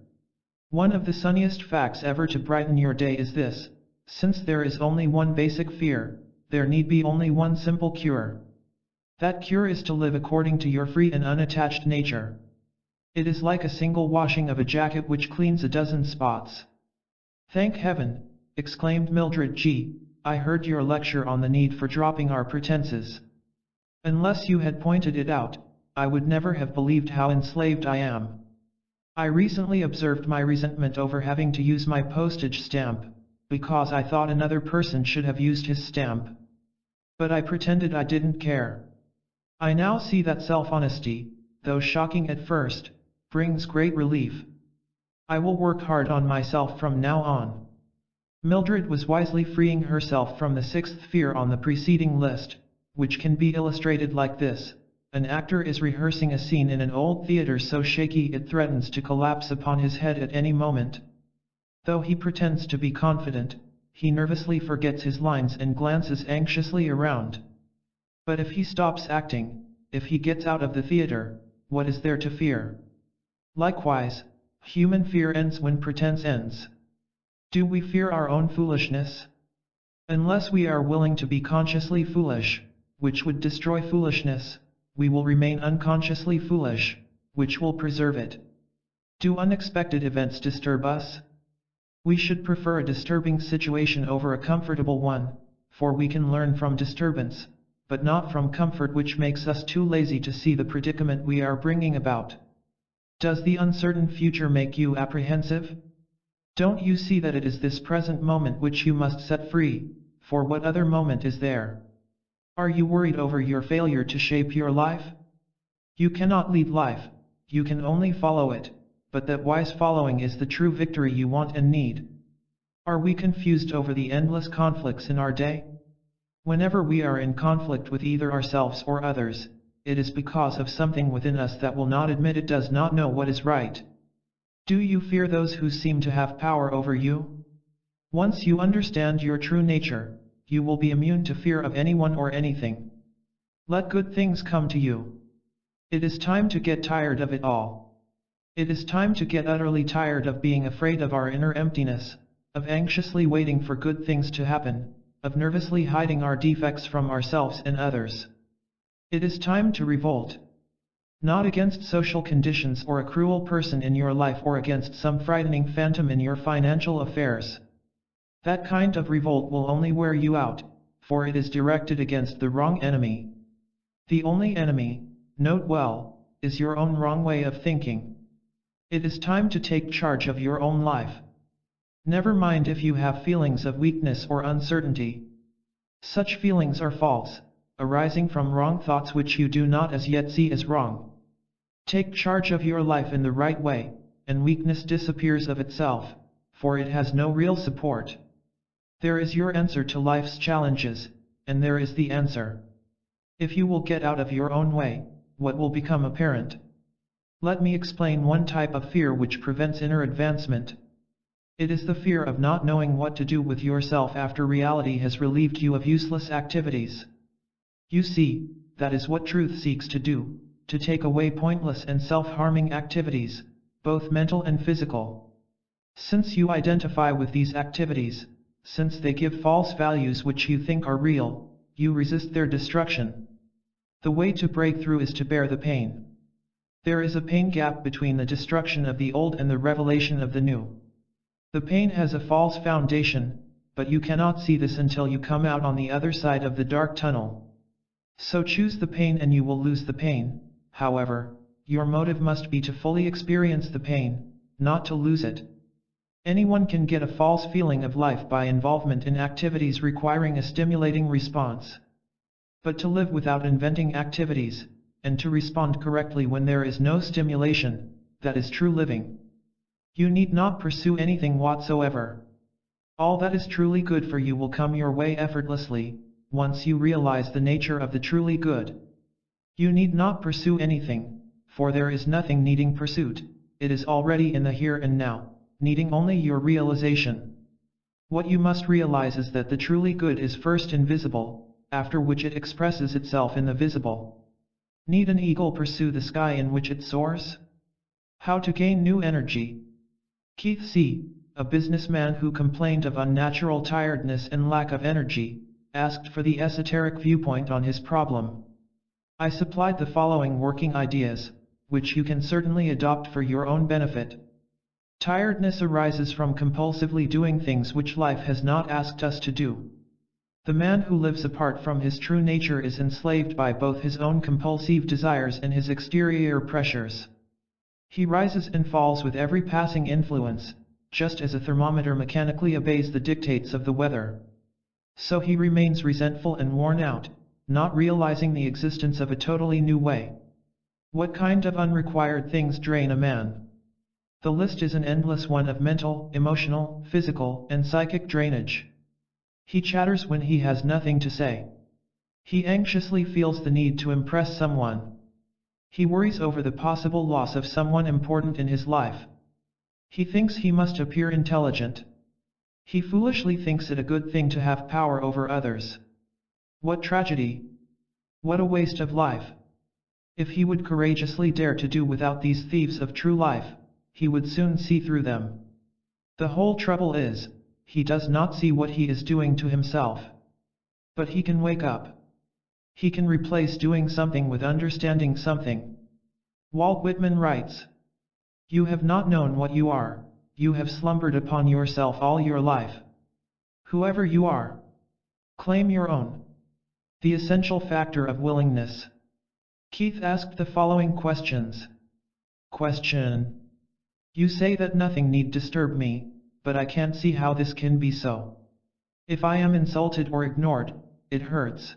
One of the sunniest facts ever to brighten your day is this: since there is only one basic fear, there need be only one simple cure. That cure is to live according to your free and unattached nature. It is like a single washing of a jacket which cleans a dozen spots. Thank heaven, exclaimed Mildred G. I heard your lecture on the need for dropping our pretenses. Unless you had pointed it out, I would never have believed how enslaved I am. I recently observed my resentment over having to use my postage stamp, because I thought another person should have used his stamp. But I pretended I didn't care. I now see that self-honesty, though shocking at first, brings great relief. I will work hard on myself from now on. Mildred was wisely freeing herself from the sixth fear on the preceding list, which can be illustrated like this. An actor is rehearsing a scene in an old theater so shaky it threatens to collapse upon his head at any moment. Though he pretends to be confident, he nervously forgets his lines and glances anxiously around. But if he stops acting, if he gets out of the theater, what is there to fear? Likewise, human fear ends when pretense ends. Do we fear our own foolishness? Unless we are willing to be consciously foolish, which would destroy foolishness, we will remain unconsciously foolish, which will preserve it. Do unexpected events disturb us? We should prefer a disturbing situation over a comfortable one, for we can learn from disturbance, but not from comfort which makes us too lazy to see the predicament we are bringing about. Does the uncertain future make you apprehensive? Don't you see that it is this present moment which you must set free, for what other moment is there? Are you worried over your failure to shape your life? You cannot lead life, you can only follow it, but that wise following is the true victory you want and need. Are we confused over the endless conflicts in our day? Whenever we are in conflict with either ourselves or others, it is because of something within us that will not admit it does not know what is right. Do you fear those who seem to have power over you? Once you understand your true nature, you will be immune to fear of anyone or anything. Let good things come to you. It is time to get tired of it all. It is time to get utterly tired of being afraid of our inner emptiness, of anxiously waiting for good things to happen, of nervously hiding our defects from ourselves and others. It is time to revolt. Not against social conditions or a cruel person in your life or against some frightening phantom in your financial affairs. That kind of revolt will only wear you out, for it is directed against the wrong enemy. The only enemy, note well, is your own wrong way of thinking. It is time to take charge of your own life. Never mind if you have feelings of weakness or uncertainty. Such feelings are false, arising from wrong thoughts which you do not as yet see as wrong. Take charge of your life in the right way, and weakness disappears of itself, for it has no real support. There is your answer to life's challenges, and there is the answer. If you will get out of your own way, what will become apparent? Let me explain one type of fear which prevents inner advancement. It is the fear of not knowing what to do with yourself after reality has relieved you of useless activities. You see, that is what truth seeks to do, to take away pointless and self-harming activities, both mental and physical. Since you identify with these activities, since they give false values which you think are real, you resist their destruction. The way to break through is to bear the pain. There is a pain gap between the destruction of the old and the revelation of the new. The pain has a false foundation, but you cannot see this until you come out on the other side of the dark tunnel. So choose the pain and you will lose the pain. However, your motive must be to fully experience the pain, not to lose it. Anyone can get a false feeling of life by involvement in activities requiring a stimulating response. But to live without inventing activities, and to respond correctly when there is no stimulation, that is true living. You need not pursue anything whatsoever. All that is truly good for you will come your way effortlessly, once you realize the nature of the truly good. You need not pursue anything, for there is nothing needing pursuit, it is already in the here and now, needing only your realization. What you must realize is that the truly good is first invisible, after which it expresses itself in the visible. Need an eagle pursue the sky in which it soars? How to gain new energy? Keith C., a businessman who complained of unnatural tiredness and lack of energy, asked for the esoteric viewpoint on his problem. I supplied the following working ideas, which you can certainly adopt for your own benefit. Tiredness arises from compulsively doing things which life has not asked us to do. The man who lives apart from his true nature is enslaved by both his own compulsive desires and his exterior pressures. He rises and falls with every passing influence, just as a thermometer mechanically obeys the dictates of the weather. So he remains resentful and worn out, not realizing the existence of a totally new way. What kind of unrequired things drain a man? The list is an endless one of mental, emotional, physical, and psychic drainage. He chatters when he has nothing to say. He anxiously feels the need to impress someone. He worries over the possible loss of someone important in his life. He thinks he must appear intelligent. He foolishly thinks it a good thing to have power over others. What tragedy! What a waste of life! If he would courageously dare to do without these thieves of true life, he would soon see through them. The whole trouble is, he does not see what he is doing to himself. But he can wake up. He can replace doing something with understanding something. Walt Whitman writes, "You have not known what you are, you have slumbered upon yourself all your life. Whoever you are, claim your own." The essential factor of willingness. Keith asked the following questions. Question. You say that nothing need disturb me, but I can't see how this can be so. If I am insulted or ignored, it hurts.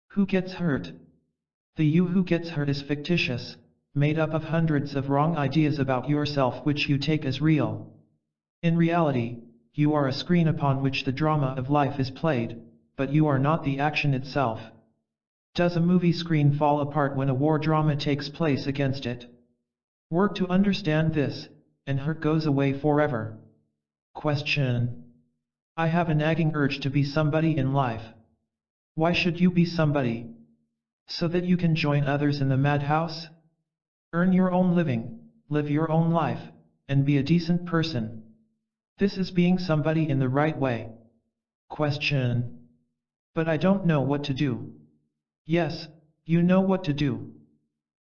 Who gets hurt? The you who gets hurt is fictitious, made up of hundreds of wrong ideas about yourself which you take as real. In reality, you are a screen upon which the drama of life is played, but you are not the action itself. Does a movie screen fall apart when a war drama takes place against it? Work to understand this, and hurt goes away forever. Question. I have a nagging urge to be somebody in life. Why should you be somebody? So that you can join others in the madhouse? Earn your own living, live your own life, and be a decent person. This is being somebody in the right way. Question. But I don't know what to do. Yes, you know what to do.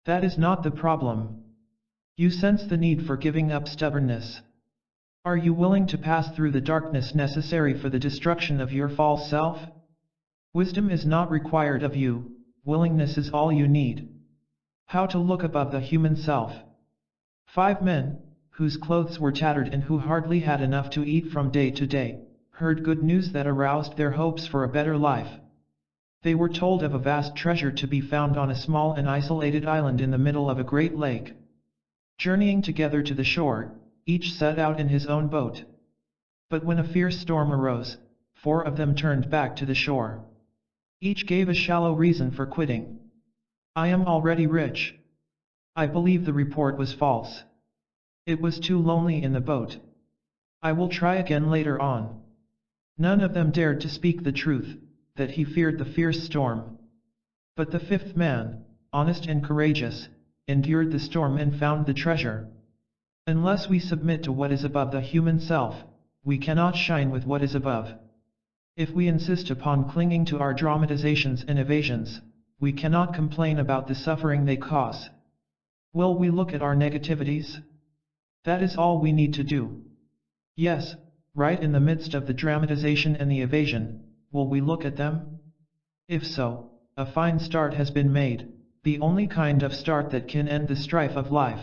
That is not the problem. You sense the need for giving up stubbornness. Are you willing to pass through the darkness necessary for the destruction of your false self? Wisdom is not required of you, willingness is all you need. How to look above the human self. 5 men, whose clothes were tattered and who hardly had enough to eat from day to day, heard good news that aroused their hopes for a better life. They were told of a vast treasure to be found on a small and isolated island in the middle of a great lake. Journeying together to the shore, each set out in his own boat. But when a fierce storm arose, 4 of them turned back to the shore. Each gave a shallow reason for quitting. I am already rich. I believe the report was false. It was too lonely in the boat. I will try again later on. None of them dared to speak the truth, that he feared the fierce storm. But the 5th man, honest and courageous, endured the storm and found the treasure. Unless we submit to what is above the human self, we cannot shine with what is above. If we insist upon clinging to our dramatizations and evasions, we cannot complain about the suffering they cause. Will we look at our negativities? That is all we need to do. Yes, right in the midst of the dramatization and the evasion, will we look at them? If so, a fine start has been made, the only kind of start that can end the strife of life.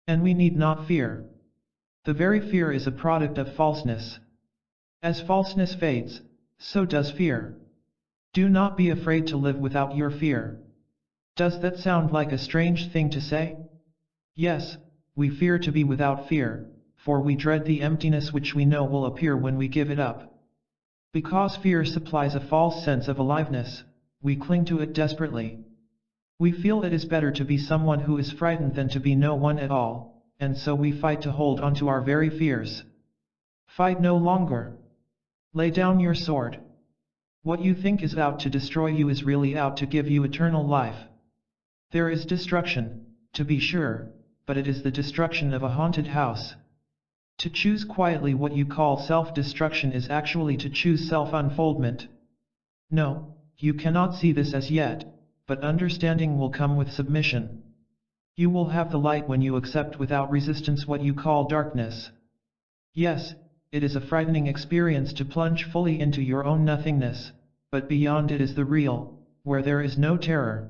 And we need not fear. The very fear is a product of falseness. As falseness fades, so does fear. Do not be afraid to live without your fear. Does that sound like a strange thing to say? Yes, we fear to be without fear, for we dread the emptiness which we know will appear when we give it up. Because fear supplies a false sense of aliveness, we cling to it desperately. We feel it is better to be someone who is frightened than to be no one at all, and so we fight to hold on to our very fears. Fight no longer. Lay down your sword. What you think is out to destroy you is really out to give you eternal life. There is destruction, to be sure, but it is the destruction of a haunted house. To choose quietly what you call self-destruction is actually to choose self-unfoldment. No, you cannot see this as yet, but understanding will come with submission. You will have the light when you accept without resistance what you call darkness. Yes, it is a frightening experience to plunge fully into your own nothingness, but beyond it is the real, where there is no terror.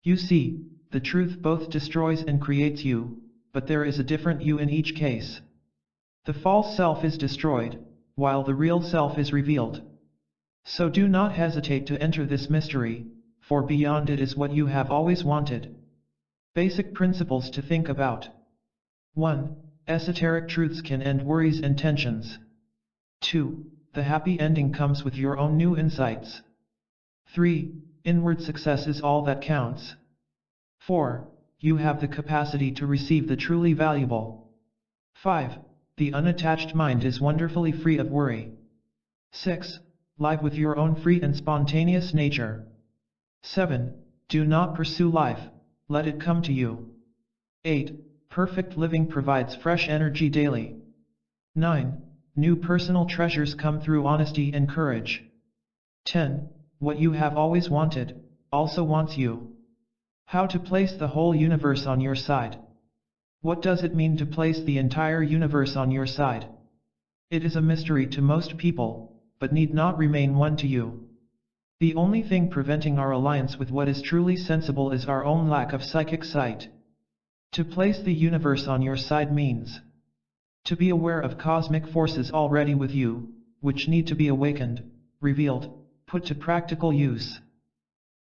You see, the truth both destroys and creates you, but there is a different you in each case. The false self is destroyed, while the real self is revealed. So do not hesitate to enter this mystery, for beyond it is what you have always wanted. Basic principles to think about. 1. Esoteric truths can end worries and tensions. 2. The happy ending comes with your own new insights. 3. Inward success is all that counts. 4. You have the capacity to receive the truly valuable. 5. The unattached mind is wonderfully free of worry. 6. Live with your own free and spontaneous nature. 7. Do not pursue life, let it come to you. 8. Perfect living provides fresh energy daily. 9. New personal treasures come through honesty and courage. 10. What you have always wanted, also wants you. How to place the whole universe on your side. What does it mean to place the entire universe on your side? It is a mystery to most people, but need not remain one to you. The only thing preventing our alliance with what is truly sensible is our own lack of psychic sight. To place the universe on your side means to be aware of cosmic forces already with you, which need to be awakened, revealed, put to practical use.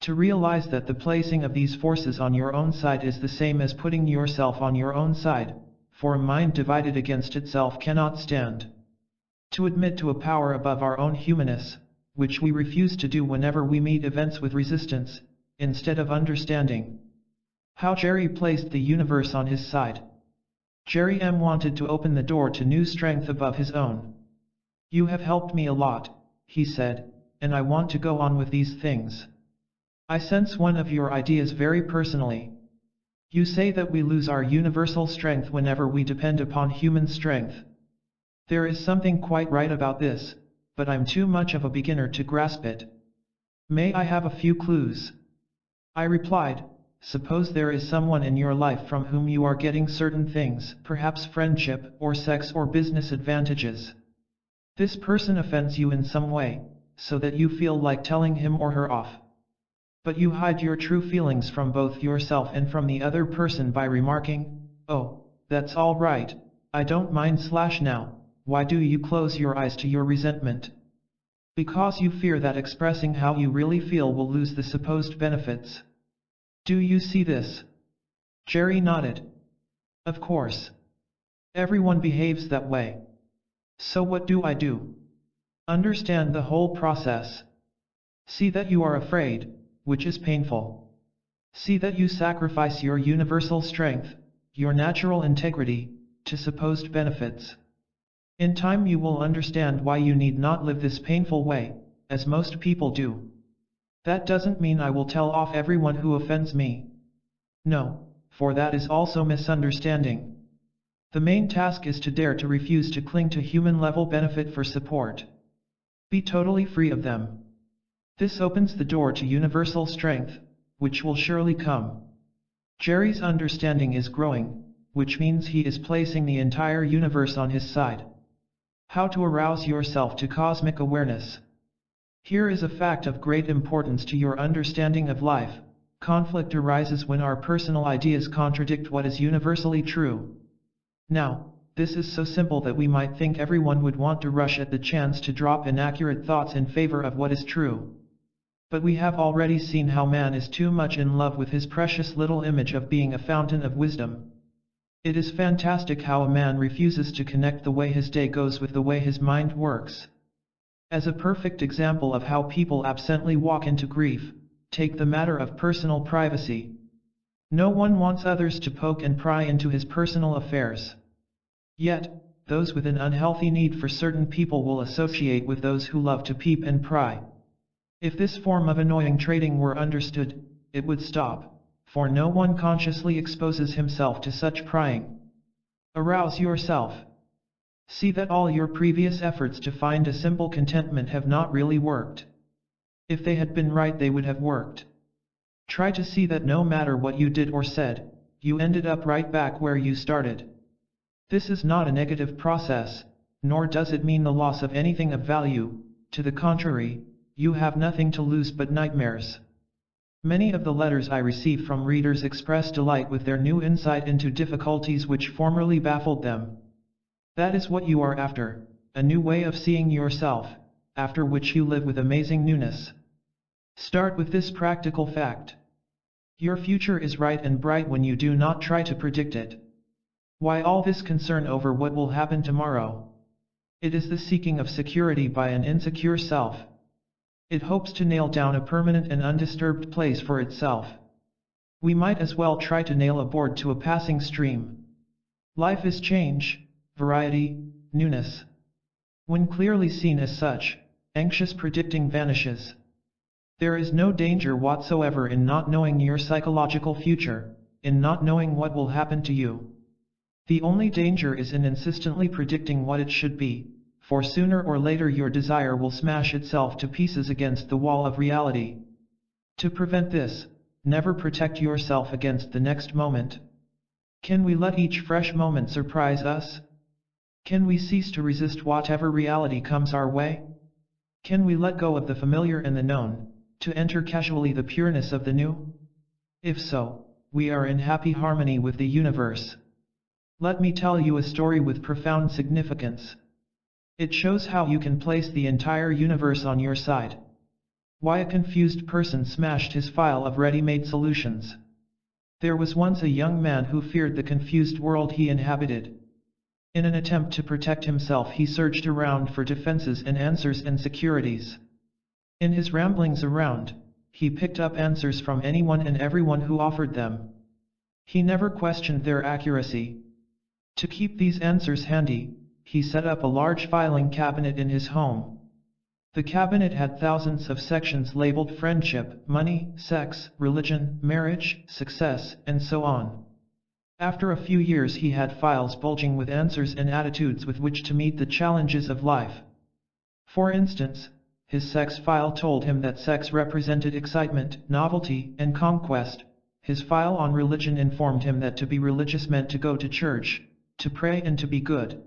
To realize that the placing of these forces on your own side is the same as putting yourself on your own side, for a mind divided against itself cannot stand. To admit to a power above our own humanness, which we refuse to do whenever we meet events with resistance, instead of understanding. How Jerry placed the universe on his side. Jerry M wanted to open the door to new strength above his own. You have helped me a lot, he said, and I want to go on with these things. I sense one of your ideas very personally. You say that we lose our universal strength whenever we depend upon human strength. There is something quite right about this, but I'm too much of a beginner to grasp it. May I have a few clues? I replied, suppose there is someone in your life from whom you are getting certain things, perhaps friendship, or sex or business advantages. This person offends you in some way, so that you feel like telling him or her off. But you hide your true feelings from both yourself and from the other person by remarking, oh, that's all right, I don't mind / now, why do you close your eyes to your resentment? Because you fear that expressing how you really feel will lose the supposed benefits. Do you see this? Jerry nodded. Of course. Everyone behaves that way. So what do I do? Understand the whole process. See that you are afraid, which is painful. See that you sacrifice your universal strength, your natural integrity, to supposed benefits. In time you will understand why you need not live this painful way, as most people do. That doesn't mean I will tell off everyone who offends me. No, for that is also misunderstanding. The main task is to dare to refuse to cling to human-level benefit for support. Be totally free of them. This opens the door to universal strength, which will surely come. Jerry's understanding is growing, which means he is placing the entire universe on his side. How to arouse yourself to cosmic awareness. Here is a fact of great importance to your understanding of life. Conflict arises when our personal ideas contradict what is universally true. Now, this is so simple that we might think everyone would want to rush at the chance to drop inaccurate thoughts in favor of what is true. But we have already seen how man is too much in love with his precious little image of being a fountain of wisdom. It is fantastic how a man refuses to connect the way his day goes with the way his mind works. As a perfect example of how people absently walk into grief, take the matter of personal privacy. No one wants others to poke and pry into his personal affairs. Yet, those with an unhealthy need for certain people will associate with those who love to peep and pry. If this form of annoying trading were understood, it would stop, for no one consciously exposes himself to such prying. Arouse yourself. See that all your previous efforts to find a simple contentment have not really worked. If they had been right, they would have worked. Try to see that no matter what you did or said, you ended up right back where you started. This is not a negative process, nor does it mean the loss of anything of value. To the contrary, you have nothing to lose but nightmares. Many of the letters I receive from readers express delight with their new insight into difficulties which formerly baffled them. That is what you are after, a new way of seeing yourself, after which you live with amazing newness. Start with this practical fact. Your future is right and bright when you do not try to predict it. Why all this concern over what will happen tomorrow? It is the seeking of security by an insecure self. It hopes to nail down a permanent and undisturbed place for itself. We might as well try to nail a board to a passing stream. Life is change, variety, newness. When clearly seen as such, anxious predicting vanishes. There is no danger whatsoever in not knowing your psychological future, in not knowing what will happen to you. The only danger is in insistently predicting what it should be, for sooner or later your desire will smash itself to pieces against the wall of reality. To prevent this, never protect yourself against the next moment. Can we let each fresh moment surprise us? Can we cease to resist whatever reality comes our way? Can we let go of the familiar and the known, to enter casually the pureness of the new? If so, we are in happy harmony with the universe. Let me tell you a story with profound significance. It shows how you can place the entire universe on your side. Why a confused person smashed his file of ready-made solutions. There was once a young man who feared the confused world he inhabited. In an attempt to protect himself, he searched around for defenses and answers and securities. In his ramblings around, he picked up answers from anyone and everyone who offered them. He never questioned their accuracy. To keep these answers handy, he set up a large filing cabinet in his home. The cabinet had thousands of sections labeled friendship, money, sex, religion, marriage, success, and so on. After a few years he had files bulging with answers and attitudes with which to meet the challenges of life. For instance, his sex file told him that sex represented excitement, novelty, and conquest. His file on religion informed him that to be religious meant to go to church, to pray and to be good.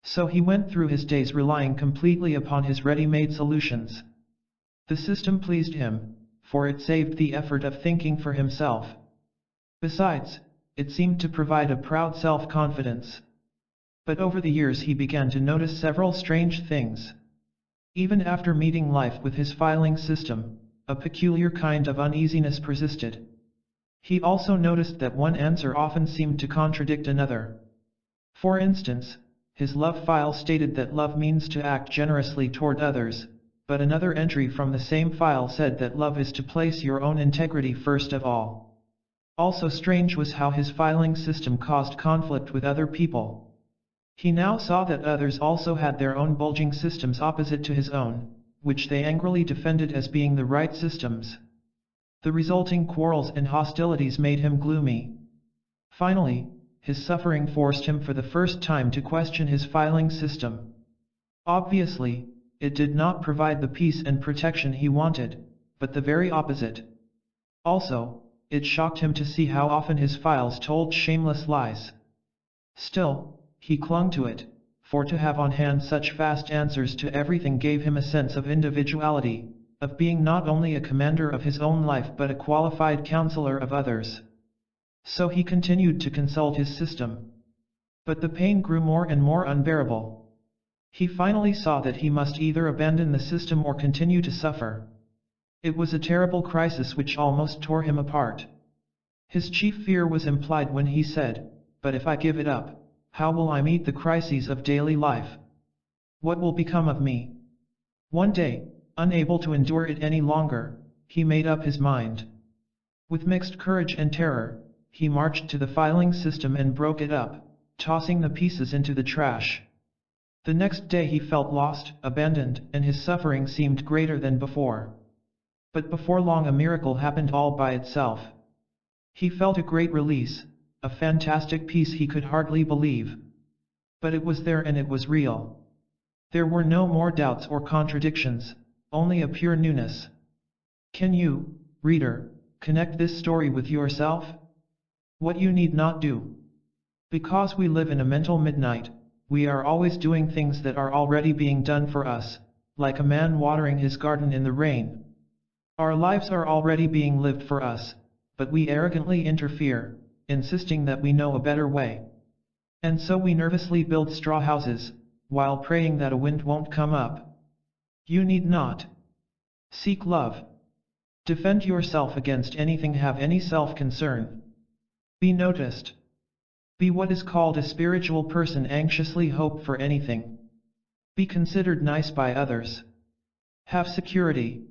So he went through his days relying completely upon his ready-made solutions. The system pleased him, for it saved the effort of thinking for himself. Besides, it seemed to provide a proud self-confidence. But over the years he began to notice several strange things. Even after meeting life with his filing system, a peculiar kind of uneasiness persisted. He also noticed that one answer often seemed to contradict another. For instance, his love file stated that love means to act generously toward others, but another entry from the same file said that love is to place your own integrity first of all. Also strange was how his filing system caused conflict with other people. He now saw that others also had their own bulging systems opposite to his own, which they angrily defended as being the right systems. The resulting quarrels and hostilities made him gloomy. Finally, his suffering forced him for the first time to question his filing system. Obviously, it did not provide the peace and protection he wanted, but the very opposite. Also, it shocked him to see how often his files told shameless lies. Still, he clung to it, for to have on hand such fast answers to everything gave him a sense of individuality, of being not only a commander of his own life but a qualified counselor of others. So he continued to consult his system. But the pain grew more and more unbearable. He finally saw that he must either abandon the system or continue to suffer. It was a terrible crisis which almost tore him apart. His chief fear was implied when he said, "But if I give it up, how will I meet the crises of daily life? What will become of me?" One day, unable to endure it any longer, he made up his mind. With mixed courage and terror, he marched to the filing system and broke it up, tossing the pieces into the trash. The next day he felt lost, abandoned, and his suffering seemed greater than before. But before long a miracle happened all by itself. He felt a great release, a fantastic peace he could hardly believe. But it was there and it was real. There were no more doubts or contradictions, only a pure newness. Can you, reader, connect this story with yourself? What you need not do. Because we live in a mental midnight, we are always doing things that are already being done for us, like a man watering his garden in the rain. Our lives are already being lived for us, but we arrogantly interfere, insisting that we know a better way. And so we nervously build straw houses, while praying that a wind won't come up. You need not. Seek love. Defend yourself against anything, have any self-concern. Be noticed. Be what is called a spiritual person, anxiously hope for anything. Be considered nice by others. Have security.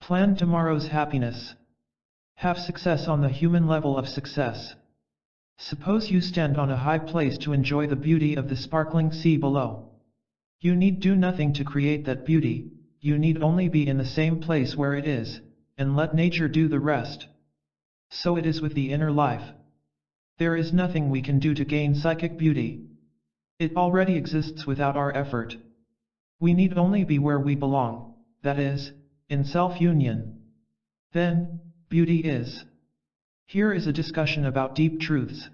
Plan tomorrow's happiness. Have success on the human level of success. Suppose you stand on a high place to enjoy the beauty of the sparkling sea below. You need do nothing to create that beauty, you need only be in the same place where it is, and let nature do the rest. So it is with the inner life. There is nothing we can do to gain psychic beauty. It already exists without our effort. We need only be where we belong, that is, in self-union. Then, beauty is. Here is a discussion about deep truths.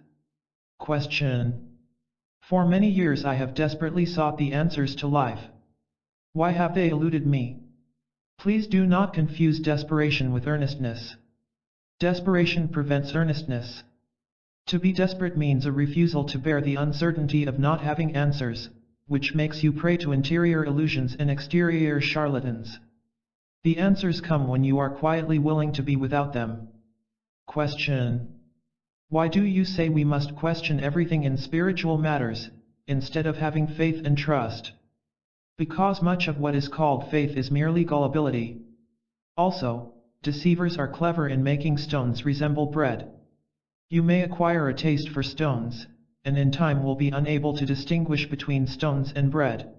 Question. For many years I have desperately sought the answers to life. Why have they eluded me? Please do not confuse desperation with earnestness. Desperation prevents earnestness. To be desperate means a refusal to bear the uncertainty of not having answers, which makes you prey to interior illusions and exterior charlatans. The answers come when you are quietly willing to be without them. Question. Why do you say we must question everything in spiritual matters, instead of having faith and trust? Because much of what is called faith is merely gullibility. Also, deceivers are clever in making stones resemble bread. You may acquire a taste for stones, and in time will be unable to distinguish between stones and bread.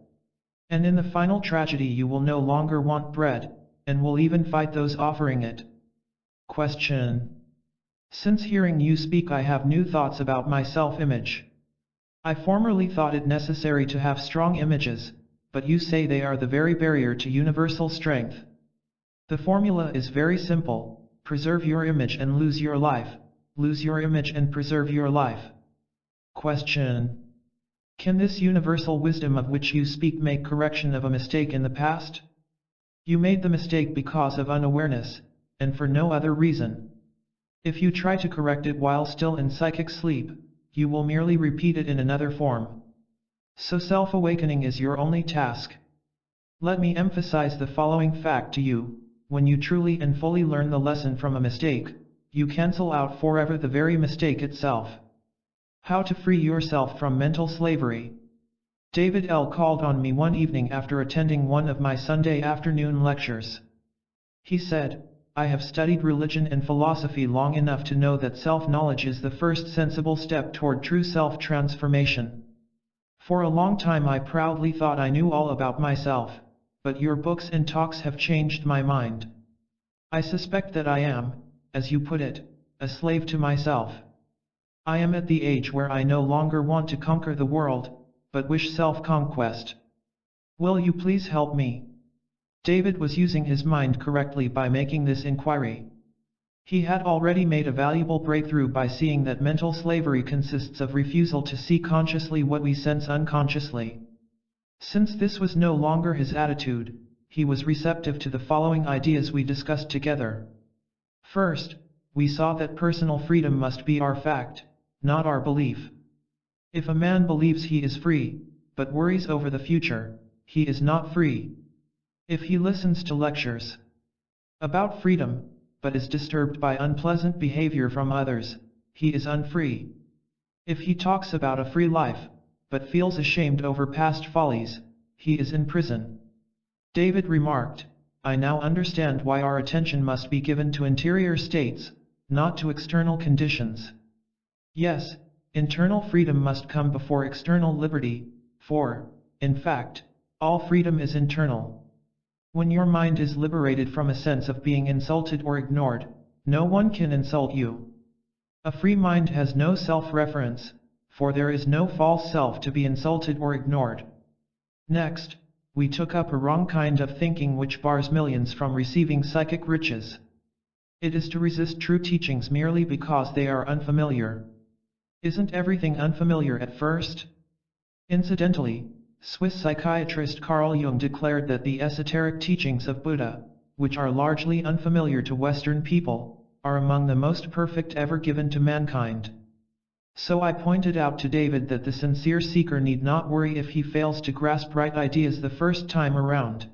And in the final tragedy you will no longer want bread, and will even fight those offering it. Question. Since hearing you speak I have new thoughts about my self-image. I formerly thought it necessary to have strong images, but you say they are the very barrier to universal strength. The formula is very simple: preserve your image and lose your life, lose your image and preserve your life. Question. Can this universal wisdom of which you speak make correction of a mistake in the past? You made the mistake because of unawareness, and for no other reason. If you try to correct it while still in psychic sleep, you will merely repeat it in another form. So self-awakening is your only task. Let me emphasize the following fact to you: when you truly and fully learn the lesson from a mistake, you cancel out forever the very mistake itself. How to free yourself from mental slavery. David L. called on me one evening after attending one of my Sunday afternoon lectures. He said, "I have studied religion and philosophy long enough to know that self-knowledge is the first sensible step toward true self-transformation. For a long time I proudly thought I knew all about myself, but your books and talks have changed my mind. I suspect that I am, as you put it, a slave to myself. I am at the age where I no longer want to conquer the world, but wish self-conquest. Will you please help me?" David was using his mind correctly by making this inquiry. He had already made a valuable breakthrough by seeing that mental slavery consists of refusal to see consciously what we sense unconsciously. Since this was no longer his attitude, he was receptive to the following ideas we discussed together. First, we saw that personal freedom must be our fact, not our belief. If a man believes he is free, but worries over the future, he is not free. If he listens to lectures about freedom, but is disturbed by unpleasant behavior from others, he is unfree. If he talks about a free life, but feels ashamed over past follies, he is in prison. David remarked, "I now understand why our attention must be given to interior states, not to external conditions. Yes, internal freedom must come before external liberty, for, in fact, all freedom is internal. When your mind is liberated from a sense of being insulted or ignored, no one can insult you. A free mind has no self-reference, for there is no false self to be insulted or ignored." Next, we took up a wrong kind of thinking which bars millions from receiving psychic riches. It is to resist true teachings merely because they are unfamiliar. Isn't everything unfamiliar at first? Incidentally, Swiss psychiatrist Carl Jung declared that the esoteric teachings of Buddha, which are largely unfamiliar to Western people, are among the most perfect ever given to mankind. So I pointed out to David that the sincere seeker need not worry if he fails to grasp right ideas the first time around.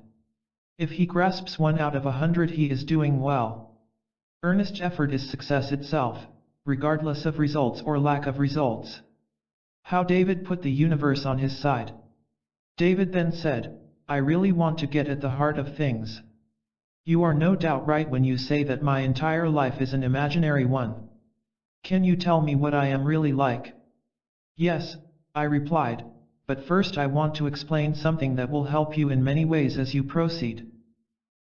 If he grasps 1 out of 100, he is doing well. Earnest effort is success itself, regardless of results or lack of results. How David put the universe on his side. David then said, "I really want to get at the heart of things. You are no doubt right when you say that my entire life is an imaginary one. Can you tell me what I am really like?" "Yes," I replied, "but first I want to explain something that will help you in many ways as you proceed.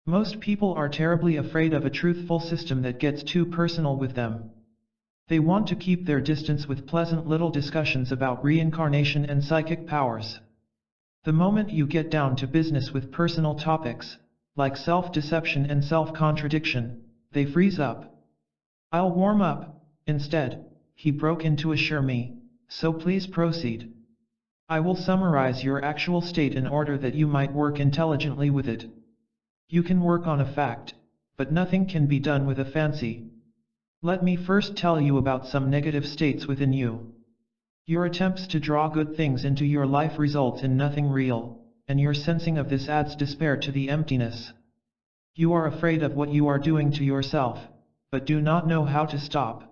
Most people are terribly afraid of a truthful system that gets too personal with them. They want to keep their distance with pleasant little discussions about reincarnation and psychic powers. The moment you get down to business with personal topics, like self-deception and self-contradiction, they freeze up. I'll warm up." Instead, he broke in to assure me, "So please proceed. I will summarize your actual state in order that you might work intelligently with it. You can work on a fact, but nothing can be done with a fancy. Let me first tell you about some negative states within you. Your attempts to draw good things into your life results in nothing real, and your sensing of this adds despair to the emptiness. You are afraid of what you are doing to yourself, but do not know how to stop.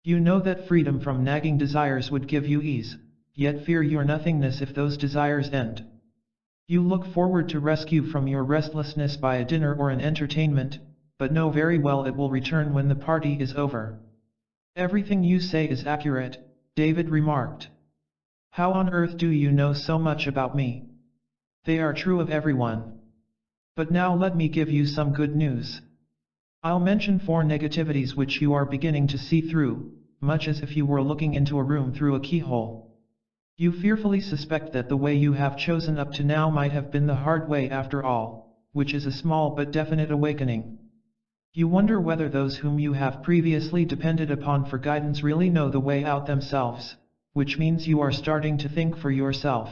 You know that freedom from nagging desires would give you ease, yet fear your nothingness if those desires end. You look forward to rescue from your restlessness by a dinner or an entertainment, but know very well it will return when the party is over." "Everything you say is accurate," David remarked. How on earth do you know so much about me? They are true of everyone. But now let me give you some good news. I'll mention 4 negativities which you are beginning to see through, much as if you were looking into a room through a keyhole. You fearfully suspect that the way you have chosen up to now might have been the hard way after all, which is a small but definite awakening. You wonder whether those whom you have previously depended upon for guidance really know the way out themselves, which means you are starting to think for yourself.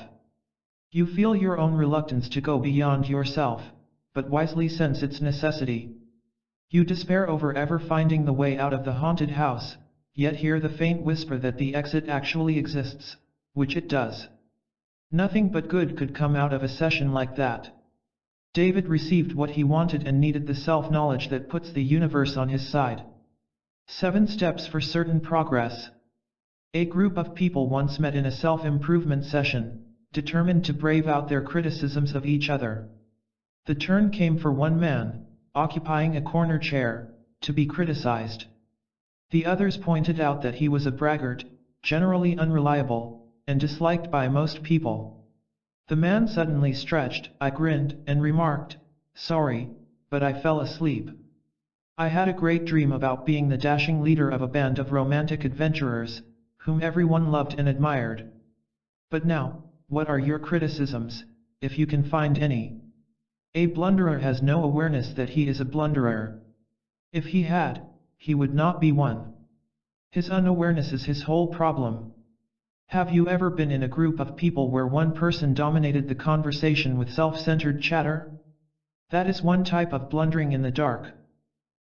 You feel your own reluctance to go beyond yourself, but wisely sense its necessity. You despair over ever finding the way out of the haunted house, yet hear the faint whisper that the exit actually exists, which it does. Nothing but good could come out of a session like that. David received what he wanted and needed, the self-knowledge that puts the universe on his side. 7 steps for certain progress. A group of people once met in a self-improvement session, determined to brave out their criticisms of each other. The turn came for one man, occupying a corner chair, to be criticized. The others pointed out that he was a braggart, generally unreliable, and disliked by most people. The man suddenly stretched, I grinned, and remarked, "Sorry, but I fell asleep. I had a great dream about being the dashing leader of a band of romantic adventurers, whom everyone loved and admired. But now, what are your criticisms, if you can find any?" A blunderer has no awareness that he is a blunderer. If he had, he would not be one. His unawareness is his whole problem. Have you ever been in a group of people where one person dominated the conversation with self-centered chatter? That is one type of blundering in the dark.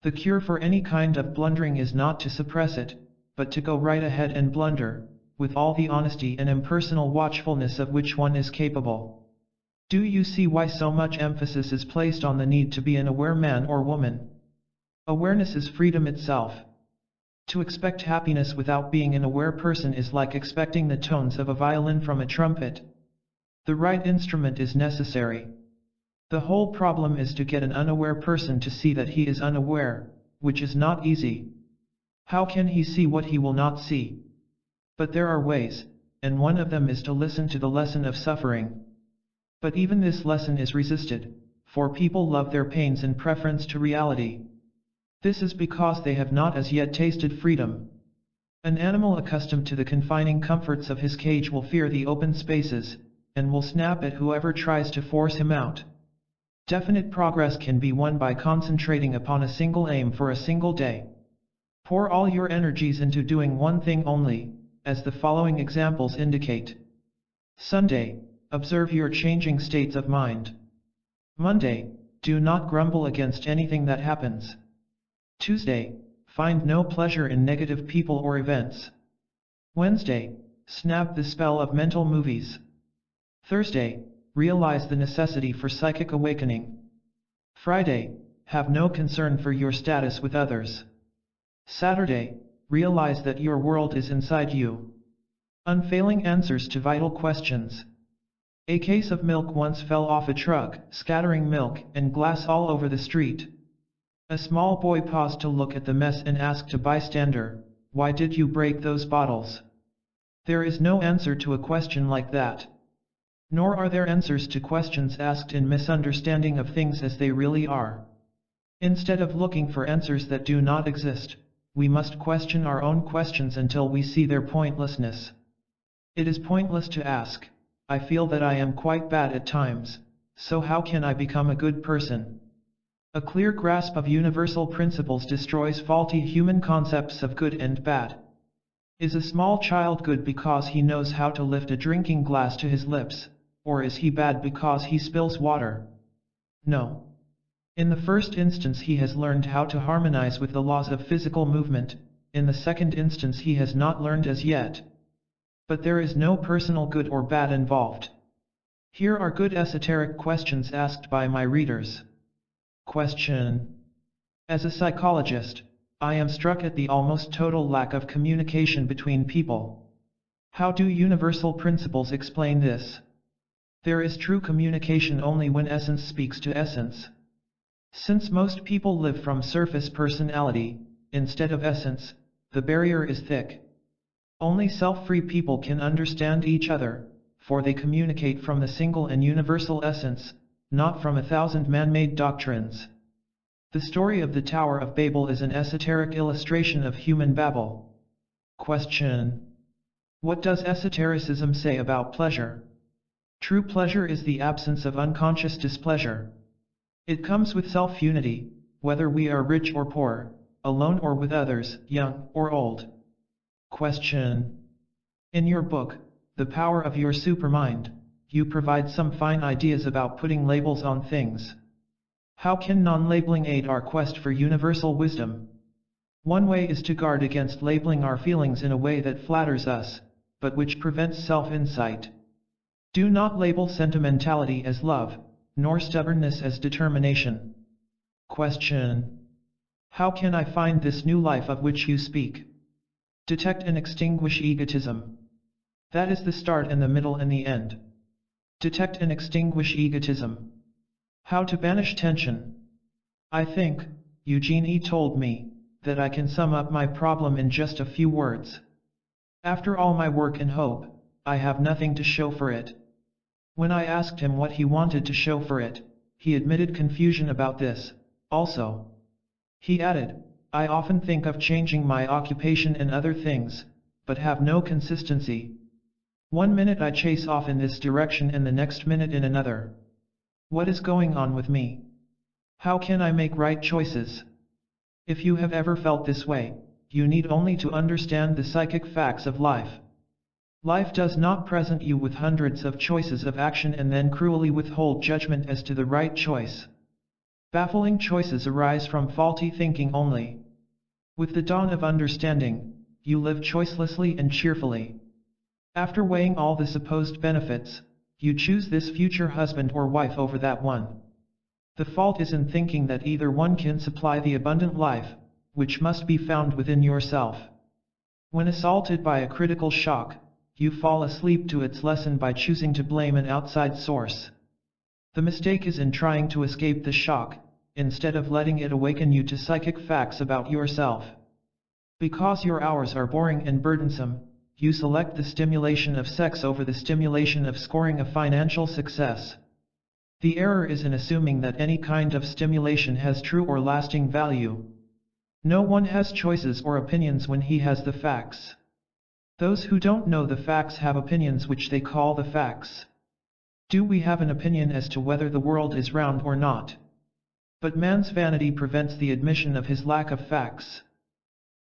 The cure for any kind of blundering is not to suppress it, but to go right ahead and blunder, with all the honesty and impersonal watchfulness of which one is capable. Do you see why so much emphasis is placed on the need to be an aware man or woman? Awareness is freedom itself. To expect happiness without being an aware person is like expecting the tones of a violin from a trumpet. The right instrument is necessary. The whole problem is to get an unaware person to see that he is unaware, which is not easy. How can he see what he will not see? But there are ways, and one of them is to listen to the lesson of suffering. But even this lesson is resisted, for people love their pains in preference to reality. This is because they have not as yet tasted freedom. An animal accustomed to the confining comforts of his cage will fear the open spaces, and will snap at whoever tries to force him out. Definite progress can be won by concentrating upon a single aim for a single day. Pour all your energies into doing one thing only, as the following examples indicate. Sunday, observe your changing states of mind. Monday, do not grumble against anything that happens. Tuesday, find no pleasure in negative people or events. Wednesday, snap the spell of mental movies. Thursday, realize the necessity for psychic awakening. Friday, have no concern for your status with others. Saturday, realize that your world is inside you. Unfailing answers to vital questions. A case of milk once fell off a truck, scattering milk and glass all over the street. A small boy paused to look at the mess and asked a bystander, "Why did you break those bottles?" There is no answer to a question like that. Nor are there answers to questions asked in misunderstanding of things as they really are. Instead of looking for answers that do not exist, we must question our own questions until we see their pointlessness. It is pointless to ask, "I feel that I am quite bad at times, so how can I become a good person?" A clear grasp of universal principles destroys faulty human concepts of good and bad. Is a small child good because he knows how to lift a drinking glass to his lips, or is he bad because he spills water? No. In the first instance he has learned how to harmonize with the laws of physical movement, in the second instance he has not learned as yet. But there is no personal good or bad involved. Here are good esoteric questions asked by my readers. Question. As a psychologist, I am struck at the almost total lack of communication between people. How do universal principles explain this? There is true communication only when essence speaks to essence. Since most people live from surface personality, instead of essence, the barrier is thick. Only self-free people can understand each other, for they communicate from the single and universal essence, not from 1,000 man-made doctrines. The story of the Tower of Babel is an esoteric illustration of human babble. Question: what does esotericism say about pleasure? True pleasure is the absence of unconscious displeasure. It comes with self-unity, whether we are rich or poor, alone or with others, young or old. Question: in your book, The Power of Your Supermind, you provide some fine ideas about putting labels on things. How can non-labeling aid our quest for universal wisdom? One way is to guard against labeling our feelings in a way that flatters us, but which prevents self-insight. Do not label sentimentality as love, nor stubbornness as determination. Question: how can I find this new life of which you speak? Detect and extinguish egotism. That is the start and the middle and the end. Detect and extinguish egotism. How to banish tension? I think, Eugene E. told me, that I can sum up my problem in just a few words. After all my work and hope, I have nothing to show for it. When I asked him what he wanted to show for it, he admitted confusion about this, also. He added, I often think of changing my occupation and other things, but have no consistency. One minute I chase off in this direction and the next minute in another. What is going on with me? How can I make right choices? If you have ever felt this way, you need only to understand the psychic facts of life. Life does not present you with hundreds of choices of action and then cruelly withhold judgment as to the right choice. Baffling choices arise from faulty thinking only. With the dawn of understanding, you live choicelessly and cheerfully. After weighing all the supposed benefits, you choose this future husband or wife over that one. The fault is in thinking that either one can supply the abundant life, which must be found within yourself. When assaulted by a critical shock, you fall asleep to its lesson by choosing to blame an outside source. The mistake is in trying to escape the shock, instead of letting it awaken you to psychic facts about yourself. Because your hours are boring and burdensome, you select the stimulation of sex over the stimulation of scoring a financial success. The error is in assuming that any kind of stimulation has true or lasting value. No one has choices or opinions when he has the facts. Those who don't know the facts have opinions which they call the facts. Do we have an opinion as to whether the world is round or not? But man's vanity prevents the admission of his lack of facts.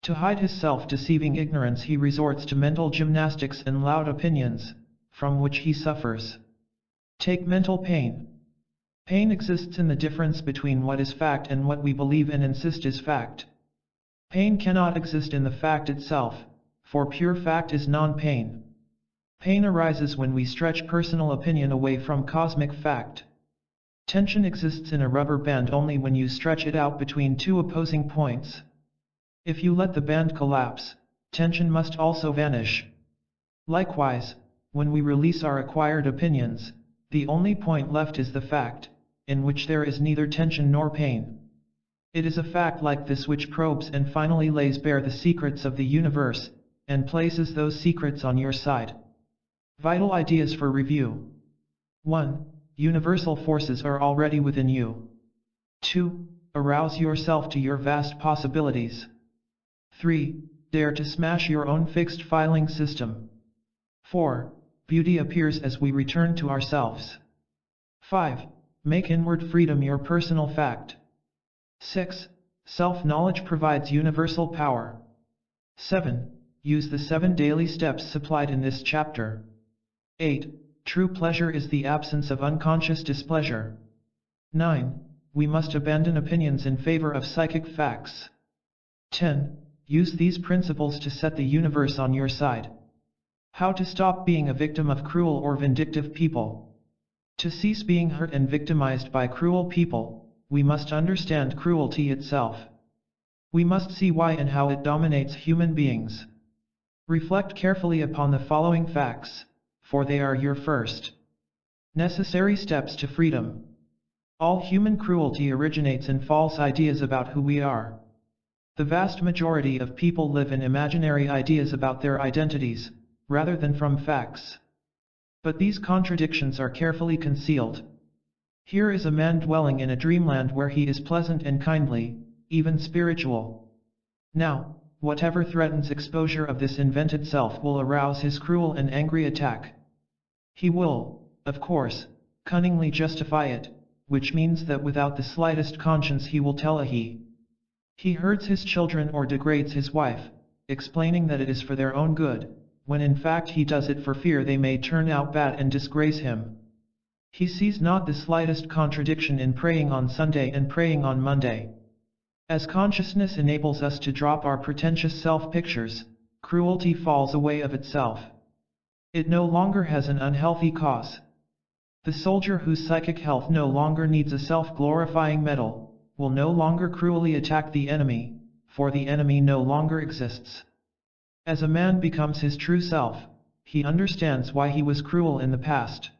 To hide his self-deceiving ignorance he resorts to mental gymnastics and loud opinions, from which he suffers. Take mental pain. Pain exists in the difference between what is fact and what we believe and insist is fact. Pain cannot exist in the fact itself, for pure fact is non-pain. Pain arises when we stretch personal opinion away from cosmic fact. Tension exists in a rubber band only when you stretch it out between two opposing points. If you let the band collapse, tension must also vanish. Likewise, when we release our acquired opinions, the only point left is the fact, in which there is neither tension nor pain. It is a fact like this which probes and finally lays bare the secrets of the universe, and places those secrets on your side. Vital ideas for review. 1. Universal forces are already within you. 2. Arouse yourself to your vast possibilities. 3. Dare to smash your own fixed filing system. 4. Beauty appears as we return to ourselves. 5. Make inward freedom your personal fact. 6. Self-knowledge provides universal power. 7. Use the 7 daily steps supplied in this chapter. 8. True pleasure is the absence of unconscious displeasure. 9. We must abandon opinions in favor of psychic facts. 10. Use these principles to set the universe on your side. How to stop being a victim of cruel or vindictive people. To cease being hurt and victimized by cruel people, we must understand cruelty itself. We must see why and how it dominates human beings. Reflect carefully upon the following facts, for they are your first necessary steps to freedom. All human cruelty originates in false ideas about who we are. The vast majority of people live in imaginary ideas about their identities, rather than from facts. But these contradictions are carefully concealed. Here is a man dwelling in a dreamland where he is pleasant and kindly, even spiritual. Now, whatever threatens exposure of this invented self will arouse his cruel and angry attack. He will, of course, cunningly justify it, which means that without the slightest conscience he will tell a he. He hurts his children or degrades his wife, explaining that it is for their own good, when in fact he does it for fear they may turn out bad and disgrace him. He sees not the slightest contradiction in praying on Sunday and praying on Monday. As consciousness enables us to drop our pretentious self-pictures, cruelty falls away of itself. It no longer has an unhealthy cause. The soldier whose psychic health no longer needs a self-glorifying medal, will no longer cruelly attack the enemy, for the enemy no longer exists. As a man becomes his true self, he understands why he was cruel in the past.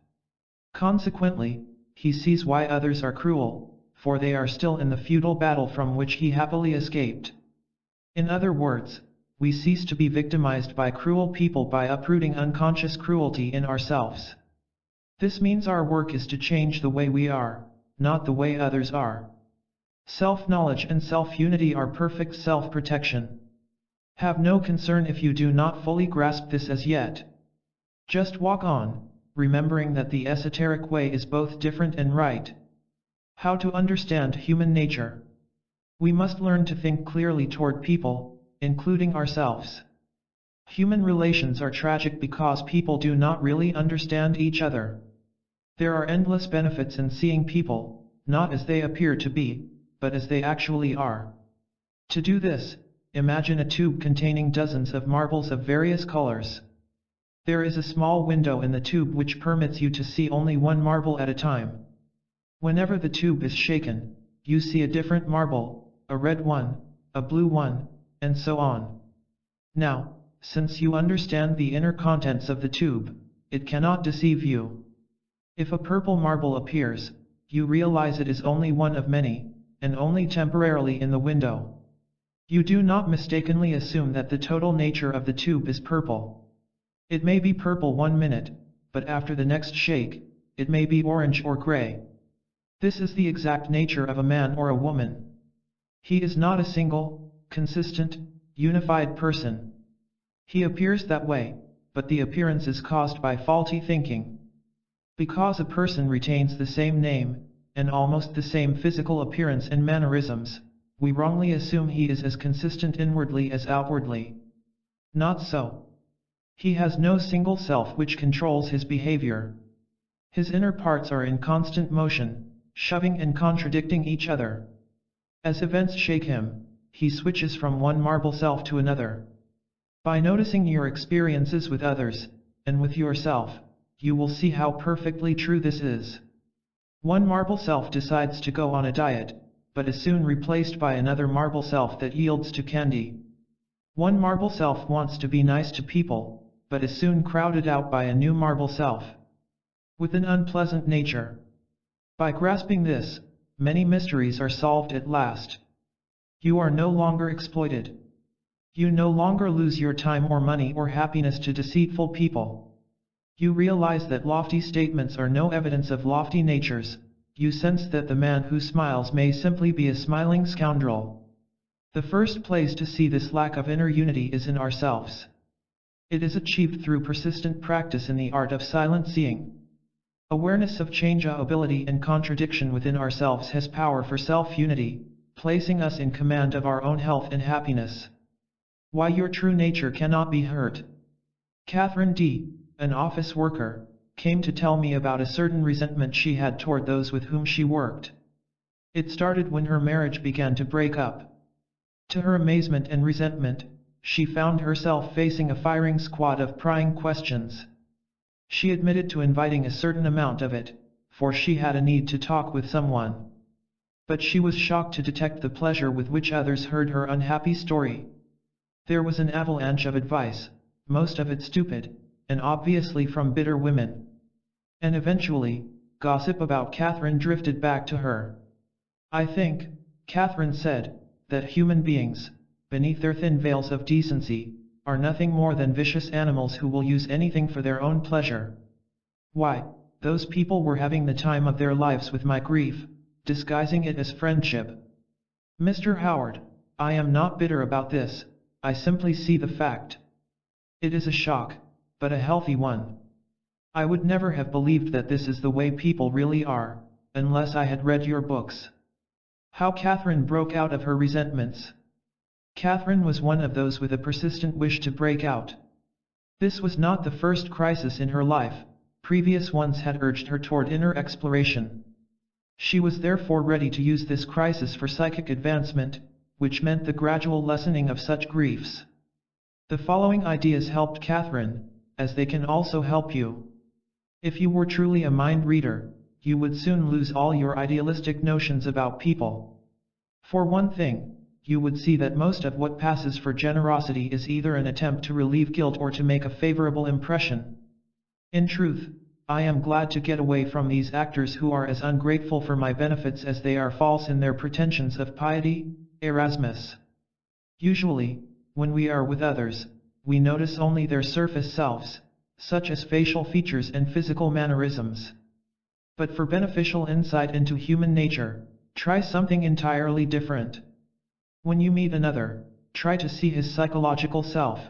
Consequently, he sees why others are cruel, for they are still in the futile battle from which he happily escaped. In other words, we cease to be victimized by cruel people by uprooting unconscious cruelty in ourselves. This means our work is to change the way we are, not the way others are. Self-knowledge and self-unity are perfect self-protection. Have no concern if you do not fully grasp this as yet. Just walk on, remembering that the esoteric way is both different and right. How to understand human nature? We must learn to think clearly toward people, including ourselves. Human relations are tragic because people do not really understand each other. There are endless benefits in seeing people, not as they appear to be, but as they actually are. To do this, imagine a tube containing dozens of marbles of various colors. There is a small window in the tube which permits you to see only one marble at a time. Whenever the tube is shaken, you see a different marble, a red one, a blue one, and so on. Now, since you understand the inner contents of the tube, it cannot deceive you. If a purple marble appears, you realize it is only one of many, and only temporarily in the window. You do not mistakenly assume that the total nature of the tube is purple. It may be purple 1 minute, but after the next shake, it may be orange or gray. This is the exact nature of a man or a woman. He is not a single, consistent, unified person. He appears that way, but the appearance is caused by faulty thinking. Because a person retains the same name, and almost the same physical appearance and mannerisms, we wrongly assume he is as consistent inwardly as outwardly. Not so. He has no single self which controls his behavior. His inner parts are in constant motion, shoving and contradicting each other. As events shake him, he switches from one marble self to another. By noticing your experiences with others, and with yourself, you will see how perfectly true this is. One marble self decides to go on a diet, but is soon replaced by another marble self that yields to candy. One marble self wants to be nice to people, but is soon crowded out by a new marble self with an unpleasant nature. By grasping this, many mysteries are solved at last. You are no longer exploited. You no longer lose your time or money or happiness to deceitful people. You realize that lofty statements are no evidence of lofty natures. You sense that the man who smiles may simply be a smiling scoundrel. The first place to see this lack of inner unity is in ourselves. It is achieved through persistent practice in the art of silent seeing. Awareness of changeability and contradiction within ourselves has power for self-unity, placing us in command of our own health and happiness. Why your true nature cannot be hurt. Catherine D., an office worker, came to tell me about a certain resentment she had toward those with whom she worked. It started when her marriage began to break up. To her amazement and resentment, she found herself facing a firing squad of prying questions. She admitted to inviting a certain amount of it, for she had a need to talk with someone. But she was shocked to detect the pleasure with which others heard her unhappy story. There was an avalanche of advice, most of it stupid, and obviously from bitter women. And eventually, gossip about Catherine drifted back to her. I think, Catherine said, that human beings, beneath their thin veils of decency, are nothing more than vicious animals who will use anything for their own pleasure. Why, those people were having the time of their lives with my grief, disguising it as friendship. Mr. Howard, I am not bitter about this, I simply see the fact. It is a shock, but a healthy one. I would never have believed that this is the way people really are, unless I had read your books. How Catherine broke out of her resentments. Catherine was one of those with a persistent wish to break out. This was not the first crisis in her life, previous ones had urged her toward inner exploration. She was therefore ready to use this crisis for psychic advancement, which meant the gradual lessening of such griefs. The following ideas helped Catherine, as they can also help you. If you were truly a mind reader, you would soon lose all your idealistic notions about people. For one thing, you would see that most of what passes for generosity is either an attempt to relieve guilt or to make a favorable impression. In truth, I am glad to get away from these actors who are as ungrateful for my benefits as they are false in their pretensions of piety. Erasmus. Usually, when we are with others, we notice only their surface selves, such as facial features and physical mannerisms. But for beneficial insight into human nature, try something entirely different. When you meet another, try to see his psychological self.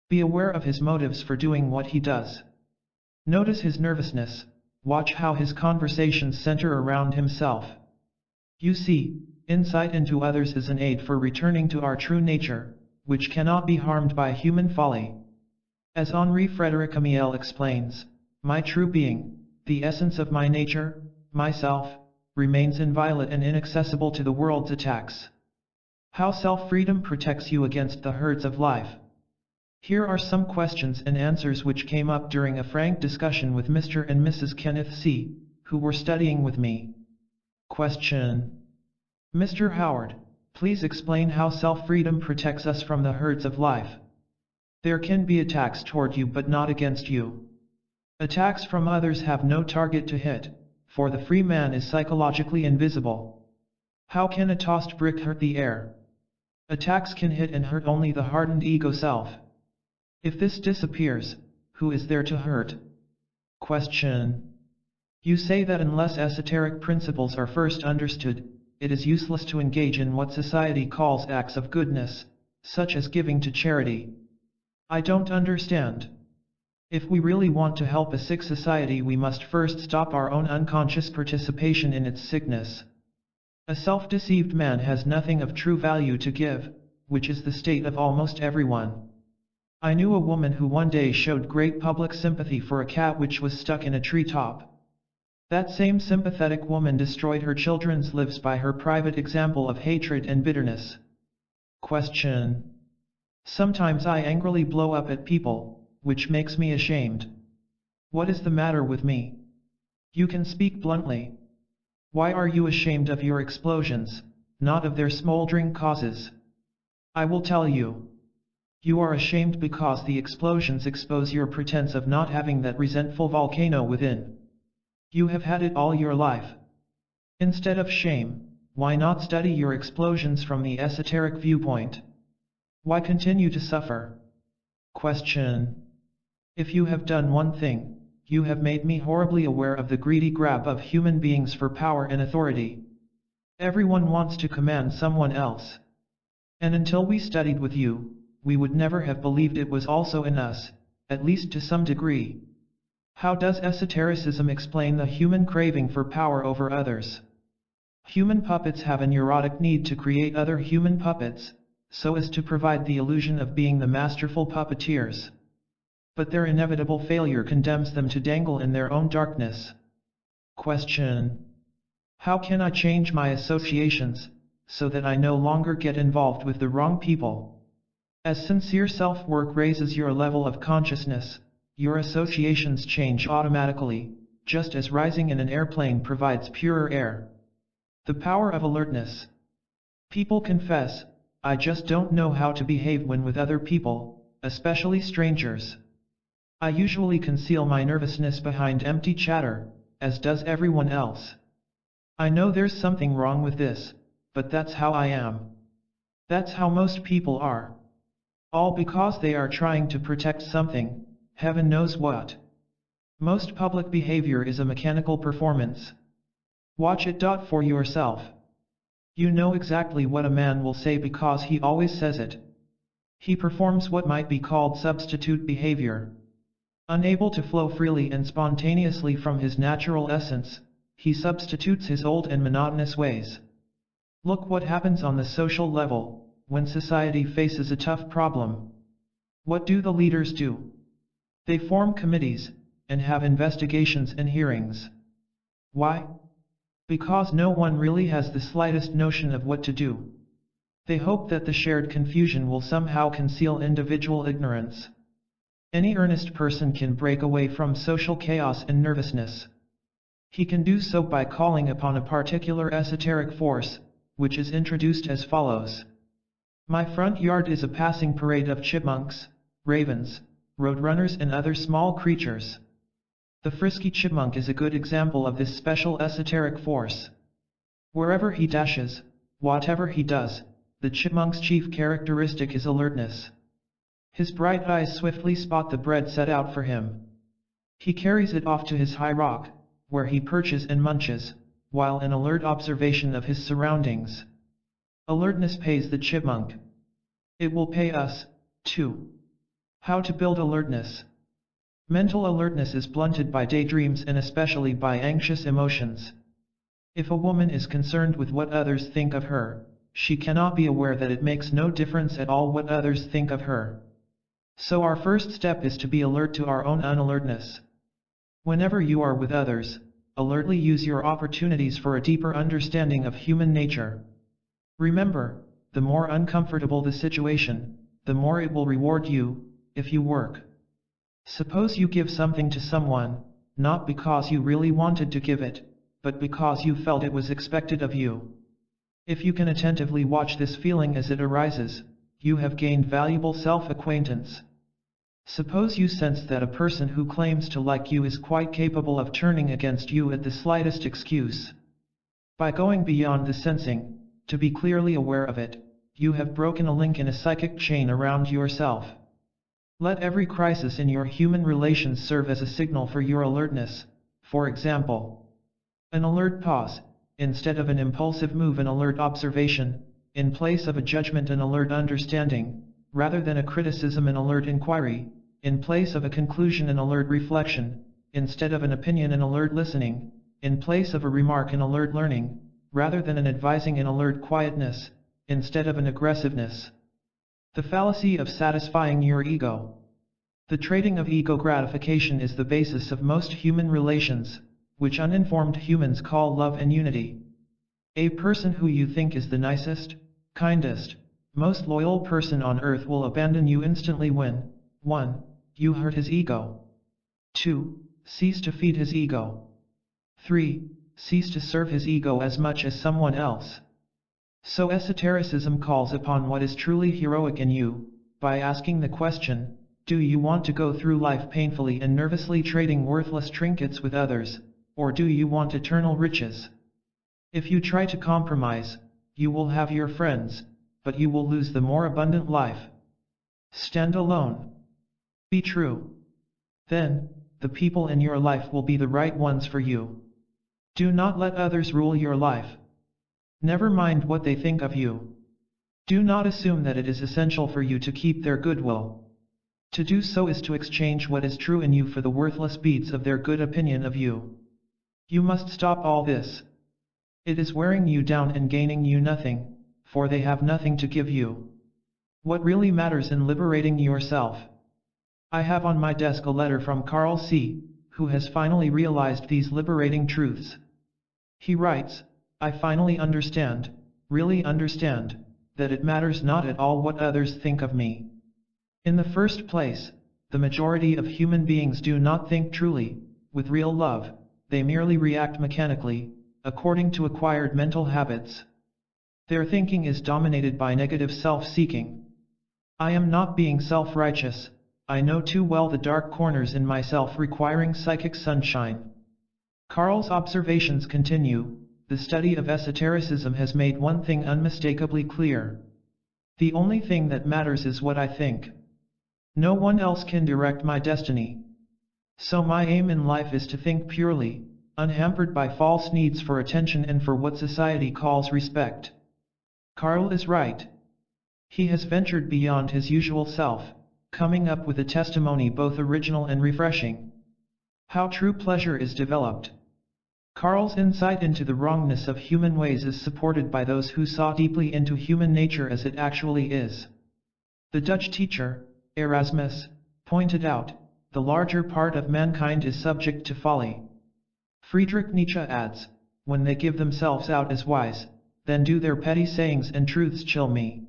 Be aware of his motives for doing what he does. Notice his nervousness, watch how his conversations center around himself. You see, insight into others is an aid for returning to our true nature, which cannot be harmed by human folly. As Henri Frédéric Amiel explains, my true being, the essence of my nature, myself, remains inviolate and inaccessible to the world's attacks. How self-freedom protects you against the herds of life. Here are some questions and answers which came up during a frank discussion with Mr. and Mrs. Kenneth C., who were studying with me. Question. Mr. Howard, please explain how self-freedom protects us from the herds of life. There can be attacks toward you but not against you. Attacks from others have no target to hit, for the free man is psychologically invisible. How can a tossed brick hurt the air? Attacks can hit and hurt only the hardened ego self. If this disappears, who is there to hurt? Question. You say that unless esoteric principles are first understood, it is useless to engage in what society calls acts of goodness, such as giving to charity. I don't understand. If we really want to help a sick society, we must first stop our own unconscious participation in its sickness. A self-deceived man has nothing of true value to give, which is the state of almost everyone. I knew a woman who one day showed great public sympathy for a cat which was stuck in a treetop. That same sympathetic woman destroyed her children's lives by her private example of hatred and bitterness. Question. Sometimes I angrily blow up at people, which makes me ashamed. What is the matter with me? You can speak bluntly. Why are you ashamed of your explosions, not of their smoldering causes? I will tell you. You are ashamed because the explosions expose your pretense of not having that resentful volcano within. You have had it all your life. Instead of shame, why not study your explosions from the esoteric viewpoint? Why continue to suffer? Question. If you have done one thing, you have made me horribly aware of the greedy grab of human beings for power and authority. Everyone wants to command someone else. And until we studied with you, we would never have believed it was also in us, at least to some degree. How does esotericism explain the human craving for power over others? Human puppets have a neurotic need to create other human puppets, so as to provide the illusion of being the masterful puppeteers. But their inevitable failure condemns them to dangle in their own darkness. Question. How can I change my associations, so that I no longer get involved with the wrong people? As sincere self-work raises your level of consciousness, your associations change automatically, just as rising in an airplane provides purer air. The power of alertness. People confess, I just don't know how to behave when with other people, especially strangers. I usually conceal my nervousness behind empty chatter, as does everyone else. I know there's something wrong with this, but that's how I am. That's how most people are. All because they are trying to protect something, heaven knows what. Most public behavior is a mechanical performance. Watch it. For yourself. You know exactly what a man will say because he always says it. He performs what might be called substitute behavior. Unable to flow freely and spontaneously from his natural essence, he substitutes his old and monotonous ways. Look what happens on the social level, when society faces a tough problem. What do the leaders do? They form committees, and have investigations and hearings. Why? Because no one really has the slightest notion of what to do. They hope that the shared confusion will somehow conceal individual ignorance. Any earnest person can break away from social chaos and nervousness. He can do so by calling upon a particular esoteric force, which is introduced as follows. My front yard is a passing parade of chipmunks, ravens, roadrunners and other small creatures. The frisky chipmunk is a good example of this special esoteric force. Wherever he dashes, whatever he does, the chipmunk's chief characteristic is alertness. His bright eyes swiftly spot the bread set out for him. He carries it off to his high rock, where he perches and munches, while in alert observation of his surroundings. Alertness pays the chipmunk. It will pay us, too. How to build alertness? Mental alertness is blunted by daydreams and especially by anxious emotions. If a woman is concerned with what others think of her, she cannot be aware that it makes no difference at all what others think of her. So our first step is to be alert to our own unalertness. Whenever you are with others, alertly use your opportunities for a deeper understanding of human nature. Remember, the more uncomfortable the situation, the more it will reward you, if you work. Suppose you give something to someone, not because you really wanted to give it, but because you felt it was expected of you. If you can attentively watch this feeling as it arises, you have gained valuable self-acquaintance. Suppose you sense that a person who claims to like you is quite capable of turning against you at the slightest excuse. By going beyond the sensing, to be clearly aware of it, you have broken a link in a psychic chain around yourself. Let every crisis in your human relations serve as a signal for your alertness. For example, an alert pause, instead of an impulsive move, an alert observation, in place of a judgment, an alert understanding, rather than a criticism, an alert inquiry, in place of a conclusion, an alert reflection, instead of an opinion, an alert listening, in place of a remark, an alert learning, rather than an advising, an alert quietness, instead of an aggressiveness. The fallacy of satisfying your ego. The trading of ego gratification is the basis of most human relations, which uninformed humans call love and unity. A person who you think is the nicest, kindest, most loyal person on earth will abandon you instantly when 1. You hurt his ego. 2. Cease to feed his ego. 3. Cease to serve his ego as much as someone else. So esotericism calls upon what is truly heroic in you, by asking the question, do you want to go through life painfully and nervously trading worthless trinkets with others, or do you want eternal riches? If you try to compromise, you will have your friends, but you will lose the more abundant life. Stand alone. Be true. Then, the people in your life will be the right ones for you. Do not let others rule your life. Never mind what they think of you. Do not assume that it is essential for you to keep their goodwill. To do so is to exchange what is true in you for the worthless beads of their good opinion of you. You must stop all this. It is wearing you down and gaining you nothing, for they have nothing to give you. What really matters in liberating yourself? I have on my desk a letter from Carl C., who has finally realized these liberating truths. He writes, I finally understand, really understand, that it matters not at all what others think of me. In the first place, the majority of human beings do not think truly, with real love, they merely react mechanically, according to acquired mental habits. Their thinking is dominated by negative self-seeking. I am not being self-righteous, I know too well the dark corners in myself requiring psychic sunshine. Carl's observations continue, the study of esotericism has made one thing unmistakably clear. The only thing that matters is what I think. No one else can direct my destiny. So my aim in life is to think purely, unhampered by false needs for attention and for what society calls respect. Carl is right. He has ventured beyond his usual self, coming up with a testimony both original and refreshing. How true pleasure is developed. Carl's insight into the wrongness of human ways is supported by those who saw deeply into human nature as it actually is. The Dutch teacher, Erasmus, pointed out, the larger part of mankind is subject to folly. Friedrich Nietzsche adds, when they give themselves out as wise, then do their petty sayings and truths chill me.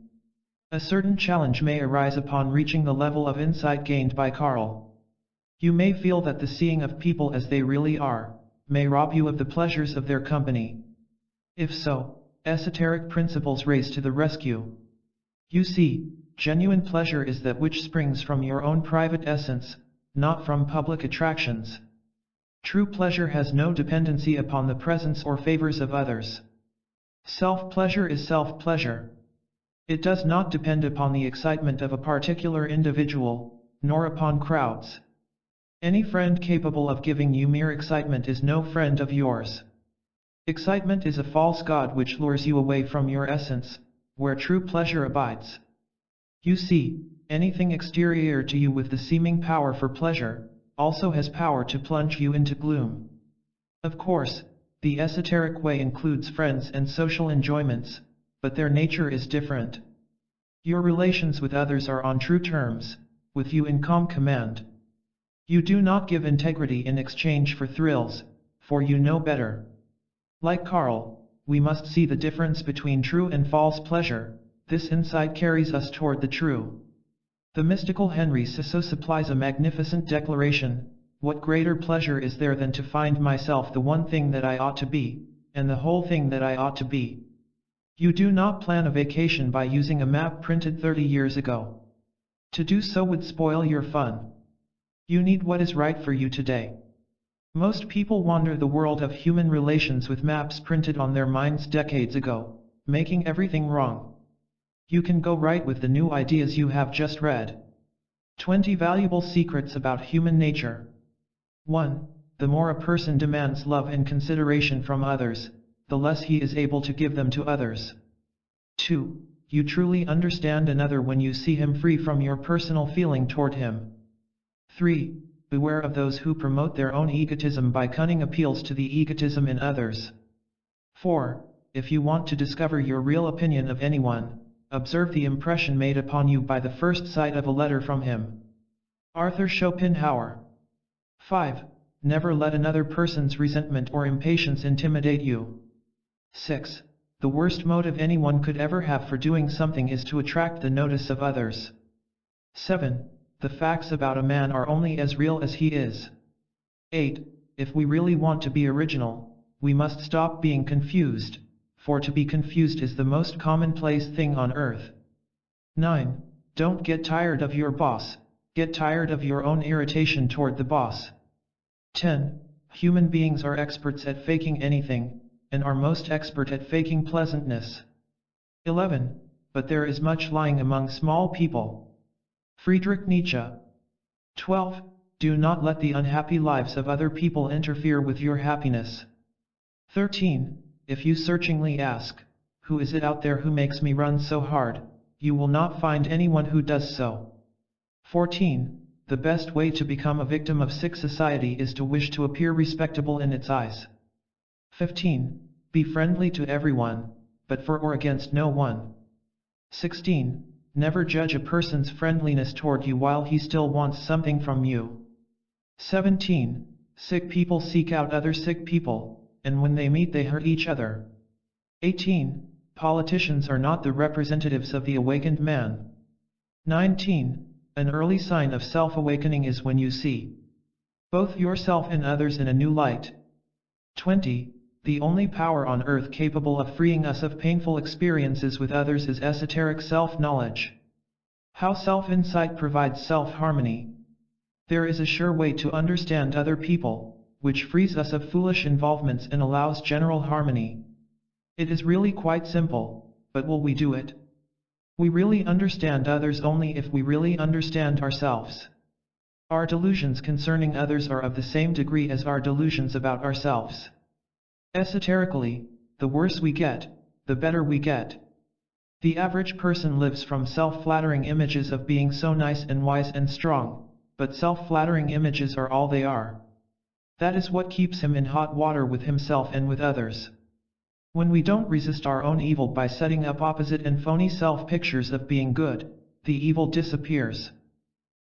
A certain challenge may arise upon reaching the level of insight gained by Carl. You may feel that the seeing of people as they really are, may rob you of the pleasures of their company. If so, esoteric principles race to the rescue. You see, genuine pleasure is that which springs from your own private essence, not from public attractions. True pleasure has no dependency upon the presence or favors of others. Self-pleasure is self-pleasure. It does not depend upon the excitement of a particular individual, nor upon crowds. Any friend capable of giving you mere excitement is no friend of yours. Excitement is a false god which lures you away from your essence, where true pleasure abides. You see, anything exterior to you with the seeming power for pleasure, also has power to plunge you into gloom. Of course, the esoteric way includes friends and social enjoyments, but their nature is different. Your relations with others are on true terms, with you in calm command. You do not give integrity in exchange for thrills, for you know better. Like Carl, we must see the difference between true and false pleasure. This insight carries us toward the true. The mystical Henry Cicero supplies a magnificent declaration, what greater pleasure is there than to find myself the one thing that I ought to be, and the whole thing that I ought to be. You do not plan a vacation by using a map printed 30 years ago. To do so would spoil your fun. You need what is right for you today. Most people wander the world of human relations with maps printed on their minds decades ago, making everything wrong. You can go right with the new ideas you have just read. 20 valuable secrets about human nature. 1. The more a person demands love and consideration from others, the less he is able to give them to others. 2. You truly understand another when you see him free from your personal feeling toward him. 3. Beware of those who promote their own egotism by cunning appeals to the egotism in others. 4. If you want to discover your real opinion of anyone, observe the impression made upon you by the first sight of a letter from him. Arthur Schopenhauer. 5. Never let another person's resentment or impatience intimidate you. 6. The worst motive anyone could ever have for doing something is to attract the notice of others. 7. The facts about a man are only as real as he is. 8. If we really want to be original, we must stop being confused, for to be confused is the most commonplace thing on earth. 9. Don't get tired of your boss, get tired of your own irritation toward the boss. 10. Human beings are experts at faking anything, and are most expert at faking pleasantness. 11. But there is much lying among small people. Friedrich Nietzsche. 12. Do not let the unhappy lives of other people interfere with your happiness. 13. If you searchingly ask, who is it out there who makes me run so hard, you will not find anyone who does so. 14. The best way to become a victim of sick society is to wish to appear respectable in its eyes. 15. Be friendly to everyone, but for or against no one. 16. Never judge a person's friendliness toward you while he still wants something from you. 17. Sick people seek out other sick people, and when they meet they hurt each other. 18. Politicians are not the representatives of the awakened man. 19. An early sign of self-awakening is when you see both yourself and others in a new light. 20. The only power on earth capable of freeing us of painful experiences with others is esoteric self-knowledge. How self-insight provides self-harmony. There is a sure way to understand other people, which frees us of foolish involvements and allows general harmony. It is really quite simple, but will we do it? We really understand others only if we really understand ourselves. Our delusions concerning others are of the same degree as our delusions about ourselves. Esoterically, the worse we get, the better we get. The average person lives from self-flattering images of being so nice and wise and strong, but self-flattering images are all they are. That is what keeps him in hot water with himself and with others. When we don't resist our own evil by setting up opposite and phony self-pictures of being good, the evil disappears.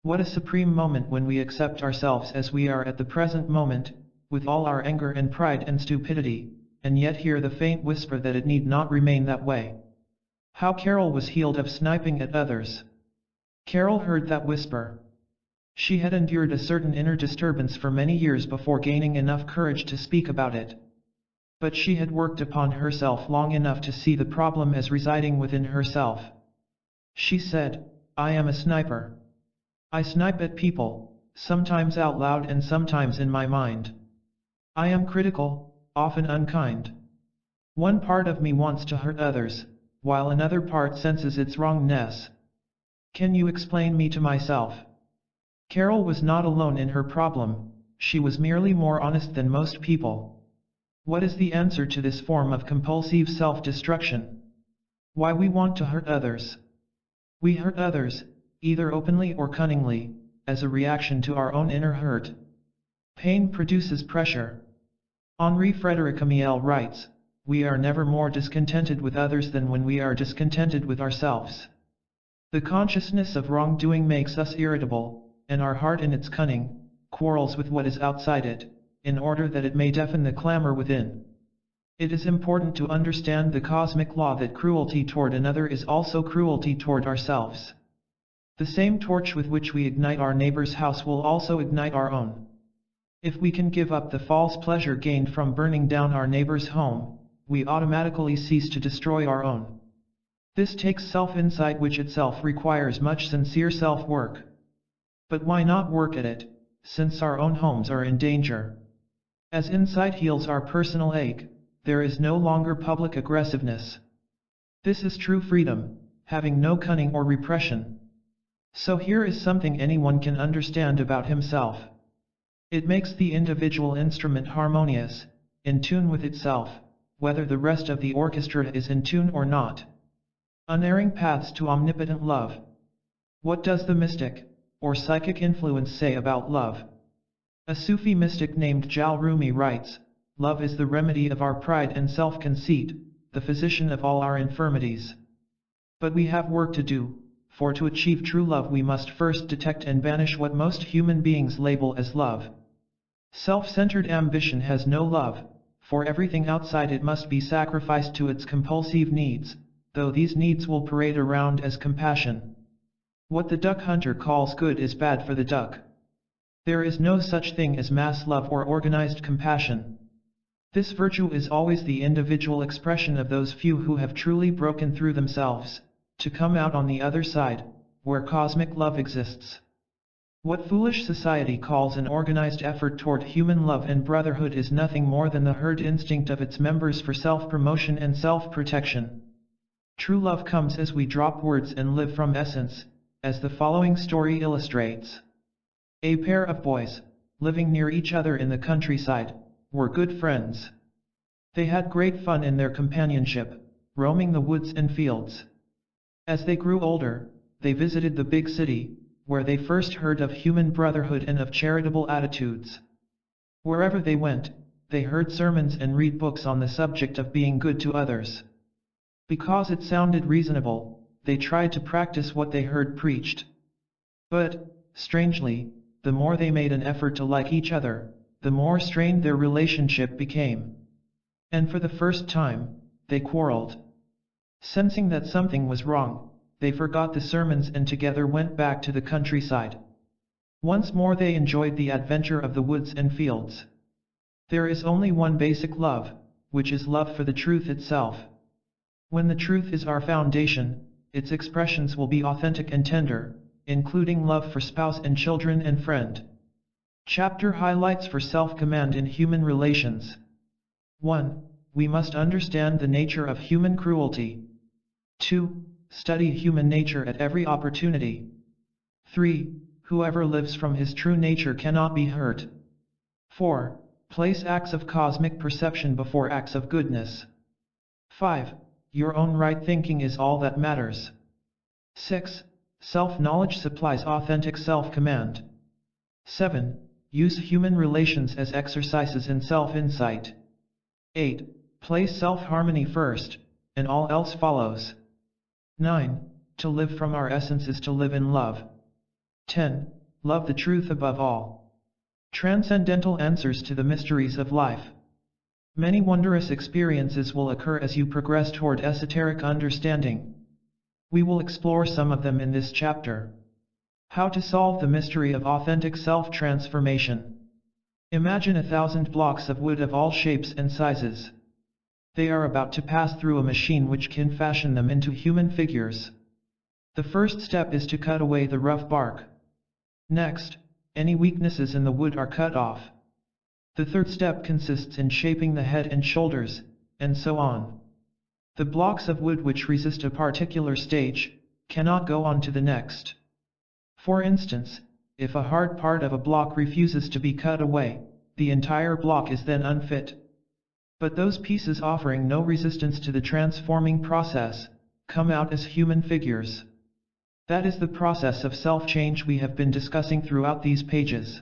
What a supreme moment when we accept ourselves as we are at the present moment, with all our anger and pride and stupidity, and yet hear the faint whisper that it need not remain that way. How Carol was healed of sniping at others. Carol heard that whisper. She had endured a certain inner disturbance for many years before gaining enough courage to speak about it. But she had worked upon herself long enough to see the problem as residing within herself. She said, "I am a sniper. I snipe at people, sometimes out loud and sometimes in my mind. I am critical, often unkind. One part of me wants to hurt others, while another part senses its wrongness. Can you explain me to myself?" Carol was not alone in her problem, she was merely more honest than most people. What is the answer to this form of compulsive self-destruction? Why we want to hurt others. We hurt others, either openly or cunningly, as a reaction to our own inner hurt. Pain produces pressure. Henri Frédéric Amiel writes, "We are never more discontented with others than when we are discontented with ourselves." The consciousness of wrongdoing makes us irritable, and our heart in its cunning, quarrels with what is outside it, in order that it may deafen the clamor within. It is important to understand the cosmic law that cruelty toward another is also cruelty toward ourselves. The same torch with which we ignite our neighbor's house will also ignite our own. If we can give up the false pleasure gained from burning down our neighbor's home, we automatically cease to destroy our own. This takes self-insight, which itself requires much sincere self-work. But why not work at it, since our own homes are in danger? As insight heals our personal ache, there is no longer public aggressiveness. This is true freedom, having no cunning or repression. So here is something anyone can understand about himself. It makes the individual instrument harmonious, in tune with itself, whether the rest of the orchestra is in tune or not. Unerring paths to omnipotent love. What does the mystic, or psychic influence say about love? A Sufi mystic named Jal Rumi writes, "Love is the remedy of our pride and self-conceit, the physician of all our infirmities." But we have work to do, for to achieve true love we must first detect and banish what most human beings label as love. Self-centered ambition has no love, for everything outside it must be sacrificed to its compulsive needs, though these needs will parade around as compassion. What the duck hunter calls good is bad for the duck. There is no such thing as mass love or organized compassion. This virtue is always the individual expression of those few who have truly broken through themselves, to come out on the other side, where cosmic love exists. What foolish society calls an organized effort toward human love and brotherhood is nothing more than the herd instinct of its members for self-promotion and self-protection. True love comes as we drop words and live from essence, as the following story illustrates. A pair of boys, living near each other in the countryside, were good friends. They had great fun in their companionship, roaming the woods and fields. As they grew older, they visited the big city, where they first heard of human brotherhood and of charitable attitudes. Wherever they went, they heard sermons and read books on the subject of being good to others. Because it sounded reasonable, they tried to practice what they heard preached. But, strangely, the more they made an effort to like each other, the more strained their relationship became. And for the first time, they quarreled. Sensing that something was wrong, they forgot the sermons and together went back to the countryside. Once more they enjoyed the adventure of the woods and fields. There is only one basic love, which is love for the truth itself. When the truth is our foundation, its expressions will be authentic and tender, including love for spouse and children and friend. Chapter highlights for self-command in human relations. 1. We must understand the nature of human cruelty. 2. study human nature at every opportunity. 3. Whoever lives from his true nature cannot be hurt. 4. Place acts of cosmic perception before acts of goodness. 5. Your own right thinking is all that matters. 6. Self-knowledge supplies authentic self-command. 7. Use human relations as exercises in self-insight. 8. Place self-harmony first, and all else follows. 9. To live from our essence is to live in love. 10. Love the truth above all. Transcendental answers to the mysteries of life. Many wondrous experiences will occur as you progress toward esoteric understanding. We will explore some of them in this chapter. How to solve the mystery of authentic self-transformation. Imagine 1,000 blocks of wood of all shapes and sizes. They are about to pass through a machine which can fashion them into human figures. The first step is to cut away the rough bark. Next, any weaknesses in the wood are cut off. The third step consists in shaping the head and shoulders, and so on. The blocks of wood which resist a particular stage cannot go on to the next. For instance, if a hard part of a block refuses to be cut away, the entire block is then unfit. But those pieces offering no resistance to the transforming process come out as human figures. That is the process of self-change we have been discussing throughout these pages.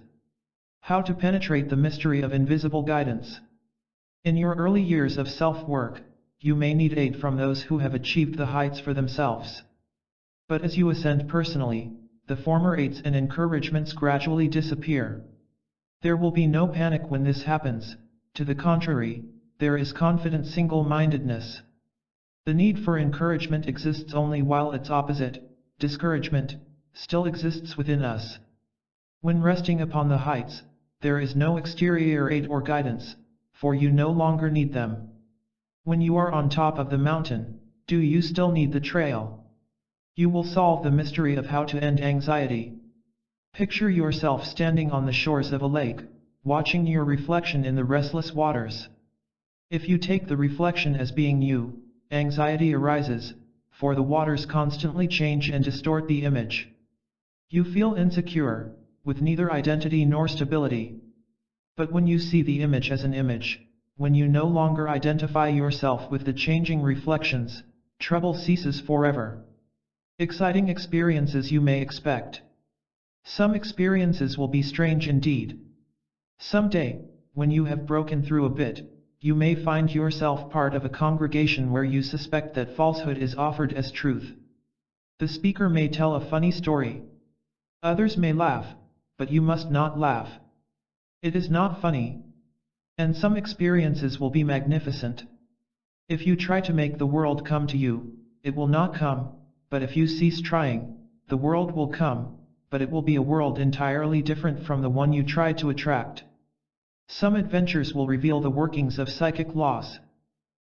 How to penetrate the mystery of invisible guidance. In your early years of self-work, you may need aid from those who have achieved the heights for themselves. But as you ascend personally, the former aids and encouragements gradually disappear. There will be no panic when this happens. To the contrary, there is confident single-mindedness. The need for encouragement exists only while its opposite, discouragement, still exists within us. When resting upon the heights, there is no exterior aid or guidance, for you no longer need them. When you are on top of the mountain, do you still need the trail? You will solve the mystery of how to end anxiety. Picture yourself standing on the shores of a lake, watching your reflection in the restless waters. If you take the reflection as being you, anxiety arises, for the waters constantly change and distort the image. You feel insecure, with neither identity nor stability. But when you see the image as an image, when you no longer identify yourself with the changing reflections, trouble ceases forever. Exciting experiences you may expect. Some experiences will be strange indeed. Someday, when you have broken through a bit, you may find yourself part of a congregation where you suspect that falsehood is offered as truth. The speaker may tell a funny story. Others may laugh, but you must not laugh. It is not funny. And some experiences will be magnificent. If you try to make the world come to you, it will not come, but if you cease trying, the world will come, but it will be a world entirely different from the one you try to attract. Some adventures will reveal the workings of psychic laws.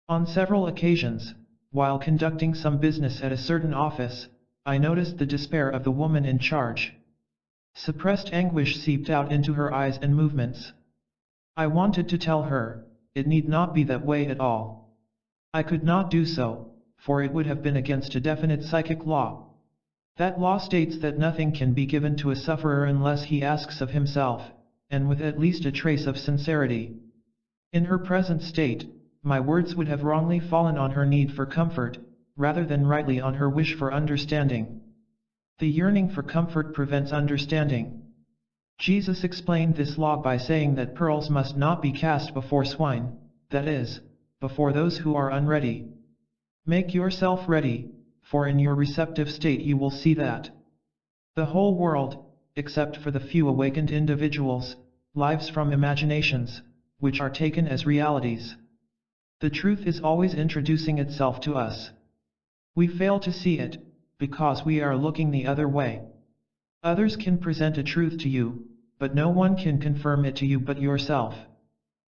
On several occasions, while conducting some business at a certain office, I noticed the despair of the woman in charge. Suppressed anguish seeped out into her eyes and movements. I wanted to tell her, it need not be that way at all. I could not do so, for it would have been against a definite psychic law. That law states that nothing can be given to a sufferer unless he asks of himself, and with at least a trace of sincerity. In her present state, my words would have wrongly fallen on her need for comfort, rather than rightly on her wish for understanding. The yearning for comfort prevents understanding. Jesus explained this law by saying that pearls must not be cast before swine, that is, before those who are unready. Make yourself ready, for in your receptive state you will see that the whole world, except for the few awakened individuals, lives from imaginations, which are taken as realities. The truth is always introducing itself to us. We fail to see it, because we are looking the other way. Others can present a truth to you, but no one can confirm it to you but yourself.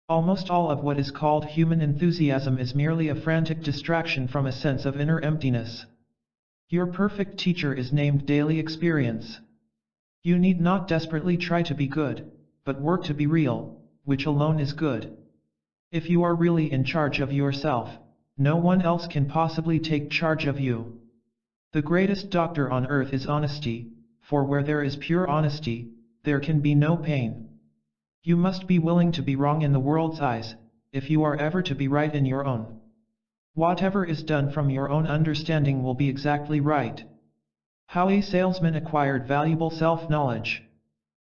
Almost all of what is called human enthusiasm is merely a frantic distraction from a sense of inner emptiness. Your perfect teacher is named daily experience. You need not desperately try to be good, but work to be real, which alone is good. If you are really in charge of yourself, no one else can possibly take charge of you. The greatest doctor on earth is honesty, for where there is pure honesty, there can be no pain. You must be willing to be wrong in the world's eyes, if you are ever to be right in your own. Whatever is done from your own understanding will be exactly right. How a salesman acquired valuable self-knowledge.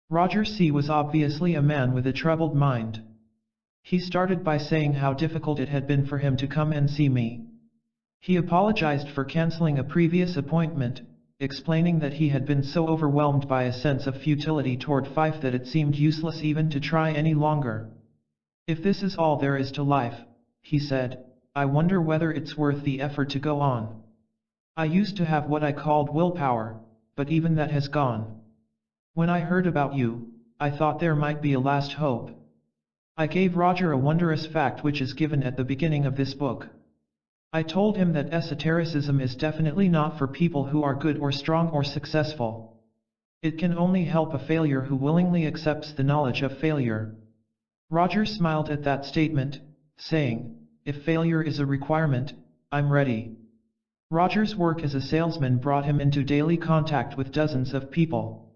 Roger C. was obviously a man with a troubled mind. He started by saying how difficult it had been for him to come and see me. He apologized for canceling a previous appointment, explaining that he had been so overwhelmed by a sense of futility toward Fife that it seemed useless even to try any longer. If this is all there is to life, he said, I wonder whether it's worth the effort to go on. I used to have what I called willpower, but even that has gone. When I heard about you, I thought there might be a last hope. I gave Roger a wondrous fact which is given at the beginning of this book. I told him that esotericism is definitely not for people who are good or strong or successful. It can only help a failure who willingly accepts the knowledge of failure. Roger smiled at that statement, saying, if failure is a requirement, I'm ready. Roger's work as a salesman brought him into daily contact with dozens of people.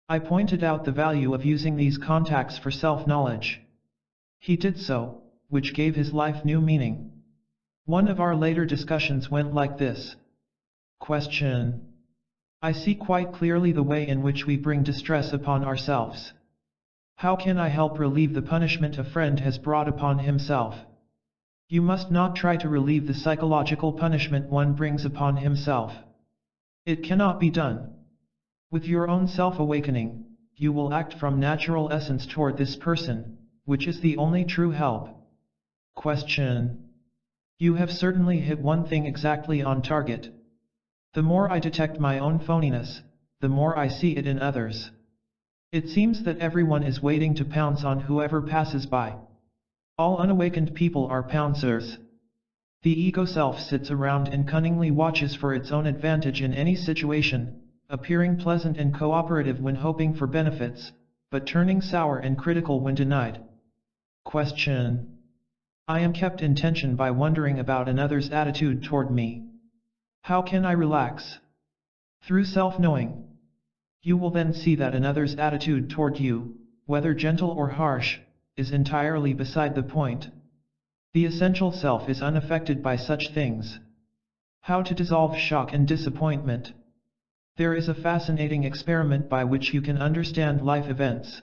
I pointed out the value of using these contacts for self-knowledge. He did so, which gave his life new meaning. One of our later discussions went like this. Question. I see quite clearly the way in which we bring distress upon ourselves. How can I help relieve the punishment a friend has brought upon himself? You must not try to relieve the psychological punishment one brings upon himself. It cannot be done. With your own self-awakening, you will act from natural essence toward this person, which is the only true help. Question. You have certainly hit one thing exactly on target. The more I detect my own phoniness, the more I see it in others. It seems that everyone is waiting to pounce on whoever passes by. All unawakened people are pouncers. The ego self sits around and cunningly watches for its own advantage in any situation, appearing pleasant and cooperative when hoping for benefits, but turning sour and critical when denied. Question. I am kept in tension by wondering about another's attitude toward me. How can I relax? Through self-knowing. You will then see that another's attitude toward you, whether gentle or harsh, is entirely beside the point. The essential self is unaffected by such things. How to dissolve shock and disappointment. There is a fascinating experiment by which you can understand life events.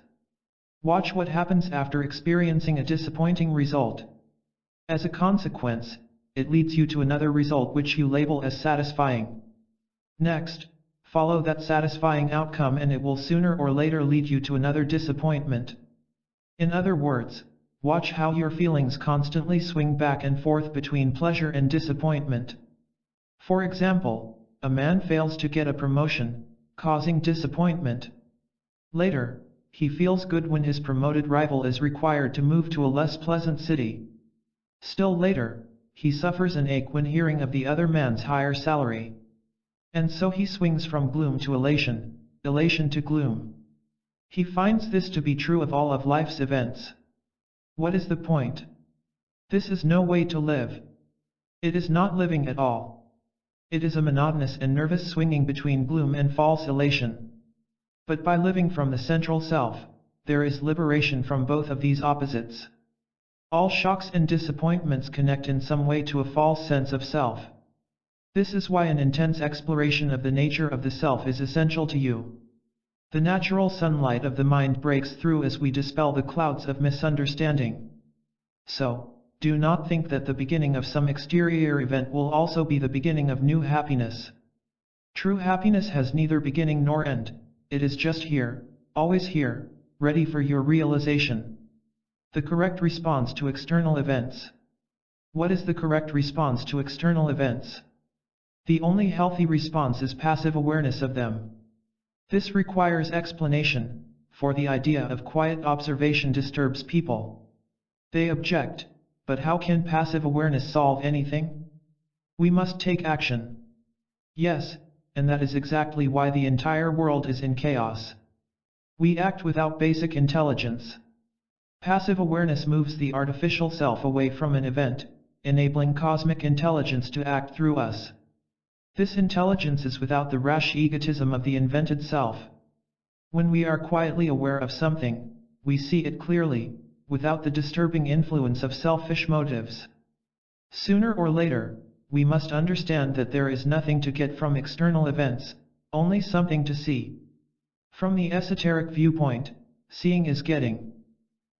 Watch what happens after experiencing a disappointing result. As a consequence, it leads you to another result which you label as satisfying. Next, follow that satisfying outcome and it will sooner or later lead you to another disappointment. In other words, watch how your feelings constantly swing back and forth between pleasure and disappointment. For example, a man fails to get a promotion, causing disappointment. Later, he feels good when his promoted rival is required to move to a less pleasant city. Still later, he suffers an ache when hearing of the other man's higher salary. And so he swings from gloom to elation, elation to gloom. He finds this to be true of all of life's events. What is the point? This is no way to live. It is not living at all. It is a monotonous and nervous swinging between gloom and false elation. But by living from the central self, there is liberation from both of these opposites. All shocks and disappointments connect in some way to a false sense of self. This is why an intense exploration of the nature of the self is essential to you. The natural sunlight of the mind breaks through as we dispel the clouds of misunderstanding. So, do not think that the beginning of some exterior event will also be the beginning of new happiness. True happiness has neither beginning nor end, it is just here, always here, ready for your realization. The correct response to external events. What is the correct response to external events? The only healthy response is passive awareness of them. This requires explanation, for the idea of quiet observation disturbs people. They object, but how can passive awareness solve anything? We must take action. Yes, and that is exactly why the entire world is in chaos. We act without basic intelligence. Passive awareness moves the artificial self away from an event, enabling cosmic intelligence to act through us. This intelligence is without the rash egotism of the invented self. When we are quietly aware of something, we see it clearly, without the disturbing influence of selfish motives. Sooner or later, we must understand that there is nothing to get from external events, only something to see. From the esoteric viewpoint, seeing is getting.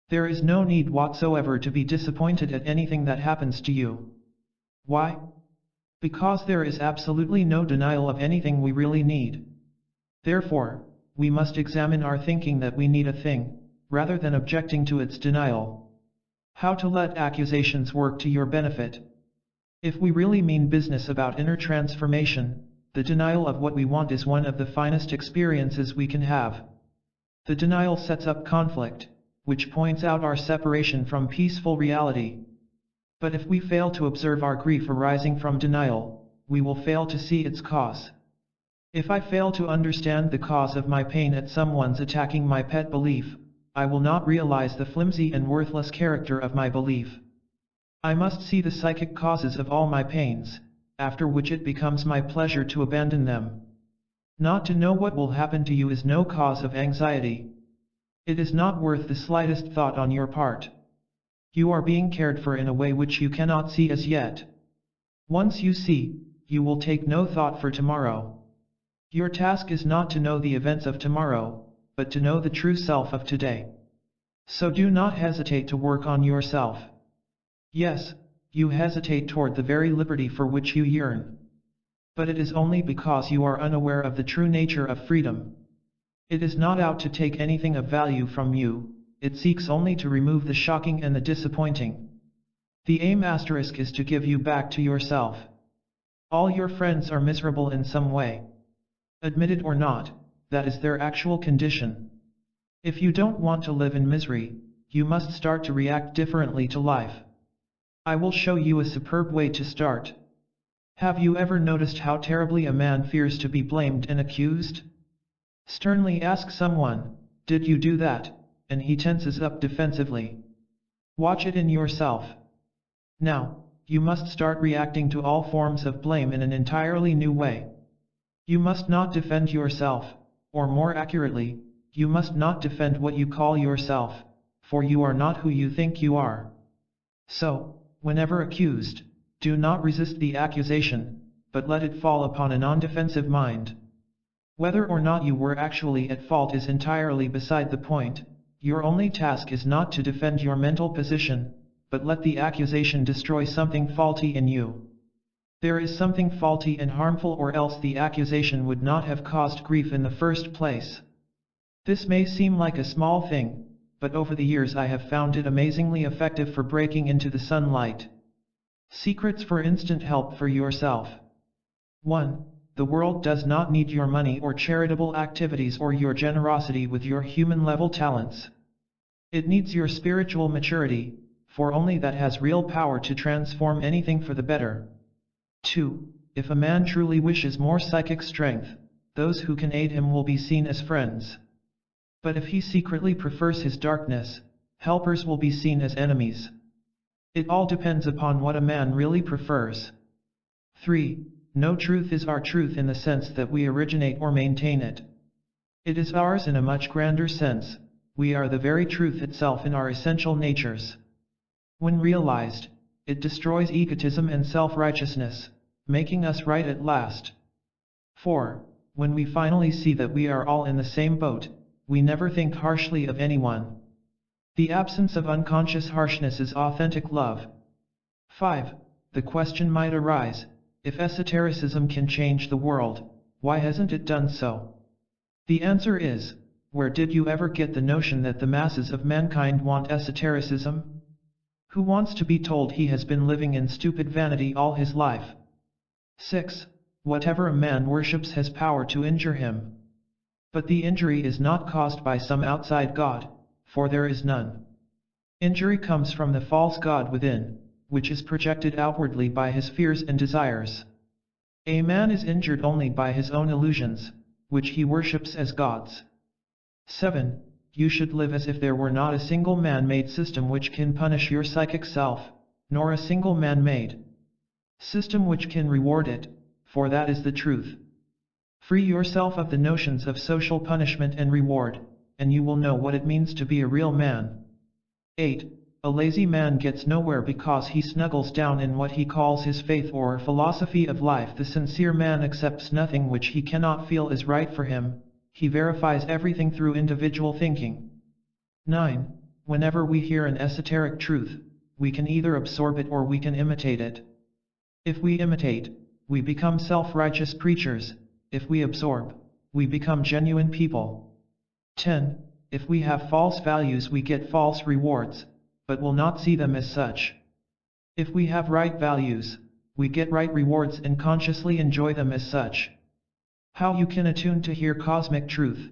There is no need whatsoever to be disappointed at anything that happens to you. Why? Because there is absolutely no denial of anything we really need. Therefore, we must examine our thinking that we need a thing, rather than objecting to its denial. How to let accusations work to your benefit. If we really mean business about inner transformation, the denial of what we want is one of the finest experiences we can have. The denial sets up conflict, which points out our separation from peaceful reality. But if we fail to observe our grief arising from denial, we will fail to see its cause. If I fail to understand the cause of my pain at someone's attacking my pet belief, I will not realize the flimsy and worthless character of my belief. I must see the psychic causes of all my pains, after which it becomes my pleasure to abandon them. Not to know what will happen to you is no cause of anxiety. It is not worth the slightest thought on your part. You are being cared for in a way which you cannot see as yet. Once you see, you will take no thought for tomorrow. Your task is not to know the events of tomorrow, but to know the true self of today. So do not hesitate to work on yourself. Yes, you hesitate toward the very liberty for which you yearn. But it is only because you are unaware of the true nature of freedom. It is not out to take anything of value from you, it seeks only to remove the shocking and the disappointing. The aim asterisk is to give you back to yourself. All your friends are miserable in some way. Admit it or not, that is their actual condition. If you don't want to live in misery, you must start to react differently to life. I will show you a superb way to start. Have you ever noticed how terribly a man fears to be blamed and accused? Sternly ask someone, "Did you do that?" and he tenses up defensively. Watch it in yourself. Now, you must start reacting to all forms of blame in an entirely new way. You must not defend yourself, or more accurately, you must not defend what you call yourself, for you are not who you think you are. So, whenever accused, do not resist the accusation, but let it fall upon a non-defensive mind. Whether or not you were actually at fault is entirely beside the point. Your only task is not to defend your mental position, but let the accusation destroy something faulty in you. There is something faulty and harmful, or else the accusation would not have caused grief in the first place. This may seem like a small thing, but over the years I have found it amazingly effective for breaking into the sunlight. Secrets for instant help for yourself. 1. The world does not need your money or charitable activities or your generosity with your human-level talents. It needs your spiritual maturity, for only that has real power to transform anything for the better. 2. If a man truly wishes more psychic strength, those who can aid him will be seen as friends. But if he secretly prefers his darkness, helpers will be seen as enemies. It all depends upon what a man really prefers. 3. No truth is our truth in the sense that we originate or maintain it. It is ours in a much grander sense. We are the very truth itself in our essential natures. When realized, it destroys egotism and self-righteousness, making us right at last. 4. When we finally see that we are all in the same boat, we never think harshly of anyone. The absence of unconscious harshness is authentic love. 5. The question might arise, if esotericism can change the world, why hasn't it done so? The answer is, where did you ever get the notion that the masses of mankind want esotericism? Who wants to be told he has been living in stupid vanity all his life? 6. Whatever a man worships has power to injure him. But the injury is not caused by some outside God, for there is none. Injury comes from the false God within, which is projected outwardly by his fears and desires. A man is injured only by his own illusions, which he worships as gods. 7. You should live as if there were not a single man-made system which can punish your psychic self, nor a single man-made system which can reward it, for that is the truth. Free yourself of the notions of social punishment and reward, and you will know what it means to be a real man. 8. A lazy man gets nowhere because he snuggles down in what he calls his faith or philosophy of life. The sincere man accepts nothing which he cannot feel is right for him. He verifies everything through individual thinking. 9. Whenever we hear an esoteric truth, we can either absorb it or we can imitate it. If we imitate, we become self-righteous preachers. If we absorb, we become genuine people. 10. If we have false values, we get false rewards, but will not see them as such. If we have right values, we get right rewards and consciously enjoy them as such. How you can attune to hear cosmic truth.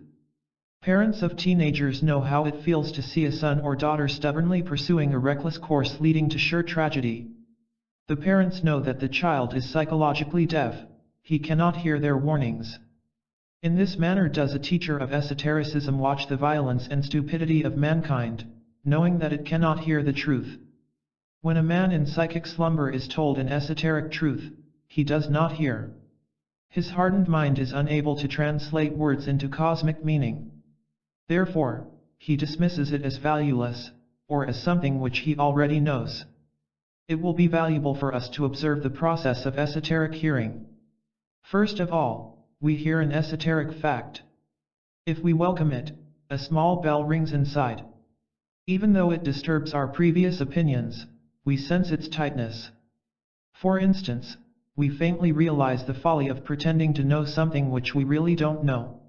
Parents of teenagers know how it feels to see a son or daughter stubbornly pursuing a reckless course leading to sure tragedy. The parents know that the child is psychologically deaf, he cannot hear their warnings. In this manner does a teacher of esotericism watch the violence and stupidity of mankind, knowing that it cannot hear the truth. When a man in psychic slumber is told an esoteric truth, he does not hear. His hardened mind is unable to translate words into cosmic meaning. Therefore, he dismisses it as valueless, or as something which he already knows. It will be valuable for us to observe the process of esoteric hearing. First of all, we hear an esoteric fact. If we welcome it, a small bell rings inside. Even though it disturbs our previous opinions, we sense its tightness. For instance, we faintly realize the folly of pretending to know something which we really don't know.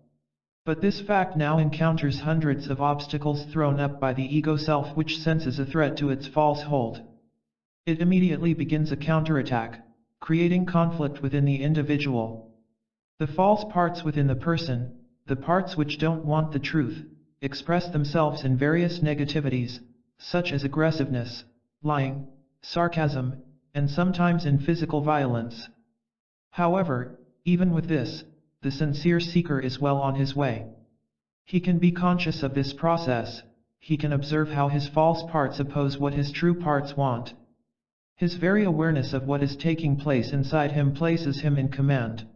But this fact now encounters hundreds of obstacles thrown up by the ego self which senses a threat to its false hold. It immediately begins a counterattack, creating conflict within the individual. The false parts within the person, the parts which don't want the truth, express themselves in various negativities, such as aggressiveness, lying, sarcasm, and sometimes in physical violence. However, even with this, the sincere seeker is well on his way. He can be conscious of this process, he can observe how his false parts oppose what his true parts want. His very awareness of what is taking place inside him places him in command.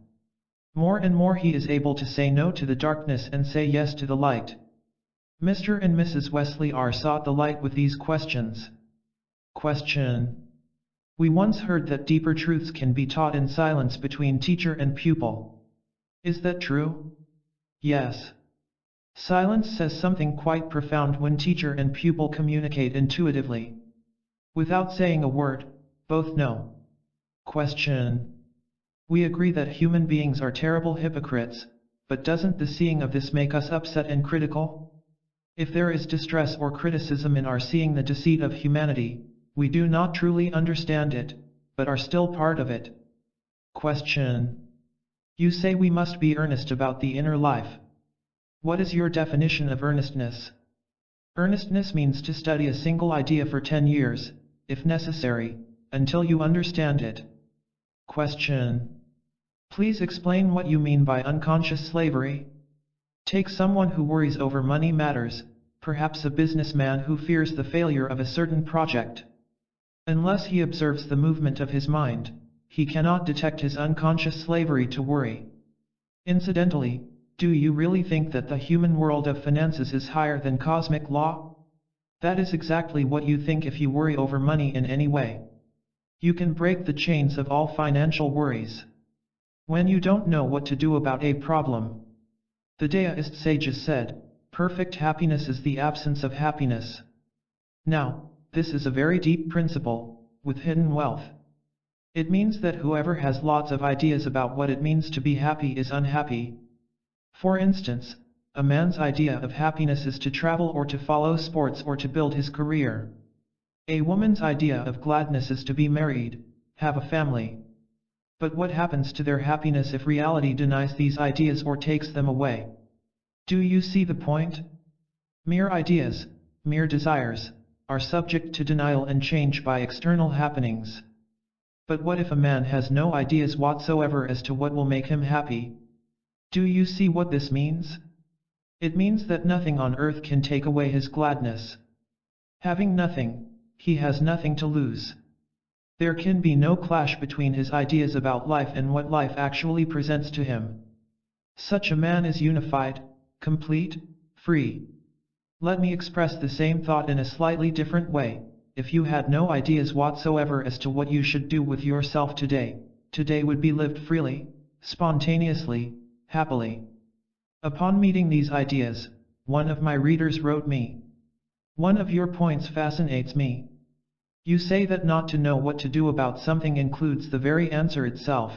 More and more he is able to say no to the darkness and say yes to the light. Mr. and Mrs. Wesley R. sought the light with these questions. Question. We once heard that deeper truths can be taught in silence between teacher and pupil. Is that true? Yes. Silence says something quite profound when teacher and pupil communicate intuitively. Without saying a word, both know. Question. We agree that human beings are terrible hypocrites, but doesn't the seeing of this make us upset and critical? If there is distress or criticism in our seeing the deceit of humanity, we do not truly understand it, but are still part of it. Question. You say we must be earnest about the inner life. What is your definition of earnestness? Earnestness means to study a single idea for 10 years, if necessary, until you understand it. Question. Please explain what you mean by unconscious slavery. Take someone who worries over money matters, perhaps a businessman who fears the failure of a certain project. Unless he observes the movement of his mind, he cannot detect his unconscious slavery to worry. Incidentally, do you really think that the human world of finances is higher than cosmic law? That is exactly what you think if you worry over money in any way. You can break the chains of all financial worries. When you don't know what to do about a problem, the Daoist sages said, perfect happiness is the absence of happiness. Now, this is a very deep principle, with hidden wealth. It means that whoever has lots of ideas about what it means to be happy is unhappy. For instance, a man's idea of happiness is to travel or to follow sports or to build his career. A woman's idea of gladness is to be married, have a family. But what happens to their happiness if reality denies these ideas or takes them away? Do you see the point? Mere ideas, mere desires, are subject to denial and change by external happenings. But what if a man has no ideas whatsoever as to what will make him happy? Do you see what this means? It means that nothing on earth can take away his gladness. Having nothing, he has nothing to lose. There can be no clash between his ideas about life and what life actually presents to him. Such a man is unified, complete, free. Let me express the same thought in a slightly different way. If you had no ideas whatsoever as to what you should do with yourself today, today would be lived freely, spontaneously, happily. Upon meeting these ideas, one of my readers wrote me, "One of your points fascinates me. You say that not to know what to do about something includes the very answer itself.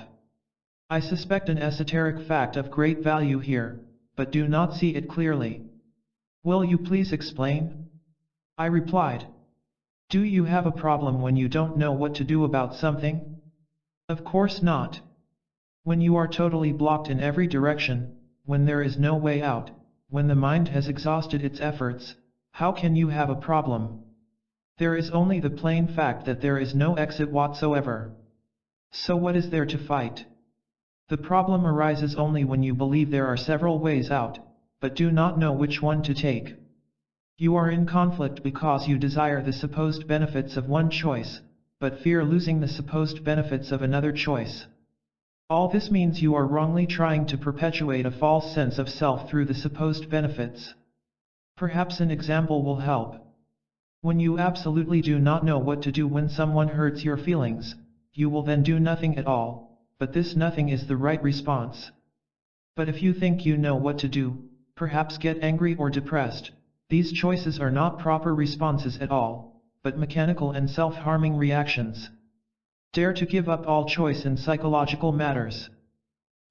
I suspect an esoteric fact of great value here, but do not see it clearly. Will you please explain?" I replied, "Do you have a problem when you don't know what to do about something? Of course not. When you are totally blocked in every direction, when there is no way out, when the mind has exhausted its efforts, how can you have a problem? There is only the plain fact that there is no exit whatsoever. So what is there to fight? The problem arises only when you believe there are several ways out, but do not know which one to take. You are in conflict because you desire the supposed benefits of one choice, but fear losing the supposed benefits of another choice. All this means you are wrongly trying to perpetuate a false sense of self through the supposed benefits. Perhaps an example will help. When you absolutely do not know what to do when someone hurts your feelings, you will then do nothing at all, but this nothing is the right response. But if you think you know what to do, perhaps get angry or depressed, these choices are not proper responses at all, but mechanical and self-harming reactions. Dare to give up all choice in psychological matters.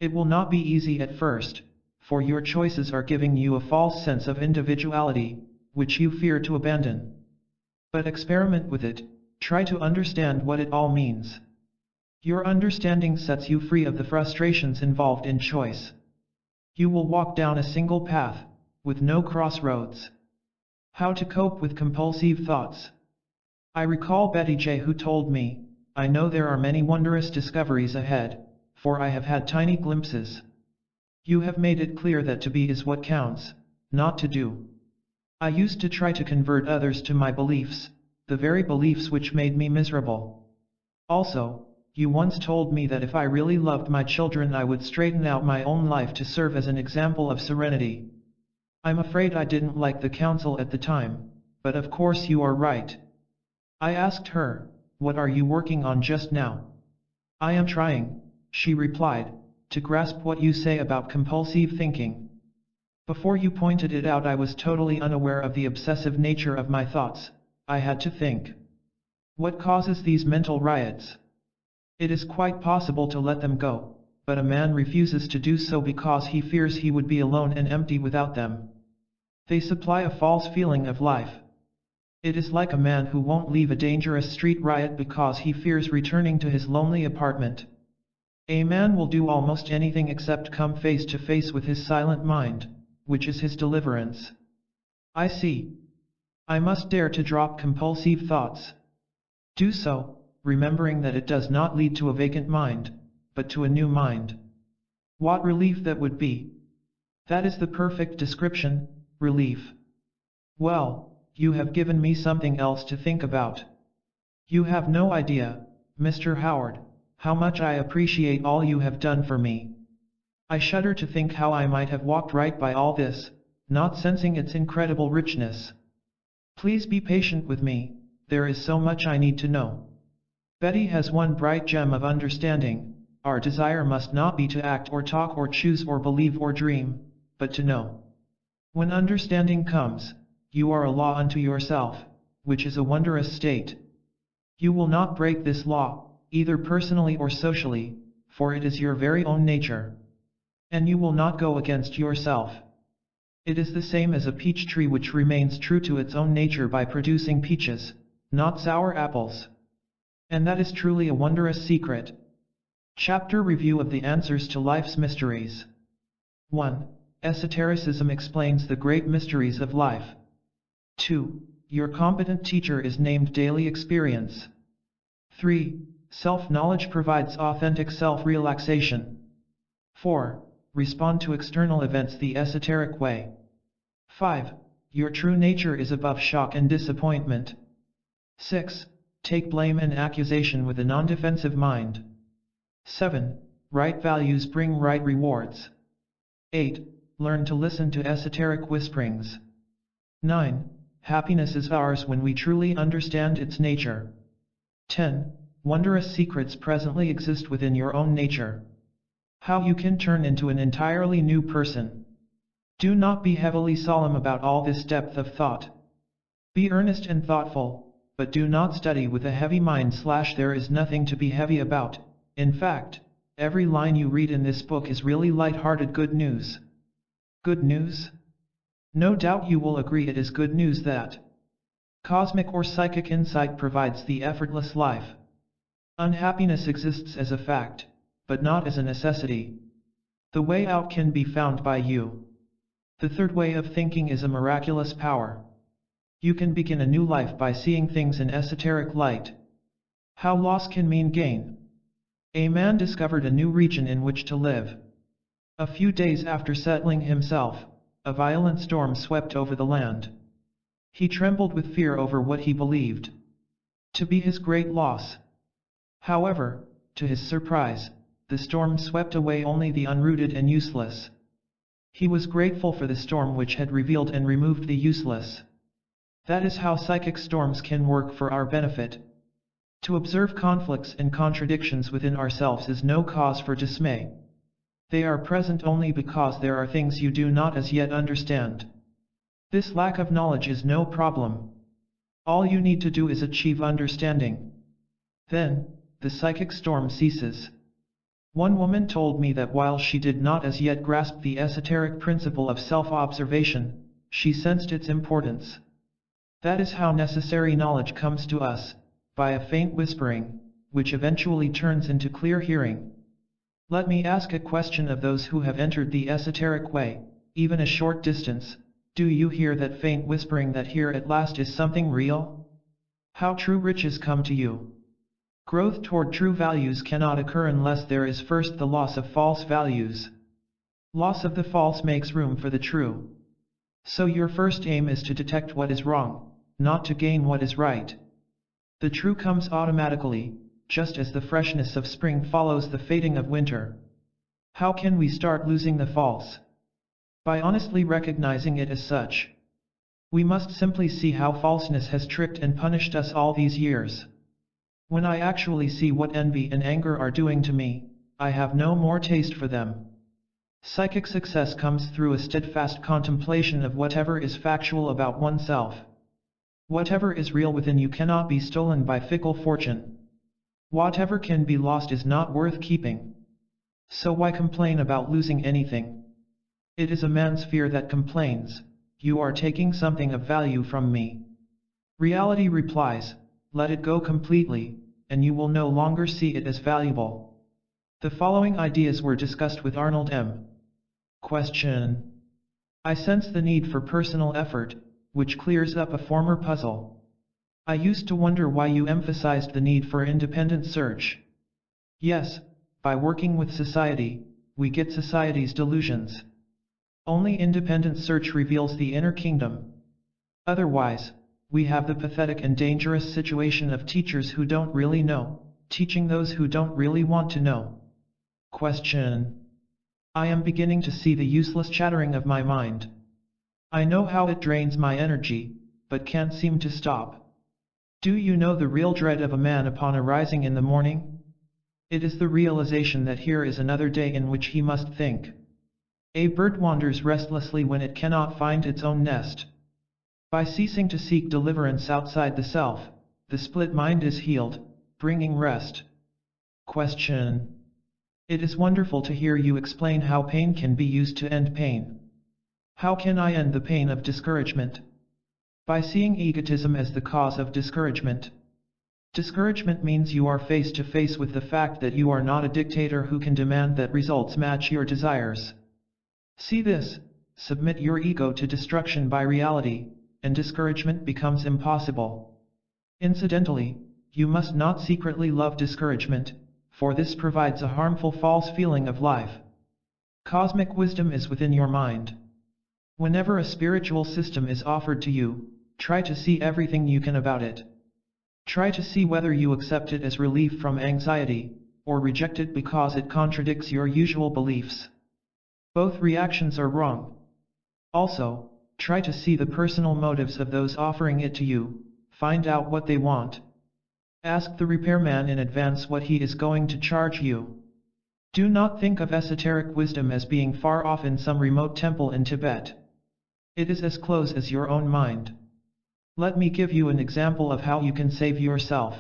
It will not be easy at first, for your choices are giving you a false sense of individuality, which you fear to abandon. But experiment with it, try to understand what it all means. Your understanding sets you free of the frustrations involved in choice. You will walk down a single path, with no crossroads. How to cope with compulsive thoughts. I recall Betty J. who told me, "I know there are many wondrous discoveries ahead, for I have had tiny glimpses. You have made it clear that to be is what counts, not to do." I used to try to convert others to my beliefs, the very beliefs which made me miserable. Also, you once told me that if I really loved my children I would straighten out my own life to serve as an example of serenity. I'm afraid I didn't like the counsel at the time, but of course you are right. I asked her, "What are you working on just now?" "I am trying," she replied, "to grasp what you say about compulsive thinking. Before you pointed it out I was totally unaware of the obsessive nature of my thoughts. I had to think. What causes these mental riots? It is quite possible to let them go, but a man refuses to do so because he fears he would be alone and empty without them. They supply a false feeling of life. It is like a man who won't leave a dangerous street riot because he fears returning to his lonely apartment. A man will do almost anything except come face to face with his silent mind, which is his deliverance. I see. I must dare to drop compulsive thoughts. Do so, remembering that it does not lead to a vacant mind, but to a new mind. What relief that would be! That is the perfect description, relief. Well, you have given me something else to think about. You have no idea, Mr. Howard, how much I appreciate all you have done for me. I shudder to think how I might have walked right by all this, not sensing its incredible richness. Please be patient with me, there is so much I need to know. Betty has one bright gem of understanding. Our desire must not be to act or talk or choose or believe or dream, but to know. When understanding comes, you are a law unto yourself, which is a wondrous state. You will not break this law, either personally or socially, for it is your very own nature. And you will not go against yourself. It is the same as a peach tree which remains true to its own nature by producing peaches, not sour apples. And that is truly a wondrous secret. Chapter Review of the Answers to Life's Mysteries. 1. Esotericism explains the great mysteries of life. 2. Your competent teacher is named daily experience. 3. Self-knowledge provides authentic self-relaxation. 4. Respond to external events the esoteric way. 5. Your true nature is above shock and disappointment. 6. Take blame and accusation with a non-defensive mind. 7. Right values bring right rewards. 8. Learn to listen to esoteric whisperings. 9. Happiness is ours when we truly understand its nature. 10. Wondrous secrets presently exist within your own nature. How you can turn into an entirely new person. Do not be heavily solemn about all this depth of thought. Be earnest and thoughtful, but do not study with a heavy mind. There is nothing to be heavy about. In fact, every line you read in this book is really light-hearted good news. Good news? No doubt you will agree it is good news that cosmic or psychic insight provides the effortless life. Unhappiness exists as a fact, but not as a necessity. The way out can be found by you. The third way of thinking is a miraculous power. You can begin a new life by seeing things in esoteric light. How loss can mean gain. A man discovered a new region in which to live. A few days after settling himself, a violent storm swept over the land. He trembled with fear over what he believed to be his great loss. However, to his surprise, the storm swept away only the unrooted and useless. He was grateful for the storm which had revealed and removed the useless. That is how psychic storms can work for our benefit. To observe conflicts and contradictions within ourselves is no cause for dismay. They are present only because there are things you do not as yet understand. This lack of knowledge is no problem. All you need to do is achieve understanding. Then, the psychic storm ceases. One woman told me that while she did not as yet grasp the esoteric principle of self-observation, she sensed its importance. That is how necessary knowledge comes to us, by a faint whispering, which eventually turns into clear hearing. Let me ask a question of those who have entered the esoteric way, even a short distance. Do you hear that faint whispering that here at last is something real? How true riches come to you. Growth toward true values cannot occur unless there is first the loss of false values. Loss of the false makes room for the true. So your first aim is to detect what is wrong, not to gain what is right. The true comes automatically, just as the freshness of spring follows the fading of winter. How can we start losing the false? By honestly recognizing it as such. We must simply see how falseness has tricked and punished us all these years. When I actually see what envy and anger are doing to me, I have no more taste for them. Psychic success comes through a steadfast contemplation of whatever is factual about oneself. Whatever is real within you cannot be stolen by fickle fortune. Whatever can be lost is not worth keeping. So why complain about losing anything? It is a man's fear that complains. You are taking something of value from me. Reality replies, let it go completely, and you will no longer see it as valuable. The following ideas were discussed with Arnold M. Question. I sense the need for personal effort, which clears up a former puzzle. I used to wonder why you emphasized the need for independent search. Yes, by working with society, we get society's delusions. Only independent search reveals the inner kingdom. Otherwise, we have the pathetic and dangerous situation of teachers who don't really know, teaching those who don't really want to know. Question. I am beginning to see the useless chattering of my mind. I know how it drains my energy, but can't seem to stop. Do you know the real dread of a man upon arising in the morning? It is the realization that here is another day in which he must think. A bird wanders restlessly when it cannot find its own nest. By ceasing to seek deliverance outside the self, the split mind is healed, bringing rest. Question. It is wonderful to hear you explain how pain can be used to end pain. How can I end the pain of discouragement? By seeing egotism as the cause of discouragement. Discouragement means you are face to face with the fact that you are not a dictator who can demand that results match your desires. See this, submit your ego to destruction by reality, and discouragement becomes impossible. Incidentally, you must not secretly love discouragement, for this provides a harmful false feeling of life. Cosmic wisdom is within your mind. Whenever a spiritual system is offered to you, try to see everything you can about it. Try to see whether you accept it as relief from anxiety, or reject it because it contradicts your usual beliefs. Both reactions are wrong. Also, try to see the personal motives of those offering it to you, find out what they want. Ask the repairman in advance what he is going to charge you. Do not think of esoteric wisdom as being far off in some remote temple in Tibet. It is as close as your own mind. Let me give you an example of how you can save yourself.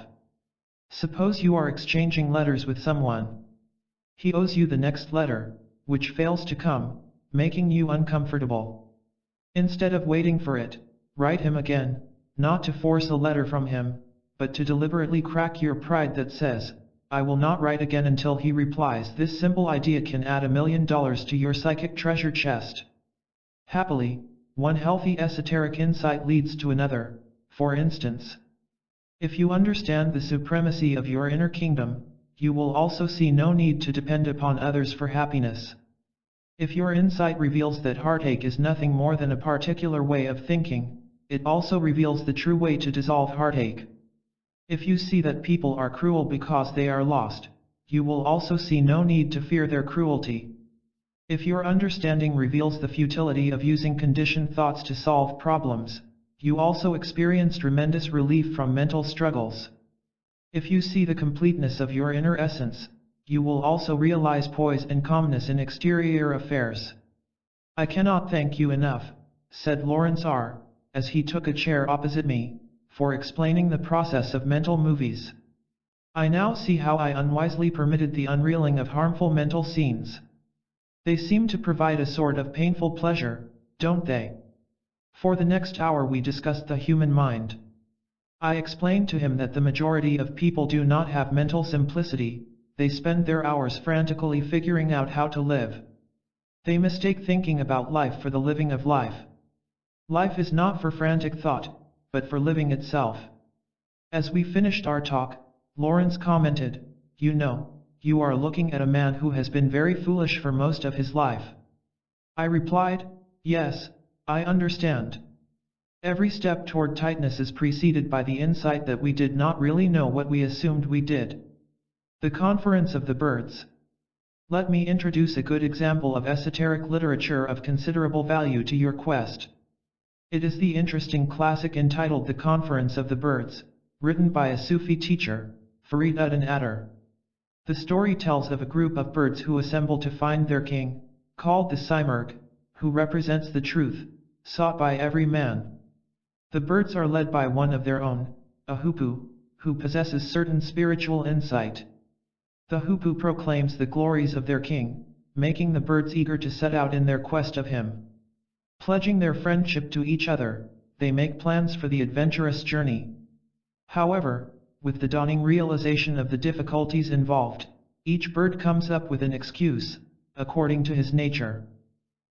Suppose you are exchanging letters with someone. He owes you the next letter, which fails to come, making you uncomfortable. Instead of waiting for it, write him again, not to force a letter from him, but to deliberately crack your pride that says, I will not write again until he replies. This simple idea can add $1 million to your psychic treasure chest. Happily, one healthy esoteric insight leads to another. For instance, if you understand the supremacy of your inner kingdom, you will also see no need to depend upon others for happiness. If your insight reveals that heartache is nothing more than a particular way of thinking, it also reveals the true way to dissolve heartache. If you see that people are cruel because they are lost, you will also see no need to fear their cruelty. If your understanding reveals the futility of using conditioned thoughts to solve problems, you also experience tremendous relief from mental struggles. If you see the completeness of your inner essence, you will also realize poise and calmness in exterior affairs. I cannot thank you enough, said Lawrence R., as he took a chair opposite me, for explaining the process of mental movies. I now see how I unwisely permitted the unreeling of harmful mental scenes. They seem to provide a sort of painful pleasure, don't they? For the next hour we discussed the human mind. I explained to him that the majority of people do not have mental simplicity, they spend their hours frantically figuring out how to live. They mistake thinking about life for the living of life. Life is not for frantic thought, but for living itself. As we finished our talk, Lawrence commented, you know, you are looking at a man who has been very foolish for most of his life. I replied, yes, I understand. Every step toward tightness is preceded by the insight that we did not really know what we assumed we did. The Conference of the Birds. Let me introduce a good example of esoteric literature of considerable value to your quest. It is the interesting classic entitled The Conference of the Birds, written by a Sufi teacher, Farid Adan-Attar. The story tells of a group of birds who assemble to find their king, called the Simurgh, who represents the truth, sought by every man. The birds are led by one of their own, a hoopoe, who possesses certain spiritual insight. The hoopoe proclaims the glories of their king, making the birds eager to set out in their quest of him. Pledging their friendship to each other, they make plans for the adventurous journey. However, with the dawning realization of the difficulties involved, each bird comes up with an excuse, according to his nature.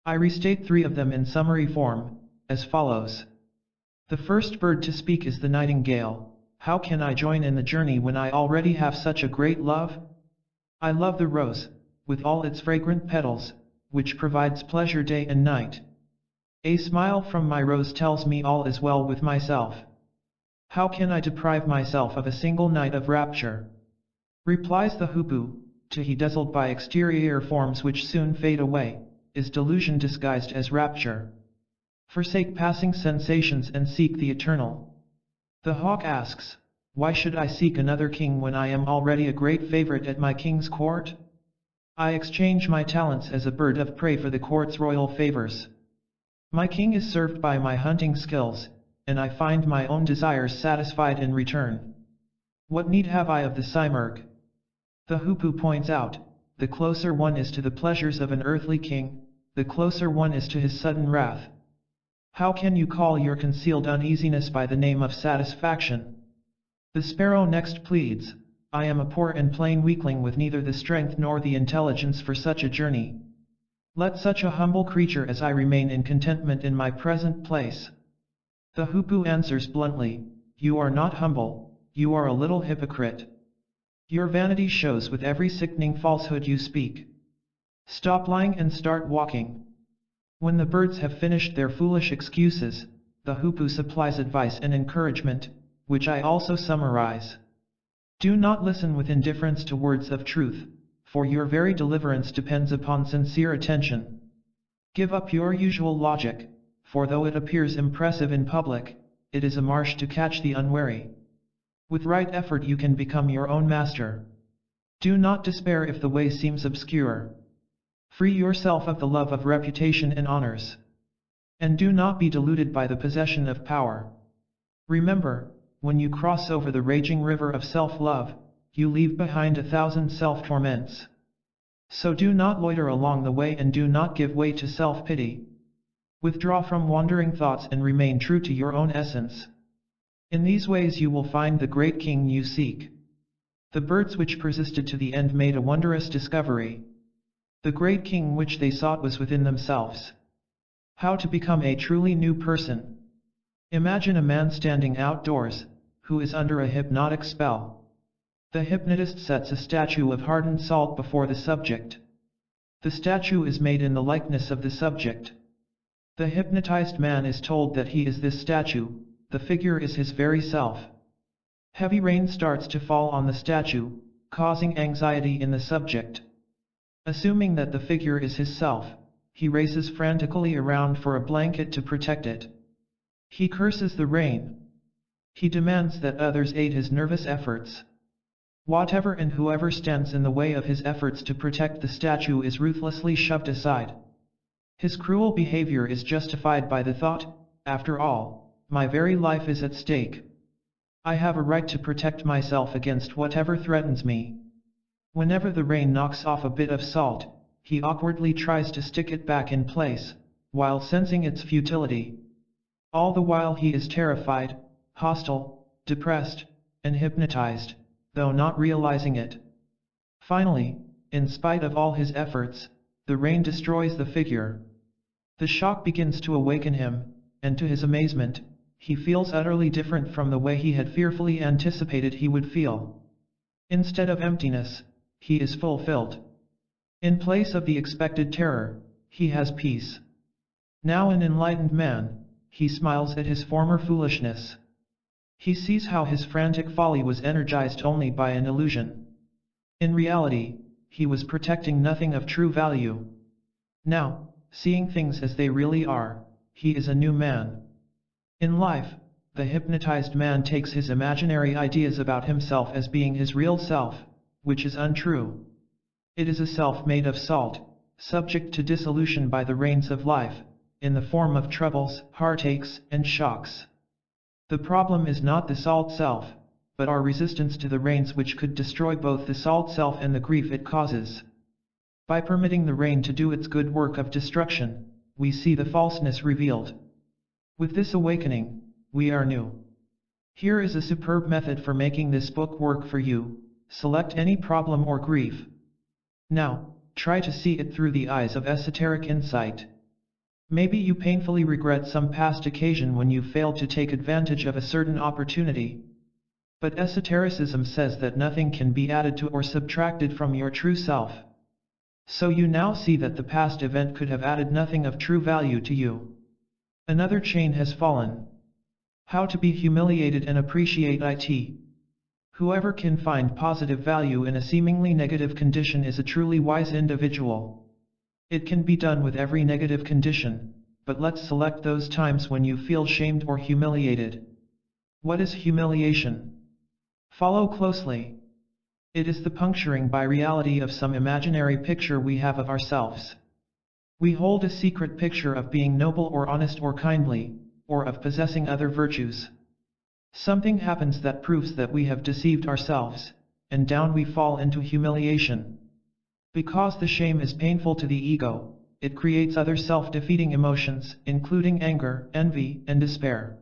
I restate 3 of them in summary form, as follows. The first bird to speak is the nightingale. How can I join in the journey when I already have such a great love? I love the rose, with all its fragrant petals, which provides pleasure day and night. A smile from my rose tells me all is well with myself. How can I deprive myself of a single night of rapture? Replies the hoopoe, to he dazzled by exterior forms which soon fade away, is delusion disguised as rapture. Forsake passing sensations and seek the eternal. The hawk asks, why should I seek another king when I am already a great favorite at my king's court? I exchange my talents as a bird of prey for the court's royal favors. My king is served by my hunting skills, and I find my own desires satisfied in return. What need have I of the Simurgh? The hoopoe points out, the closer one is to the pleasures of an earthly king, the closer one is to his sudden wrath. How can you call your concealed uneasiness by the name of satisfaction? The sparrow next pleads, I am a poor and plain weakling with neither the strength nor the intelligence for such a journey. Let such a humble creature as I remain in contentment in my present place. The hoopoe answers bluntly, you are not humble, you are a little hypocrite. Your vanity shows with every sickening falsehood you speak. Stop lying and start walking. When the birds have finished their foolish excuses, the hoopoe supplies advice and encouragement, which I also summarize. Do not listen with indifference to words of truth, for your very deliverance depends upon sincere attention. Give up your usual logic, for though it appears impressive in public, it is a marsh to catch the unwary. With right effort you can become your own master. Do not despair if the way seems obscure. Free yourself of the love of reputation and honors. And do not be deluded by the possession of power. Remember, when you cross over the raging river of self-love, you leave behind 1,000 self-torments. So do not loiter along the way and do not give way to self-pity. Withdraw from wandering thoughts and remain true to your own essence. In these ways you will find the great king you seek. The birds which persisted to the end made a wondrous discovery. The great king which they sought was within themselves. How to become a truly new person? Imagine a man standing outdoors, who is under a hypnotic spell. The hypnotist sets a statue of hardened salt before the subject. The statue is made in the likeness of the subject. The hypnotized man is told that he is this statue, the figure is his very self. Heavy rain starts to fall on the statue, causing anxiety in the subject. Assuming that the figure is his self, he races frantically around for a blanket to protect it. He curses the rain. He demands that others aid his nervous efforts. Whatever and whoever stands in the way of his efforts to protect the statue is ruthlessly shoved aside. His cruel behavior is justified by the thought, after all, my very life is at stake. I have a right to protect myself against whatever threatens me. Whenever the rain knocks off a bit of salt, he awkwardly tries to stick it back in place, while sensing its futility. All the while he is terrified, hostile, depressed, and hypnotized, though not realizing it. Finally, in spite of all his efforts, the rain destroys the figure. The shock begins to awaken him, and to his amazement, he feels utterly different from the way he had fearfully anticipated he would feel. Instead of emptiness, he is fulfilled. In place of the expected terror, he has peace. Now an enlightened man, he smiles at his former foolishness. He sees how his frantic folly was energized only by an illusion. In reality, he was protecting nothing of true value. Now, seeing things as they really are, he is a new man. In life, the hypnotized man takes his imaginary ideas about himself as being his real self, which is untrue. It is a self made of salt, subject to dissolution by the rains of life, in the form of troubles, heartaches, and shocks. The problem is not the salt self, but our resistance to the rains which could destroy both the salt self and the grief it causes. By permitting the rain to do its good work of destruction, we see the falseness revealed. With this awakening, we are new. Here is a superb method for making this book work for you. Select any problem or grief. Now, try to see it through the eyes of esoteric insight. Maybe you painfully regret some past occasion when you failed to take advantage of a certain opportunity. But esotericism says that nothing can be added to or subtracted from your true self. So you now see that the past event could have added nothing of true value to you. Another chain has fallen. How to be humiliated and appreciate it. Whoever can find positive value in a seemingly negative condition is a truly wise individual. It can be done with every negative condition, but let's select those times when you feel shamed or humiliated. What is humiliation? Follow closely. It is the puncturing by reality of some imaginary picture we have of ourselves. We hold a secret picture of being noble or honest or kindly, or of possessing other virtues. Something happens that proves that we have deceived ourselves, and down we fall into humiliation. Because the shame is painful to the ego, it creates other self-defeating emotions, including anger, envy, and despair.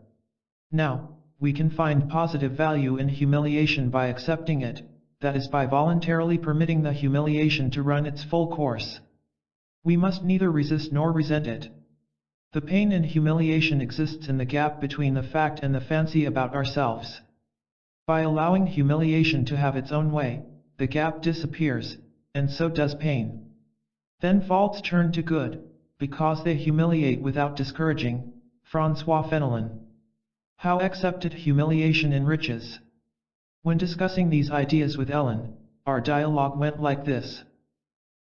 Now, we can find positive value in humiliation by accepting it, that is by voluntarily permitting the humiliation to run its full course. We must neither resist nor resent it. The pain in humiliation exists in the gap between the fact and the fancy about ourselves. By allowing humiliation to have its own way, the gap disappears, and so does pain. Then faults turn to good, because they humiliate without discouraging. François Fenelon. How accepted humiliation enriches. When discussing these ideas with Ellen, our dialogue went like this.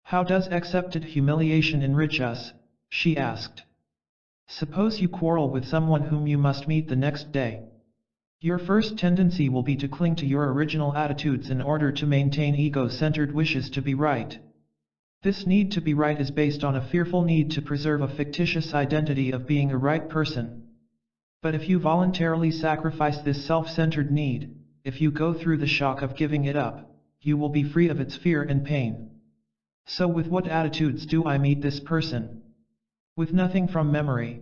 How does accepted humiliation enrich us? She asked. Suppose you quarrel with someone whom you must meet the next day. Your first tendency will be to cling to your original attitudes in order to maintain ego-centered wishes to be right. This need to be right is based on a fearful need to preserve a fictitious identity of being a right person. But if you voluntarily sacrifice this self-centered need, if you go through the shock of giving it up, you will be free of its fear and pain. So with what attitudes do I meet this person? With nothing from memory.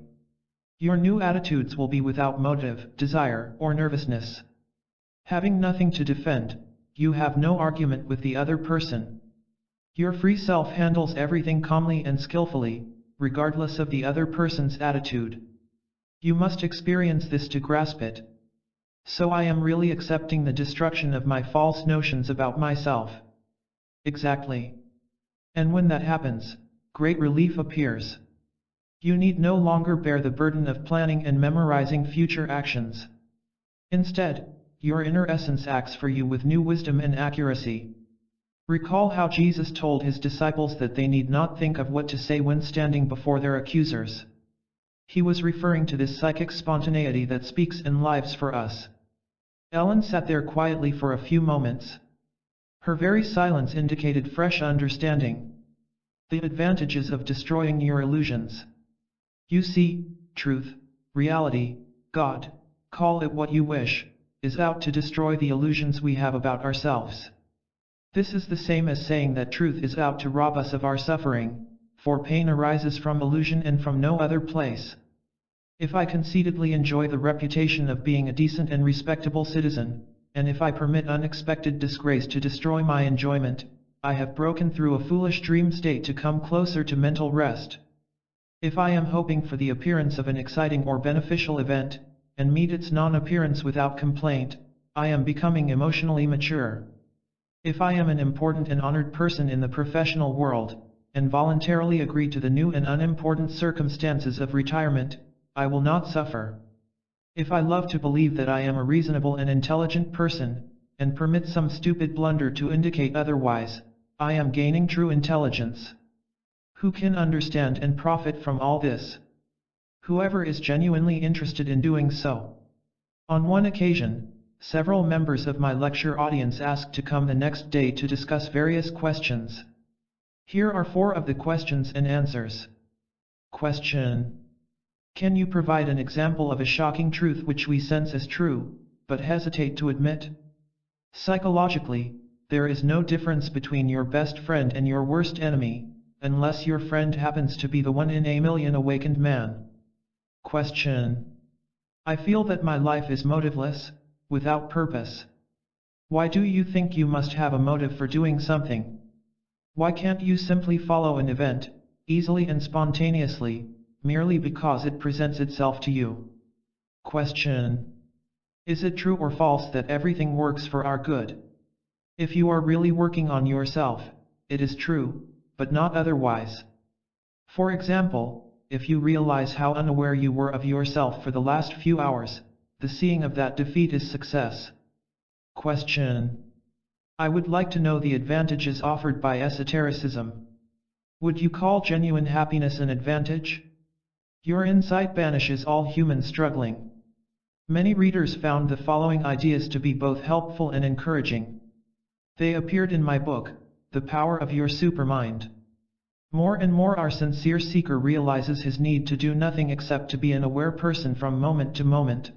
Your new attitudes will be without motive, desire, or nervousness. Having nothing to defend, you have no argument with the other person. Your free self handles everything calmly and skillfully, regardless of the other person's attitude. You must experience this to grasp it. So I am really accepting the destruction of my false notions about myself. Exactly. And when that happens, great relief appears. You need no longer bear the burden of planning and memorizing future actions. Instead, your inner essence acts for you with new wisdom and accuracy. Recall how Jesus told his disciples that they need not think of what to say when standing before their accusers. He was referring to this psychic spontaneity that speaks in lives for us. Ellen sat there quietly for a few moments. Her very silence indicated fresh understanding. The advantages of destroying your illusions. You see, truth, reality, God, call it what you wish, is out to destroy the illusions we have about ourselves. This is the same as saying that truth is out to rob us of our suffering, for pain arises from illusion and from no other place. If I conceitedly enjoy the reputation of being a decent and respectable citizen, and if I permit unexpected disgrace to destroy my enjoyment, I have broken through a foolish dream state to come closer to mental rest. If I am hoping for the appearance of an exciting or beneficial event, and meet its non-appearance without complaint, I am becoming emotionally mature. If I am an important and honored person in the professional world, and voluntarily agree to the new and unimportant circumstances of retirement, I will not suffer. If I love to believe that I am a reasonable and intelligent person, and permit some stupid blunder to indicate otherwise, I am gaining true intelligence. Who can understand and profit from all this? Whoever is genuinely interested in doing so. On one occasion, several members of my lecture audience asked to come the next day to discuss various questions. Here are 4 of the questions and answers. Question. Can you provide an example of a shocking truth which we sense as true, but hesitate to admit? Psychologically, there is no difference between your best friend and your worst enemy, unless your friend happens to be the 1 in a million awakened man. Question. I feel that my life is motiveless, without purpose. Why do you think you must have a motive for doing something? Why can't you simply follow an event, easily and spontaneously, merely because it presents itself to you? Question. Is it true or false that everything works for our good? If you are really working on yourself, it is true, but not otherwise. For example, if you realize how unaware you were of yourself for the last few hours, the seeing of that defeat is success. Question. I would like to know the advantages offered by esotericism. Would you call genuine happiness an advantage? Your insight banishes all human struggling. Many readers found the following ideas to be both helpful and encouraging. They appeared in my book, The Power of Your Supermind. More and more our sincere seeker realizes his need to do nothing except to be an aware person from moment to moment.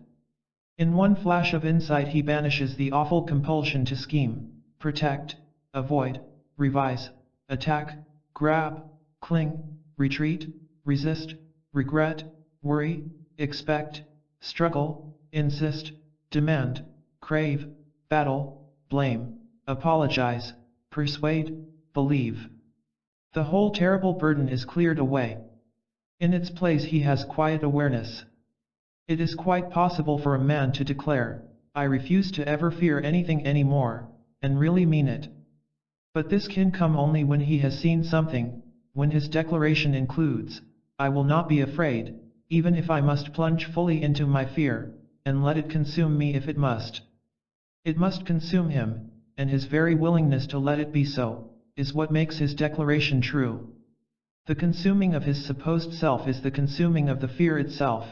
In one flash of insight he banishes the awful compulsion to scheme, protect, avoid, revise, attack, grab, cling, retreat, resist, regret, worry, expect, struggle, insist, demand, crave, battle, blame, apologize, persuade, believe. The whole terrible burden is cleared away. In its place he has quiet awareness. It is quite possible for a man to declare, I refuse to ever fear anything anymore, and really mean it. But this can come only when he has seen something, when his declaration includes, I will not be afraid, even if I must plunge fully into my fear, and let it consume me if it must. It must consume him, and his very willingness to let it be so, is what makes his declaration true. The consuming of his supposed self is the consuming of the fear itself.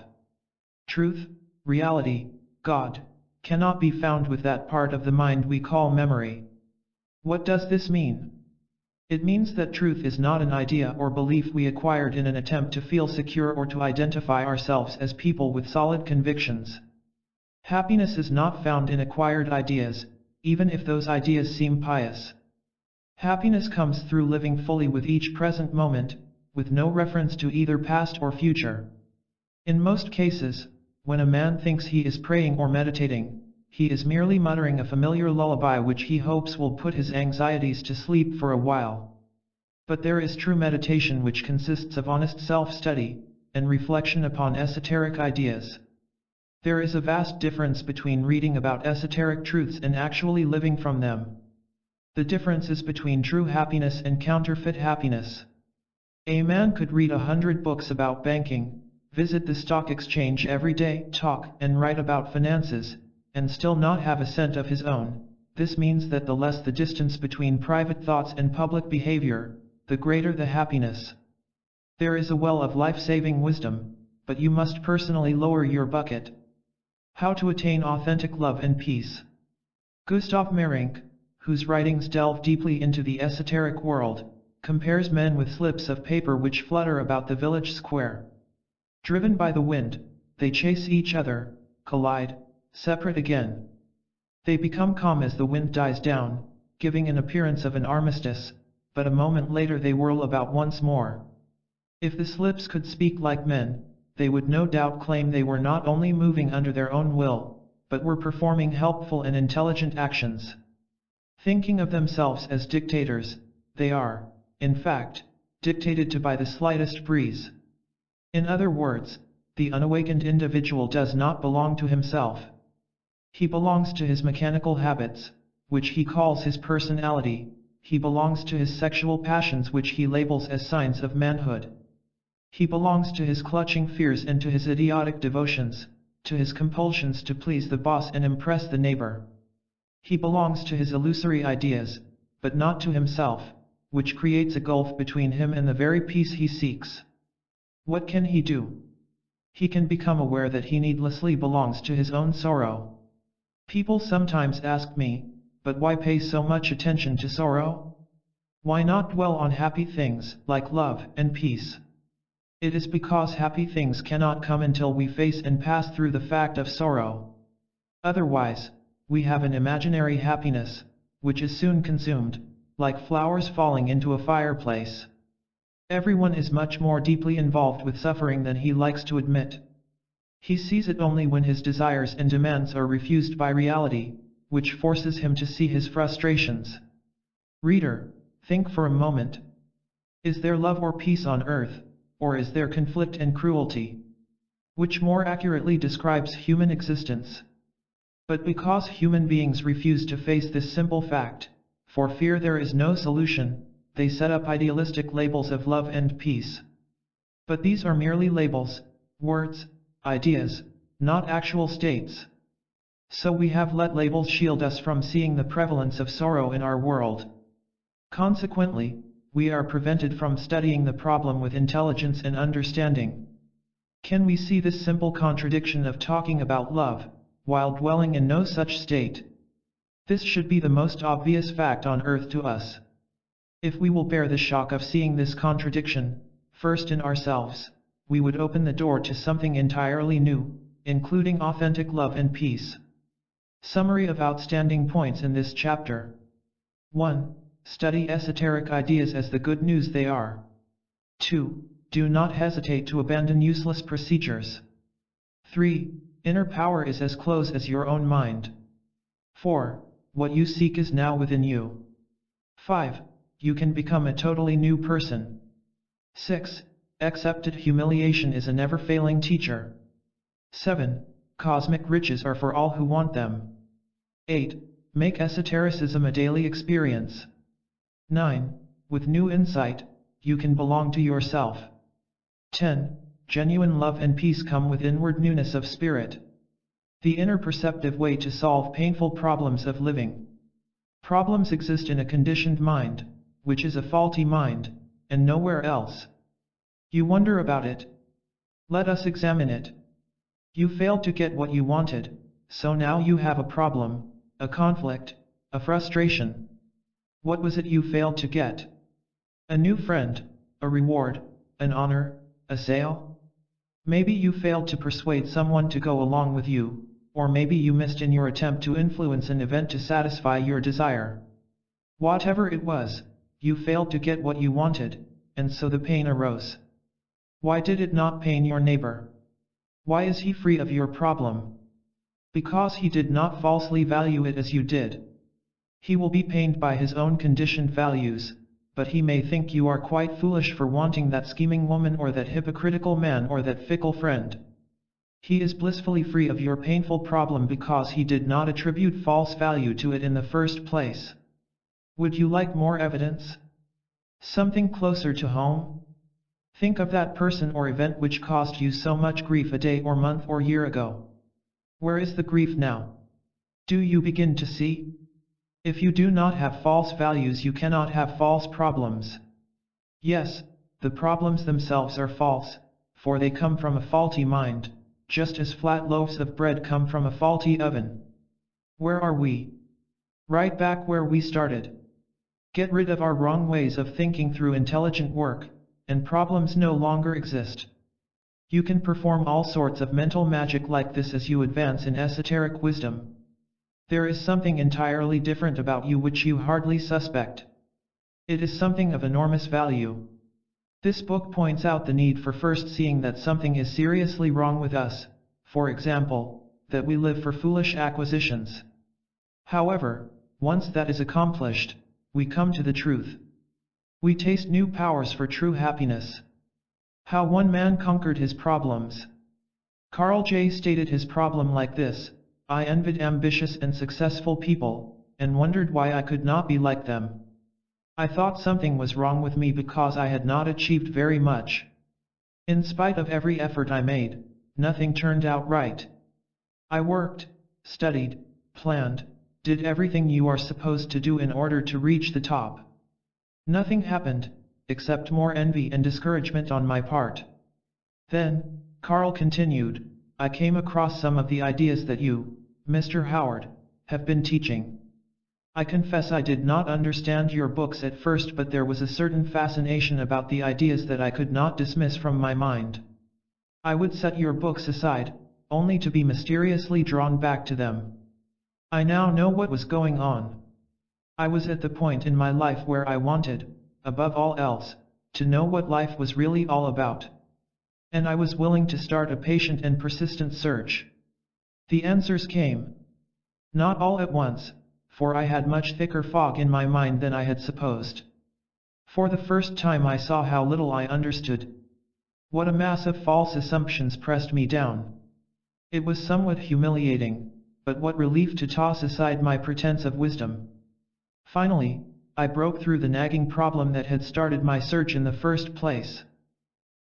Truth, reality, God, cannot be found with that part of the mind we call memory. What does this mean? It means that truth is not an idea or belief we acquired in an attempt to feel secure or to identify ourselves as people with solid convictions. Happiness is not found in acquired ideas, even if those ideas seem pious. Happiness comes through living fully with each present moment, with no reference to either past or future. In most cases, when a man thinks he is praying or meditating, he is merely muttering a familiar lullaby which he hopes will put his anxieties to sleep for a while. But there is true meditation which consists of honest self-study, and reflection upon esoteric ideas. There is a vast difference between reading about esoteric truths and actually living from them. The difference is between true happiness and counterfeit happiness. A man could read 100 books about banking, visit the stock exchange every day, talk and write about finances, and still not have a cent of his own. This means that the less the distance between private thoughts and public behavior, the greater the happiness. There is a well of life-saving wisdom, but you must personally lower your bucket. How to attain authentic love and peace. Gustav Meyrink, whose writings delve deeply into the esoteric world, compares men with slips of paper which flutter about the village square. Driven by the wind, they chase each other, collide, separate again. They become calm as the wind dies down, giving an appearance of an armistice, but a moment later they whirl about once more. If the slips could speak like men, they would no doubt claim they were not only moving under their own will, but were performing helpful and intelligent actions. Thinking of themselves as dictators, they are, in fact, dictated to by the slightest breeze. In other words, the unawakened individual does not belong to himself. He belongs to his mechanical habits, which he calls his personality. He belongs to his sexual passions which he labels as signs of manhood. He belongs to his clutching fears and to his idiotic devotions, to his compulsions to please the boss and impress the neighbor. He belongs to his illusory ideas, but not to himself, which creates a gulf between him and the very peace he seeks. What can he do? He can become aware that he needlessly belongs to his own sorrow. People sometimes ask me, but why pay so much attention to sorrow? Why not dwell on happy things, like love and peace? It is because happy things cannot come until we face and pass through the fact of sorrow. Otherwise, we have an imaginary happiness, which is soon consumed, like flowers falling into a fireplace. Everyone is much more deeply involved with suffering than he likes to admit. He sees it only when his desires and demands are refused by reality, which forces him to see his frustrations. Reader, think for a moment. Is there love or peace on earth, or is there conflict and cruelty? Which more accurately describes human existence? But because human beings refuse to face this simple fact, for fear there is no solution, they set up idealistic labels of love and peace. But these are merely labels, words, ideas, not actual states. So we have let labels shield us from seeing the prevalence of sorrow in our world. Consequently, we are prevented from studying the problem with intelligence and understanding. Can we see this simple contradiction of talking about love, while dwelling in no such state? This should be the most obvious fact on earth to us. If we will bear the shock of seeing this contradiction, first in ourselves, we would open the door to something entirely new, including authentic love and peace. Summary of outstanding points in this chapter. 1. Study esoteric ideas as the good news they are. 2. Do not hesitate to abandon useless procedures. 3. Inner power is as close as your own mind. 4. What you seek is now within you. 5. You can become a totally new person. 6. Accepted humiliation is a never-failing teacher. 7. Cosmic riches are for all who want them. 8. Make esotericism a daily experience. 9. With new insight, you can belong to yourself. 10. Genuine love and peace come with inward newness of spirit. The inner perceptive way to solve painful problems of living. Problems exist in a conditioned mind, which is a faulty mind, and nowhere else. You wonder about it. Let us examine it. You failed to get what you wanted, so now you have a problem, a conflict, a frustration. What was it you failed to get? A new friend, a reward, an honor, a sale? Maybe you failed to persuade someone to go along with you, or maybe you missed in your attempt to influence an event to satisfy your desire. Whatever it was, you failed to get what you wanted, and so the pain arose. Why did it not pain your neighbor? Why is he free of your problem? Because he did not falsely value it as you did. He will be pained by his own conditioned values, but he may think you are quite foolish for wanting that scheming woman or that hypocritical man or that fickle friend. He is blissfully free of your painful problem because he did not attribute false value to it in the first place. Would you like more evidence? Something closer to home? Think of that person or event which caused you so much grief a day or month or year ago. Where is the grief now? Do you begin to see? If you do not have false values, you cannot have false problems. Yes, the problems themselves are false, for they come from a faulty mind, just as flat loaves of bread come from a faulty oven. Where are we? Right back where we started. Get rid of our wrong ways of thinking through intelligent work, and problems no longer exist. You can perform all sorts of mental magic like this as you advance in esoteric wisdom. There is something entirely different about you which you hardly suspect. It is something of enormous value. This book points out the need for first seeing that something is seriously wrong with us, for example, that we live for foolish acquisitions. However, once that is accomplished, we come to the truth. We taste new powers for true happiness. How one man conquered his problems. Carl J. stated his problem like this: I envied ambitious and successful people, and wondered why I could not be like them. I thought something was wrong with me because I had not achieved very much. In spite of every effort I made, nothing turned out right. I worked, studied, planned, did everything you are supposed to do in order to reach the top. Nothing happened, except more envy and discouragement on my part. Then, Carl continued, I came across some of the ideas that you, Mr. Howard, have been teaching. I confess I did not understand your books at first, but there was a certain fascination about the ideas that I could not dismiss from my mind. I would set your books aside, only to be mysteriously drawn back to them. I now know what was going on. I was at the point in my life where I wanted, above all else, to know what life was really all about. And I was willing to start a patient and persistent search. The answers came. Not all at once, for I had much thicker fog in my mind than I had supposed. For the first time I saw how little I understood. What a mass of false assumptions pressed me down. It was somewhat humiliating, but what relief to toss aside my pretense of wisdom. Finally, I broke through the nagging problem that had started my search in the first place.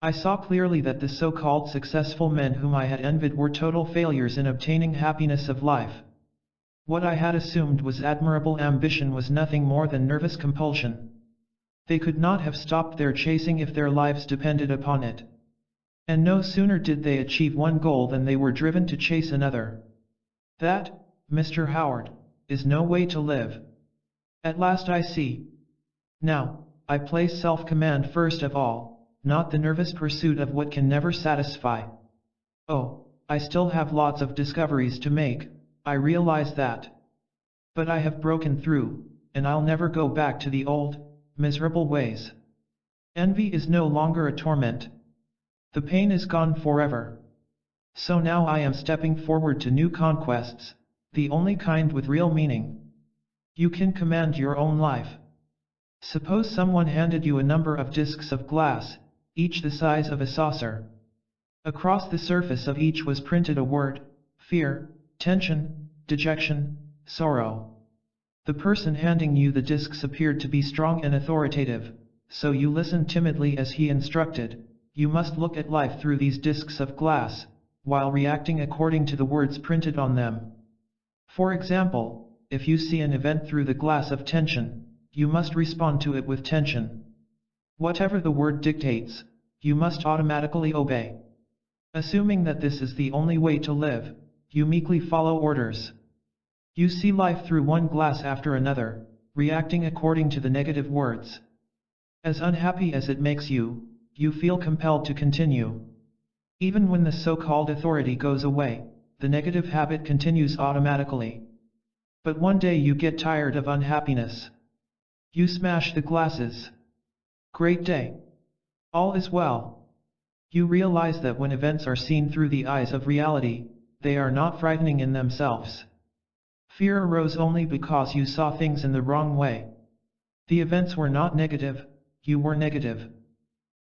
I saw clearly that the so-called successful men whom I had envied were total failures in obtaining happiness of life. What I had assumed was admirable ambition was nothing more than nervous compulsion. They could not have stopped their chasing if their lives depended upon it. And no sooner did they achieve one goal than they were driven to chase another. That, Mr. Howard, is no way to live. At last I see. Now, I place self-command first of all, not the nervous pursuit of what can never satisfy. Oh, I still have lots of discoveries to make, I realize that. But I have broken through, and I'll never go back to the old, miserable ways. Envy is no longer a torment. The pain is gone forever. So now I am stepping forward to new conquests, the only kind with real meaning. You can command your own life. Suppose someone handed you a number of discs of glass, each the size of a saucer. Across the surface of each was printed a word: fear, tension, dejection, sorrow. The person handing you the discs appeared to be strong and authoritative, so you listened timidly as he instructed. You must look at life through these discs of glass, while reacting according to the words printed on them. For example, if you see an event through the glass of tension, you must respond to it with tension. Whatever the word dictates, you must automatically obey. Assuming that this is the only way to live, you meekly follow orders. You see life through one glass after another, reacting according to the negative words. As unhappy as it makes you, you feel compelled to continue. Even when the so-called authority goes away, the negative habit continues automatically. But one day you get tired of unhappiness. You smash the glasses. Great day. All is well. You realize that when events are seen through the eyes of reality, they are not frightening in themselves. Fear arose only because you saw things in the wrong way. The events were not negative, you were negative.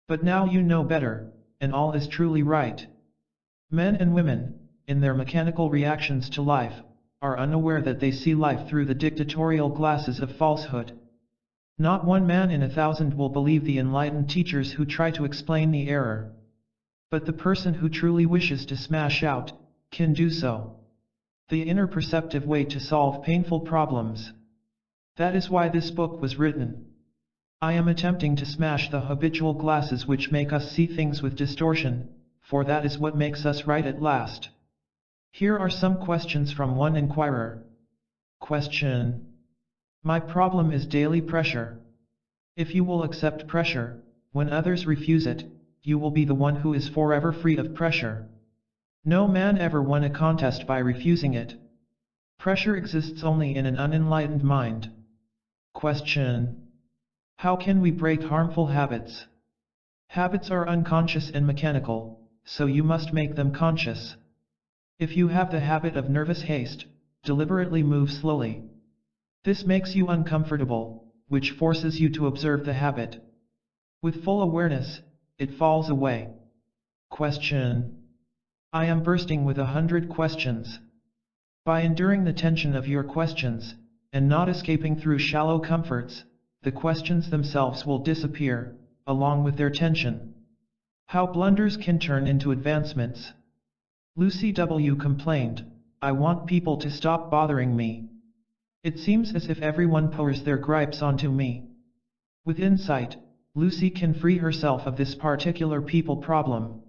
But now you know better, and all is truly right. Men and women, in their mechanical reactions to life, are unaware that they see life through the dictatorial glasses of falsehood. Not one man in 1,000 will believe the enlightened teachers who try to explain the error. But the person who truly wishes to smash out, can do so. The inner perceptive way to solve painful problems. That is why this book was written. I am attempting to smash the habitual glasses which make us see things with distortion, for that is what makes us right at last. Here are some questions from one inquirer. Question. My problem is daily pressure. If you will accept pressure, when others refuse it, you will be the one who is forever free of pressure. No man ever won a contest by refusing it. Pressure exists only in an unenlightened mind. Question. How can we break harmful habits? Habits are unconscious and mechanical, so you must make them conscious. If you have the habit of nervous haste, deliberately move slowly. This makes you uncomfortable, which forces you to observe the habit. With full awareness, it falls away. Question. I am bursting with 100 questions. By enduring the tension of your questions, and not escaping through shallow comforts, the questions themselves will disappear, along with their tension. How blunders can turn into advancements. Lucy W. complained, I want people to stop bothering me. It seems as if everyone pours their gripes onto me. With insight, Lucy can free herself of this particular people problem.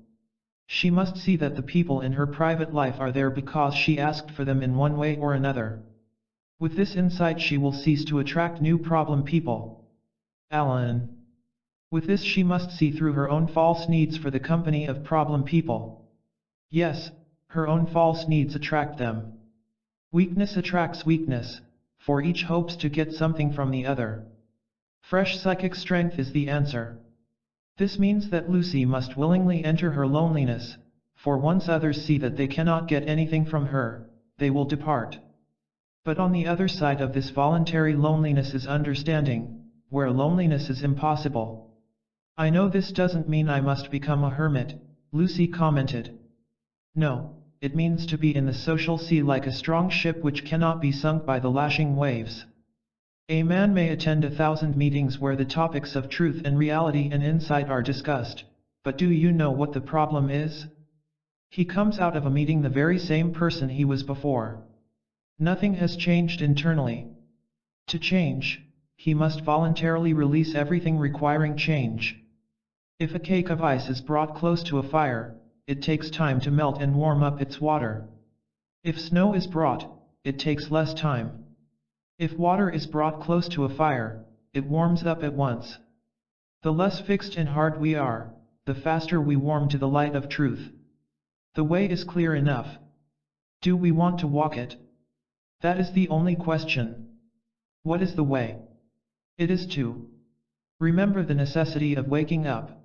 She must see that the people in her private life are there because she asked for them in one way or another. With this insight she will cease to attract new problem people. Alan. With this she must see through her own false needs for the company of problem people. Yes, her own false needs attract them. Weakness attracts weakness, for each hopes to get something from the other. Fresh psychic strength is the answer. This means that Lucy must willingly enter her loneliness, for once others see that they cannot get anything from her, they will depart. But on the other side of this voluntary loneliness is understanding, where loneliness is impossible. I know this doesn't mean I must become a hermit, Lucy commented. No, it means to be in the social sea like a strong ship which cannot be sunk by the lashing waves. A man may attend 1,000 meetings where the topics of truth and reality and insight are discussed, but do you know what the problem is? He comes out of a meeting the very same person he was before. Nothing has changed internally. To change, he must voluntarily release everything requiring change. If a cake of ice is brought close to a fire, it takes time to melt and warm up its water. If snow is brought, it takes less time. If water is brought close to a fire, it warms up at once. The less fixed and hard we are, the faster we warm to the light of truth. The way is clear enough. Do we want to walk it? That is the only question. What is the way? It is to remember the necessity of waking up.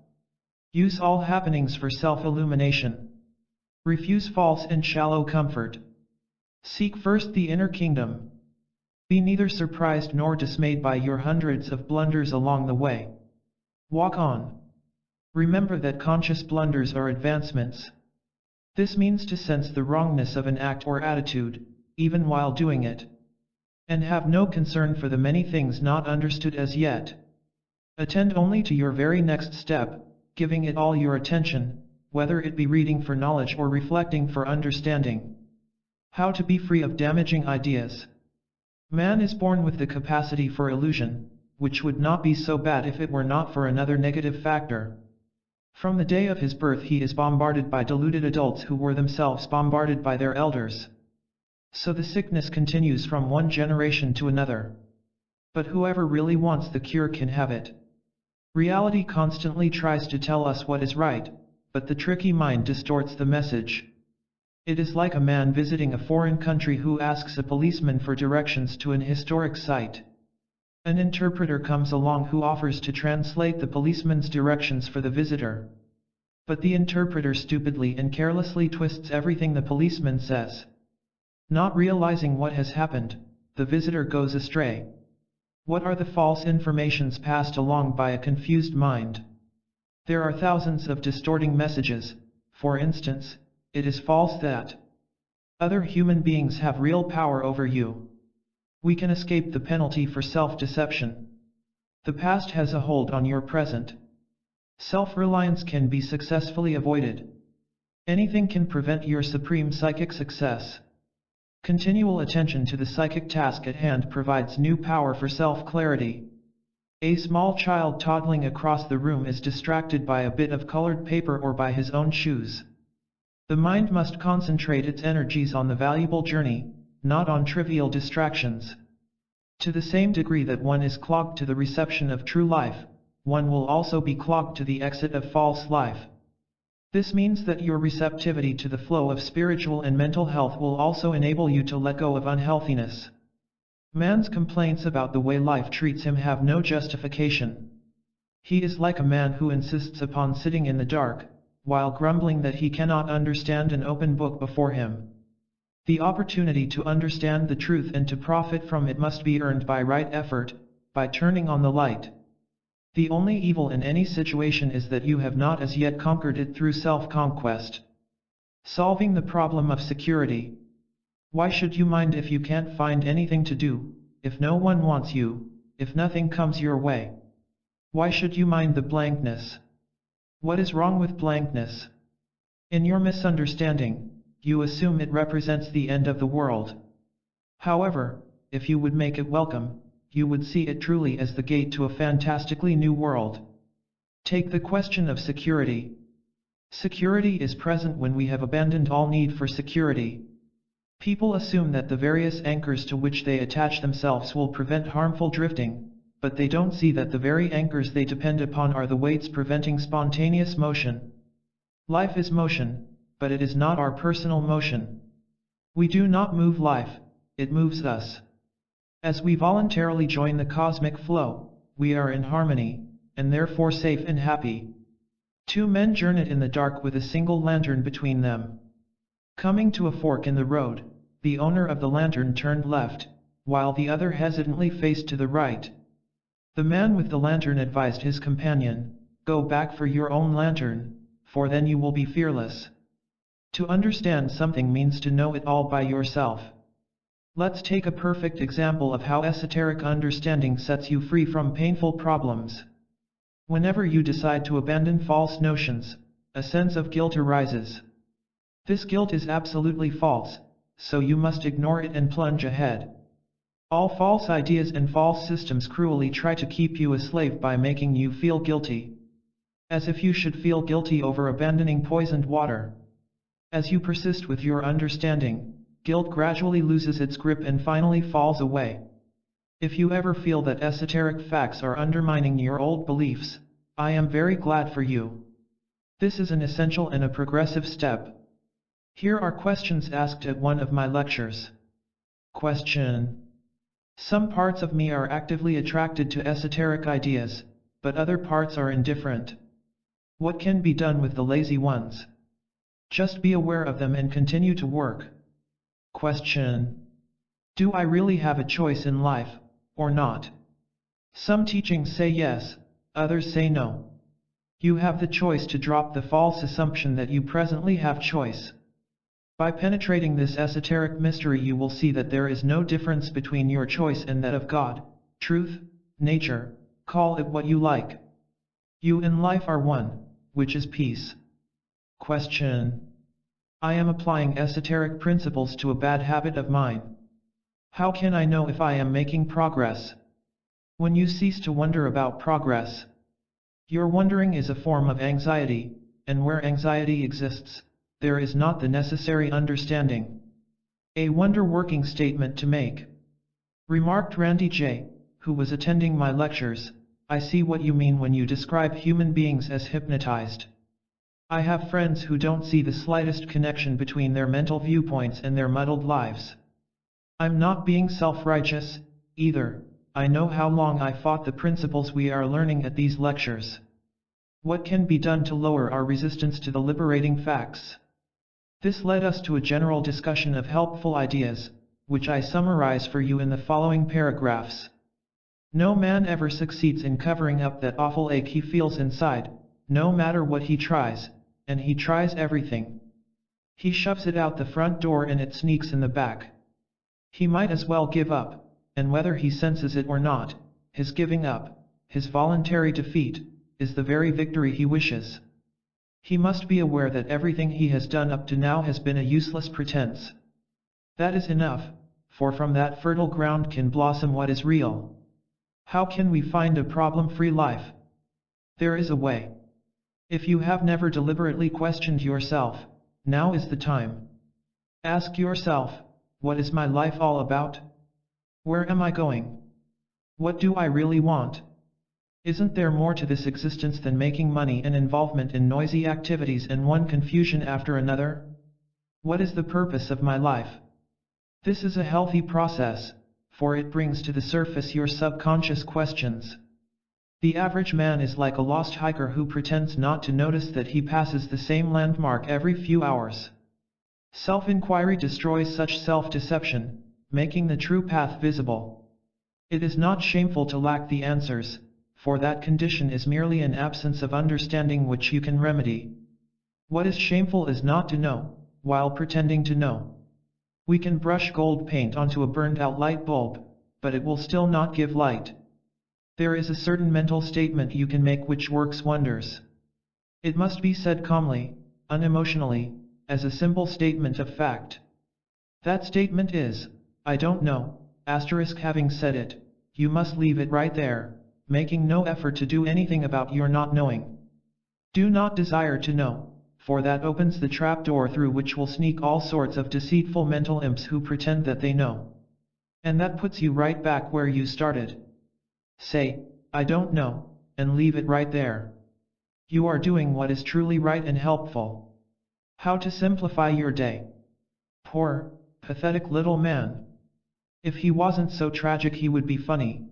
Use all happenings for self-illumination. Refuse false and shallow comfort. Seek first the inner kingdom. Be neither surprised nor dismayed by your hundreds of blunders along the way. Walk on. Remember that conscious blunders are advancements. This means to sense the wrongness of an act or attitude, even while doing it. And have no concern for the many things not understood as yet. Attend only to your very next step, giving it all your attention, whether it be reading for knowledge or reflecting for understanding. How to be free of damaging ideas. Man is born with the capacity for illusion, which would not be so bad if it were not for another negative factor. From the day of his birth he is bombarded by deluded adults who were themselves bombarded by their elders. So the sickness continues from one generation to another. But whoever really wants the cure can have it. Reality constantly tries to tell us what is right, but the tricky mind distorts the message. It is like a man visiting a foreign country who asks a policeman for directions to an historic site. An interpreter comes along who offers to translate the policeman's directions for the visitor. But the interpreter stupidly and carelessly twists everything the policeman says. Not realizing what has happened, the visitor goes astray. What are the false informations passed along by a confused mind? There are thousands of distorting messages. For instance, it is false that other human beings have real power over you. We can escape the penalty for self-deception. The past has a hold on your present. Self-reliance can be successfully avoided. Anything can prevent your supreme psychic success. Continual attention to the psychic task at hand provides new power for self-clarity. A small child toddling across the room is distracted by a bit of colored paper or by his own shoes. The mind must concentrate its energies on the valuable journey, not on trivial distractions. To the same degree that one is clogged to the reception of true life, one will also be clogged to the exit of false life. This means that your receptivity to the flow of spiritual and mental health will also enable you to let go of unhealthiness. Man's complaints about the way life treats him have no justification. He is like a man who insists upon sitting in the dark, while grumbling that he cannot understand an open book before him. The opportunity to understand the truth and to profit from it must be earned by right effort, by turning on the light. The only evil in any situation is that you have not as yet conquered it through self-conquest. Solving the problem of security. Why should you mind if you can't find anything to do, if no one wants you, if nothing comes your way? Why should you mind the blankness? What is wrong with blankness? In your misunderstanding, you assume it represents the end of the world. However, if you would make it welcome, you would see it truly as the gate to a fantastically new world. Take the question of security. Security is present when we have abandoned all need for security. People assume that the various anchors to which they attach themselves will prevent harmful drifting, but they don't see that the very anchors they depend upon are the weights preventing spontaneous motion. Life is motion, but it is not our personal motion. We do not move life, it moves us. As we voluntarily join the cosmic flow, we are in harmony, and therefore safe and happy. Two men journeyed in the dark with a single lantern between them. Coming to a fork in the road, the owner of the lantern turned left, while the other hesitantly faced to the right. The man with the lantern advised his companion, "Go back for your own lantern, for then you will be fearless." To understand something means to know it all by yourself. Let's take a perfect example of how esoteric understanding sets you free from painful problems. Whenever you decide to abandon false notions, a sense of guilt arises. This guilt is absolutely false, so you must ignore it and plunge ahead. All false ideas and false systems cruelly try to keep you a slave by making you feel guilty. As if you should feel guilty over abandoning poisoned water. As you persist with your understanding, guilt gradually loses its grip and finally falls away. If you ever feel that esoteric facts are undermining your old beliefs, I am very glad for you. This is an essential and a progressive step. Here are questions asked at one of my lectures. Question: some parts of me are actively attracted to esoteric ideas, but other parts are indifferent. What can be done with the lazy ones? Just be aware of them and continue to work. Question: do I really have a choice in life, or not? Some teachings say yes, others say no. You have the choice to drop the false assumption that you presently have choice. By penetrating this esoteric mystery you will see that there is no difference between your choice and that of God, truth, nature, call it what you like. You and life are one, which is peace. Question. I am applying esoteric principles to a bad habit of mine. How can I know if I am making progress? When you cease to wonder about progress, your wondering is a form of anxiety, and where anxiety exists, there is not the necessary understanding. A wonder-working statement to make. Remarked Randy J., who was attending my lectures, I see what you mean when you describe human beings as hypnotized. I have friends who don't see the slightest connection between their mental viewpoints and their muddled lives. I'm not being self-righteous, either. I know how long I fought the principles we are learning at these lectures. What can be done to lower our resistance to the liberating facts? This led us to a general discussion of helpful ideas, which I summarize for you in the following paragraphs. No man ever succeeds in covering up that awful ache he feels inside, no matter what he tries, and he tries everything. He shoves it out the front door and it sneaks in the back. He might as well give up, and whether he senses it or not, his giving up, his voluntary defeat, is the very victory he wishes. He must be aware that everything he has done up to now has been a useless pretense. That is enough, for from that fertile ground can blossom what is real. How can we find a problem-free life? There is a way. If you have never deliberately questioned yourself, now is the time. Ask yourself, what is my life all about? Where am I going? What do I really want? Isn't there more to this existence than making money and involvement in noisy activities and one confusion after another? What is the purpose of my life? This is a healthy process, for it brings to the surface your subconscious questions. The average man is like a lost hiker who pretends not to notice that he passes the same landmark every few hours. Self-inquiry destroys such self-deception, making the true path visible. It is not shameful to lack the answers, for that condition is merely an absence of understanding which you can remedy. What is shameful is not to know, while pretending to know. We can brush gold paint onto a burned-out light bulb, but it will still not give light. There is a certain mental statement you can make which works wonders. It must be said calmly, unemotionally, as a simple statement of fact. That statement is, I don't know, having said it, you must leave it right there, making no effort to do anything about your not knowing. Do not desire to know, for that opens the trapdoor through which will sneak all sorts of deceitful mental imps who pretend that they know. And that puts you right back where you started. Say, I don't know, and leave it right there. You are doing what is truly right and helpful. How to simplify your day. Poor, pathetic little man. If he wasn't so tragic he would be funny.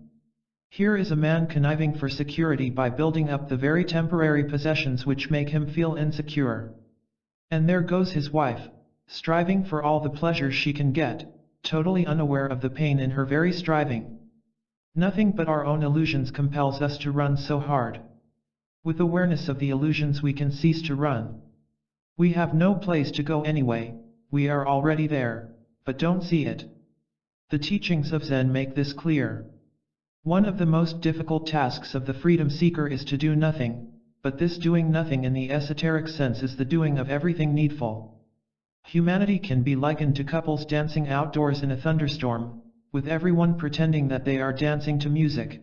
Here is a man conniving for security by building up the very temporary possessions which make him feel insecure. And there goes his wife, striving for all the pleasures she can get, totally unaware of the pain in her very striving. Nothing but our own illusions compels us to run so hard. With awareness of the illusions we can cease to run. We have no place to go anyway, we are already there, but don't see it. The teachings of Zen make this clear. One of the most difficult tasks of the freedom seeker is to do nothing, but this doing nothing in the esoteric sense is the doing of everything needful. Humanity can be likened to couples dancing outdoors in a thunderstorm, with everyone pretending that they are dancing to music.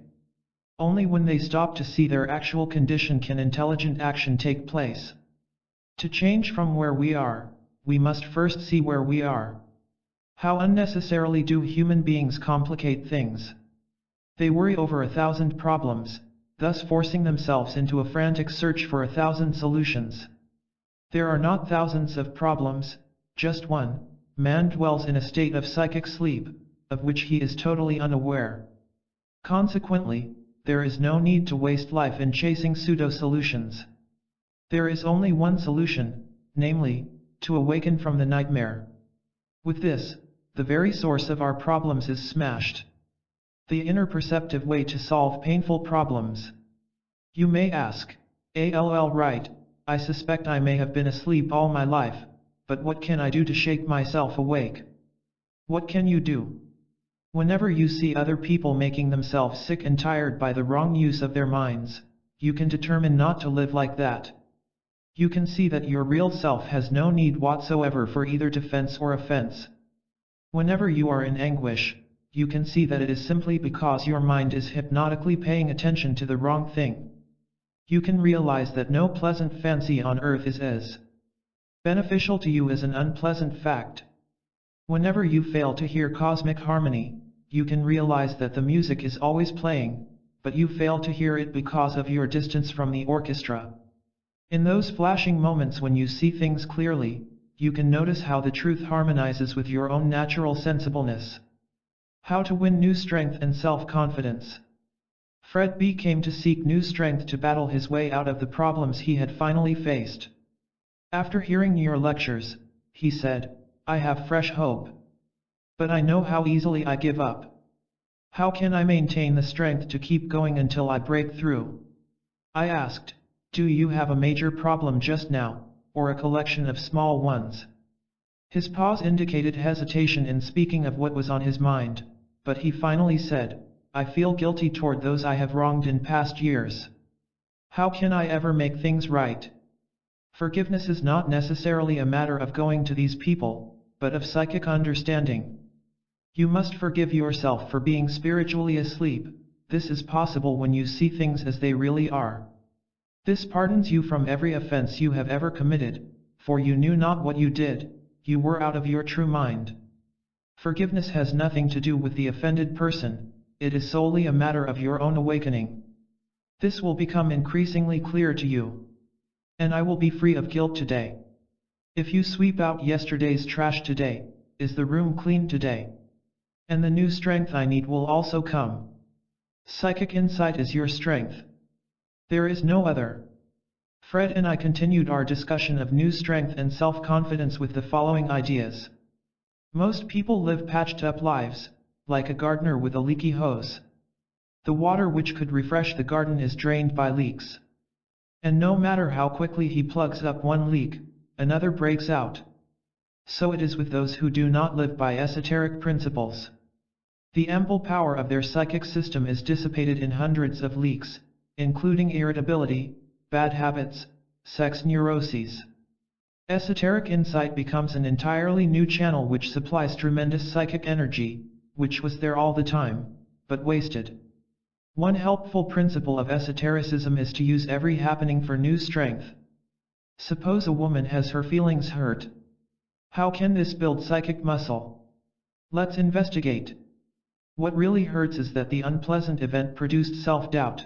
Only when they stop to see their actual condition can intelligent action take place. To change from where we are, we must first see where we are. How unnecessarily do human beings complicate things? They worry over 1,000 problems, thus forcing themselves into a frantic search for 1,000 solutions. There are not thousands of problems, just one. Man dwells in a state of psychic sleep, of which he is totally unaware. Consequently, there is no need to waste life in chasing pseudo-solutions. There is only one solution, namely, to awaken from the nightmare. With this, the very source of our problems is smashed. The inner perceptive way to solve painful problems. You may ask, right, I suspect I may have been asleep all my life, but what can I do to shake myself awake? What can you do? Whenever you see other people making themselves sick and tired by the wrong use of their minds, you can determine not to live like that. You can see that your real self has no need whatsoever for either defense or offense. Whenever you are in anguish, you can see that it is simply because your mind is hypnotically paying attention to the wrong thing. You can realize that no pleasant fancy on earth is as beneficial to you as an unpleasant fact. Whenever you fail to hear cosmic harmony, you can realize that the music is always playing, but you fail to hear it because of your distance from the orchestra. In those flashing moments when you see things clearly, you can notice how the truth harmonizes with your own natural sensibleness. How to win new strength and self-confidence. Fred B. came to seek new strength to battle his way out of the problems he had finally faced. After hearing your lectures, he said, I have fresh hope. But I know how easily I give up. How can I maintain the strength to keep going until I break through? I asked, do you have a major problem just now, or a collection of small ones? His pause indicated hesitation in speaking of what was on his mind, but he finally said, I feel guilty toward those I have wronged in past years. How can I ever make things right? Forgiveness is not necessarily a matter of going to these people, but of psychic understanding. You must forgive yourself for being spiritually asleep. This is possible when you see things as they really are. This pardons you from every offense you have ever committed, for you knew not what you did, you were out of your true mind. Forgiveness has nothing to do with the offended person, it is solely a matter of your own awakening. This will become increasingly clear to you. And I will be free of guilt today. If you sweep out yesterday's trash today, is the room clean today? And the new strength I need will also come. Psychic insight is your strength. There is no other. Fred and I continued our discussion of new strength and self-confidence with the following ideas. Most people live patched-up lives, like a gardener with a leaky hose. The water which could refresh the garden is drained by leaks. And no matter how quickly he plugs up one leak, another breaks out. So it is with those who do not live by esoteric principles. The ample power of their psychic system is dissipated in hundreds of leaks, including irritability, bad habits, sex neuroses. Esoteric insight becomes an entirely new channel which supplies tremendous psychic energy, which was there all the time, but wasted. One helpful principle of esotericism is to use every happening for new strength. Suppose a woman has her feelings hurt. How can this build psychic muscle? Let's investigate. What really hurts is that the unpleasant event produced self-doubt.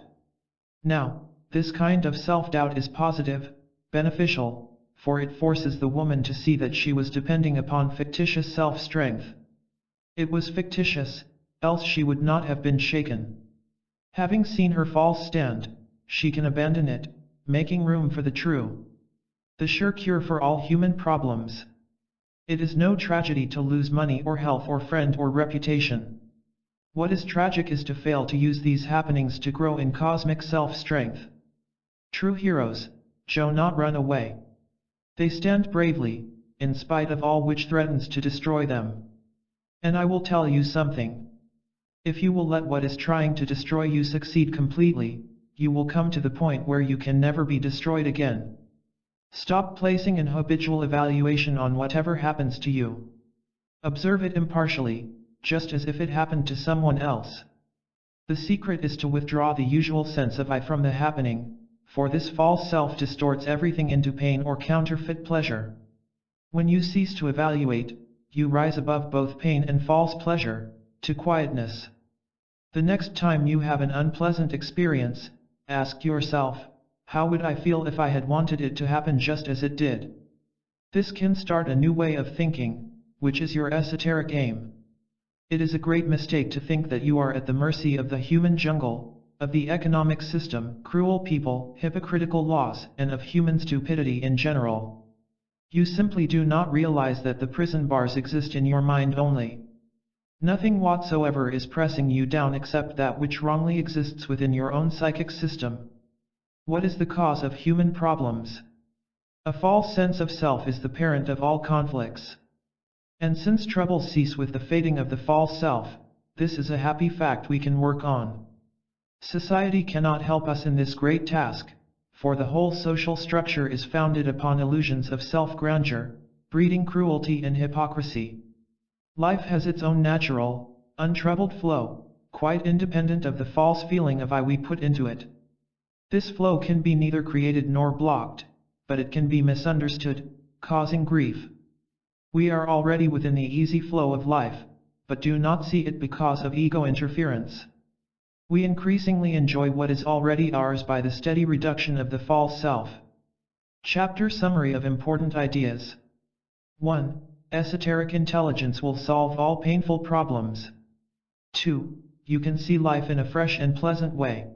Now, this kind of self-doubt is positive, beneficial, for it forces the woman to see that she was depending upon fictitious self-strength. It was fictitious, else she would not have been shaken. Having seen her false stand, she can abandon it, making room for the true. The sure cure for all human problems. It is no tragedy to lose money or health or friend or reputation. What is tragic is to fail to use these happenings to grow in cosmic self-strength. True heroes, not run away. They stand bravely, in spite of all which threatens to destroy them. And I will tell you something. If you will let what is trying to destroy you succeed completely, you will come to the point where you can never be destroyed again. Stop placing an habitual evaluation on whatever happens to you. Observe it impartially, just as if it happened to someone else. The secret is to withdraw the usual sense of I from the happening, for this false self distorts everything into pain or counterfeit pleasure. When you cease to evaluate, you rise above both pain and false pleasure, to quietness. The next time you have an unpleasant experience, ask yourself, how would I feel if I had wanted it to happen just as it did? This can start a new way of thinking, which is your esoteric aim. It is a great mistake to think that you are at the mercy of the human jungle, of the economic system, cruel people, hypocritical laws, and of human stupidity in general. You simply do not realize that the prison bars exist in your mind only. Nothing whatsoever is pressing you down except that which wrongly exists within your own psychic system. What is the cause of human problems? A false sense of self is the parent of all conflicts. And since troubles cease with the fading of the false self, this is a happy fact we can work on. Society cannot help us in this great task, for the whole social structure is founded upon illusions of self-grandeur, breeding cruelty and hypocrisy. Life has its own natural, untroubled flow, quite independent of the false feeling of I we put into it. This flow can be neither created nor blocked, but it can be misunderstood, causing grief. We are already within the easy flow of life, but do not see it because of ego interference. We increasingly enjoy what is already ours by the steady reduction of the false self. Chapter Summary of Important Ideas. 1. Esoteric intelligence will solve all painful problems. 2. You can see life in a fresh and pleasant way.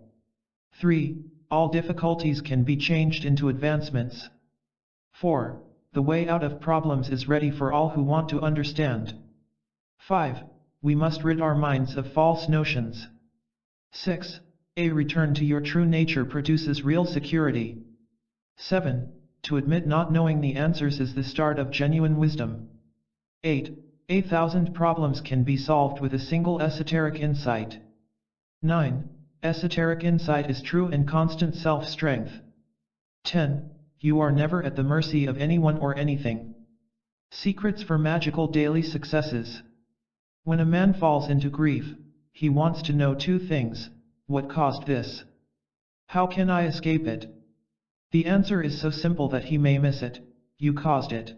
3. All difficulties can be changed into advancements. 4. The way out of problems is ready for all who want to understand. 5. We must rid our minds of false notions. 6. A return to your true nature produces real security. 7. To admit not knowing the answers is the start of genuine wisdom. 8. 1,000 problems can be solved with a single esoteric insight. 9. Esoteric insight is true and constant self-strength. 10. You are never at the mercy of anyone or anything. Secrets for magical daily successes. When a man falls into grief, he wants to know two things. What caused this? How can I escape it? The answer is so simple that he may miss it. You caused it.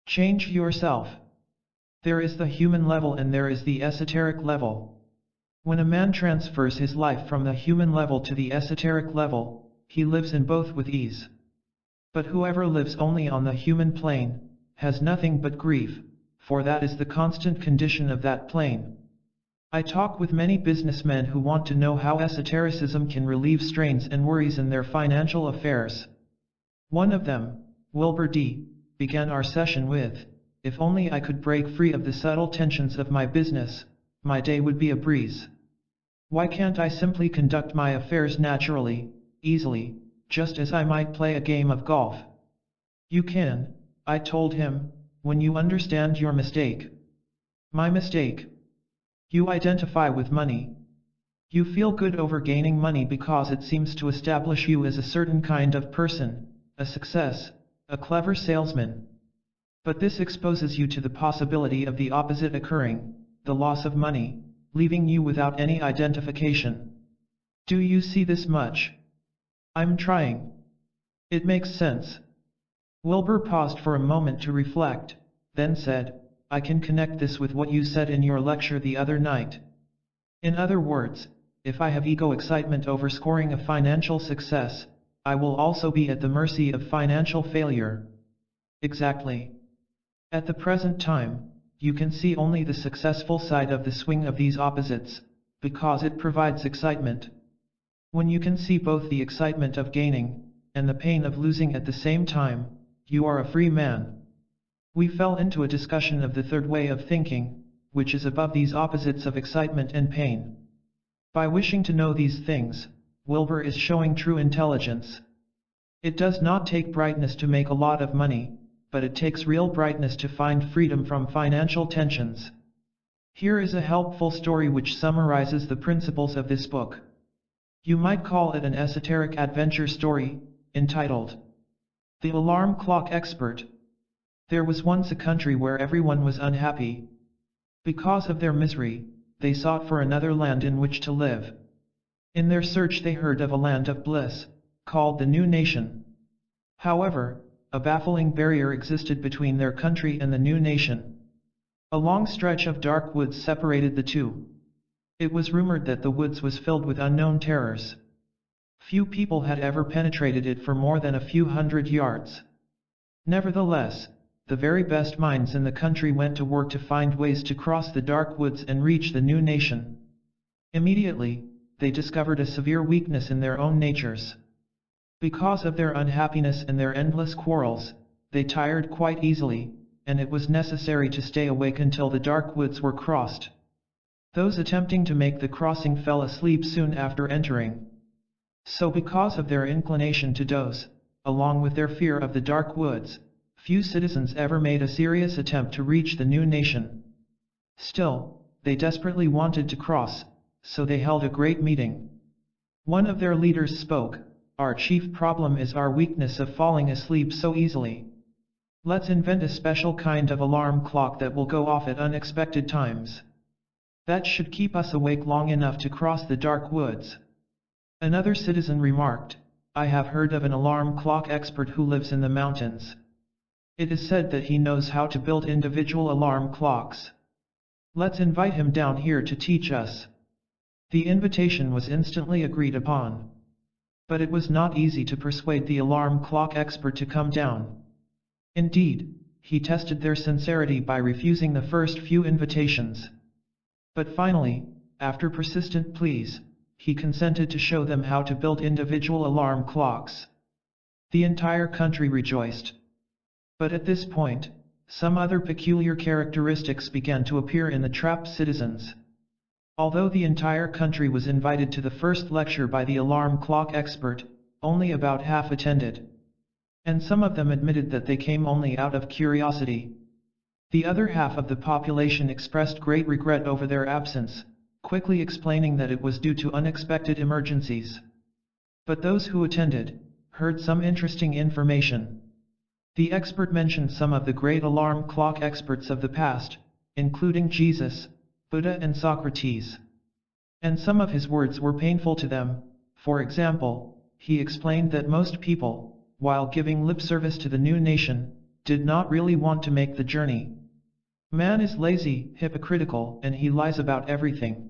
Change yourself. There is the human level and there is the esoteric level. When a man transfers his life from the human level to the esoteric level, he lives in both with ease. But whoever lives only on the human plane, has nothing but grief, for that is the constant condition of that plane. I talk with many businessmen who want to know how esotericism can relieve strains and worries in their financial affairs. One of them, Wilbur D., began our session with, "If only I could break free of the subtle tensions of my business, my day would be a breeze. Why can't I simply conduct my affairs naturally, easily, just as I might play a game of golf?" "You can," I told him, "when you understand your mistake." "My mistake?" "You identify with money. You feel good over gaining money because it seems to establish you as a certain kind of person, a success, a clever salesman. But this exposes you to the possibility of the opposite occurring, the loss of money, leaving you without any identification. Do you see this much?" "I'm trying." "It makes sense." Wilbur paused for a moment to reflect, then said, "I can connect this with what you said in your lecture the other night. In other words, if I have ego excitement over scoring a financial success, I will also be at the mercy of financial failure." Exactly. At the present time, you can see only the successful side of the swing of these opposites, because it provides excitement. When you can see both the excitement of gaining, and the pain of losing at the same time, you are a free man. We fell into a discussion of the third way of thinking, which is above these opposites of excitement and pain. By wishing to know these things, Wilbur is showing true intelligence. It does not take brightness to make a lot of money, but it takes real brightness to find freedom from financial tensions. Here is a helpful story which summarizes the principles of this book. You might call it an esoteric adventure story, entitled The Alarm Clock Expert. There was once a country where everyone was unhappy. Because of their misery, they sought for another land in which to live. In their search they heard of a land of bliss, called the New Nation. However, a baffling barrier existed between their country and the New Nation. A long stretch of dark woods separated the two. It was rumored that the woods was filled with unknown terrors. Few people had ever penetrated it for more than a few hundred yards. Nevertheless, the very best minds in the country went to work to find ways to cross the dark woods and reach the New Nation. Immediately, they discovered a severe weakness in their own natures. Because of their unhappiness and their endless quarrels, they tired quite easily, and it was necessary to stay awake until the dark woods were crossed. Those attempting to make the crossing fell asleep soon after entering. So because of their inclination to doze, along with their fear of the dark woods, few citizens ever made a serious attempt to reach the New Nation. Still, they desperately wanted to cross, so they held a great meeting. One of their leaders spoke, our chief problem is our weakness of falling asleep so easily. Let's invent a special kind of alarm clock that will go off at unexpected times. That should keep us awake long enough to cross the dark woods. Another citizen remarked, I have heard of an alarm clock expert who lives in the mountains. It is said that he knows how to build individual alarm clocks. Let's invite him down here to teach us. The invitation was instantly agreed upon. But it was not easy to persuade the alarm clock expert to come down. Indeed, he tested their sincerity by refusing the first few invitations. But finally, after persistent pleas, he consented to show them how to build individual alarm clocks. The entire country rejoiced. But at this point, some other peculiar characteristics began to appear in the trapped citizens. Although the entire country was invited to the first lecture by the alarm clock expert, only about half attended. And some of them admitted that they came only out of curiosity. The other half of the population expressed great regret over their absence, quickly explaining that it was due to unexpected emergencies. But those who attended, heard some interesting information. The expert mentioned some of the great alarm clock experts of the past, including Jesus, Buddha and Socrates. And some of his words were painful to them. For example, he explained that most people, while giving lip service to the new nation, did not really want to make the journey. Man is lazy, hypocritical, and he lies about everything.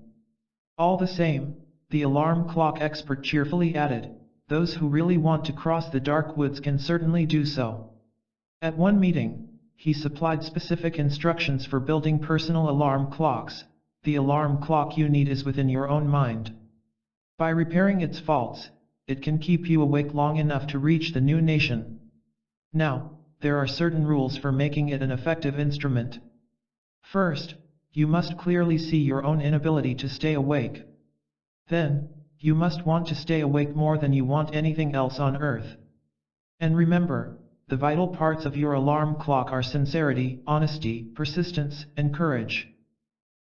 All the same, the alarm clock expert cheerfully added, those who really want to cross the dark woods can certainly do so. At one meeting, he supplied specific instructions for building personal alarm clocks. The alarm clock you need is within your own mind. By repairing its faults, it can keep you awake long enough to reach the new nation. Now, there are certain rules for making it an effective instrument. First, you must clearly see your own inability to stay awake. Then, you must want to stay awake more than you want anything else on earth. And remember, the vital parts of your alarm clock are sincerity, honesty, persistence, and courage.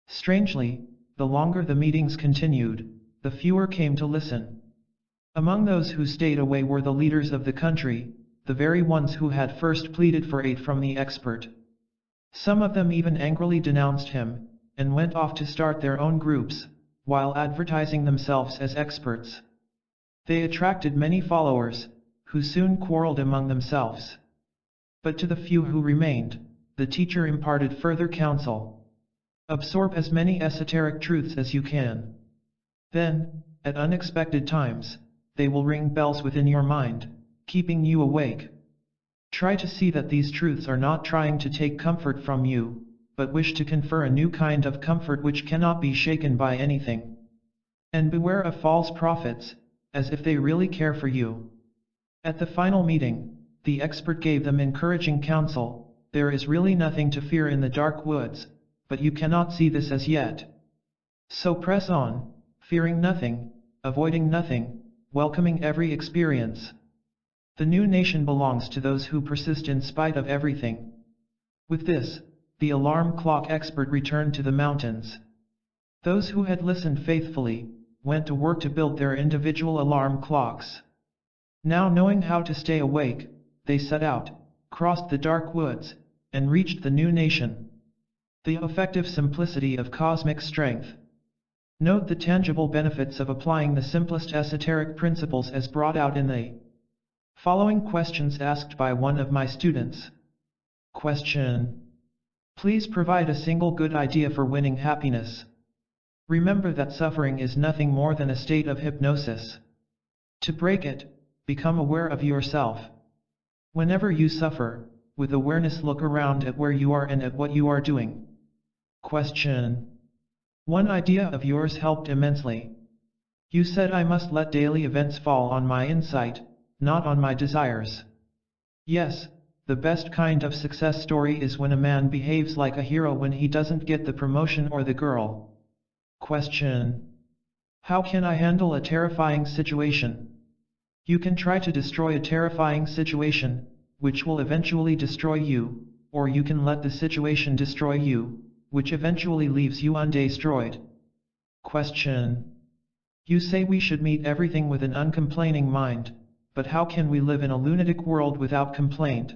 Strangely, the longer the meetings continued, the fewer came to listen. Among those who stayed away were the leaders of the country, the very ones who had first pleaded for aid from the expert. Some of them even angrily denounced him, and went off to start their own groups, while advertising themselves as experts. They attracted many followers, who soon quarreled among themselves. But to the few who remained, the teacher imparted further counsel. Absorb as many esoteric truths as you can. Then, at unexpected times, they will ring bells within your mind, keeping you awake. Try to see that these truths are not trying to take comfort from you, but wish to confer a new kind of comfort which cannot be shaken by anything. And beware of false prophets, as if they really care for you. At the final meeting, the expert gave them encouraging counsel. There is really nothing to fear in the dark woods, but you cannot see this as yet. So press on, fearing nothing, avoiding nothing, welcoming every experience. The new nation belongs to those who persist in spite of everything. With this, the alarm clock expert returned to the mountains. Those who had listened faithfully, went to work to build their individual alarm clocks. Now knowing how to stay awake, they set out, crossed the dark woods, and reached the new nation. The effective simplicity of cosmic strength. Note the tangible benefits of applying the simplest esoteric principles as brought out in the following questions asked by one of my students. Question. Please provide a single good idea for winning happiness. Remember that suffering is nothing more than a state of hypnosis. To break it, become aware of yourself. Whenever you suffer, with awareness look around at where you are and at what you are doing. Question. One idea of yours helped immensely. You said I must let daily events fall on my insight, not on my desires. Yes, the best kind of success story is when a man behaves like a hero when he doesn't get the promotion or the girl. Question. How can I handle a terrifying situation? You can try to destroy a terrifying situation, which will eventually destroy you, or you can let the situation destroy you, which eventually leaves you undestroyed. Question. You say we should meet everything with an uncomplaining mind, but how can we live in a lunatic world without complaint?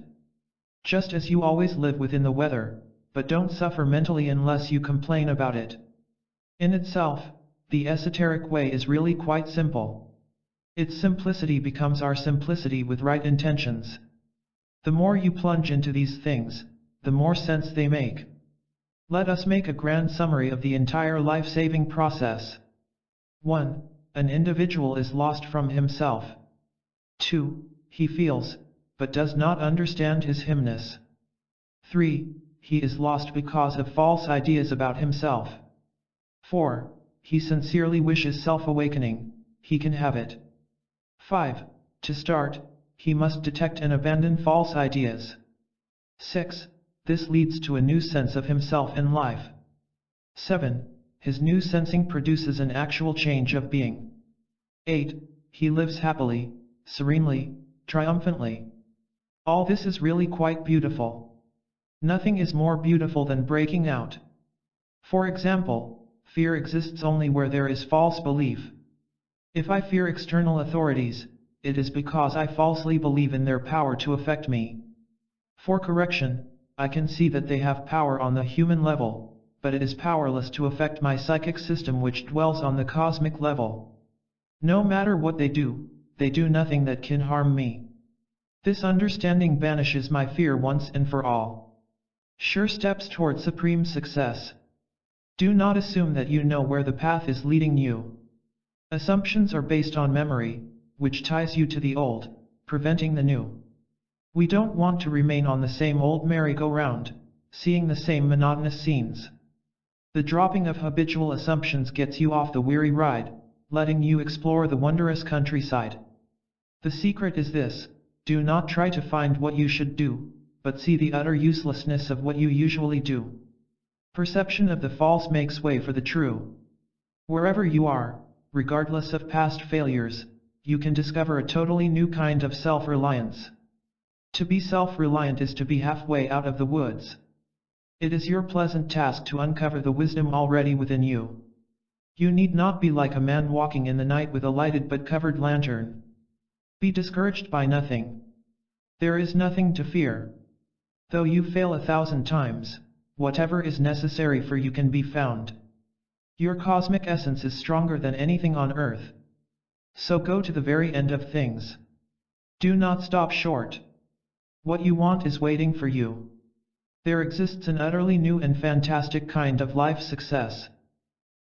Just as you always live within the weather, but don't suffer mentally unless you complain about it. In itself, the esoteric way is really quite simple. Its simplicity becomes our simplicity with right intentions. The more you plunge into these things, the more sense they make. Let us make a grand summary of the entire life-saving process. 1. An individual is lost from himself. 2. He feels, but does not understand his himness. 3. He is lost because of false ideas about himself. 4. He sincerely wishes self-awakening, he can have it. 5. To start, he must detect and abandon false ideas. 6. This leads to a new sense of himself and life. 7. His new sensing produces an actual change of being. 8. He lives happily, serenely, triumphantly. All this is really quite beautiful. Nothing is more beautiful than breaking out. For example, fear exists only where there is false belief. If I fear external authorities, it is because I falsely believe in their power to affect me. For correction, I can see that they have power on the human level, but it is powerless to affect my psychic system which dwells on the cosmic level. No matter what they do nothing that can harm me. This understanding banishes my fear once and for all. Sure steps toward supreme success. Do not assume that you know where the path is leading you. Assumptions are based on memory, which ties you to the old, preventing the new. We don't want to remain on the same old merry-go-round, seeing the same monotonous scenes. The dropping of habitual assumptions gets you off the weary ride, letting you explore the wondrous countryside. The secret is this: do not try to find what you should do, but see the utter uselessness of what you usually do. Perception of the false makes way for the true. Wherever you are, regardless of past failures, you can discover a totally new kind of self-reliance. To be self-reliant is to be halfway out of the woods. It is your pleasant task to uncover the wisdom already within you. You need not be like a man walking in the night with a lighted but covered lantern. Be discouraged by nothing. There is nothing to fear. Though you fail 1,000 times, whatever is necessary for you can be found. Your cosmic essence is stronger than anything on earth. So go to the very end of things. Do not stop short. What you want is waiting for you. There exists an utterly new and fantastic kind of life success.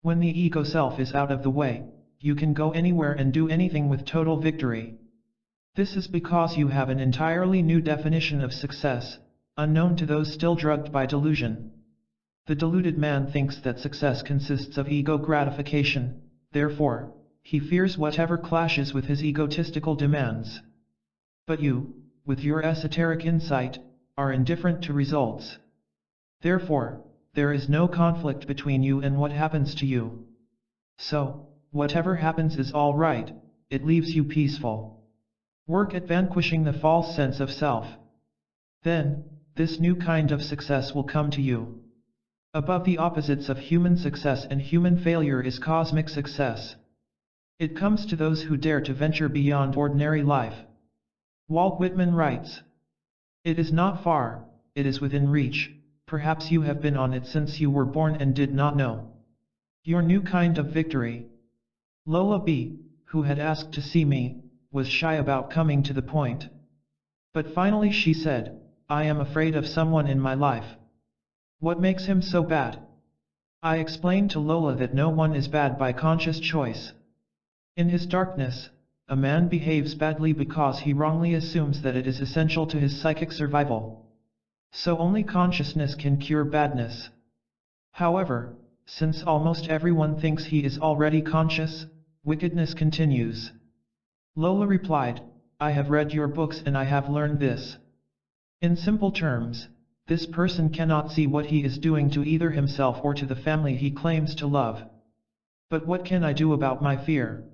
When the ego self is out of the way, you can go anywhere and do anything with total victory. This is because you have an entirely new definition of success, unknown to those still drugged by delusion. The deluded man thinks that success consists of ego gratification, therefore, he fears whatever clashes with his egotistical demands. But you, with your esoteric insight, are indifferent to results. Therefore, there is no conflict between you and what happens to you. So, whatever happens is all right, it leaves you peaceful. Work at vanquishing the false sense of self. Then, this new kind of success will come to you. Above the opposites of human success and human failure is cosmic success. It comes to those who dare to venture beyond ordinary life. Walt Whitman writes, "It is not far, it is within reach, perhaps you have been on it since you were born and did not know." Your new kind of victory. Lola B., who had asked to see me, was shy about coming to the point. But finally she said, "I am afraid of someone in my life." What makes him so bad? I explained to Lola that no one is bad by conscious choice. In his darkness, a man behaves badly because he wrongly assumes that it is essential to his psychic survival. So only consciousness can cure badness. However, since almost everyone thinks he is already conscious, wickedness continues. Lola replied, "I have read your books and I have learned this. In simple terms, this person cannot see what he is doing to either himself or to the family he claims to love. But what can I do about my fear?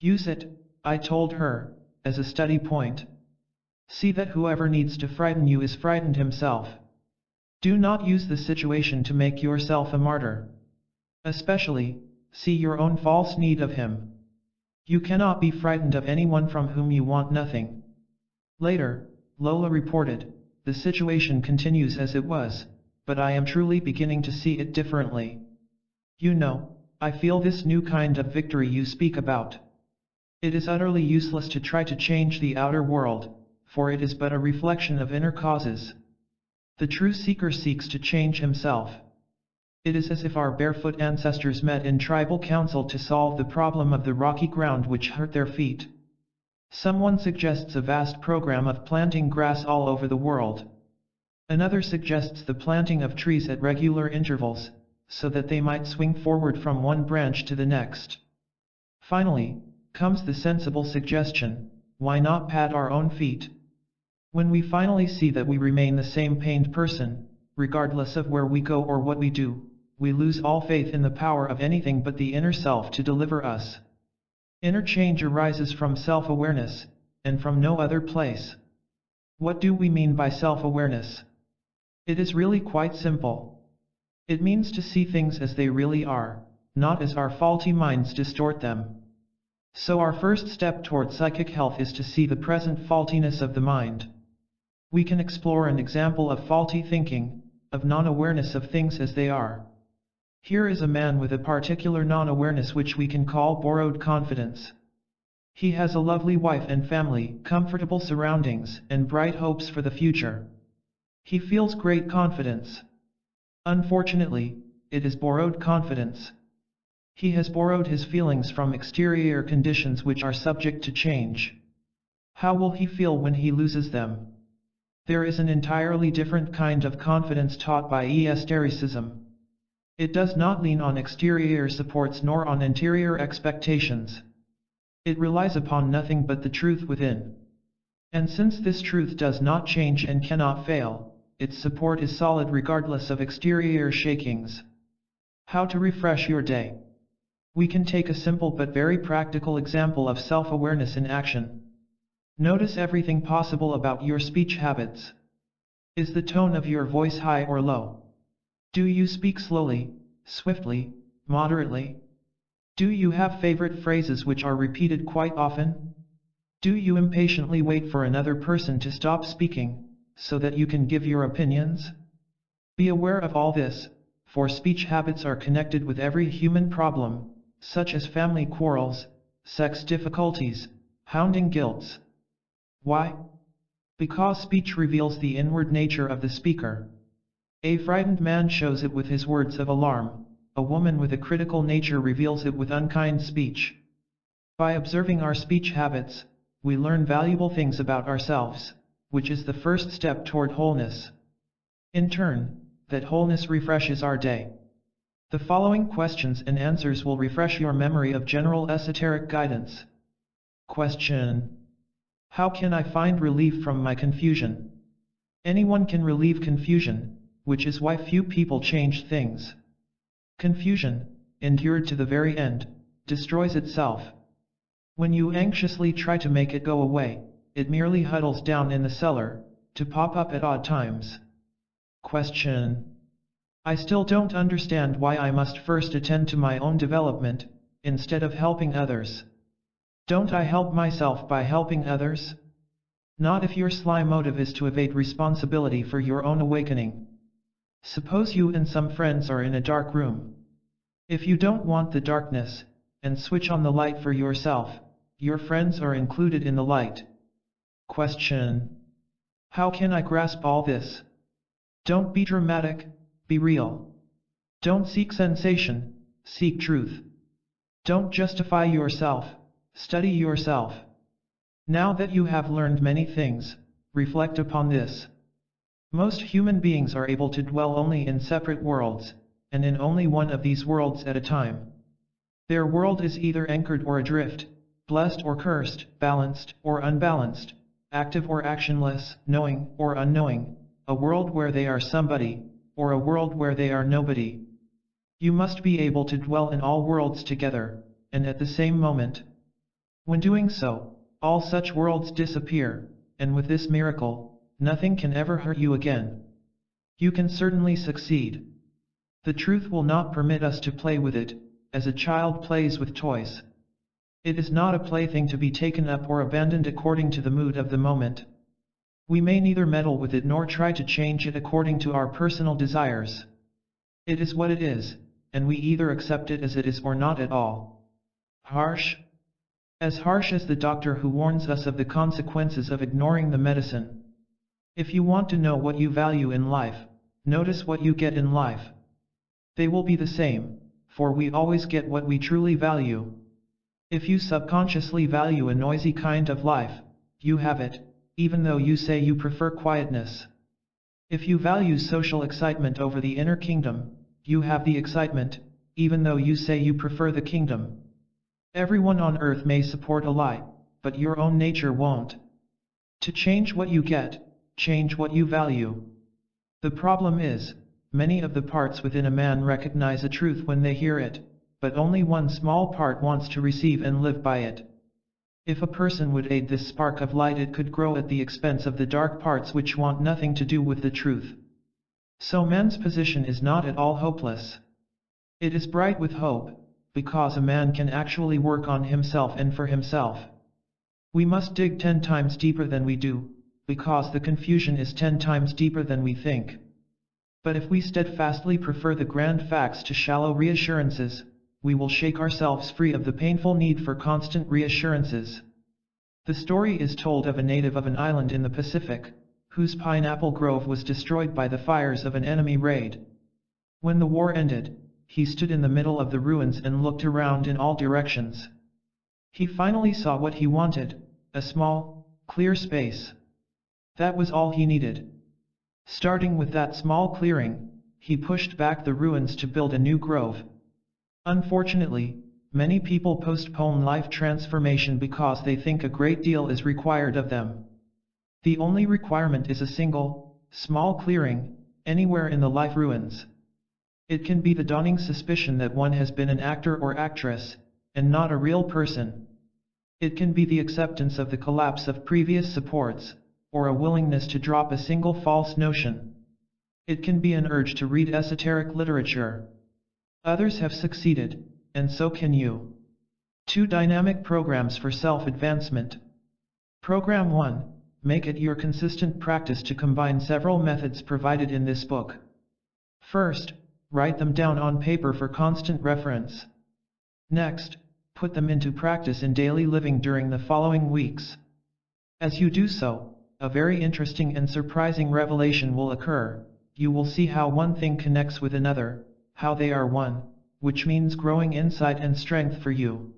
Use it," I told her, "as a study point. See that whoever needs to frighten you is frightened himself. Do not use the situation to make yourself a martyr. Especially, see your own false need of him. You cannot be frightened of anyone from whom you want nothing. Later, Lola reported, the situation continues as it was, but I am truly beginning to see it differently. You know, I feel this new kind of victory you speak about. It is utterly useless to try to change the outer world, for it is but a reflection of inner causes. The true seeker seeks to change himself. It is as if our barefoot ancestors met in tribal council to solve the problem of the rocky ground which hurt their feet. Someone suggests a vast program of planting grass all over the world. Another suggests the planting of trees at regular intervals, so that they might swing forward from one branch to the next. Finally, comes the sensible suggestion, why not pad our own feet? When we finally see that we remain the same pained person, regardless of where we go or what we do, we lose all faith in the power of anything but the inner self to deliver us. Inner change arises from self-awareness, and from no other place. What do we mean by self-awareness? It is really quite simple. It means to see things as they really are, not as our faulty minds distort them. So our first step toward psychic health is to see the present faultiness of the mind. We can explore an example of faulty thinking, of non-awareness of things as they are. Here is a man with a particular non-awareness which we can call borrowed confidence. He has a lovely wife and family, comfortable surroundings, and bright hopes for the future. He feels great confidence. Unfortunately, it is borrowed confidence. He has borrowed his feelings from exterior conditions which are subject to change. How will he feel when he loses them? There is an entirely different kind of confidence taught by esotericism. It does not lean on exterior supports nor on interior expectations. It relies upon nothing but the truth within. And since this truth does not change and cannot fail, its support is solid regardless of exterior shakings. How to refresh your day? We can take a simple but very practical example of self-awareness in action. Notice everything possible about your speech habits. Is the tone of your voice high or low? Do you speak slowly, swiftly, moderately? Do you have favorite phrases which are repeated quite often? Do you impatiently wait for another person to stop speaking, so that you can give your opinions? Be aware of all this, for speech habits are connected with every human problem, such as family quarrels, sex difficulties, hounding guilts. Why? Because speech reveals the inward nature of the speaker. A frightened man shows it with his words of alarm, a woman with a critical nature reveals it with unkind speech. By observing our speech habits, we learn valuable things about ourselves, which is the first step toward wholeness. In turn, that wholeness refreshes our day. The following questions and answers will refresh your memory of general esoteric guidance. Question: how can I find relief from my confusion? Anyone can relieve confusion, which is why few people change things. Confusion, endured to the very end, destroys itself. When you anxiously try to make it go away, it merely huddles down in the cellar, to pop up at odd times. Question: I still don't understand why I must first attend to my own development, instead of helping others. Don't I help myself by helping others? Not if your sly motive is to evade responsibility for your own awakening. Suppose you and some friends are in a dark room. If you don't want the darkness, and switch on the light for yourself, your friends are included in the light. Question: how can I grasp all this? Don't be dramatic, be real. Don't seek sensation, seek truth. Don't justify yourself, study yourself. Now that you have learned many things, reflect upon this. Most human beings are able to dwell only in separate worlds, and in only one of these worlds at a time. Their world is either anchored or adrift, blessed or cursed, balanced or unbalanced, active or actionless, knowing or unknowing, a world where they are somebody, or a world where they are nobody. You must be able to dwell in all worlds together, and at the same moment. When doing so, all such worlds disappear, and with this miracle, nothing can ever hurt you again. You can certainly succeed. The truth will not permit us to play with it, as a child plays with toys. It is not a plaything to be taken up or abandoned according to the mood of the moment. We may neither meddle with it nor try to change it according to our personal desires. It is what it is, and we either accept it as it is or not at all. Harsh? As harsh as the doctor who warns us of the consequences of ignoring the medicine. If you want to know what you value in life, notice what you get in life. They will be the same, for we always get what we truly value. If you subconsciously value a noisy kind of life, you have it, even though you say you prefer quietness. If you value social excitement over the inner kingdom, you have the excitement, even though you say you prefer the kingdom. Everyone on earth may support a lie, but your own nature won't. To change what you get, change what you value. The problem is, many of the parts within a man recognize a truth when they hear it, but only one small part wants to receive and live by it. If a person would aid this spark of light, it could grow at the expense of the dark parts which want nothing to do with the truth. So man's position is not at all hopeless. It is bright with hope, because a man can actually work on himself and for himself. We must dig 10 times deeper than we do, because the confusion is 10 times deeper than we think. But if we steadfastly prefer the grand facts to shallow reassurances, we will shake ourselves free of the painful need for constant reassurances. The story is told of a native of an island in the Pacific, whose pineapple grove was destroyed by the fires of an enemy raid. When the war ended, he stood in the middle of the ruins and looked around in all directions. He finally saw what he wanted, a small, clear space. That was all he needed. Starting with that small clearing, he pushed back the ruins to build a new grove. Unfortunately, many people postpone life transformation because they think a great deal is required of them. The only requirement is a single, small clearing, anywhere in the life ruins. It can be the dawning suspicion that one has been an actor or actress, and not a real person. It can be the acceptance of the collapse of previous supports, or a willingness to drop a single false notion. It can be an urge to read esoteric literature. Others have succeeded, and so can you. 2 dynamic programs for self-advancement. Program 1, make it your consistent practice to combine several methods provided in this book. First, write them down on paper for constant reference. Next, put them into practice in daily living during the following weeks. As you do so, a very interesting and surprising revelation will occur. You will see how one thing connects with another, how they are one, which means growing insight and strength for you.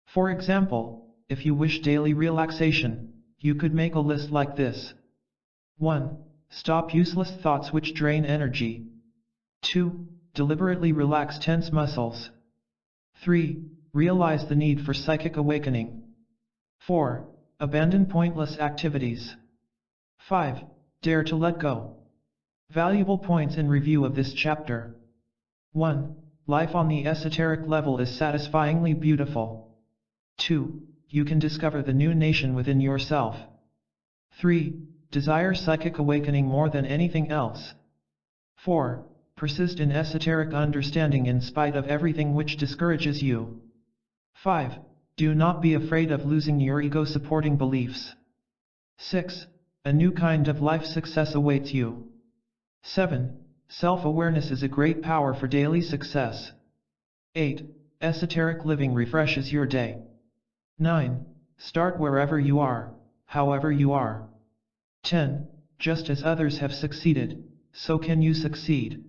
For example, if you wish daily relaxation, you could make a list like this. 1. Stop useless thoughts which drain energy. 2. Deliberately relax tense muscles. 3. Realize the need for psychic awakening. 4. Abandon pointless activities. 5. Dare to let go. Valuable points in review of this chapter. 1. Life on the esoteric level is satisfyingly beautiful. 2. You can discover the new nation within yourself. 3. Desire psychic awakening more than anything else. 4. Persist in esoteric understanding in spite of everything which discourages you. 5. Do not be afraid of losing your ego-supporting beliefs. 6. A new kind of life success awaits you. 7. Self-awareness is a great power for daily success. 8. Esoteric living refreshes your day. 9. Start wherever you are, however you are. 10. Just as others have succeeded, so can you succeed.